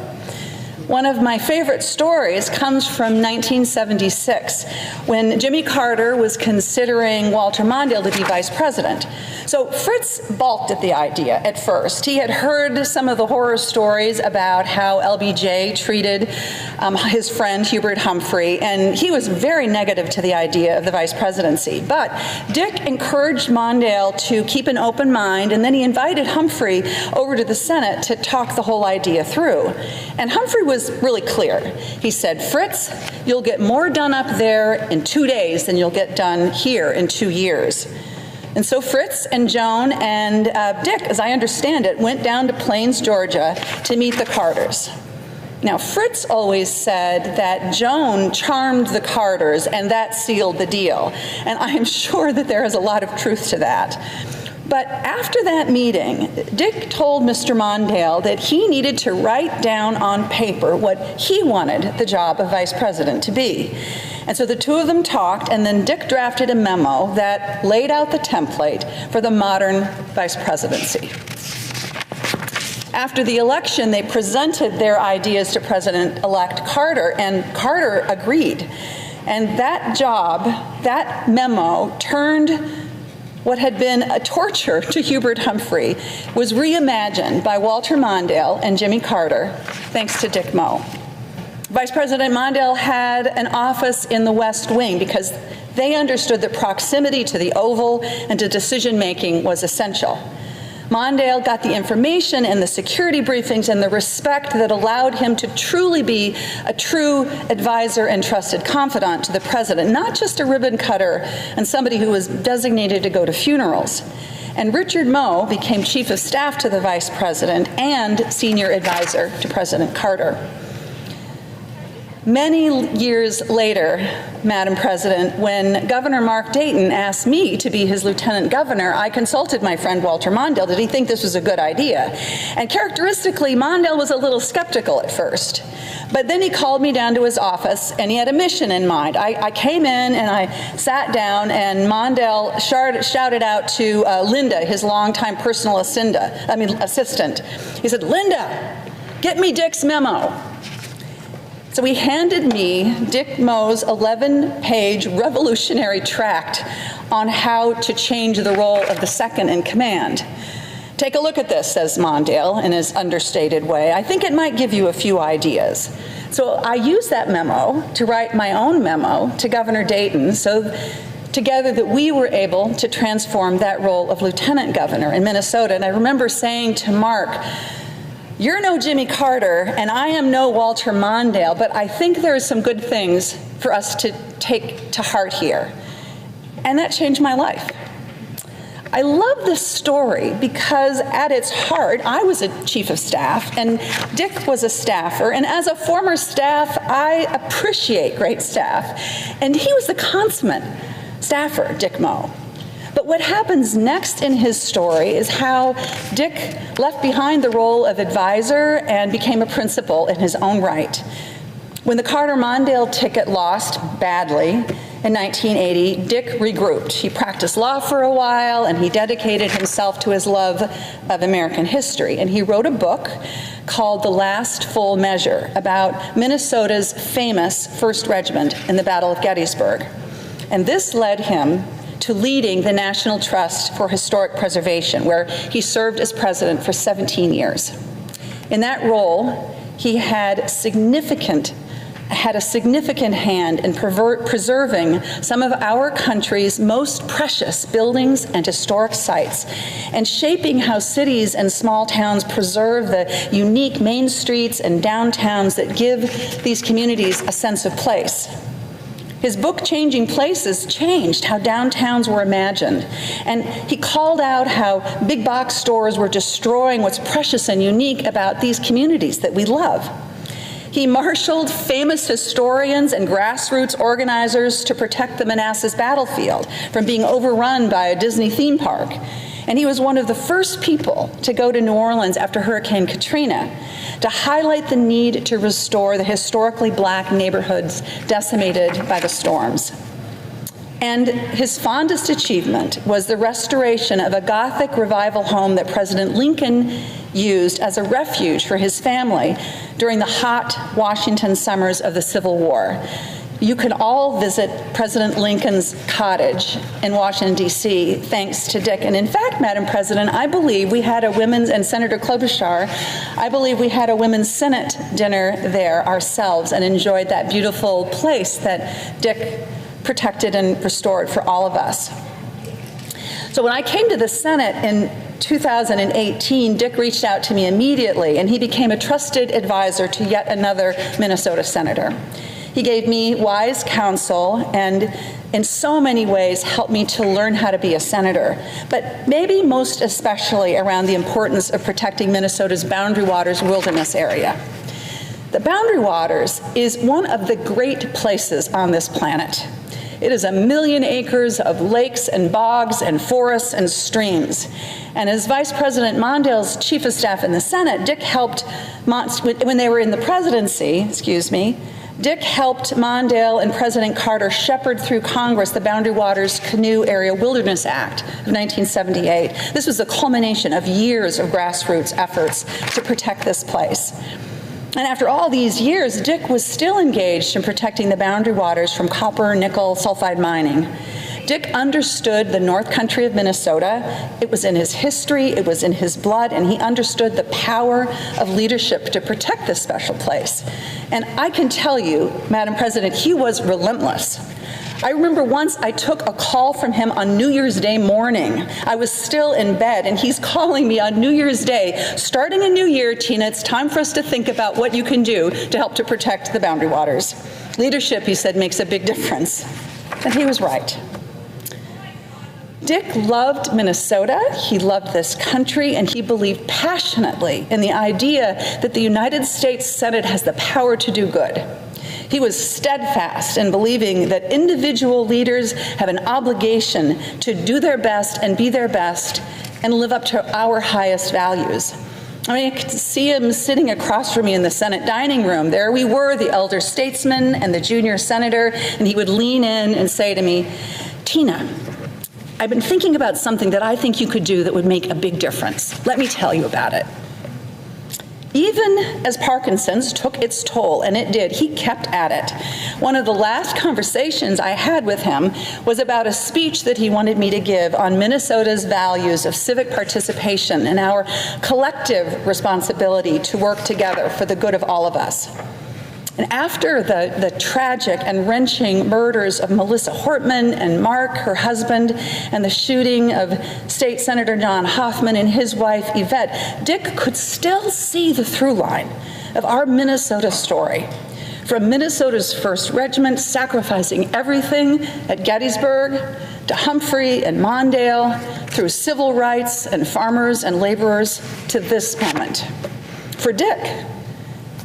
One of my favorite stories comes from 1976, when Jimmy Carter was considering Walter Mondale to be vice president. So Fritz balked at the idea at first. He had heard some of the horror stories about how LBJ treated his friend Hubert Humphrey, and he was very negative to the idea of the vice presidency. But Dick encouraged Mondale to keep an open mind, and then he invited Humphrey over to the Senate to talk the whole idea through. And Humphrey was really clear. He said, "Fritz, you'll get more done up there in 2 days than you'll get done here in 2 years." And so Fritz and Joan and Dick, as I understand it, went down to Plains, Georgia to meet the Carters. Now, Fritz always said that Joan charmed the Carters and that sealed the deal. And I am sure that there is a lot of truth to that. But after that meeting, Dick told Mr. Mondale that he needed to write down on paper what he wanted the job of vice president to be. And so the two of them talked, and then Dick drafted a memo that laid out the template for the modern vice presidency. After the election, they presented their ideas to President-elect Carter, and Carter agreed. And that job, that memo, turned what had been a torture to Hubert Humphrey, was reimagined by Walter Mondale and Jimmy Carter, thanks to Dick Moe. Vice President Mondale had an office in the West Wing because they understood that proximity to the Oval and to decision-making was essential. Mondale got the information and the security briefings and the respect that allowed him to truly be a true advisor and trusted confidant to the president, not just a ribbon cutter and somebody who was designated to go to funerals. And Richard Moe became chief of staff to the vice president and senior advisor to President Carter. Many years later, Madam President, when Governor Mark Dayton asked me to be his lieutenant governor, I consulted my friend Walter Mondale. Did he think this was a good idea? And characteristically, Mondale was a little skeptical at first. But then he called me down to his office, and he had a mission in mind. I came in, and I sat down, and Mondale shouted out to Linda, his longtime personal assistant. He said, "Linda, get me Dick's memo." So he handed me Dick Moe's 11-page revolutionary tract on how to change the role of the second in command. "Take a look at this," says Mondale in his understated way. "I think it might give you a few ideas." So I used that memo to write my own memo to Governor Dayton, so together that we were able to transform that role of lieutenant governor in Minnesota. And I remember saying to Mark, "You're no Jimmy Carter, and I am no Walter Mondale, but I think there are some good things for us to take to heart here." And that changed my life. I love this story because at its heart, I was a chief of staff, and Dick was a staffer. And as a former staff, I appreciate great staff. And he was the consummate staffer, Dick Moe. But what happens next in his story is how Dick left behind the role of advisor and became a principal in his own right. When the Carter-Mondale ticket lost badly in 1980, Dick regrouped. He practiced law for a while, and he dedicated himself to his love of American history. And he wrote a book called The Last Full Measure about Minnesota's famous 1st Regiment in the Battle of Gettysburg. And this led him to leading the National Trust for Historic Preservation, where he served as president for 17 years. In that role, he had a significant hand in preserving some of our country's most precious buildings and historic sites, and shaping how cities and small towns preserve the unique main streets and downtowns that give these communities a sense of place. His book, Changing Places, changed how downtowns were imagined. And he called out how big box stores were destroying what's precious and unique about these communities that we love. He marshaled famous historians and grassroots organizers to protect the Manassas battlefield from being overrun by a Disney theme park. And he was one of the first people to go to New Orleans after Hurricane Katrina to highlight the need to restore the historically black neighborhoods decimated by the storms. And his fondest achievement was the restoration of a Gothic revival home that President Lincoln used as a refuge for his family during the hot Washington summers of the Civil War. You can all visit President Lincoln's cottage in Washington, D.C., thanks to Dick. And in fact, Madam President, I believe we had a women's, and Senator Klobuchar, I believe we had a women's Senate dinner there ourselves and enjoyed that beautiful place that Dick protected and restored for all of us. So when I came to the Senate in 2018, Dick reached out to me immediately, and he became a trusted advisor to yet another Minnesota senator. He gave me wise counsel and in so many ways helped me to learn how to be a senator, but maybe most especially around the importance of protecting Minnesota's Boundary Waters wilderness area. The Boundary Waters is one of the great places on this planet. It is 1 million acres of lakes and bogs and forests and streams. And as Vice President Mondale's chief of staff in the Senate, Dick helped, when they were in the presidency, Dick helped Mondale and President Carter shepherd through Congress the Boundary Waters Canoe Area Wilderness Act of 1978. This was the culmination of years of grassroots efforts to protect this place. And after all these years, Dick was still engaged in protecting the boundary waters from copper, nickel, sulfide mining. Dick understood the North Country of Minnesota. It was in his history, it was in his blood, and he understood the power of leadership to protect this special place. And I can tell you, Madam President, he was relentless. I remember once I took a call from him on New Year's Day morning. I was still in bed, and he's calling me on New Year's Day, starting a new year, Tina, it's time for us to think about what you can do to help to protect the boundary waters. Leadership, he said, makes a big difference. And he was right. Dick loved Minnesota, he loved this country, and he believed passionately in the idea that the United States Senate has the power to do good. He was steadfast in believing that individual leaders have an obligation to do their best and be their best and live up to our highest values. I mean, I could see him sitting across from me in the Senate dining room. There we were, the elder statesman and the junior senator, and he would lean in and say to me, Tina, I've been thinking about something that I think you could do that would make a big difference. Let me tell you about it. Even as Parkinson's took its toll, and it did, he kept at it. One of the last conversations I had with him was about a speech that he wanted me to give on Minnesota's values of civic participation and our collective responsibility to work together for the good of all of us. And after the tragic and wrenching murders of Melissa Hortman and Mark, her husband, and the shooting of State Senator John Hoffman and his wife, Yvette, Dick could still see the through line of our Minnesota story. From Minnesota's 1st Regiment sacrificing everything at Gettysburg, to Humphrey and Mondale, through civil rights and farmers and laborers to this moment. For Dick,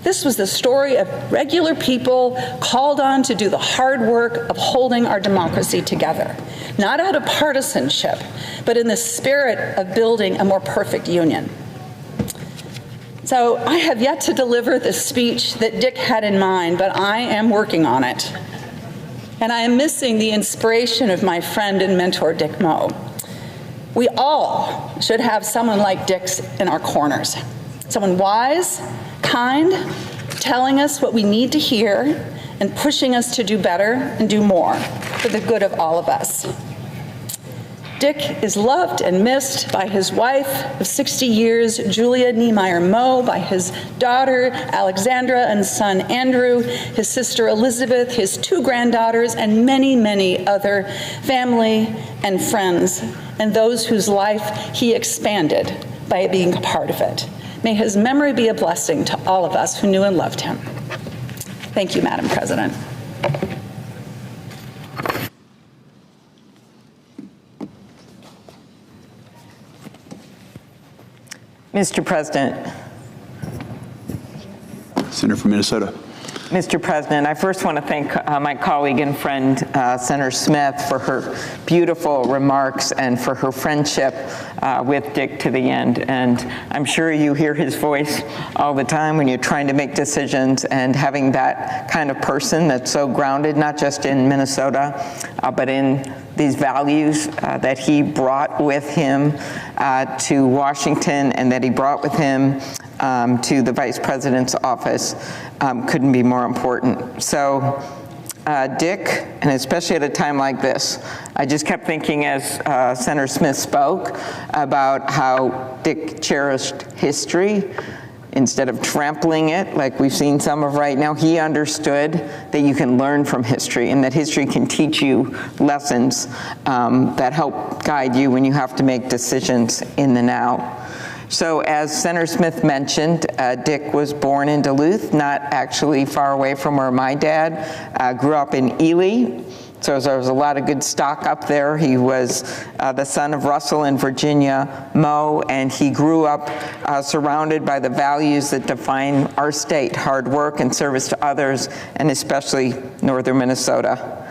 this was the story of regular people called on to do the hard work of holding our democracy together, not out of partisanship, but in the spirit of building a more perfect union. So I have yet to deliver the speech that Dick had in mind, but I am working on it. And I am missing the inspiration of my friend and mentor, Dick Moe. We all should have someone like Dick's in our corners. Someone wise, kind, telling us what we need to hear and pushing us to do better and do more for the good of all of us. Dick is loved and missed by his wife of 60 years, Julia Niemeyer Moe, by his daughter, Alexandra, and son, Andrew, his sister, Elizabeth, his 2 granddaughters, and many, many other family and friends, and those whose life he expanded by being a part of it. May his memory be a blessing to all of us who knew and loved him. Thank you, Madam President. Mr. President. Senator from Minnesota. Mr. President, I first want to thank my colleague and friend, Senator Smith, for her beautiful remarks and for her friendship with Dick to the end. And I'm sure you hear his voice all the time when you're trying to make decisions, and having that kind of person that's so grounded, not just in Minnesota, but in these values that he brought with him to Washington and that he brought with him to the Vice President's office couldn't be more important. So Dick, and especially at a time like this, I just kept thinking as Senator Smith spoke about how Dick cherished history. Instead of trampling it like we've seen some of right now, he understood that you can learn from history and that history can teach you lessons that help guide you when you have to make decisions in the now. So as Senator Smith mentioned, Dick was born in Duluth, not actually far away from where my dad grew up in Ely. So there was a lot of good stock up there. He was the son of Russell and Virginia Moe, and he grew up surrounded by the values that define our state: hard work and service to others, and especially northern Minnesota.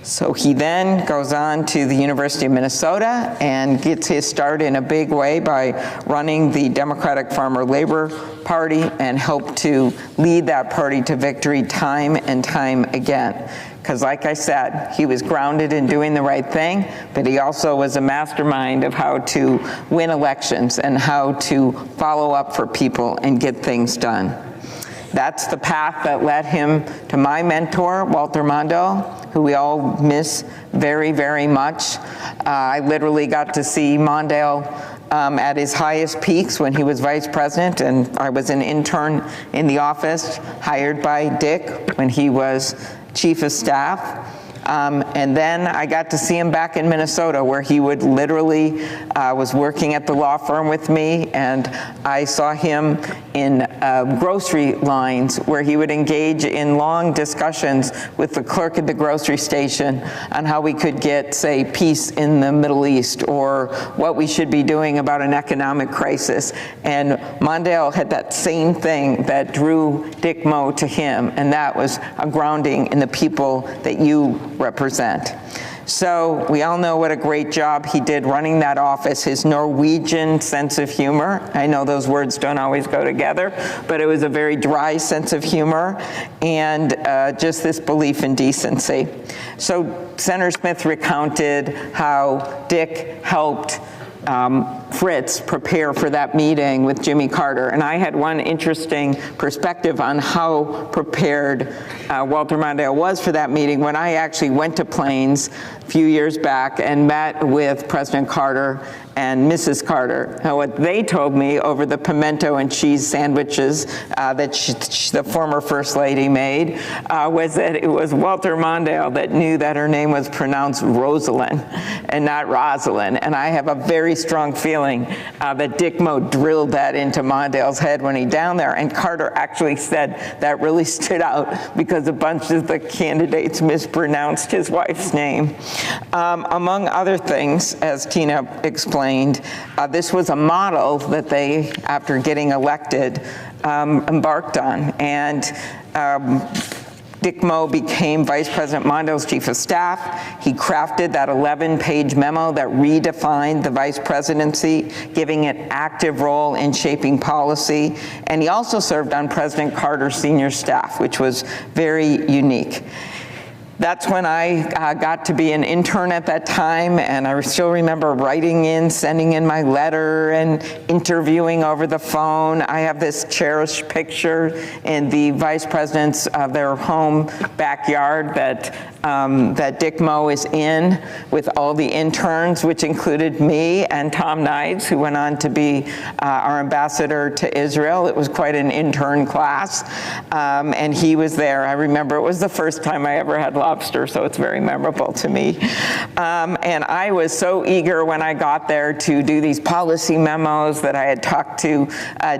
So he then goes on to the University of Minnesota and gets his start in a big way by running the Democratic Farmer Labor Party and helped to lead that party to victory time and time again. Because like I said, he was grounded in doing the right thing, but he also was a mastermind of how to win elections and how to follow up for people and get things done. That's the path that led him to my mentor, Walter Mondale, who we all miss very, very much. I literally got to see Mondale at his highest peaks when he was vice president, and I was an intern in the office, hired by Dick when he was chief of staff. And then I got to see him back in Minnesota, where he would literally was working at the law firm with me, and I saw him in grocery lines where he would engage in long discussions with the clerk at the grocery station on how we could get, say, peace in the Middle East or what we should be doing about an economic crisis. And Mondale had that same thing that drew Dick Moe to him, and that was a grounding in the people that you represent. So we all know what a great job he did running that office, his Norwegian sense of humor. I know those words don't always go together, but it was a very dry sense of humor and just this belief in decency. So Senator Smith recounted how Dick helped Fritz prepare for that meeting with Jimmy Carter. And I had one interesting perspective on how prepared Walter Mondale was for that meeting when I actually went to Plains a few years back and met with President Carter and Mrs. Carter. Now, what they told me over the pimento and cheese sandwiches that the former First Lady made was that it was Walter Mondale that knew that her name was pronounced Rosalind and not Rosalind. And I have a very strong feeling that Dick Moe drilled that into Mondale's head when he down there. And Carter actually said that really stood out because a bunch of the candidates mispronounced his wife's name. Among other things, as Tina explained, this was a model that they, after getting elected, embarked on. And Dick Moe became Vice President Mondale's chief of staff. He crafted that 11-page memo that redefined the vice presidency, giving it active role in shaping policy. And he also served on President Carter's senior staff, which was very unique. That's when I got to be an intern at that time, and I still remember writing in, sending in my letter, and interviewing over the phone. I have this cherished picture in the vice president's their home backyard that Dick Moe is in with all the interns, which included me and Tom Knights, who went on to be our ambassador to Israel. It was quite an intern class, and he was there. I remember it was the first time I ever had lobster, so it's very memorable to me. And I was so eager when I got there to do these policy memos that I had talked to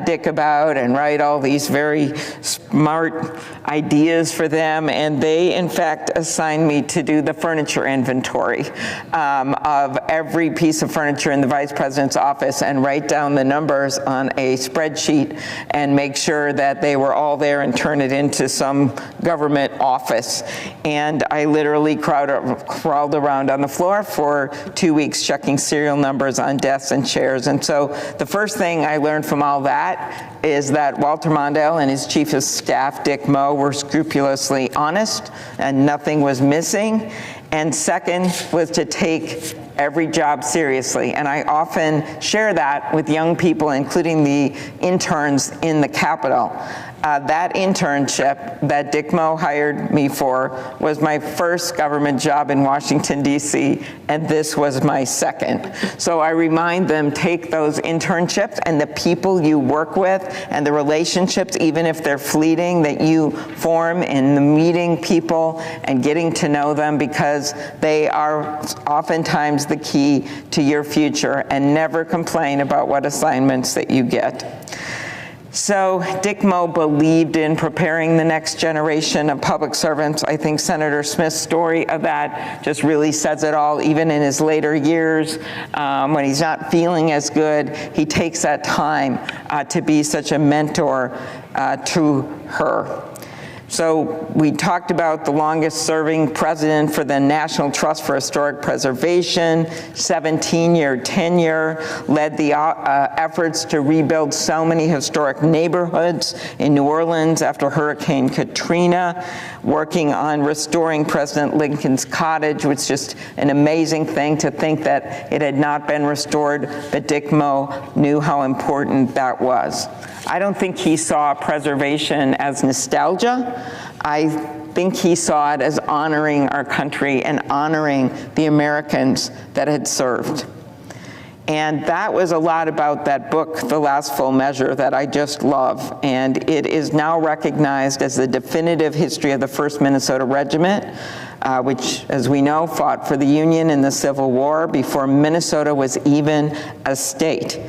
Dick about and write all these very smart ideas for them. And they, in fact, assigned me to do the furniture inventory of every piece of furniture in the vice president's office and write down the numbers on a spreadsheet and make sure that they were all there and turn it into some government office. And I literally crawled around on the floor for 2 weeks checking serial numbers on desks and chairs. And so the first thing I learned from all that is that Walter Mondale and his chief of staff, Dick Moe, were scrupulously honest and nothing was missing. And second was to take every job seriously. And I often share that with young people, including the interns in the Capitol. That internship that Dick Moe hired me for was my first government job in Washington, D.C., and this was my second. So I remind them, take those internships and the people you work with and the relationships, even if they're fleeting, that you form in the meeting people and getting to know them, because they are oftentimes the key to your future, and never complain about what assignments that you get. So Dick Moe believed in preparing the next generation of public servants. I think Senator Smith's story of that just really says it all. Even in his later years, when he's not feeling as good, he takes that time to be such a mentor to her. So we talked about the longest serving president for the National Trust for Historic Preservation, 17-year tenure, led the efforts to rebuild so many historic neighborhoods in New Orleans after Hurricane Katrina, working on restoring President Lincoln's cottage, which is just an amazing thing to think that it had not been restored, but Dick Moe knew how important that was. I don't think he saw preservation as nostalgia. I think he saw it as honoring our country and honoring the Americans that had served. And that was a lot about that book, The Last Full Measure, that I just love. And it is now recognized as the definitive history of the 1st Minnesota Regiment, which, as we know, fought for the Union in the Civil War before Minnesota was even a state.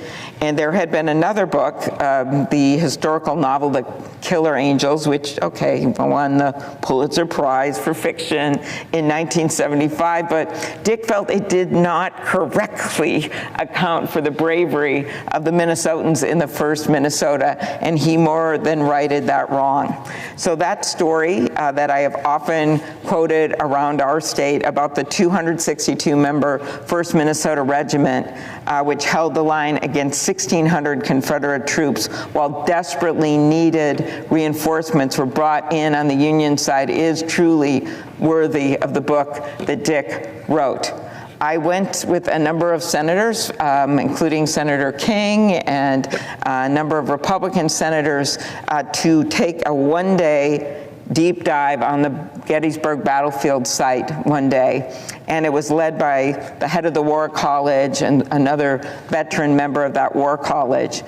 And there had been another book, the historical novel, The Killer Angels, which, okay, won the Pulitzer Prize for fiction in 1975, but Dick felt it did not correctly account for the bravery of the Minnesotans in the 1st Minnesota, and he more than righted that wrong. So that story that I have often quoted around our state about the 262-member 1st Minnesota Regiment, which held the line against 1,600 Confederate troops while desperately needed reinforcements were brought in on the Union side, is truly worthy of the book that Dick wrote. I went with a number of senators, including Senator King and a number of Republican senators, to take a one-day deep dive on the Gettysburg battlefield site one day. And it was led by the head of the War College and another veteran member of that War College.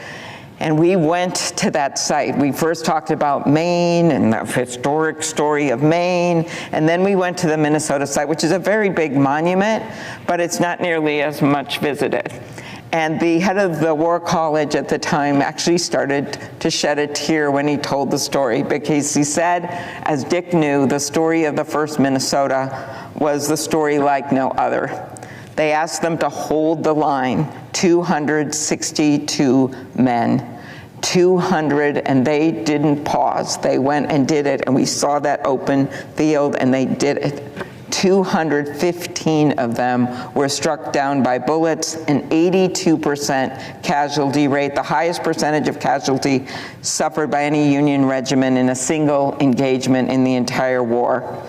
And we went to that site. We first talked about Maine and the historic story of Maine, and then we went to the Minnesota site, which is a very big monument, but it's not nearly as much visited. And the head of the War College at the time actually started to shed a tear when he told the story, because he said, as Dick knew, the story of the 1st Minnesota was the story like no other. They asked them to hold the line, 262 men, 200, and they didn't pause. They went and did it, and we saw that open field, and they did it. 215 of them were struck down by bullets, an 82% casualty rate, the highest percentage of casualty suffered by any Union regiment in a single engagement in the entire war.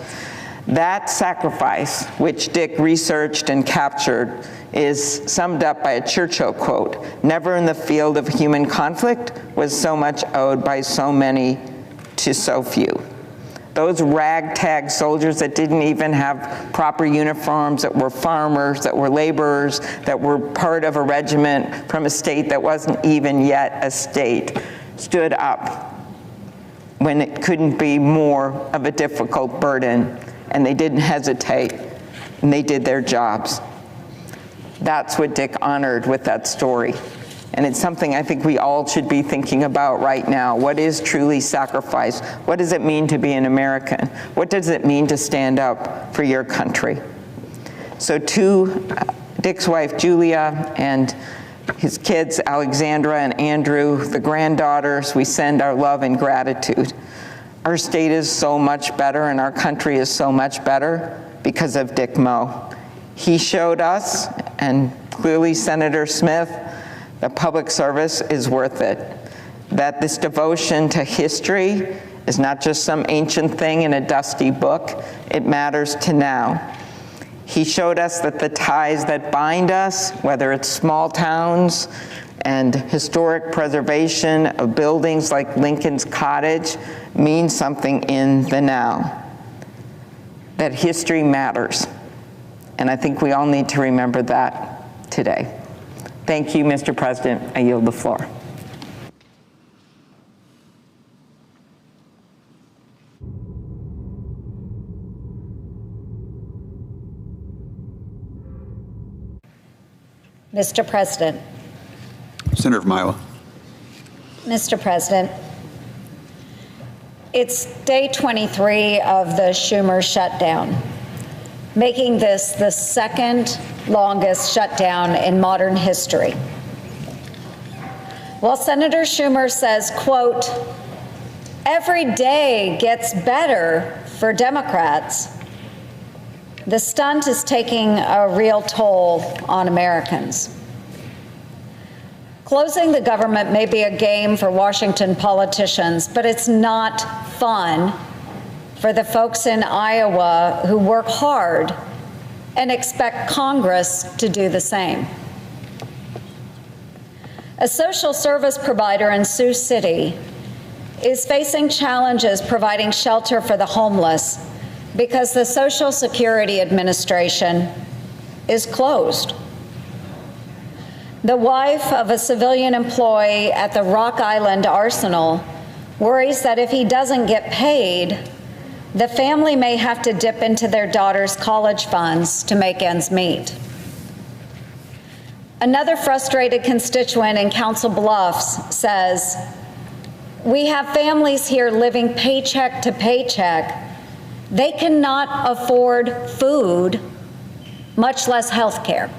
That sacrifice, which Dick researched and captured, is summed up by a Churchill quote: "Never in the field of human conflict was so much owed by so many to so few." Those ragtag soldiers that didn't even have proper uniforms, that were farmers, that were laborers, that were part of a regiment from a state that wasn't even yet a state, stood up when it couldn't be more of a difficult burden, and they didn't hesitate, and they did their jobs. That's what Dick honored with that story. And it's something I think we all should be thinking about right now. What is truly sacrifice? What does it mean to be an American? What does it mean to stand up for your country? So to Dick's wife, Julia, and his kids, Alexandra and Andrew, the granddaughters, we send our love and gratitude. Our state is so much better and our country is so much better because of Dick Moe. He showed us, and clearly Senator Smith, that public service is worth it, that this devotion to history is not just some ancient thing in a dusty book, it matters to now. He showed us that the ties that bind us, whether it's small towns and historic preservation of buildings like Lincoln's Cottage, mean something in the now, that history matters. And I think we all need to remember that today. Thank you, Mr. President. I yield the floor. Mr. President. Senator from Iowa. Mr. President, it's day 23 of the Schumer shutdown, making this the second longest shutdown in modern history. While Senator Schumer says, quote, every day gets better for Democrats, the stunt is taking a real toll on Americans. Closing the government may be a game for Washington politicians, but it's not fun for the folks in Iowa who work hard and expect Congress to do the same. A social service provider in Sioux City is facing challenges providing shelter for the homeless because the Social Security Administration is closed. The wife of a civilian employee at the Rock Island Arsenal worries that if he doesn't get paid, the family may have to dip into their daughter's college funds to make ends meet. Another frustrated constituent in Council Bluffs says, "We have families here living paycheck to paycheck. They cannot afford food, much less health care."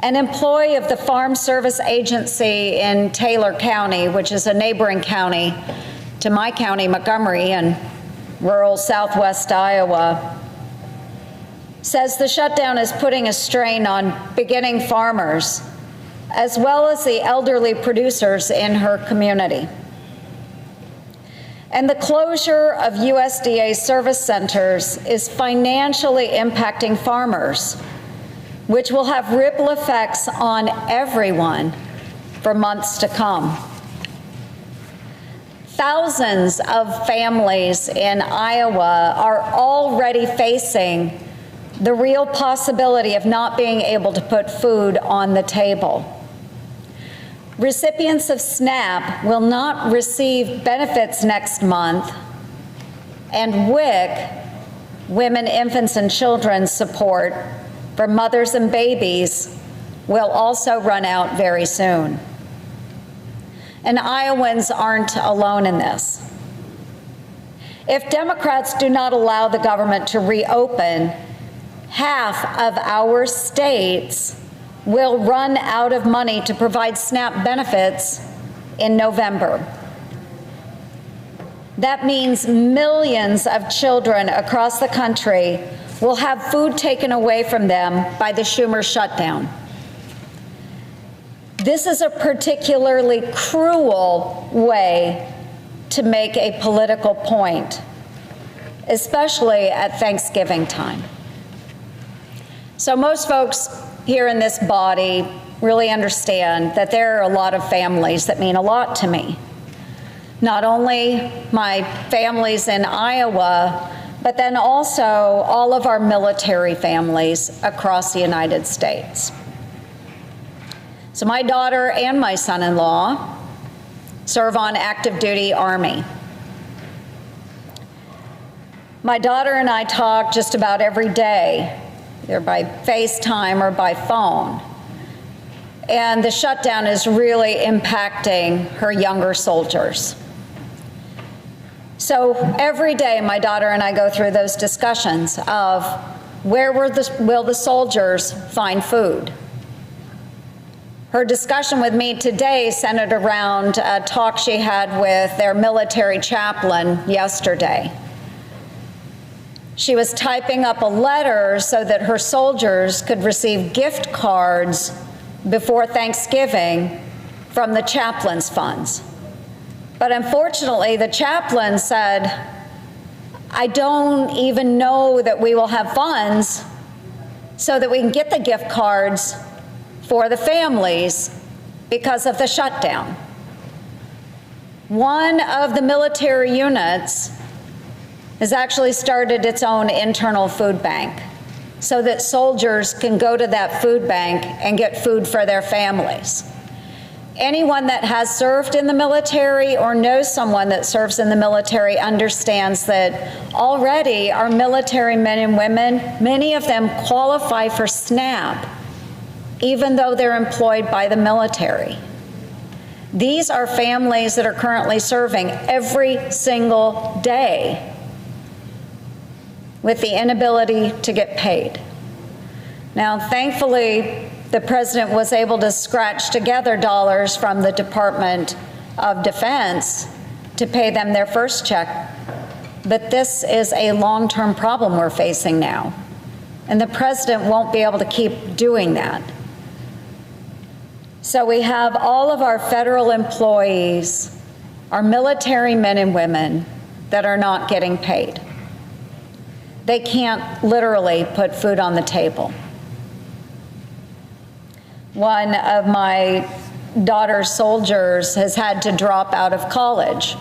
An employee of the Farm Service Agency in Taylor County, which is a neighboring county to my county, Montgomery, in rural southwest Iowa, says the shutdown is putting a strain on beginning farmers, as well as the elderly producers in her community. And the closure of USDA service centers is financially impacting farmers, which will have ripple effects on everyone for months to come. Thousands of families in Iowa are already facing the real possibility of not being able to put food on the table. Recipients of SNAP will not receive benefits next month, and WIC, Women, Infants, and Children support for mothers and babies, will also run out very soon. And Iowans aren't alone in this. If Democrats do not allow the government to reopen, half of our states will run out of money to provide SNAP benefits in November. That means millions of children across the country will have food taken away from them by the Schumer shutdown. This is a particularly cruel way to make a political point, especially at Thanksgiving time. So most folks here in this body really understand that there are a lot of families that mean a lot to me. Not only my families in Iowa, but then also all of our military families across the United States. So my daughter and my son-in-law serve on active duty Army. My daughter and I talk just about every day, either by FaceTime or by phone. And the shutdown is really impacting her younger soldiers. So every day, my daughter and I go through those discussions of where will the soldiers find food? Her discussion with me today centered around a talk she had with their military chaplain yesterday. She was typing up a letter so that her soldiers could receive gift cards before Thanksgiving from the chaplain's funds. But unfortunately, the chaplain said, "I don't even know that we will have funds so that we can get the gift cards for the families because of the shutdown." One of the military units has actually started its own internal food bank so that soldiers can go to that food bank and get food for their families. Anyone that has served in the military or knows someone that serves in the military understands that already our military men and women, many of them qualify for SNAP, even though they're employed by the military. These are families that are currently serving every single day with the inability to get paid. Now, thankfully, the president was able to scratch together dollars from the Department of Defense to pay them their first check. But this is a long-term problem we're facing now. And the president won't be able to keep doing that. So we have all of our federal employees, our military men and women that are not getting paid. They can't literally put food on the table. One of my daughter's soldiers has had to drop out of college.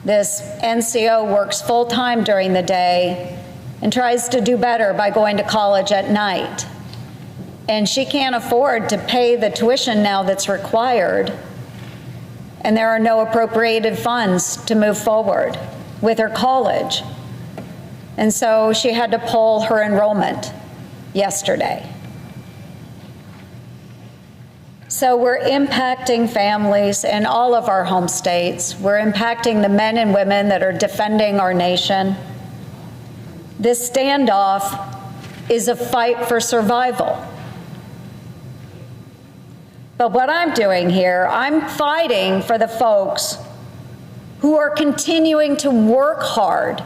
This NCO works full-time during the day and tries to do better by going to college at night. And she can't afford to pay the tuition now that's required. And there are no appropriated funds to move forward with her college. And so she had to pull her enrollment yesterday. So we're impacting families in all of our home states. We're impacting the men and women that are defending our nation. This standoff is a fight for survival. But what I'm doing here, I'm fighting for the folks who are continuing to work hard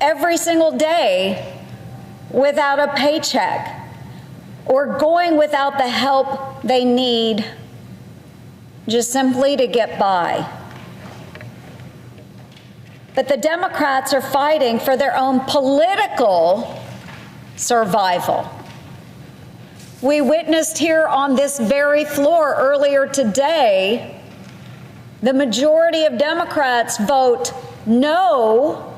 every single day without a paycheck or going without the help they need just simply to get by. But the Democrats are fighting for their own political survival. We witnessed here on this very floor earlier today, the majority of Democrats vote no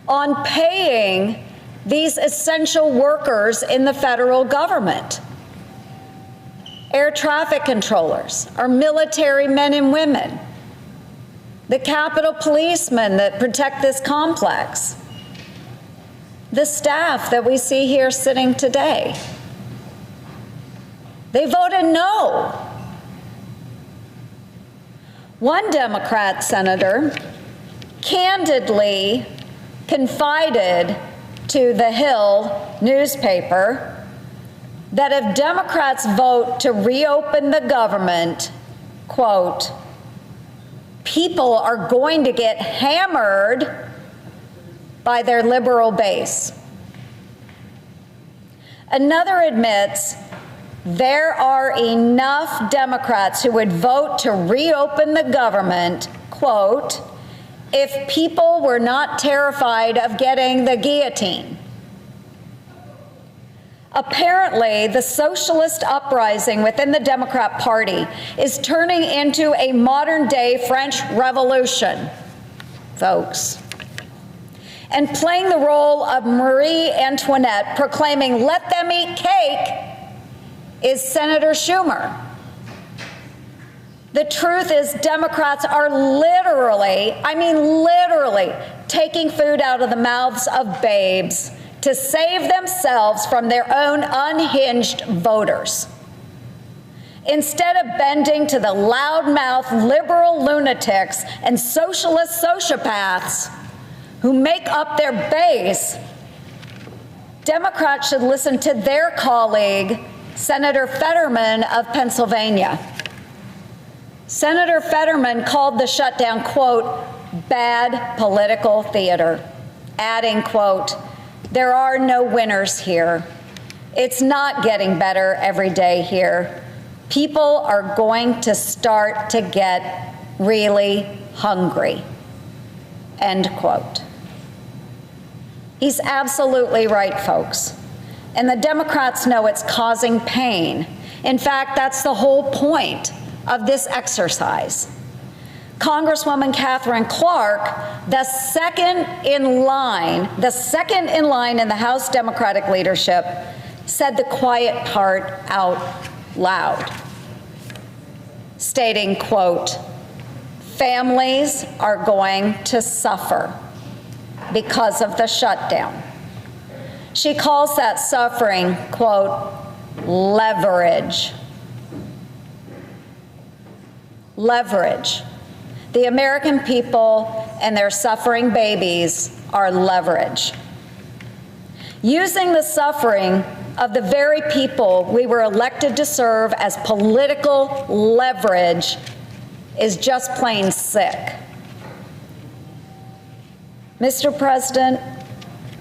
on paying these essential workers in the federal government. Air traffic controllers, our military men and women, the Capitol policemen that protect this complex, the staff that we see here sitting today. They voted no. One Democrat senator candidly confided to the Hill newspaper that if Democrats vote to reopen the government, quote, people are going to get hammered by their liberal base. Another admits there are enough Democrats who would vote to reopen the government, quote, if people were not terrified of getting the guillotine. Apparently, the socialist uprising within the Democrat Party is turning into a modern-day French Revolution, folks, and playing the role of Marie Antoinette, proclaiming, "Let them eat cake," is Senator Schumer. The truth is Democrats are literally, I mean literally, taking food out of the mouths of babes to save themselves from their own unhinged voters. Instead of bending to the loudmouth liberal lunatics and socialist sociopaths who make up their base, Democrats should listen to their colleague, Senator Fetterman of Pennsylvania. Senator Fetterman called the shutdown, quote, bad political theater, adding, quote, there are no winners here. It's not getting better every day here. People are going to start to get really hungry, end quote. He's absolutely right, folks. And the Democrats know it's causing pain. In fact, that's the whole point of this exercise. Congresswoman Catherine Clark, the second in line in the House Democratic leadership, said the quiet part out loud, stating, quote, families are going to suffer because of the shutdown. She calls that suffering, quote, leverage. Leverage. The American people and their suffering babies are leverage. Using the suffering of the very people we were elected to serve as political leverage is just plain sick. Mr. President,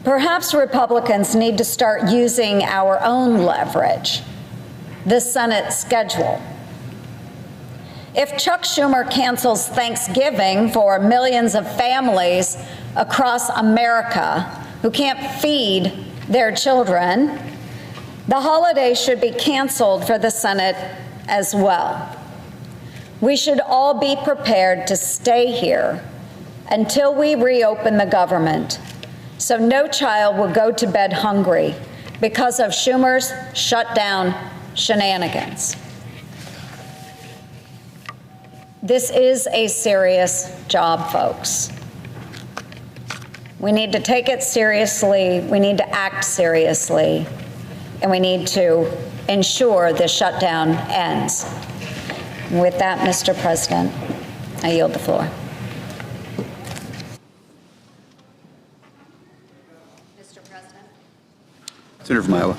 perhaps Republicans need to start using our own leverage, the Senate schedule. If Chuck Schumer cancels Thanksgiving for millions of families across America who can't feed their children, the holiday should be canceled for the Senate as well. We should all be prepared to stay here until we reopen the government, so no child will go to bed hungry because of Schumer's shutdown shenanigans. This is a serious job, folks. We need to take it seriously, we need to act seriously, and we need to ensure the shutdown ends. With that, Mr. President, I yield the floor. Senator from Iowa.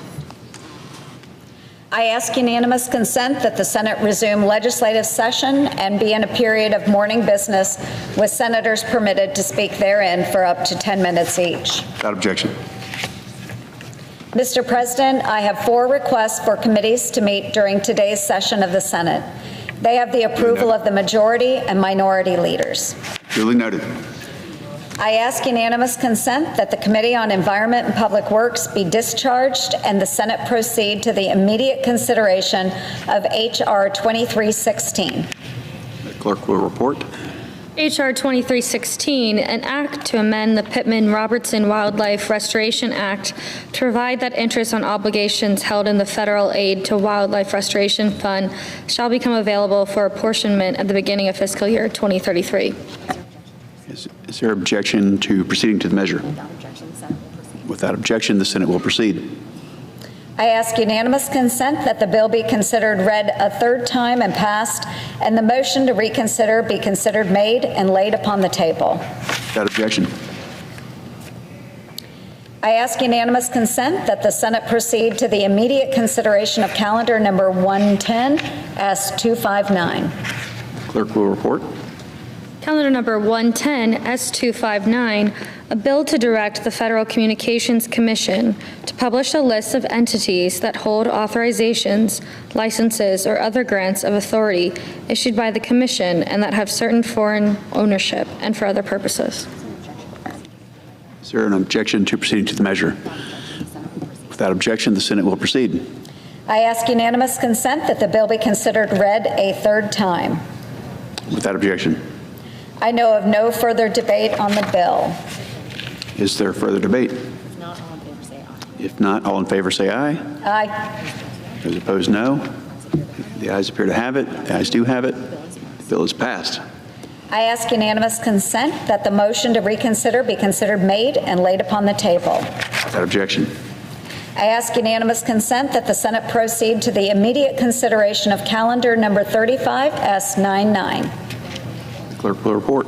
I ask unanimous consent that the Senate resume legislative session and be in a period of morning business with senators permitted to speak therein for up to 10 minutes each. Without objection. Mr. President, I have 4 requests for committees to meet during today's session of the Senate. They have the approval of the majority and minority leaders. Duly noted. I ask unanimous consent that the Committee on Environment and Public Works be discharged and the Senate proceed to the immediate consideration of H.R. 2316. The clerk will report. H.R. 2316, an act to amend the Pittman-Robertson Wildlife Restoration Act to provide that interest on obligations held in the federal aid to Wildlife Restoration Fund shall become available for apportionment at the beginning of fiscal year 2033. Is there objection to proceeding to the measure? Without objection, the Senate will proceed. I ask unanimous consent that the bill be considered read a third time and passed, and the motion to reconsider be considered made and laid upon the table. Without objection. I ask unanimous consent that the Senate proceed to the immediate consideration of calendar number 110 S259. Clerk will report. Calendar number 110 S259, a bill to direct the Federal Communications Commission to publish a list of entities that hold authorizations, licenses, or other grants of authority issued by the Commission and that have certain foreign ownership and for other purposes. Is there an objection to proceeding to the measure? Without objection, the Senate will proceed. I ask unanimous consent that the bill be considered read a third time. Without objection. I know of no further debate on the bill. Is there further debate? If not, all in favor say aye. Aye. Those opposed, no. The ayes appear to have it. The ayes do have it. The bill is passed. I ask unanimous consent that the motion to reconsider be considered made and laid upon the table. Without objection. I ask unanimous consent that the Senate proceed to the immediate consideration of calendar number 35 S99. Clerk will report.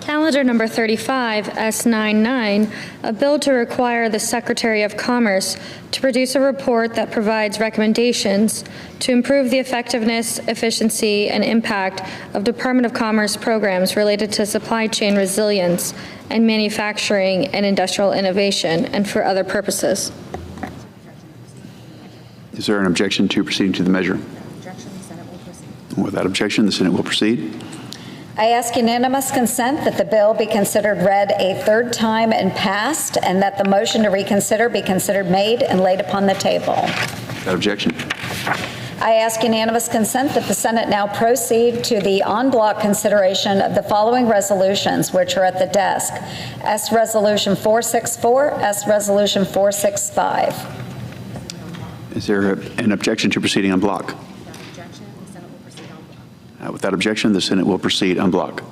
Calendar number 35 S99, a bill to require the Secretary of Commerce to produce a report that provides recommendations to improve the effectiveness, efficiency, and impact of Department of Commerce programs related to supply chain resilience and manufacturing and industrial innovation and for other purposes. Is there an objection to proceeding to the measure? Without objection, the Senate will proceed. I ask unanimous consent that the bill be considered read a third time and passed, and that the motion to reconsider be considered made and laid upon the table. Without objection. I ask unanimous consent that the Senate now proceed to the en bloc consideration of the following resolutions, which are at the desk. S Resolution 464, S Resolution 465. Is there an objection to proceeding en bloc? Without objection, the Senate will proceed en bloc.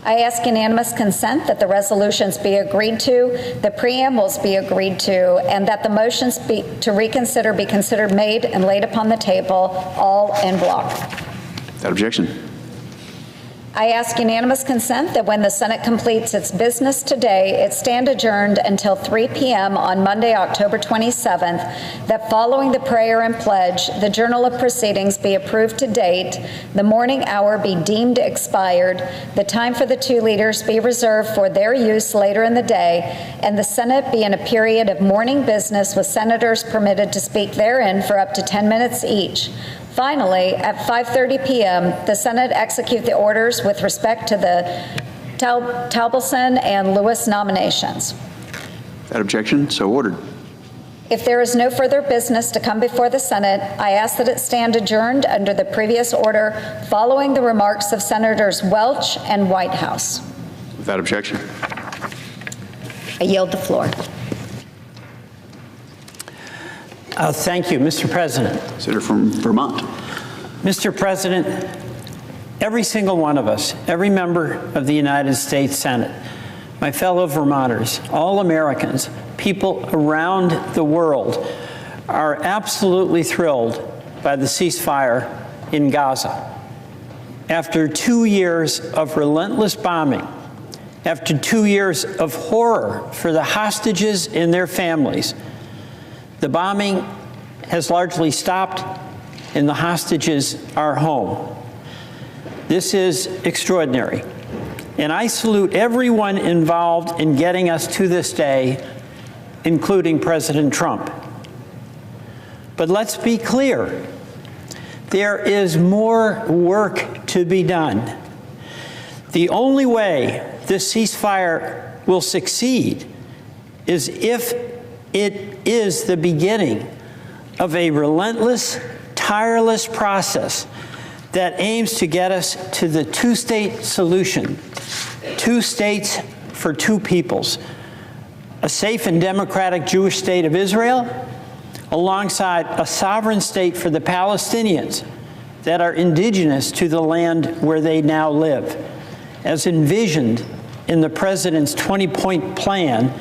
I ask unanimous consent that the resolutions be agreed to, the preambles be agreed to, and that the motions to reconsider be considered made and laid upon the table, all en bloc. Without objection. I ask unanimous consent that when the Senate completes its business today, it stand adjourned until 3 p.m. on Monday, October 27th, that following the prayer and pledge, the journal of proceedings be approved to date, the morning hour be deemed expired, the time for the 2 leaders be reserved for their use later in the day, and the Senate be in a period of morning business with senators permitted to speak therein for up to 10 minutes each. Finally, at 5:30 p.m., the Senate execute the orders with respect to the Talbelson and Lewis nominations. Without objection, so ordered. If there is no further business to come before the Senate, I ask that it stand adjourned under the previous order following the remarks of Senators Welch and Whitehouse. Without objection. I yield the floor. Thank you, Mr. President. Senator from Vermont. Mr. President, every single one of us, every member of the United States Senate, my fellow Vermonters, all Americans, people around the world are absolutely thrilled by the ceasefire in Gaza. After 2 years of relentless bombing, after 2 years of horror for the hostages and their families, the bombing has largely stopped and the hostages are home. This is extraordinary. And I salute everyone involved in getting us to this day, including President Trump. But let's be clear, there is more work to be done. The only way this ceasefire will succeed is if it is the beginning of a relentless, tireless process that aims to get us to the two-state solution, 2 states for 2 peoples, a safe and democratic Jewish state of Israel, alongside a sovereign state for the Palestinians that are indigenous to the land where they now live, as envisioned in the President's 20-point plan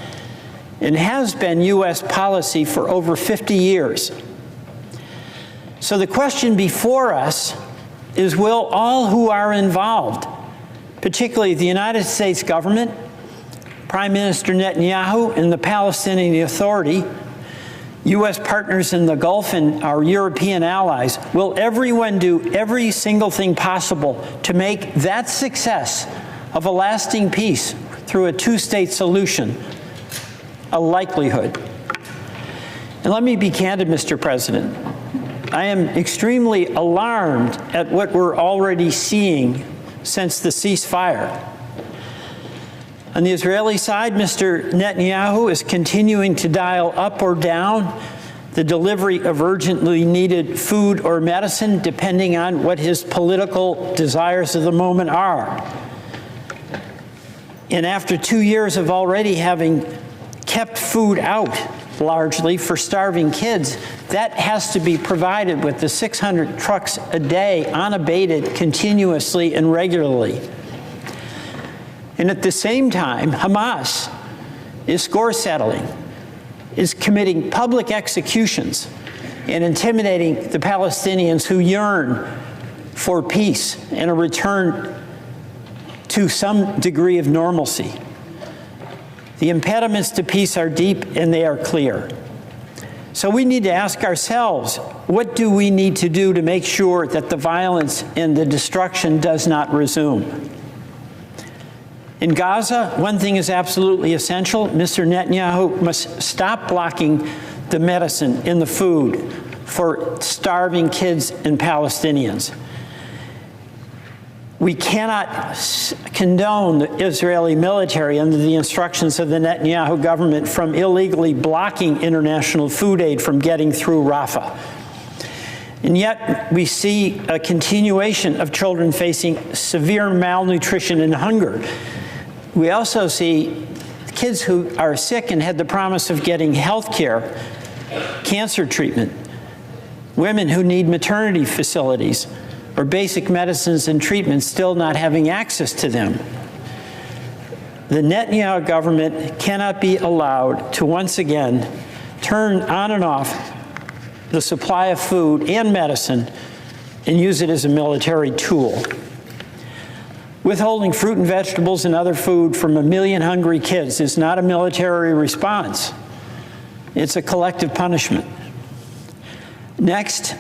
and has been U.S. policy for over 50 years. So the question before us is, will all who are involved, particularly the United States government, Prime Minister Netanyahu and the Palestinian Authority, U.S. partners in the Gulf and our European allies, will everyone do every single thing possible to make that success of a lasting peace through a 2-state solution a likelihood? And let me be candid, Mr. President. I am extremely alarmed at what we're already seeing since the ceasefire. On the Israeli side, Mr. Netanyahu is continuing to dial up or down the delivery of urgently needed food or medicine, depending on what his political desires of the moment are. And after 2 years of already having kept food out largely for starving kids, that has to be provided with the 600 trucks a day, unabated, continuously and regularly. And at the same time, Hamas is score settling, is committing public executions and intimidating the Palestinians who yearn for peace and a return to some degree of normalcy. The impediments to peace are deep and they are clear. So we need to ask ourselves, what do we need to do to make sure that the violence and the destruction does not resume? In Gaza, one thing is absolutely essential. Mr. Netanyahu must stop blocking the medicine in the food for starving kids and Palestinians. We cannot condone the Israeli military under the instructions of the Netanyahu government from illegally blocking international food aid from getting through Rafah. And yet we see a continuation of children facing severe malnutrition and hunger. We also see kids who are sick and had the promise of getting health care, cancer treatment, women who need maternity facilities, or basic medicines and treatments still not having access to them. The Netanyahu government cannot be allowed to once again turn on and off the supply of food and medicine and use it as a military tool. Withholding fruit and vegetables and other food from 1 million hungry kids is not a military response. It's a collective punishment. Next,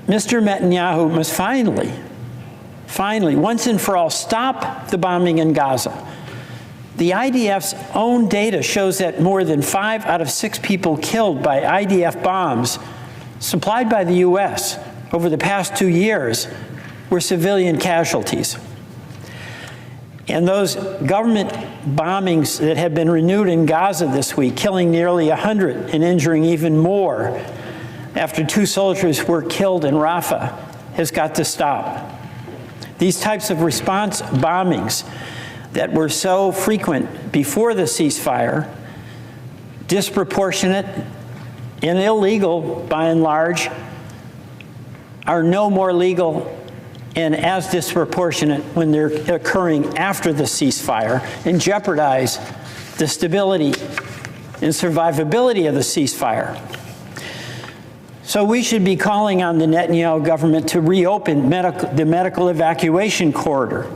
Mr. Netanyahu must finally, once and for all, stop the bombing in Gaza. The IDF's own data shows that more than 5 out of 6 people killed by IDF bombs supplied by the U.S. over the past 2 years were civilian casualties. And those government bombings that have been renewed in Gaza this week, killing nearly 100 and injuring even more after 2 soldiers were killed in Rafah, has got to stop. These types of response bombings that were so frequent before the ceasefire, disproportionate and illegal by and large, are no more legal and as disproportionate when they're occurring after the ceasefire and jeopardize the stability and survivability of the ceasefire. So we should be calling on the Netanyahu government to reopen the medical evacuation corridor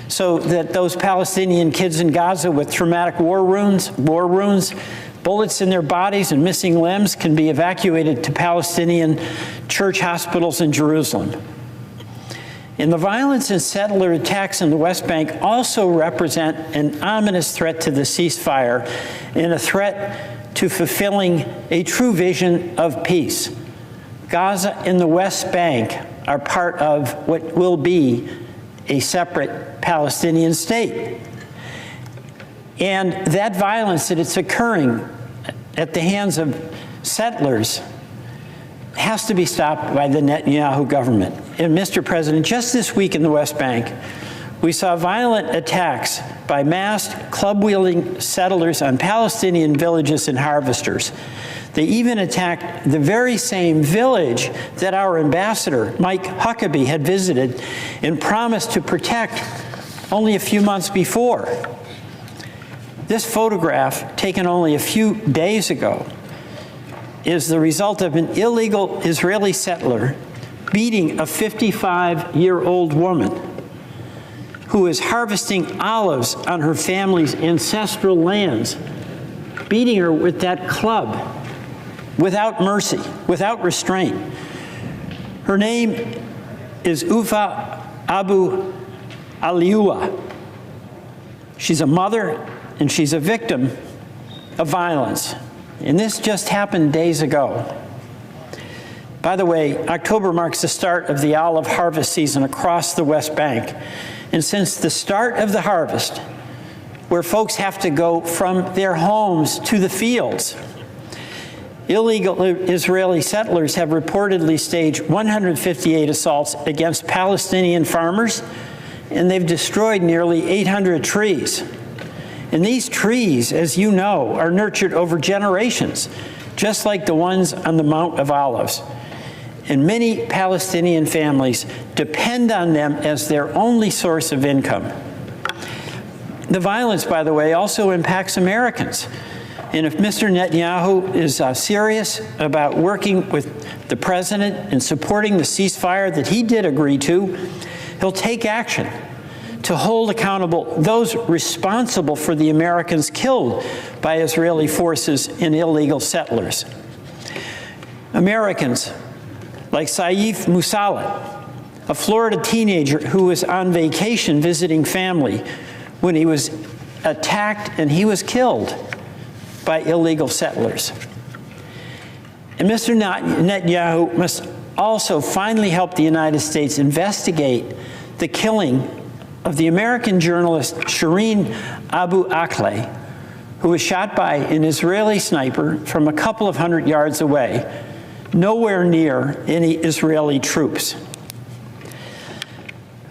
so that those Palestinian kids in Gaza with traumatic war wounds, bullets in their bodies and missing limbs can be evacuated to Palestinian church hospitals in Jerusalem. And the violence and settler attacks in the West Bank also represent an ominous threat to the ceasefire and a threat to fulfilling a true vision of peace. Gaza and the West Bank are part of what will be a separate Palestinian state. And that violence that it's occurring at the hands of settlers has to be stopped by the Netanyahu government. And Mr. President, just this week in the West Bank, we saw violent attacks by masked, club-wielding settlers on Palestinian villages and harvesters. They even attacked the very same village that our ambassador, Mike Huckabee, had visited and promised to protect only a few months before. This photograph, taken only a few days ago, is the result of an illegal Israeli settler beating a 55-year-old woman who is harvesting olives on her family's ancestral lands, beating her with that club without mercy, without restraint. Her name is Ufa Abu Aliua. She's a mother and she's a victim of violence. And this just happened days ago. By the way, October marks the start of the olive harvest season across the West Bank. And since the start of the harvest, where folks have to go from their homes to the fields, illegal Israeli settlers have reportedly staged 158 assaults against Palestinian farmers, and they've destroyed nearly 800 trees. And these trees, as you know, are nurtured over generations, just like the ones on the Mount of Olives. And many Palestinian families depend on them as their only source of income. The violence, by the way, also impacts Americans. And if Mr. Netanyahu is serious about working with the president and supporting the ceasefire that he did agree to, he'll take action to hold accountable those responsible for the Americans killed by Israeli forces and illegal settlers. Americans like Saif Musalat, a Florida teenager who was on vacation visiting family when he was attacked and he was killed by illegal settlers. And Mr. Netanyahu must also finally help the United States investigate the killing of the American journalist Shireen Abu Akleh, who was shot by an Israeli sniper from a couple of hundred yards away, nowhere near any Israeli troops.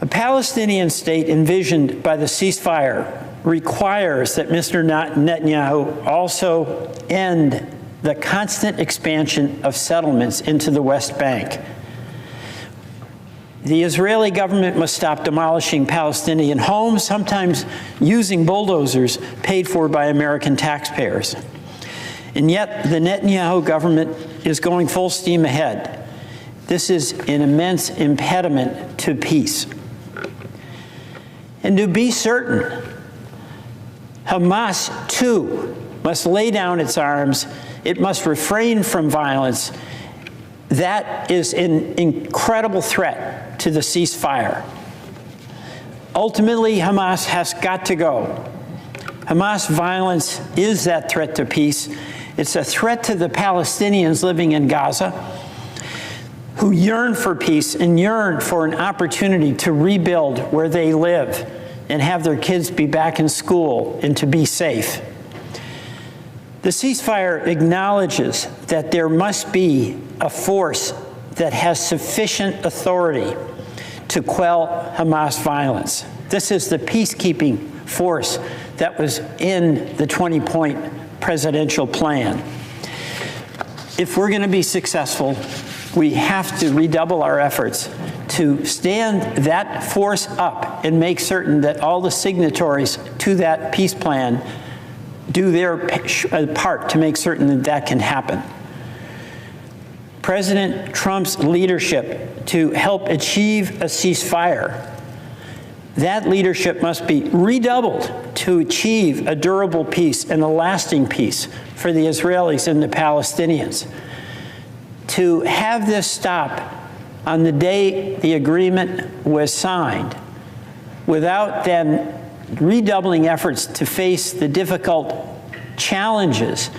A Palestinian state envisioned by the ceasefire requires that Mr. Netanyahu also end the constant expansion of settlements into the West Bank. The Israeli government must stop demolishing Palestinian homes, sometimes using bulldozers paid for by American taxpayers. And yet, the Netanyahu government is going full steam ahead. This is an immense impediment to peace. And to be certain, Hamas, too, must lay down its arms. It must refrain from violence. That is an incredible threat to the ceasefire. Ultimately, Hamas has got to go. Hamas violence is that threat to peace. It's a threat to the Palestinians living in Gaza, who yearn for peace and yearn for an opportunity to rebuild where they live and have their kids be back in school and to be safe. The ceasefire acknowledges that there must be a force that has sufficient authority to quell Hamas violence. This is the peacekeeping force that was in the 20-point presidential plan. If we're going to be successful, we have to redouble our efforts to stand that force up and make certain that all the signatories to that peace plan do their part to make certain that that can happen. President Trump's leadership to help achieve a ceasefire, that leadership must be redoubled to achieve a durable peace and a lasting peace for the Israelis and the Palestinians. To have this stop on the day the agreement was signed without then redoubling efforts to face the difficult challenges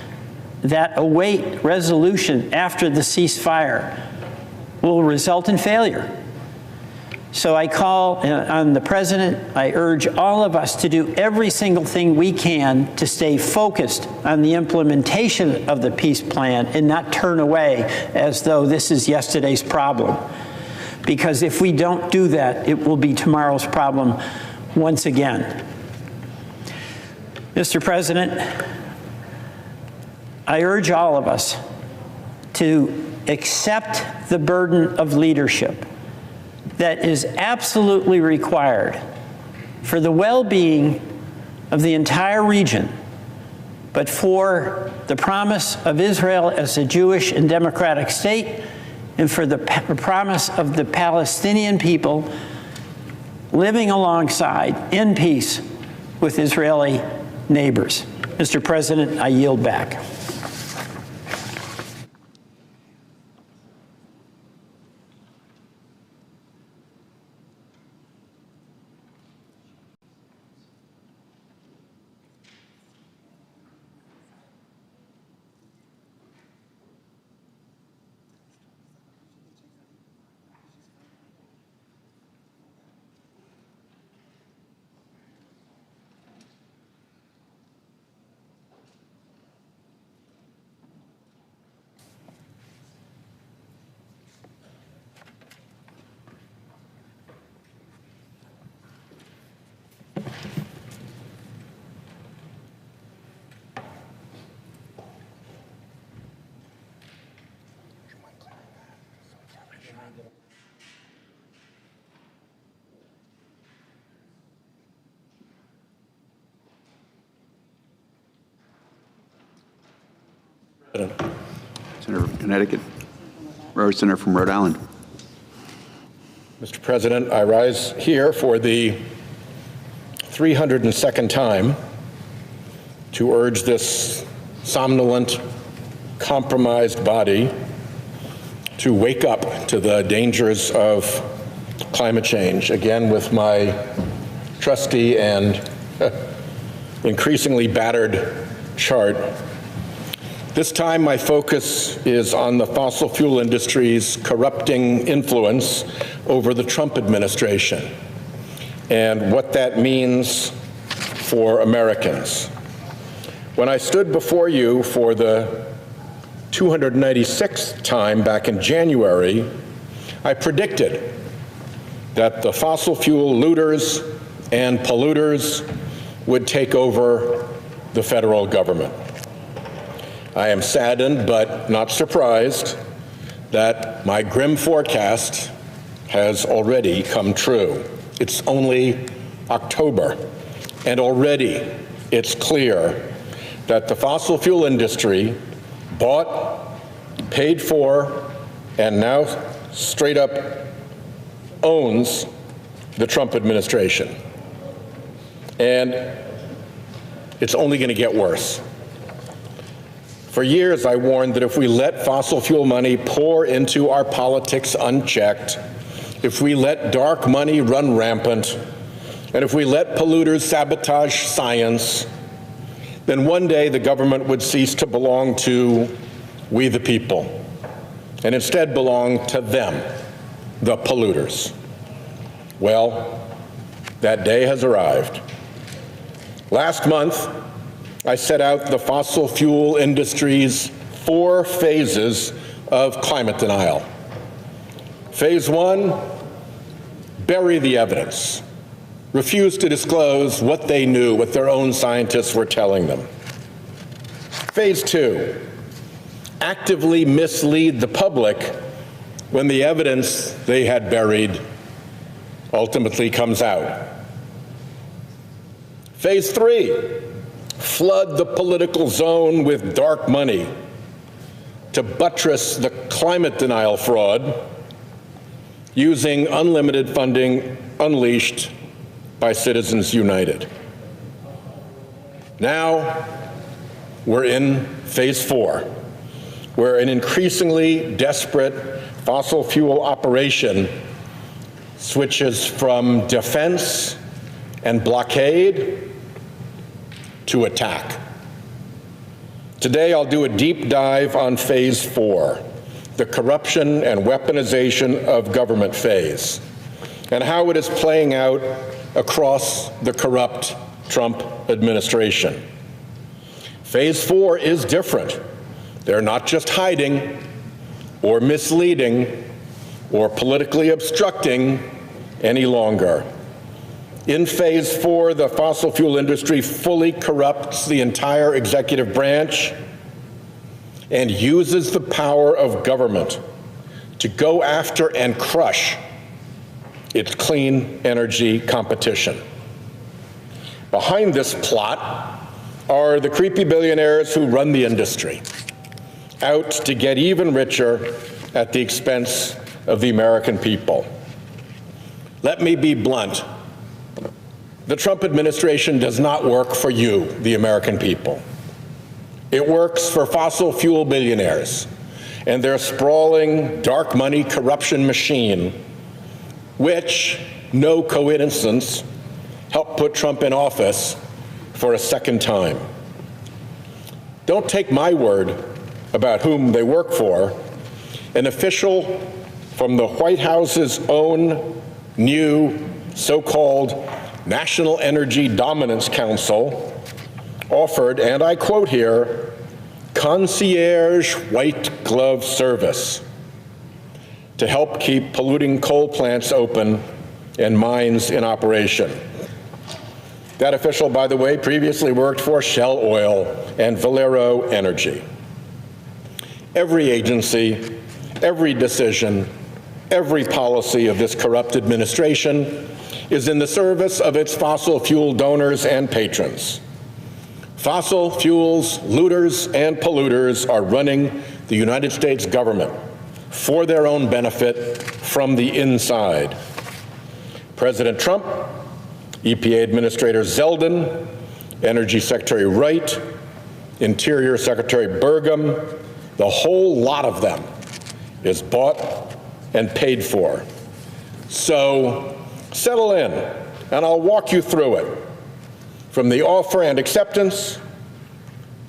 that await resolution after the ceasefire will result in failure. So I call on the President, I urge all of us to do every single thing we can to stay focused on the implementation of the peace plan and not turn away as though this is yesterday's problem. Because if we don't do that, it will be tomorrow's problem once again. Mr. President, I urge all of us to accept the burden of leadership that is absolutely required for the well-being of the entire region, but for the promise of Israel as a Jewish and democratic state, and for the promise of the Palestinian people living alongside in peace with Israeli neighbors. Mr. President, I yield back. Senator from Connecticut, Senator from Rhode Island. Mr. President, I rise here for the 302nd time to urge this somnolent, compromised body to wake up to the dangers of climate change, again with my trusty and increasingly battered chart. This time my focus is on the fossil fuel industry's corrupting influence over the Trump administration and what that means for Americans. When I stood before you for the 296th time back in January, I predicted that the fossil fuel looters and polluters would take over the federal government. I am saddened but not surprised that my grim forecast has already come true. It's only October, and already it's clear that the fossil fuel industry bought, paid for, and now straight up owns the Trump administration. And it's only going to get worse. For years, I warned that if we let fossil fuel money pour into our politics unchecked, if we let dark money run rampant, and if we let polluters sabotage science, then one day the government would cease to belong to we the people, and instead belong to them, the polluters. Well, that day has arrived. Last month, I set out the fossil fuel industry's 4 phases of climate denial. Phase 1, bury the evidence. Refuse to disclose what they knew, what their own scientists were telling them. Phase 2, actively mislead the public when the evidence they had buried ultimately comes out. Phase 3, flood the political zone with dark money to buttress the climate denial fraud using unlimited funding unleashed by Citizens United. Now we're in phase 4, where an increasingly desperate fossil fuel operation switches from defense and blockade to attack. Today, I'll do a deep dive on phase 4, the corruption and weaponization of government phase, and how it is playing out across the corrupt Trump administration. Phase 4 is different. They're not just hiding or misleading or politically obstructing any longer. In phase 4, the fossil fuel industry fully corrupts the entire executive branch and uses the power of government to go after and crush its clean energy competition. Behind this plot are the creepy billionaires who run the industry, out to get even richer at the expense of the American people. Let me be blunt. The Trump administration does not work for you, the American people. It works for fossil fuel billionaires and their sprawling dark money corruption machine, which, no coincidence, helped put Trump in office for a second time. Don't take my word about whom they work for. An official from the White House's own new so-called National Energy Dominance Council offered, and I quote here, concierge white glove service to help keep polluting coal plants open and mines in operation. That official, by the way, previously worked for Shell Oil and Valero Energy. Every agency, every decision, every policy of this corrupt administration is in the service of its fossil fuel donors and patrons. Fossil fuels looters and polluters are running the United States government for their own benefit from the inside. President Trump, EPA Administrator Zeldin, Energy Secretary Wright, Interior Secretary Burgum, the whole lot of them is bought and paid for. So settle in, and I'll walk you through it. From the offer and acceptance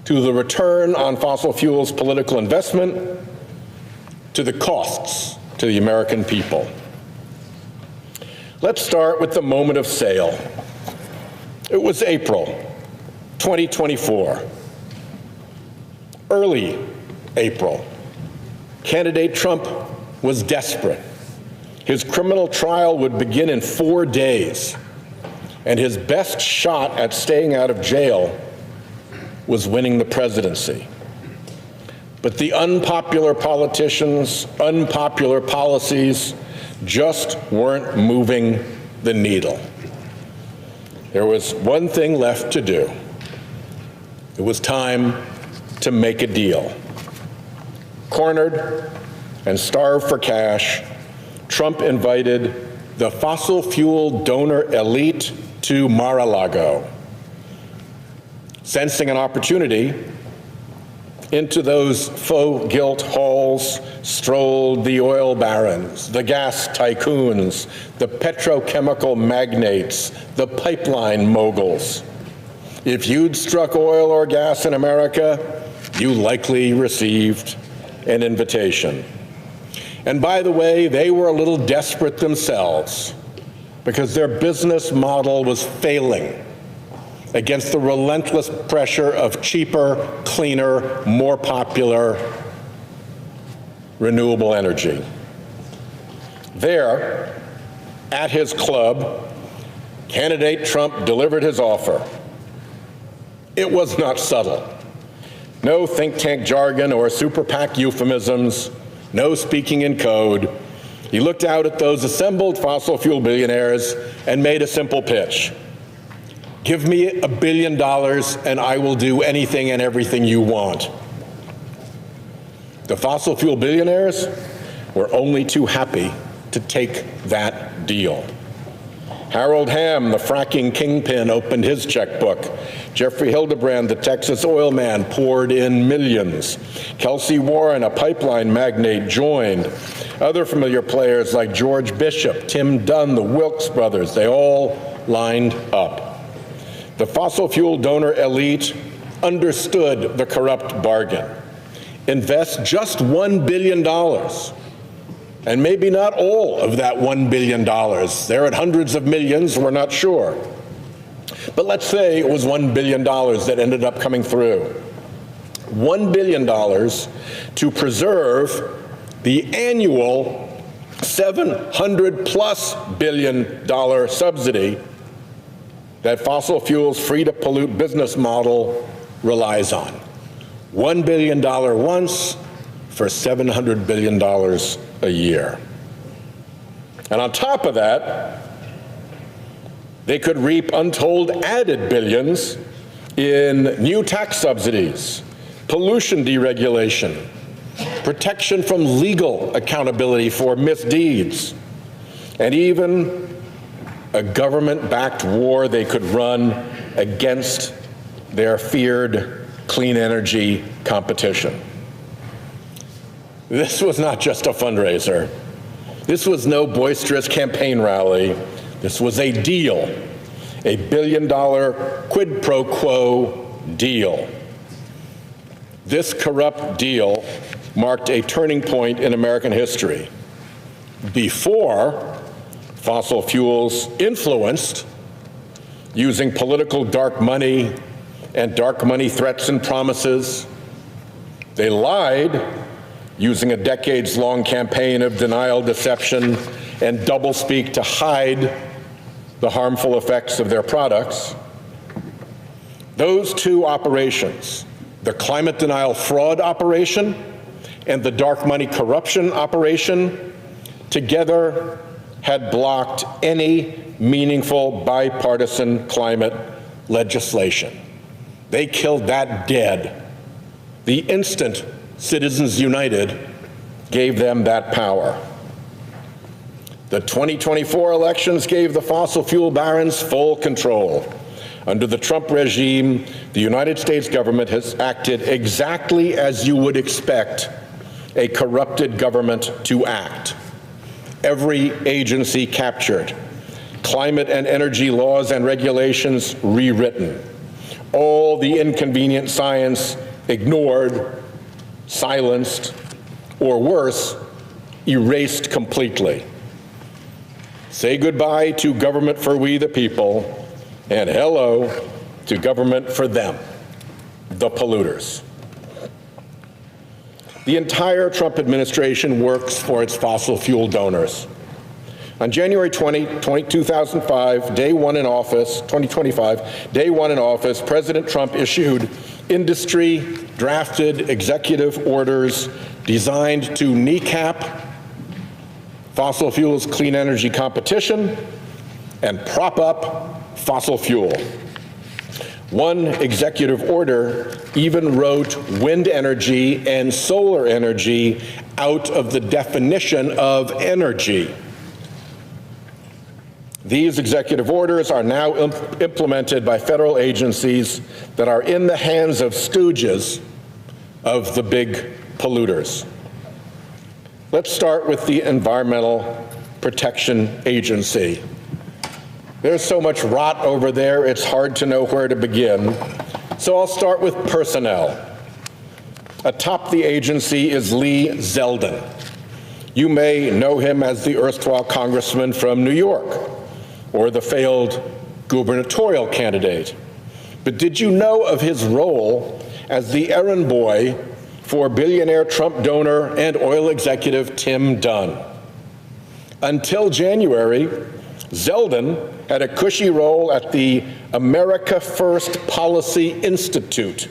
to the return on fossil fuels political investment to the costs to the American people. Let's start with the moment of sale. It was April 2024. Early April. Candidate Trump was desperate. His criminal trial would begin in 4 days, and his best shot at staying out of jail was winning the presidency. But the unpopular politicians, unpopular policies just weren't moving the needle. There was one thing left to do. It was time to make a deal. Cornered and starved for cash, Trump invited the fossil fuel donor elite to Mar-a-Lago. Sensing an opportunity, into those faux guilt halls strolled the oil barons, the gas tycoons, the petrochemical magnates, the pipeline moguls. If you'd struck oil or gas in America, you likely received an invitation. And by the way, they were a little desperate themselves because their business model was failing against the relentless pressure of cheaper, cleaner, more popular renewable energy. There, at his club, candidate Trump delivered his offer. It was not subtle. No think tank jargon or super PAC euphemisms, no speaking in code. He looked out at those assembled fossil fuel billionaires and made a simple pitch. Give me $1 billion and I will do anything and everything you want. The fossil fuel billionaires were only too happy to take that deal. Harold Hamm, the fracking kingpin, opened his checkbook. Jeffrey Hildebrand, the Texas oil man, poured in millions. Kelsey Warren, a pipeline magnate, joined. Other familiar players like George Bishop, Tim Dunn, the Wilkes brothers, they all lined up. The fossil fuel donor elite understood the corrupt bargain. Invest just $1 billion, and maybe not all of that $1 billion. They're at hundreds of millions, we're not sure. But let's say it was $1 billion that ended up coming through. $1 billion to preserve the annual $700+ billion subsidy that fossil fuels free to pollute business model relies on. $1 billion once for $700 billion a year. And on top of that, they could reap untold added billions in new tax subsidies, pollution deregulation, protection from legal accountability for misdeeds, and even a government-backed war they could run against their feared clean energy competition. This was not just a fundraiser. This was no boisterous campaign rally. This was a deal, a $1 billion quid pro quo deal. This corrupt deal marked a turning point in American history. Before, fossil fuels influenced, using political dark money and dark money threats and promises. They lied, using a decades-long campaign of denial, deception, and doublespeak to hide the harmful effects of their products. Those two operations, the climate denial fraud operation and the dark money corruption operation, together had blocked any meaningful bipartisan climate legislation. They killed that dead. The instant Citizens United gave them that power. The 2024 elections gave the fossil fuel barons full control. Under the Trump regime, the United States government has acted exactly as you would expect a corrupted government to act. Every agency captured, climate and energy laws and regulations rewritten, all the inconvenient science ignored, silenced, or worse, erased completely. Say goodbye to government for we the people, and hello to government for them, the polluters. The entire Trump administration works for its fossil fuel donors. On January 20, 2005, day one in office, 2025, day one in office, President Trump issued industry-drafted executive orders designed to kneecap fossil fuels clean energy competition and prop up fossil fuel. One executive order even wrote wind energy and solar energy out of the definition of energy. These executive orders are now implemented by federal agencies that are in the hands of stooges of the big polluters. Let's start with the Environmental Protection Agency. There's so much rot over there, it's hard to know where to begin. So I'll start with personnel. Atop the agency is Lee Zeldin. You may know him as the erstwhile congressman from New York, or the failed gubernatorial candidate. But did you know of his role as the errand boy for billionaire Trump donor and oil executive Tim Dunn? Until January, Zeldin had a cushy role at the America First Policy Institute,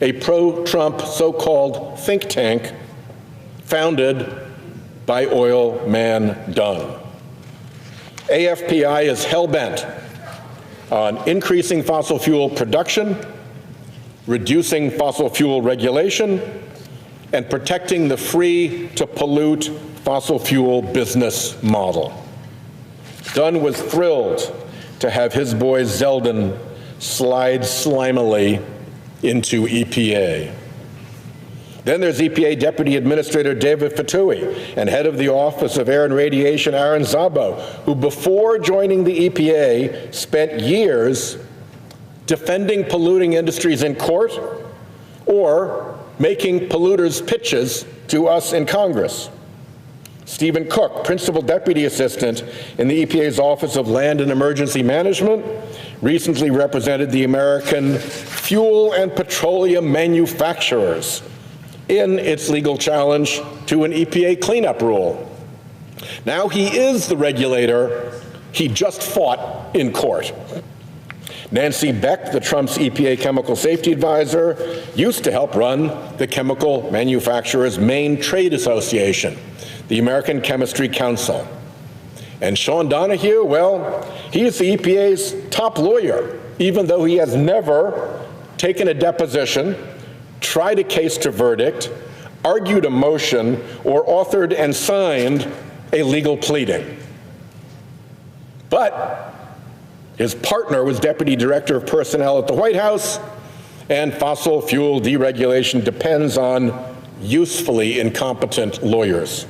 a pro-Trump so-called think tank founded by oil man Dunn. AFPI is hell-bent on increasing fossil fuel production, reducing fossil fuel regulation, and protecting the free-to-pollute fossil fuel business model. Dunn was thrilled to have his boy Zeldin slide slimily into EPA. Then there's EPA Deputy Administrator David Fatui and head of the Office of Air and Radiation Aaron Szabo, who before joining the EPA spent years defending polluting industries in court or making polluters' pitches to us in Congress. Stephen Cook, Principal Deputy Assistant in the EPA's Office of Land and Emergency Management, recently represented the American Fuel and Petroleum Manufacturers in its legal challenge to an EPA cleanup rule. Now he is the regulator he just fought in court. Nancy Beck, the Trump's EPA chemical safety advisor, used to help run the chemical manufacturers' main trade association, the American Chemistry Council. And Sean Donahue, well, he is the EPA's top lawyer, even though he has never taken a deposition, tried a case to verdict, argued a motion, or authored and signed a legal pleading. But his partner was Deputy Director of Personnel at the White House, and fossil fuel deregulation depends on usefully incompetent lawyers.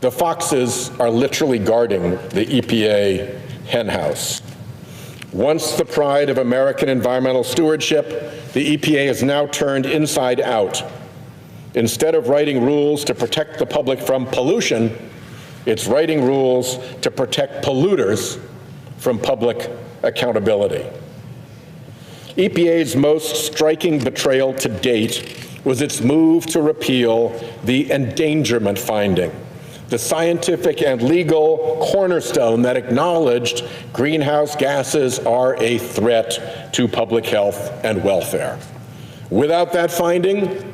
The foxes are literally guarding the EPA henhouse. Once the pride of American environmental stewardship, the EPA is now turned inside out. Instead of writing rules to protect the public from pollution, it's writing rules to protect polluters from public accountability. EPA's most striking betrayal to date was its move to repeal the endangerment finding, the scientific and legal cornerstone that acknowledged greenhouse gases are a threat to public health and welfare. Without that finding,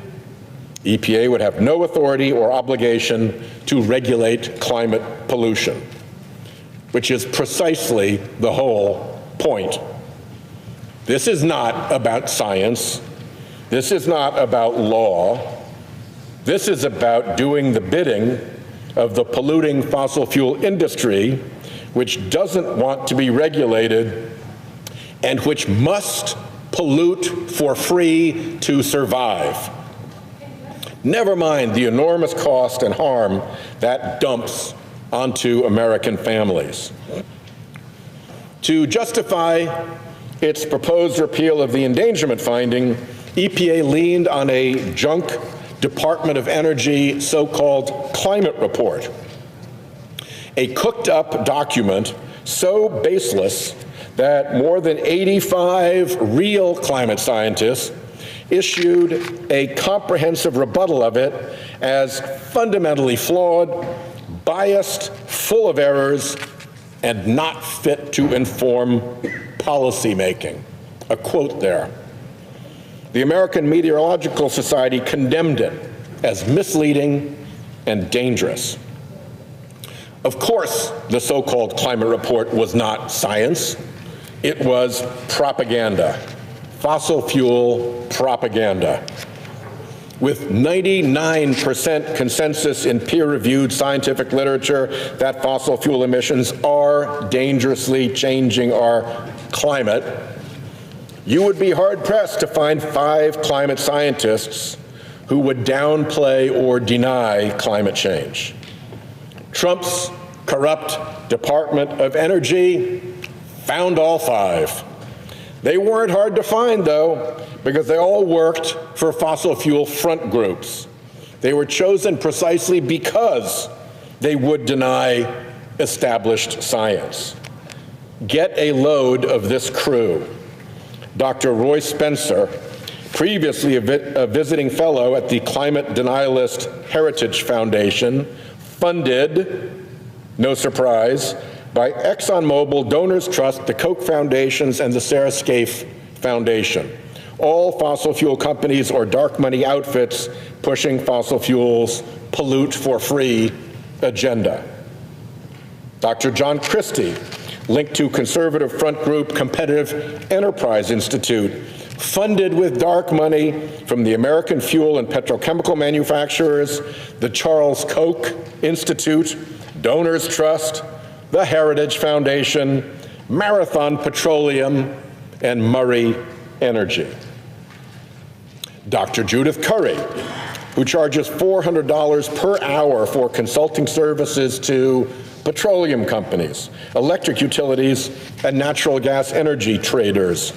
EPA would have no authority or obligation to regulate climate pollution, which is precisely the whole point. This is not about science. This is not about law. This is about doing the bidding of the polluting fossil fuel industry, which doesn't want to be regulated and which must pollute for free to survive. Never mind the enormous cost and harm that dumps onto American families. To justify its proposed repeal of the endangerment finding, EPA leaned on a junk Department of Energy so-called climate report, a cooked-up document so baseless that more than 85 real climate scientists issued a comprehensive rebuttal of it as fundamentally flawed, biased, full of errors, and not fit to inform policymaking. A quote there. The American Meteorological Society condemned it as misleading and dangerous. Of course, the so-called climate report was not science. It was propaganda, fossil fuel propaganda. with 99% consensus in peer-reviewed scientific literature that fossil fuel emissions are dangerously changing our climate, you would be hard-pressed to find 5 climate scientists who would downplay or deny climate change. Trump's corrupt Department of Energy found all 5. They weren't hard to find, though, because they all worked for fossil fuel front groups. They were chosen precisely because they would deny established science. Get a load of this crew. Dr. Roy Spencer, previously a visiting fellow at the climate denialist Heritage Foundation, funded, no surprise, by ExxonMobil, Donors Trust, the Koch Foundations, and the Sarah Scaife Foundation. All fossil fuel companies or dark money outfits pushing fossil fuels pollute for free agenda. Dr. John Christie, linked to conservative front group Competitive Enterprise Institute, funded with dark money from the American fuel and petrochemical manufacturers, the Charles Koch Institute, Donors Trust, the Heritage Foundation, Marathon Petroleum, and Murray Energy. Dr. Judith Curry, who charges $400 per hour for consulting services to petroleum companies, electric utilities, and natural gas energy traders.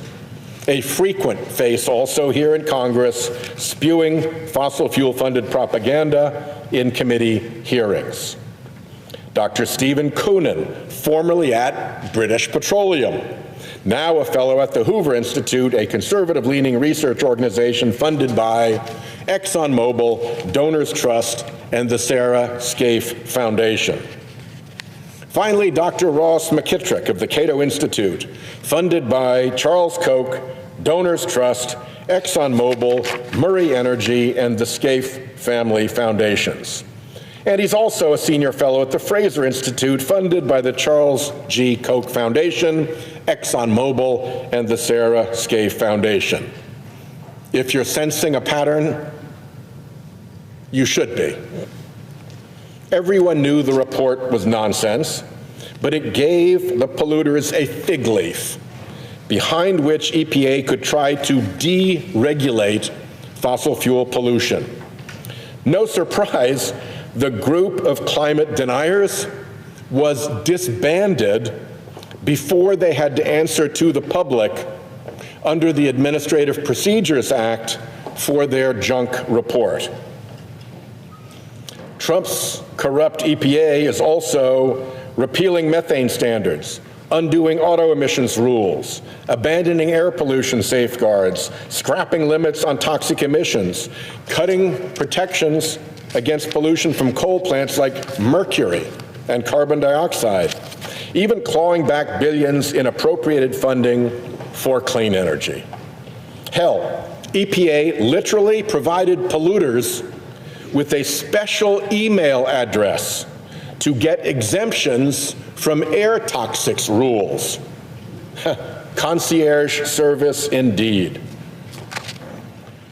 A frequent face also here in Congress, spewing fossil fuel-funded propaganda in committee hearings. Dr. Stephen Coonan, formerly at British Petroleum, now a fellow at the Hoover Institute, a conservative-leaning research organization funded by ExxonMobil, Donors Trust, and the Sarah Scaife Foundation. Finally, Dr. Ross McKittrick of the Cato Institute, funded by Charles Koch, Donors Trust, ExxonMobil, Murray Energy, and the Scaife Family Foundations. And he's also a senior fellow at the Fraser Institute, funded by the Charles G. Koch Foundation, ExxonMobil, and the Sarah Scaife Foundation. If you're sensing a pattern, you should be. Everyone knew the report was nonsense, but it gave the polluters a fig leaf behind which EPA could try to deregulate fossil fuel pollution. No surprise, the group of climate deniers was disbanded before they had to answer to the public under the Administrative Procedures Act for their junk report. Trump's corrupt EPA is also repealing methane standards, undoing auto emissions rules, abandoning air pollution safeguards, scrapping limits on toxic emissions, cutting protections against pollution from coal plants like mercury and carbon dioxide, even clawing back billions in appropriated funding for clean energy. Hell, EPA literally provided polluters with a special email address to get exemptions from air toxics rules. Concierge service indeed.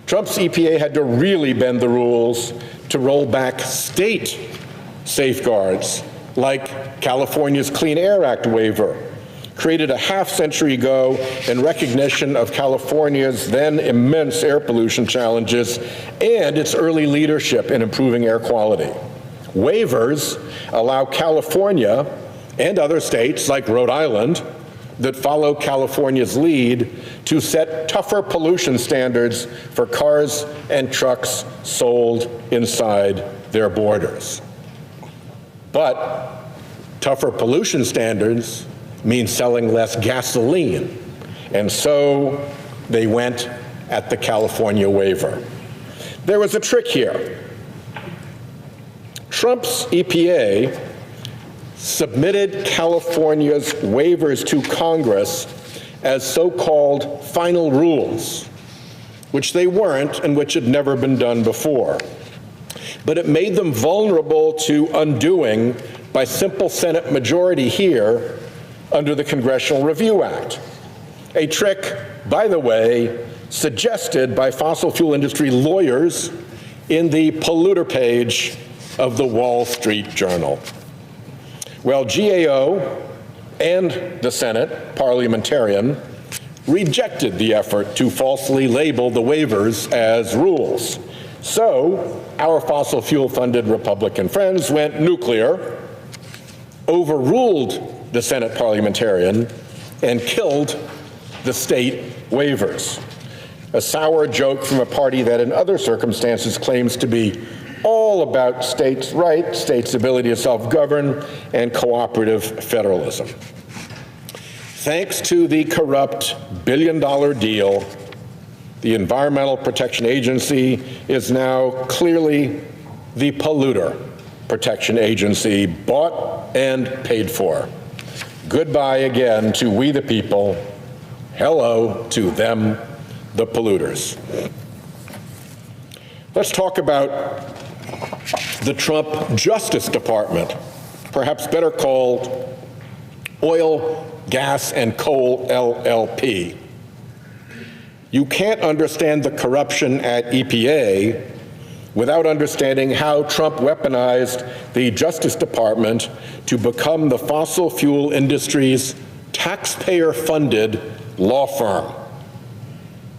Trump's EPA had to really bend the rules to roll back state safeguards like California's Clean Air Act waiver, created a half-century ago in recognition of California's then immense air pollution challenges and its early leadership in improving air quality. Waivers allow California and other states like Rhode Island that follow California's lead to set tougher pollution standards for cars and trucks sold inside their borders. But tougher pollution standards mean selling less gasoline, and so they went at the California waiver. There was a trick here. Trump's EPA submitted California's waivers to Congress as so-called final rules, which they weren't and which had never been done before. But it made them vulnerable to undoing by simple Senate majority here under the Congressional Review Act. A trick, by the way, suggested by fossil fuel industry lawyers in the polluter page of the Wall Street Journal. Well, GAO and the Senate parliamentarian rejected the effort to falsely label the waivers as rules. So our fossil fuel-funded Republican friends went nuclear, overruled the Senate parliamentarian, and killed the state waivers. A sour joke from a party that in other circumstances claims to be all about states' rights, states' ability to self-govern, and cooperative federalism. Thanks to the corrupt billion-dollar deal, the Environmental Protection Agency is now clearly the polluter protection agency, bought and paid for. Goodbye again to we the people. Hello to them, the polluters. Let's talk about the Trump Justice Department, perhaps better called Oil, Gas, and Coal LLP. You can't understand the corruption at EPA without understanding how Trump weaponized the Justice Department to become the fossil fuel industry's taxpayer-funded law firm.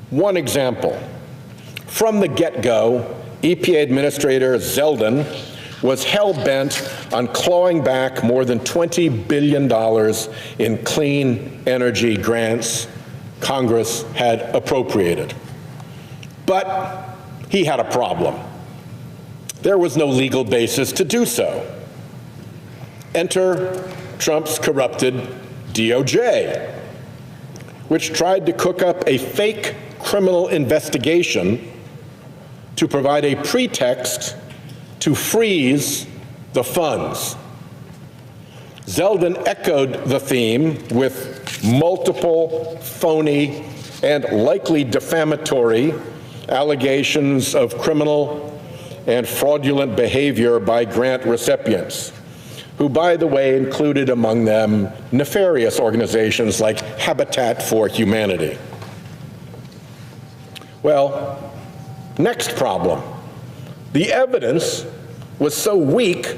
One example, from the get-go, EPA Administrator Zeldin was hell-bent on clawing back more than $20 billion in clean energy grants Congress had appropriated. But he had a problem. There was no legal basis to do so. Enter Trump's corrupted DOJ, which tried to cook up a fake criminal investigation to provide a pretext to freeze the funds. Zeldin echoed the theme with multiple phony and likely defamatory allegations of criminal and fraudulent behavior by grant recipients, who, by the way, included among them nefarious organizations like Habitat for Humanity. Well, next problem. The evidence was so weak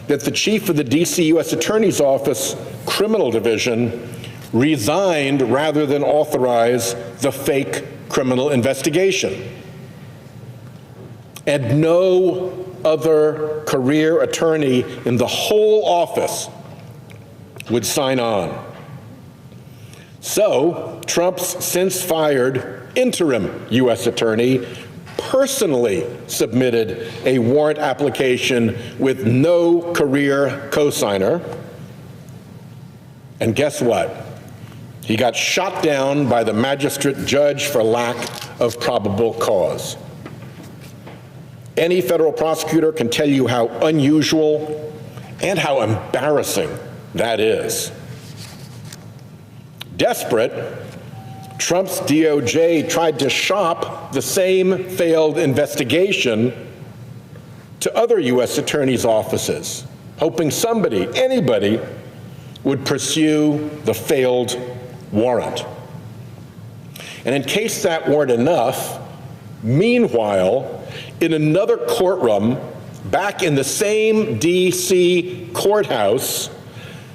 that the chief of the D.C. U.S. Attorney's Office Criminal Division resigned rather than authorize the fake criminal investigation. And no other career attorney in the whole office would sign on. So, Trump's since fired interim U.S. attorney personally submitted a warrant application with no career cosigner. And guess what? He got shot down by the magistrate judge for lack of probable cause. Any federal prosecutor can tell you how unusual and how embarrassing that is. Desperate, Trump's DOJ tried to shop the same failed investigation to other U.S. attorneys' offices, hoping somebody, anybody, would pursue the failed warrant. And in case that weren't enough, meanwhile, in another courtroom, back in the same D.C. courthouse,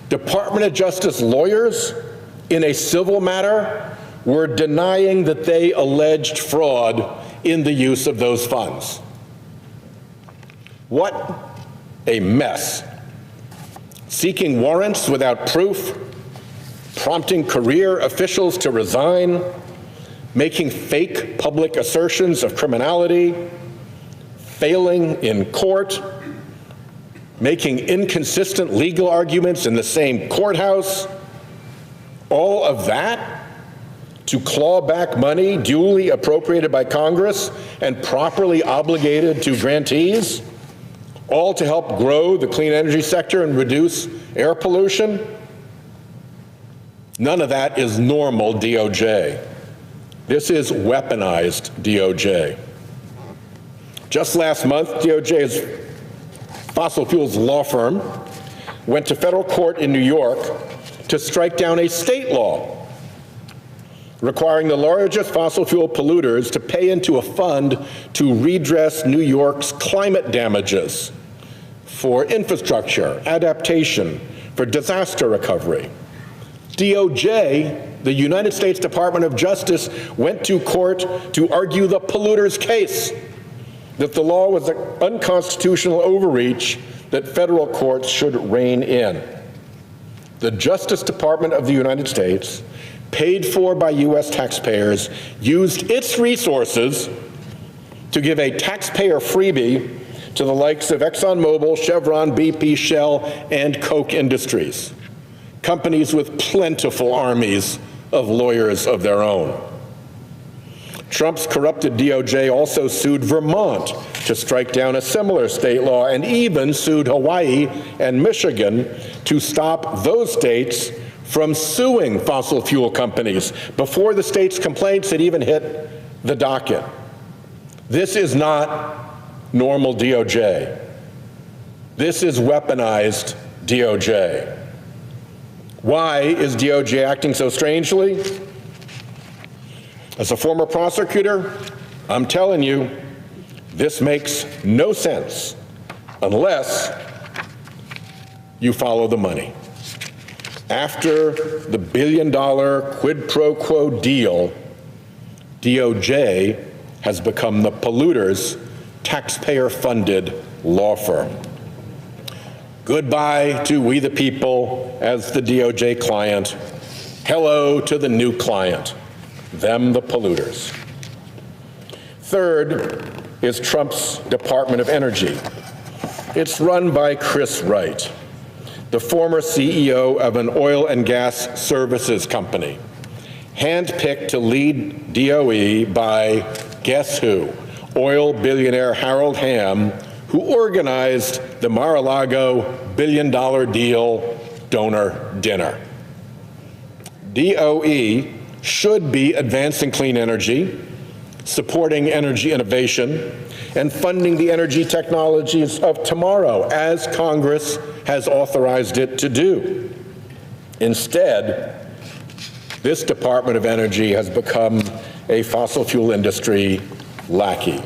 Department of Justice lawyers in a civil matter were denying that they alleged fraud in the use of those funds. What a mess. Seeking warrants without proof, prompting career officials to resign, making fake public assertions of criminality, failing in court, making inconsistent legal arguments in the same courthouse, all of that to claw back money duly appropriated by Congress and properly obligated to grantees, all to help grow the clean energy sector and reduce air pollution? None of that is normal DOJ. This is weaponized DOJ. Just last month, DOJ's fossil fuels law firm went to federal court in New York to strike down a state law requiring the largest fossil fuel polluters to pay into a fund to redress New York's climate damages for infrastructure, adaptation, for disaster recovery. DOJ, the United States Department of Justice, went to court to argue the polluter's case, that the law was an unconstitutional overreach that federal courts should rein in. The Justice Department of the United States, paid for by U.S. taxpayers, used its resources to give a taxpayer freebie to the likes of ExxonMobil, Chevron, BP, Shell, and Koch Industries, companies with plentiful armies of lawyers of their own. Trump's corrupted DOJ also sued Vermont to strike down a similar state law, and even sued Hawaii and Michigan to stop those states from suing fossil fuel companies before the state's complaints had even hit the docket. This is not normal DOJ. This is weaponized DOJ. Why is DOJ acting so strangely? As a former prosecutor, I'm telling you, this makes no sense unless you follow the money. After the billion-dollar quid pro quo deal, DOJ has become the polluter's taxpayer-funded law firm. Goodbye to we the people as the DOJ client. Hello to the new client, them the polluters. Third is Trump's Department of Energy. It's run by Chris Wright, the former CEO of an oil and gas services company, handpicked to lead DOE by, guess who? Oil billionaire Harold Hamm, who organized the Mar-a-Lago billion-dollar deal donor dinner. DOE should be advancing clean energy, supporting energy innovation, and funding the energy technologies of tomorrow, as Congress has authorized it to do. Instead, this Department of Energy has become a fossil fuel industry lackey.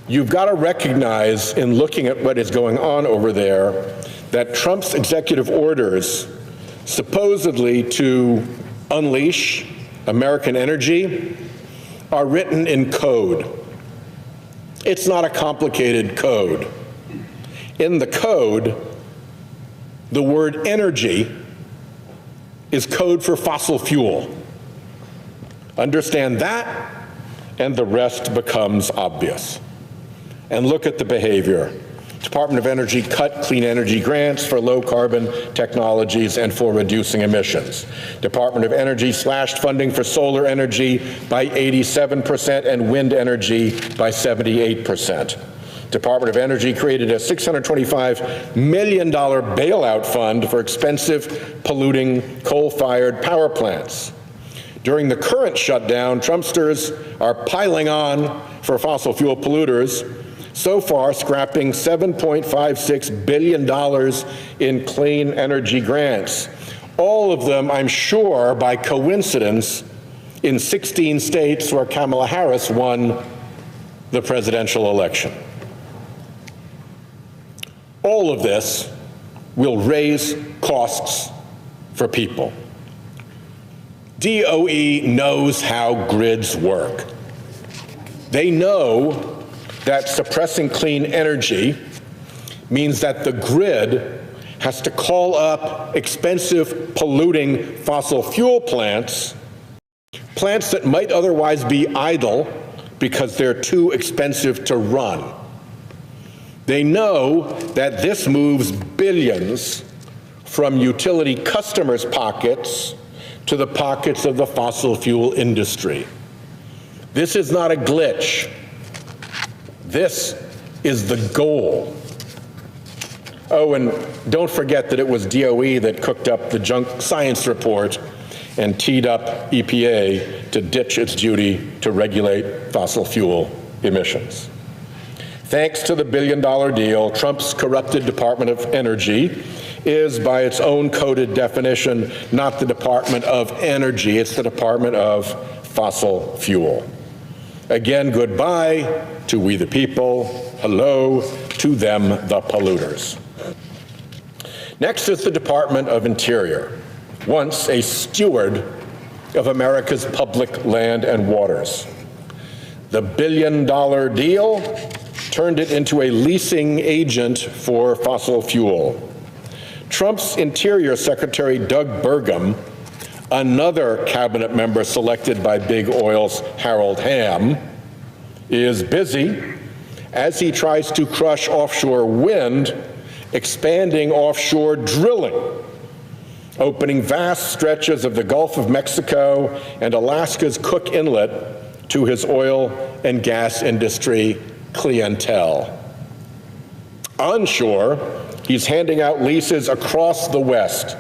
You've got to recognize, in looking at what is going on over there, that Trump's executive orders, supposedly to unleash American energy, are written in code. It's not a complicated code. In the code, the word energy is code for fossil fuel. Understand that, and the rest becomes obvious. And look at the behavior. Department of Energy cut clean energy grants for low carbon technologies and for reducing emissions. Department of Energy slashed funding for solar energy by 87% and wind energy by 78%. Department of Energy created a $625 million bailout fund for expensive, polluting coal-fired power plants. During the current shutdown, Trumpsters are piling on for fossil fuel polluters, so far scrapping $7.56 billion in clean energy grants. All of them, I'm sure, by coincidence, in 16 states where Kamala Harris won the presidential election. All of this will raise costs for people. DOE knows how grids work. They know that suppressing clean energy means that the grid has to call up expensive, polluting fossil fuel plants, plants that might otherwise be idle because they're too expensive to run. They know that this moves billions from utility customers' pockets to the pockets of the fossil fuel industry. This is not a glitch. This is the goal. Oh, and don't forget that it was DOE that cooked up the junk science report and teed up EPA to ditch its duty to regulate fossil fuel emissions. Thanks to the billion-dollar deal, Trump's corrupted Department of Energy is, by its own coded definition, not the Department of Energy, it's the Department of Fossil Fuel. Again, goodbye to we the people, hello to them the polluters. Next is the Department of Interior, once a steward of America's public land and waters. The billion-dollar deal turned it into a leasing agent for fossil fuel. Trump's Interior Secretary Doug Burgum, another cabinet member selected by Big Oil's Harold Hamm, is busy as he tries to crush offshore wind, expanding offshore drilling, opening vast stretches of the Gulf of Mexico and Alaska's Cook Inlet to his oil and gas industry clientele. Onshore, he's handing out leases across the West.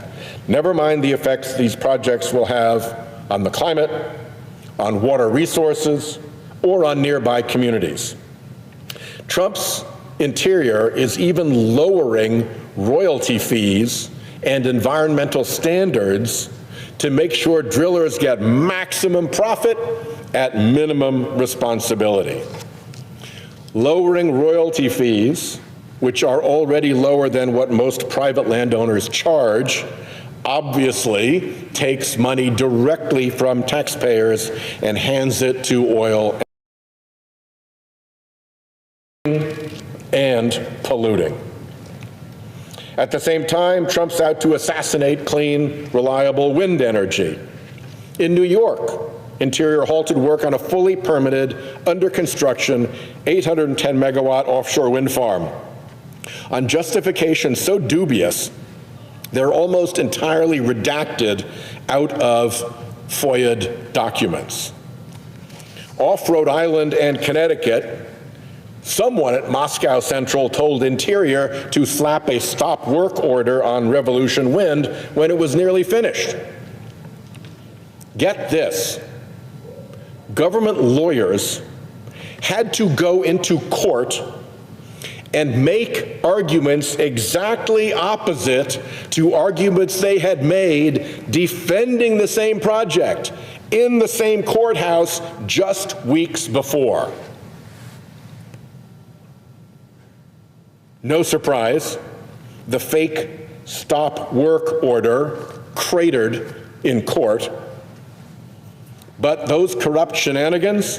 Never mind the effects these projects will have on the climate, on water resources, or on nearby communities. Trump's Interior is even lowering royalty fees and environmental standards to make sure drillers get maximum profit at minimum responsibility. Lowering royalty fees, which are already lower than what most private landowners charge, obviously takes money directly from taxpayers and hands it to oil and polluting. At the same time, Trump's out to assassinate clean, reliable wind energy. In New York, Interior halted work on a fully permitted, under construction, 810 megawatt offshore wind farm on justification so dubious they're almost entirely redacted out of FOIA'd documents. Off Rhode Island and Connecticut, someone at Moscow Central told Interior to slap a stop work order on Revolution Wind when it was nearly finished. Get this. Government lawyers had to go into court and make arguments exactly opposite to arguments they had made defending the same project in the same courthouse just weeks before. No surprise, the fake stop work order cratered in court. But those corrupt shenanigans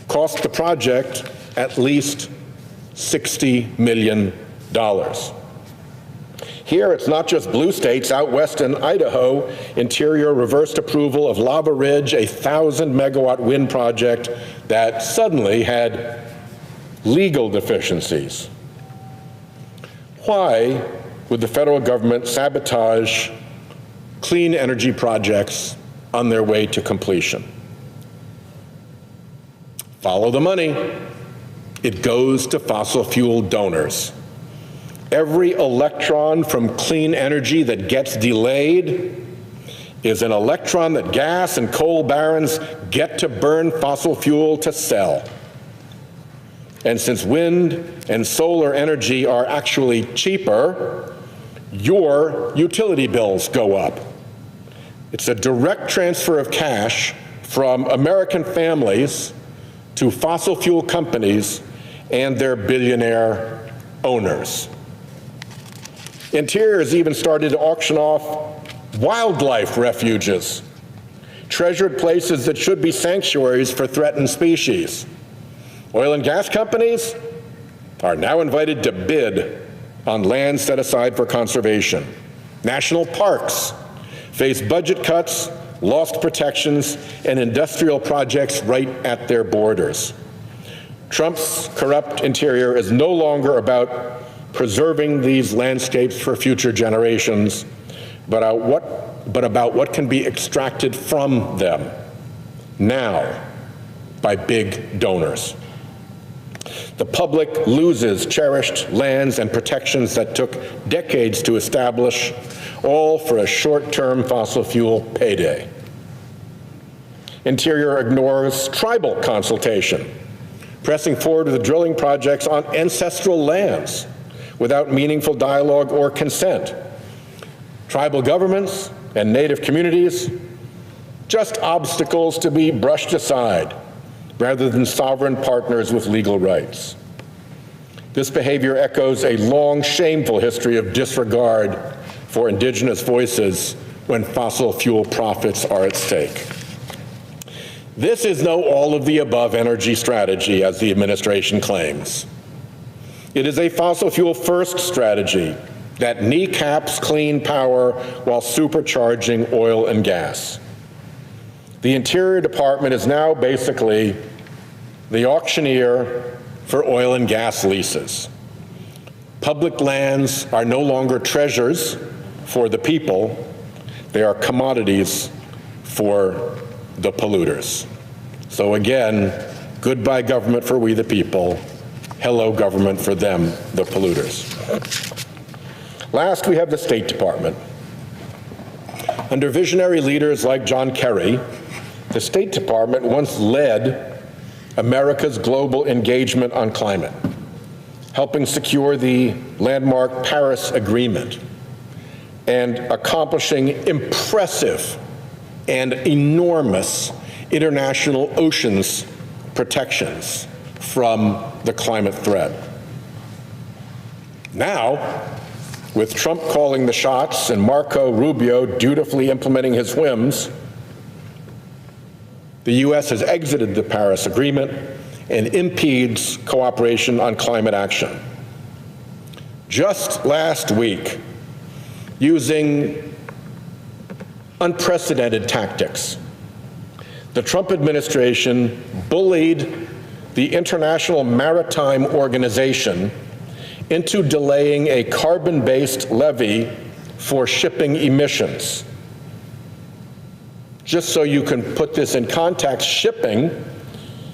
cost the project at least $60 million. Here, it's not just blue states. Out west in Idaho, Interior reversed approval of Lava Ridge, a 1,000-megawatt wind project that suddenly had legal deficiencies. Why would the federal government sabotage clean energy projects on their way to completion? Follow the money. It goes to fossil fuel donors. Every electron from clean energy that gets delayed is an electron that gas and coal barons get to burn fossil fuel to sell. And since wind and solar energy are actually cheaper, your utility bills go up. It's a direct transfer of cash from American families to fossil fuel companies and their billionaire owners. Interior has even started to auction off wildlife refuges, treasured places that should be sanctuaries for threatened species. Oil and gas companies are now invited to bid on land set aside for conservation. National parks face budget cuts, lost protections, and industrial projects right at their borders. Trump's corrupt Interior is no longer about preserving these landscapes for future generations, but about what can be extracted from them now by big donors. The public loses cherished lands and protections that took decades to establish, all for a short-term fossil fuel payday. Interior ignores tribal consultation, pressing forward with drilling projects on ancestral lands without meaningful dialogue or consent. Tribal governments and native communities, just obstacles to be brushed aside rather than sovereign partners with legal rights. This behavior echoes a long, shameful history of disregard for indigenous voices when fossil fuel profits are at stake. This is no all-of-the-above energy strategy, as the administration claims. It is a fossil fuel-first strategy that kneecaps clean power while supercharging oil and gas. The Interior Department is now basically the auctioneer for oil and gas leases. Public lands are no longer treasures for the people, they are commodities for the polluters. So again, goodbye government for we the people, hello government for them, the polluters. Last, we have the State Department. Under visionary leaders like John Kerry, the State Department once led America's global engagement on climate, helping secure the landmark Paris Agreement and accomplishing impressive and enormous international oceans protections from the climate threat. Now, with Trump calling the shots and Marco Rubio dutifully implementing his whims, the U.S. has exited the Paris Agreement and impedes cooperation on climate action. Just last week, using unprecedented tactics, the Trump administration bullied the International Maritime Organization into delaying a carbon-based levy for shipping emissions. Just so you can put this in context, shipping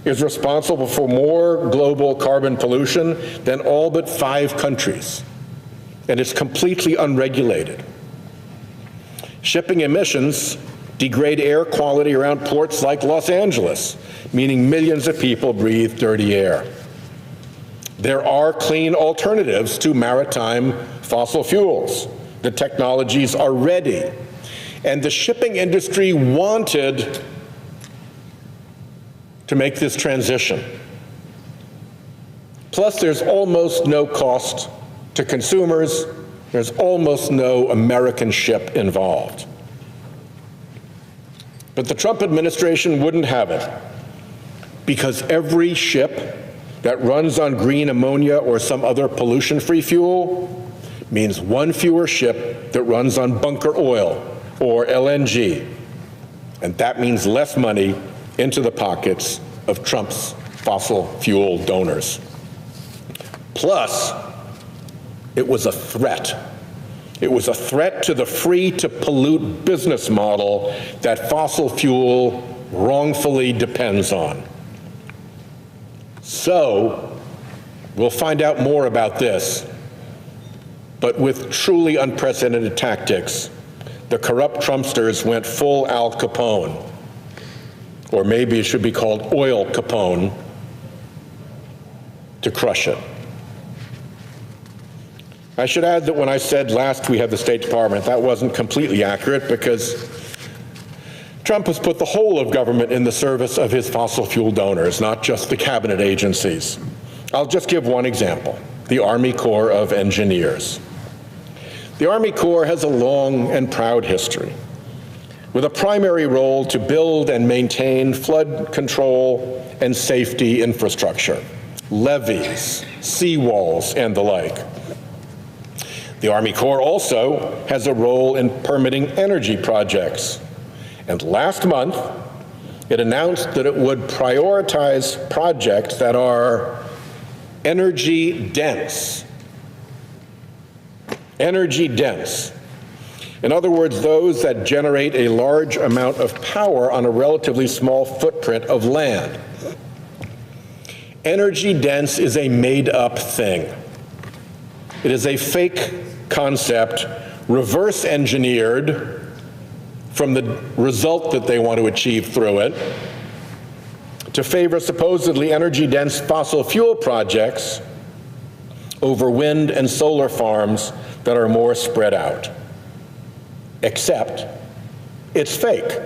is responsible for more global carbon pollution than all but 5 countries, and it's completely unregulated. Shipping emissions degrade air quality around ports like Los Angeles, meaning millions of people breathe dirty air. There are clean alternatives to maritime fossil fuels. The technologies are ready. And the shipping industry wanted to make this transition. Plus, there's almost no cost to consumers. There's almost no American ship involved. But the Trump administration wouldn't have it, because every ship that runs on green ammonia or some other pollution-free fuel means one fewer ship that runs on bunker oil or LNG. And that means less money into the pockets of Trump's fossil fuel donors. Plus, it was a threat. It was a threat to the free-to-pollute business model that fossil fuel wrongfully depends on. So, we'll find out more about this, but with truly unprecedented tactics, the corrupt Trumpsters went full Al Capone, or maybe it should be called Oil Capone, to crush it. I should add that when I said last we have the State Department, that wasn't completely accurate, because Trump has put the whole of government in the service of his fossil fuel donors, not just the cabinet agencies. I'll just give one example, the Army Corps of Engineers. The Army Corps has a long and proud history, with a primary role to build and maintain flood control and safety infrastructure, levees, seawalls, and the like. The Army Corps also has a role in permitting energy projects. And last month, it announced that it would prioritize projects that are energy dense. Energy dense. In other words, those that generate a large amount of power on a relatively small footprint of land. Energy dense is a made-up thing. It is a fake concept, reverse engineered from the result that they want to achieve through it, to favor supposedly energy-dense fossil fuel projects over wind and solar farms that are more spread out. Except it's fake.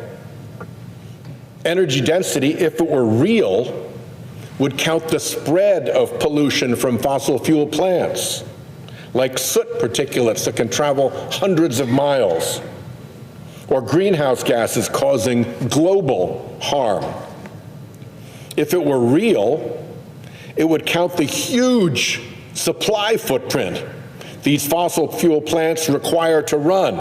Energy density, if it were real, would count the spread of pollution from fossil fuel plants, like soot particulates that can travel hundreds of miles, or greenhouse gases causing global harm. If it were real, it would count the huge supply footprint these fossil fuel plants require to run,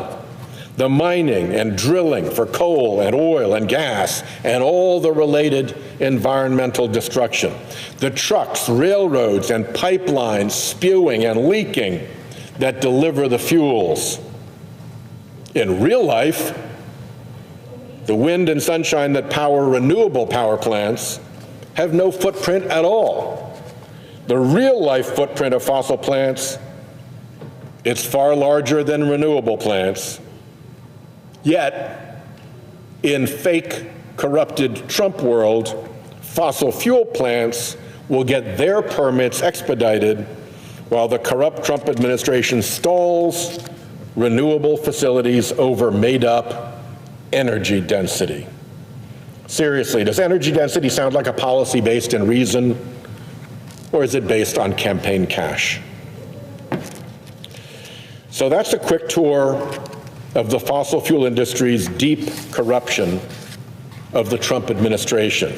the mining and drilling for coal and oil and gas and all the related environmental destruction, the trucks, railroads, and pipelines spewing and leaking that deliver the fuels. In real life, the wind and sunshine that power renewable power plants have no footprint at all. The real-life footprint of fossil plants, it's far larger than renewable plants. Yet, in fake, corrupted Trump world, fossil fuel plants will get their permits expedited while the corrupt Trump administration stalls renewable facilities over made-up energy density. Seriously, does energy density sound like a policy based in reason, or is it based on campaign cash? So that's a quick tour of the fossil fuel industry's deep corruption of the Trump administration,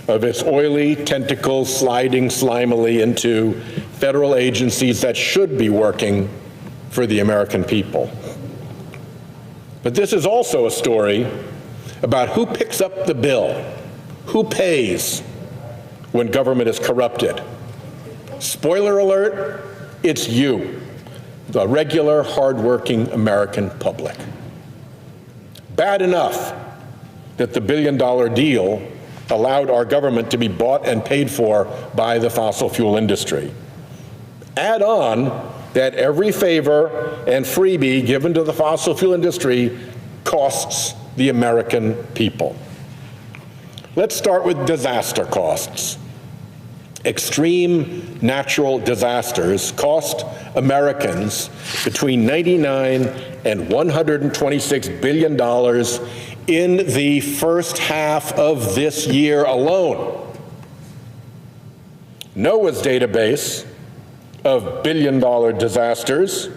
of its oily tentacles sliding slimily into federal agencies that should be working for the American people. But this is also a story about who picks up the bill, who pays when government is corrupted. Spoiler alert, it's you, the regular, hardworking American public. Bad enough that the billion-dollar deal allowed our government to be bought and paid for by the fossil fuel industry. Add on that every favor and freebie given to the fossil fuel industry costs the American people. Let's start with disaster costs. Extreme natural disasters cost Americans between $99 and $126 billion in the first half of this year alone. NOAA's database of billion-dollar disasters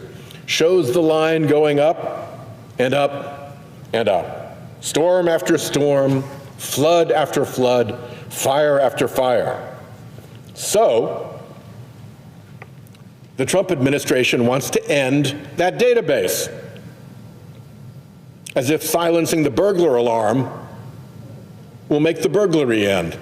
shows the line going up and up and up. Storm after storm, flood after flood, fire after fire. So, the Trump administration wants to end that database, as if silencing the burglar alarm will make the burglary end.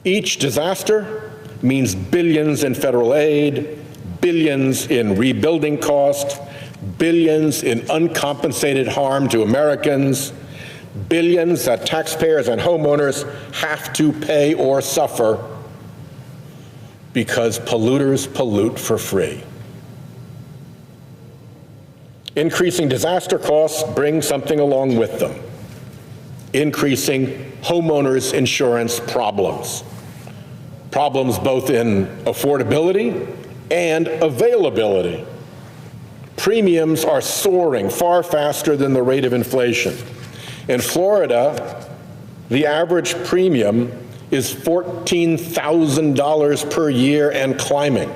Each disaster means billions in federal aid, billions in rebuilding cost, billions in uncompensated harm to Americans, billions that taxpayers and homeowners have to pay or suffer because polluters pollute for free. Increasing disaster costs bring something along with them: increasing homeowners' insurance problems. Problems both in affordability and availability. Premiums are soaring far faster than the rate of inflation. In Florida, the average premium is $14,000 per year and climbing.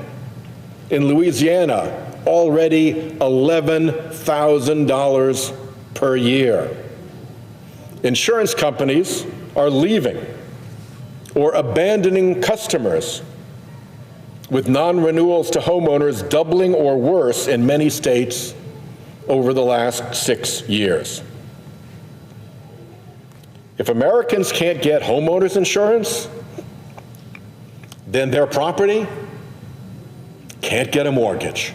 In Louisiana, already $11,000 per year. Insurance companies are leaving or abandoning customers, with non-renewals to homeowners doubling or worse in many states over the last 6 years. If Americans can't get homeowners insurance, then their property can't get a mortgage.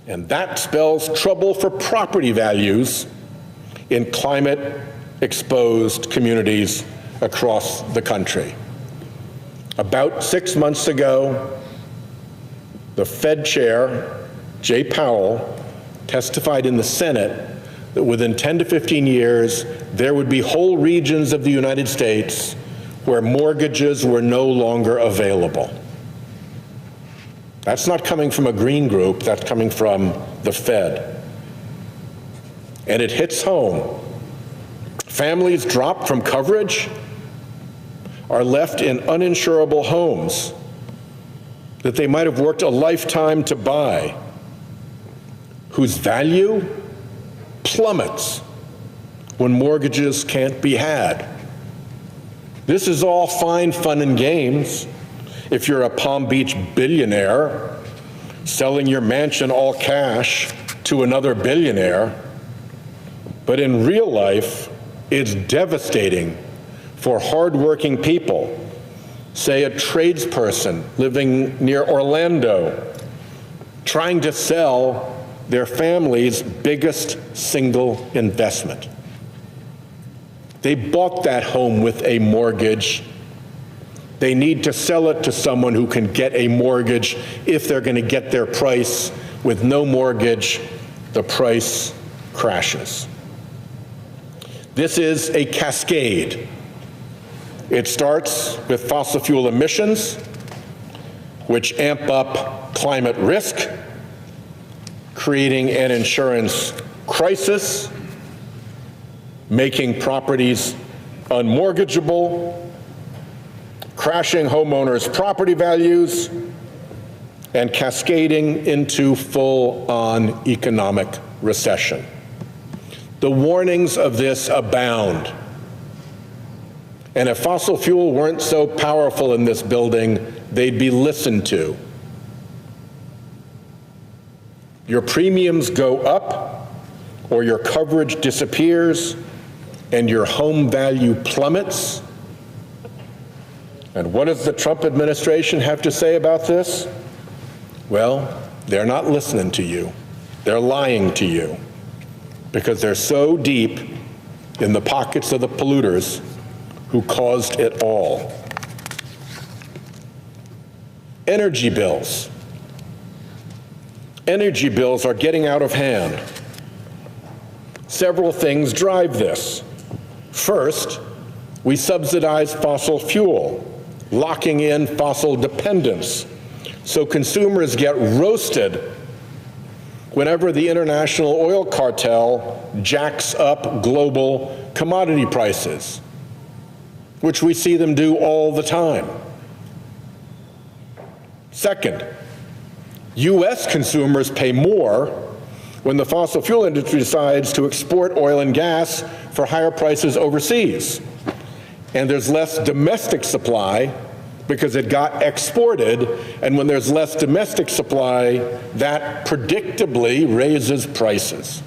And that spells trouble for property values in climate-exposed communities across the country. About 6 months ago, the Fed chair, Jay Powell, testified in the Senate that within 10 to 15 years, there would be whole regions of the United States where mortgages were no longer available. That's not coming from a green group, that's coming from the Fed. And it hits home. Families dropped from coverage are left in uninsurable homes that they might have worked a lifetime to buy, whose value plummets when mortgages can't be had. This is all fine fun and games if you're a Palm Beach billionaire selling your mansion all cash to another billionaire. But in real life, it's devastating for hardworking people, say a tradesperson living near Orlando, trying to sell their family's biggest single investment. They bought that home with a mortgage. They need to sell it to someone who can get a mortgage if they're going to get their price. With no mortgage, the price crashes. This is a cascade. It starts with fossil fuel emissions, which amp up climate risk, creating an insurance crisis, making properties unmortgageable, crashing homeowners' property values, and cascading into full-on economic recession. The warnings of this abound. And if fossil fuel weren't so powerful in this building, they'd be listened to. Your premiums go up, or your coverage disappears, and your home value plummets. And what does the Trump administration have to say about this? Well, they're not listening to you. They're lying to you because they're so deep in the pockets of the polluters who caused it all. Energy bills. Energy bills are getting out of hand. Several things drive this. First, we subsidize fossil fuel, locking in fossil dependence, so consumers get roasted whenever the international oil cartel jacks up global commodity prices, which we see them do all the time. Second, U.S. consumers pay more when the fossil fuel industry decides to export oil and gas for higher prices overseas. And there's less domestic supply because it got exported, and when there's less domestic supply, that predictably raises prices.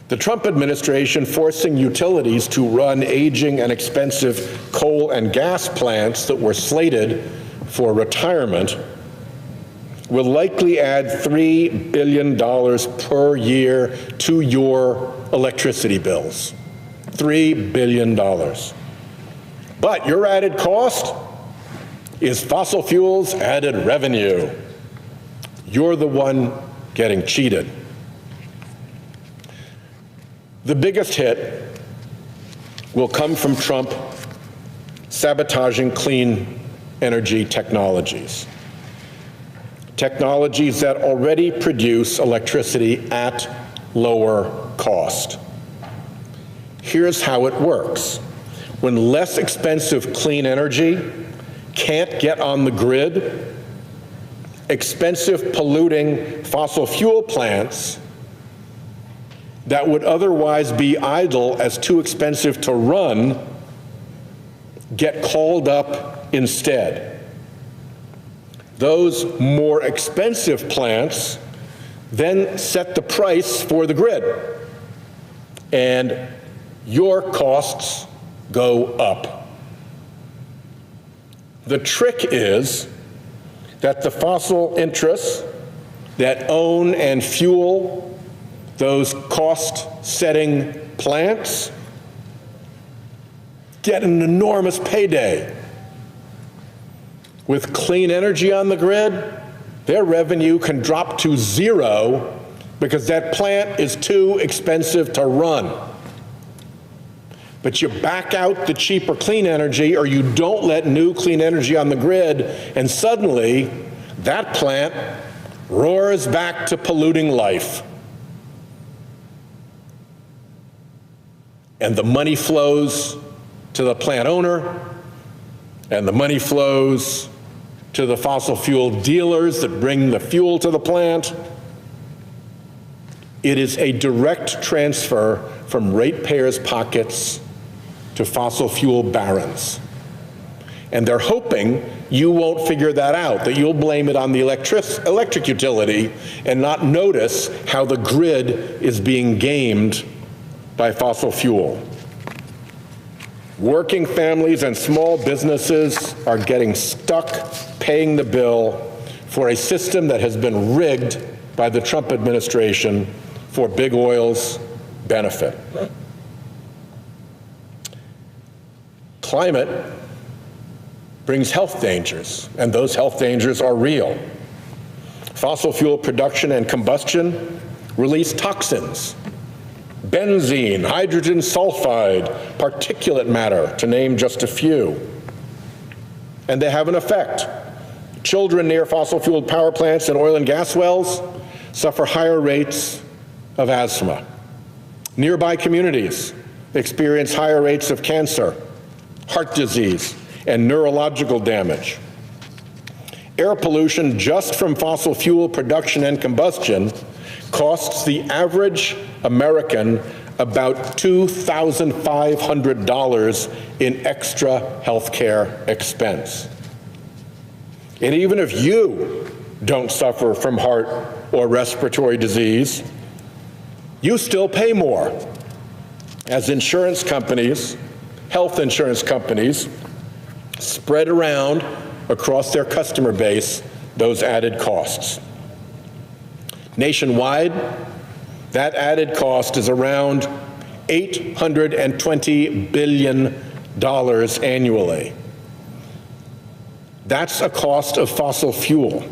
The Trump administration forcing utilities to run aging and expensive coal and gas plants that were slated for retirement will likely add $3 billion per year to your electricity bills. $3 billion. But your added cost is fossil fuels added revenue. You're the one getting cheated. The biggest hit will come from Trump sabotaging clean energy technologies. Technologies that already produce electricity at lower cost. Here's how it works. When less expensive clean energy can't get on the grid, expensive polluting fossil fuel plants that would otherwise be idle as too expensive to run get called up instead. Those more expensive plants then set the price for the grid, and your costs go up. The trick is that the fossil interests that own and fuel those cost-setting plants get an enormous payday. With clean energy on the grid, their revenue can drop to zero because that plant is too expensive to run. but you back out the cheaper clean energy, or you don't let new clean energy on the grid, and suddenly that plant roars back to polluting life. And the money flows to the plant owner, and the money flows to the fossil fuel dealers that bring the fuel to the plant. It is a direct transfer from ratepayers' pockets to fossil fuel barons. And they're hoping you won't figure that out, that you'll blame it on the electric utility and not notice how the grid is being gamed by fossil fuel. Working families and small businesses are getting stuck paying the bill for a system that has been rigged by the Trump administration for big oil's benefit. Climate brings health dangers, and those health dangers are real. Fossil fuel production and combustion release toxins, benzene, hydrogen sulfide, particulate matter, to name just a few. And they have an effect. Children near fossil fuel power plants and oil and gas wells suffer higher rates of asthma. Nearby communities experience higher rates of cancer, heart disease, and neurological damage. Air pollution just from fossil fuel production and combustion costs the average American about $2,500 in extra health care expense. And even if you don't suffer from heart or respiratory disease, you still pay more as insurance companies, health insurance companies, spread around across their customer base those added costs. Nationwide, that added cost is around $820 billion annually. That's a cost of fossil fuel.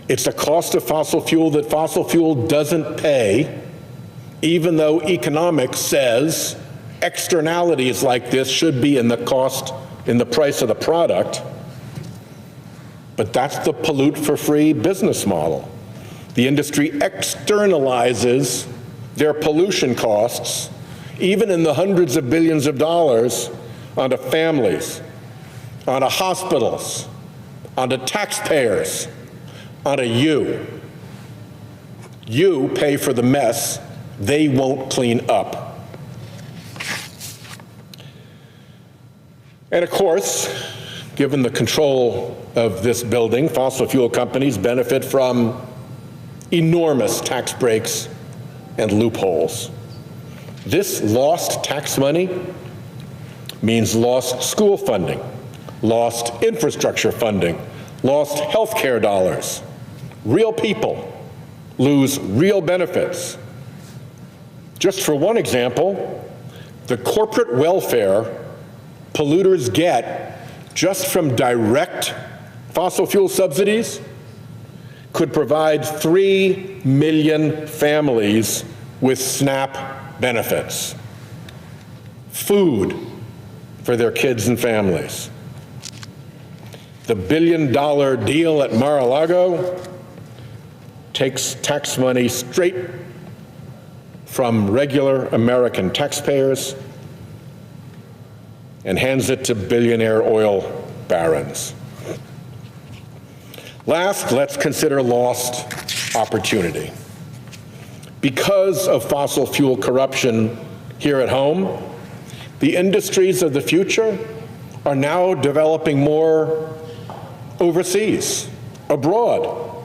It's a cost of fossil fuel that fossil fuel doesn't pay, even though economics says externalities like this should be in the cost, in the price of the product. But that's the pollute for free business model. The industry externalizes their pollution costs, even in the hundreds of billions of dollars, onto families, onto hospitals, onto taxpayers, onto you. You pay for the mess they won't clean up. And of course, given the control of this building, fossil fuel companies benefit from enormous tax breaks and loopholes. This lost tax money means lost school funding, lost infrastructure funding, lost health care dollars. Real people lose real benefits. Just for one example, the corporate welfare polluters get just from direct fossil fuel subsidies could provide 3 million families with SNAP benefits, food for their kids and families. The $1 billion deal at Mar-a-Lago takes tax money straight from regular American taxpayers and hands it to billionaire oil barons. Last, let's consider lost opportunity. Because of fossil fuel corruption here at home, the industries of the future are now developing more overseas, abroad.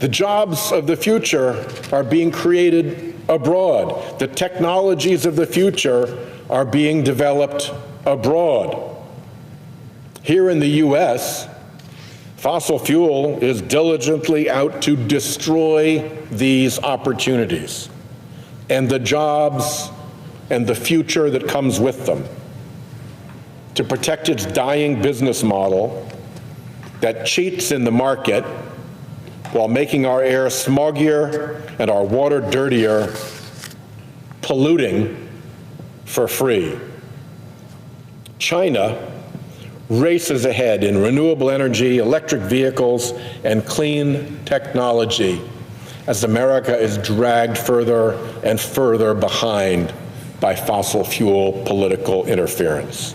The jobs of the future are being created abroad. The technologies of the future are being developed abroad. Here in the US, fossil fuel is diligently out to destroy these opportunities and the jobs and the future that comes with them, to protect its dying business model that cheats in the market while making our air smoggier and our water dirtier, polluting for free. China races ahead in renewable energy, electric vehicles, and clean technology as America is dragged further and further behind by fossil fuel political interference.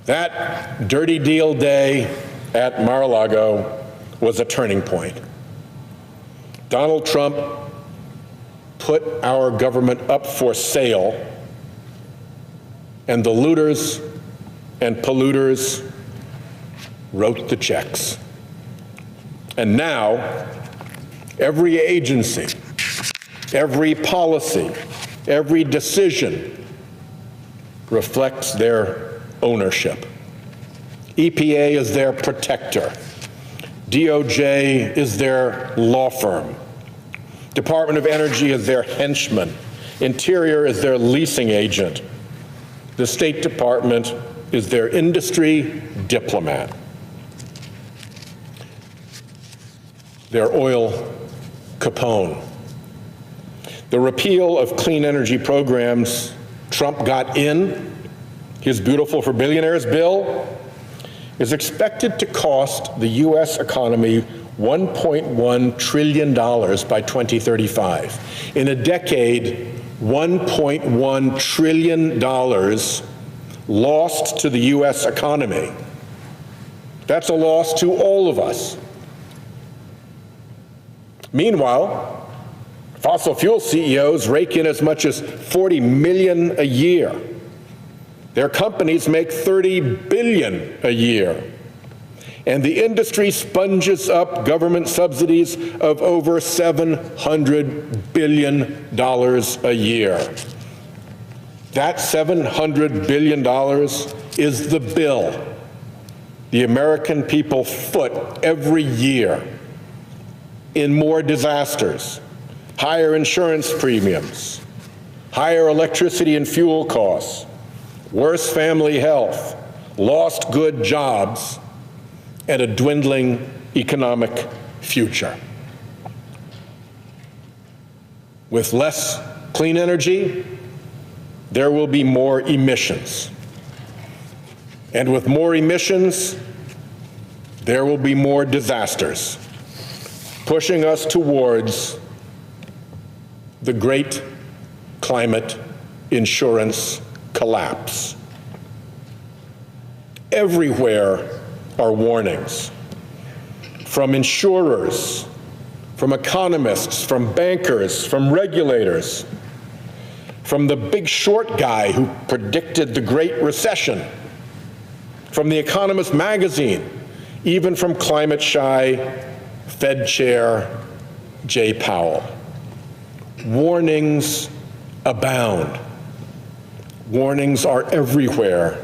That dirty deal day at Mar-a-Lago was a turning point. Donald Trump put our government up for sale, and the looters and polluters wrote the checks. And now, every agency, every policy, every decision reflects their ownership. EPA is their protector. DOJ is their law firm. Department of Energy is their henchman. Interior is their leasing agent. The State Department is their industry diplomat. Their oil Capone. The repeal of clean energy programs Trump got in, his Beautiful for Billionaires bill, is expected to cost the U.S. economy $1.1 trillion by 2035. In a decade, $1.1 trillion lost to the U.S. economy. That's a loss to all of us. Meanwhile, fossil fuel CEOs rake in as much as $40 million a year. Their companies make $30 billion a year. And the industry sponges up government subsidies of over $700 billion a year. That $700 billion is the bill the American people foot every year in more disasters, higher insurance premiums, higher electricity and fuel costs, worse family health, lost good jobs, and a dwindling economic future. With less clean energy, there will be more emissions. And with more emissions, there will be more disasters, pushing us towards the great climate insurance collapse. Everywhere are warnings from insurers, from economists, from bankers, from regulators, from the big short guy who predicted the Great Recession, from The Economist magazine, even from climate-shy Fed Chair Jay Powell. Warnings abound. Warnings are everywhere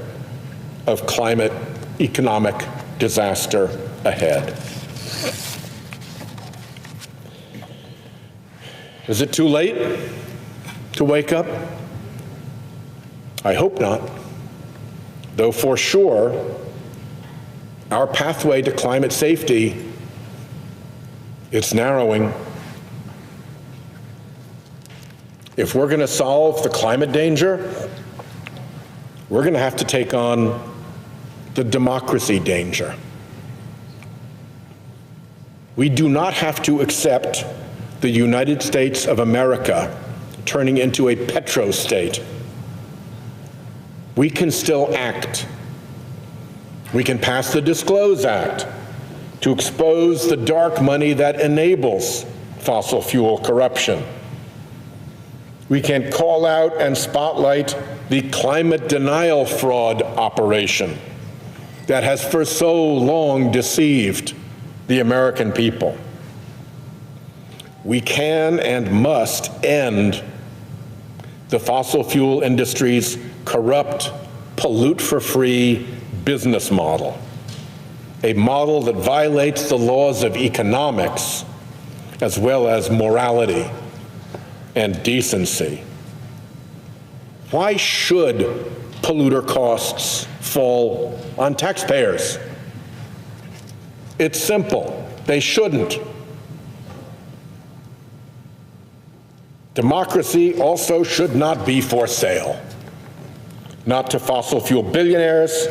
of climate economic disaster ahead. Is it too late to wake up? I hope not. Though for sure, our pathway to climate safety, it's narrowing. If we're going to solve the climate danger, we're going to have to take on the democracy danger. We do not have to accept the United States of America turning into a petrostate. We can still act. We can pass the Disclose Act to expose the dark money that enables fossil fuel corruption. We can call out and spotlight the climate denial fraud operation that has for so long deceived the American people. We can and must end the fossil fuel industry's corrupt, pollute-for-free business model, a model that violates the laws of economics as well as morality and decency. Why should polluter costs fall on taxpayers? It's simple. They shouldn't. Democracy also should not be for sale. Not to fossil fuel billionaires,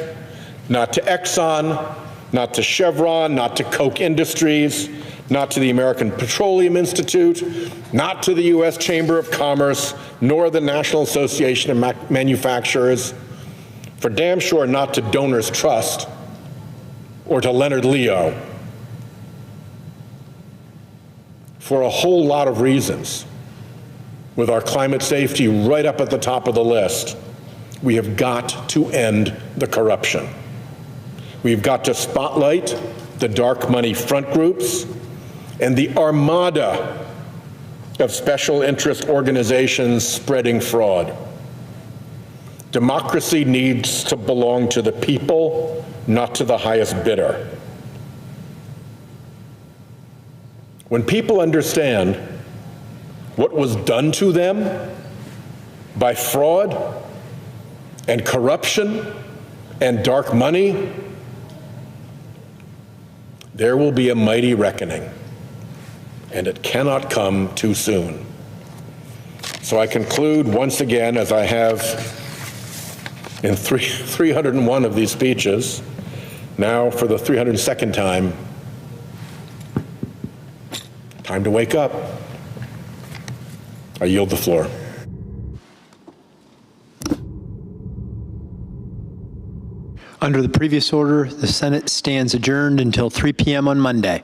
not to Exxon, not to Chevron, not to Koch Industries, not to the American Petroleum Institute, not to the U.S. Chamber of Commerce, nor the National Association of Manufacturers, for damn sure not to Donors Trust or to Leonard Leo. For a whole lot of reasons, with our climate safety right up at the top of the list, we have got to end the corruption. We've got to spotlight the dark money front groups and the armada of special interest organizations spreading fraud. Democracy needs to belong to the people, not to the highest bidder. When people understand what was done to them by fraud and corruption and dark money, there will be a mighty reckoning, and it cannot come too soon. So I conclude once again, as I have in 301 of these speeches, now for the 302nd time, time to wake up. I yield the floor. Under the previous order, the Senate stands adjourned until 3 p.m. on Monday.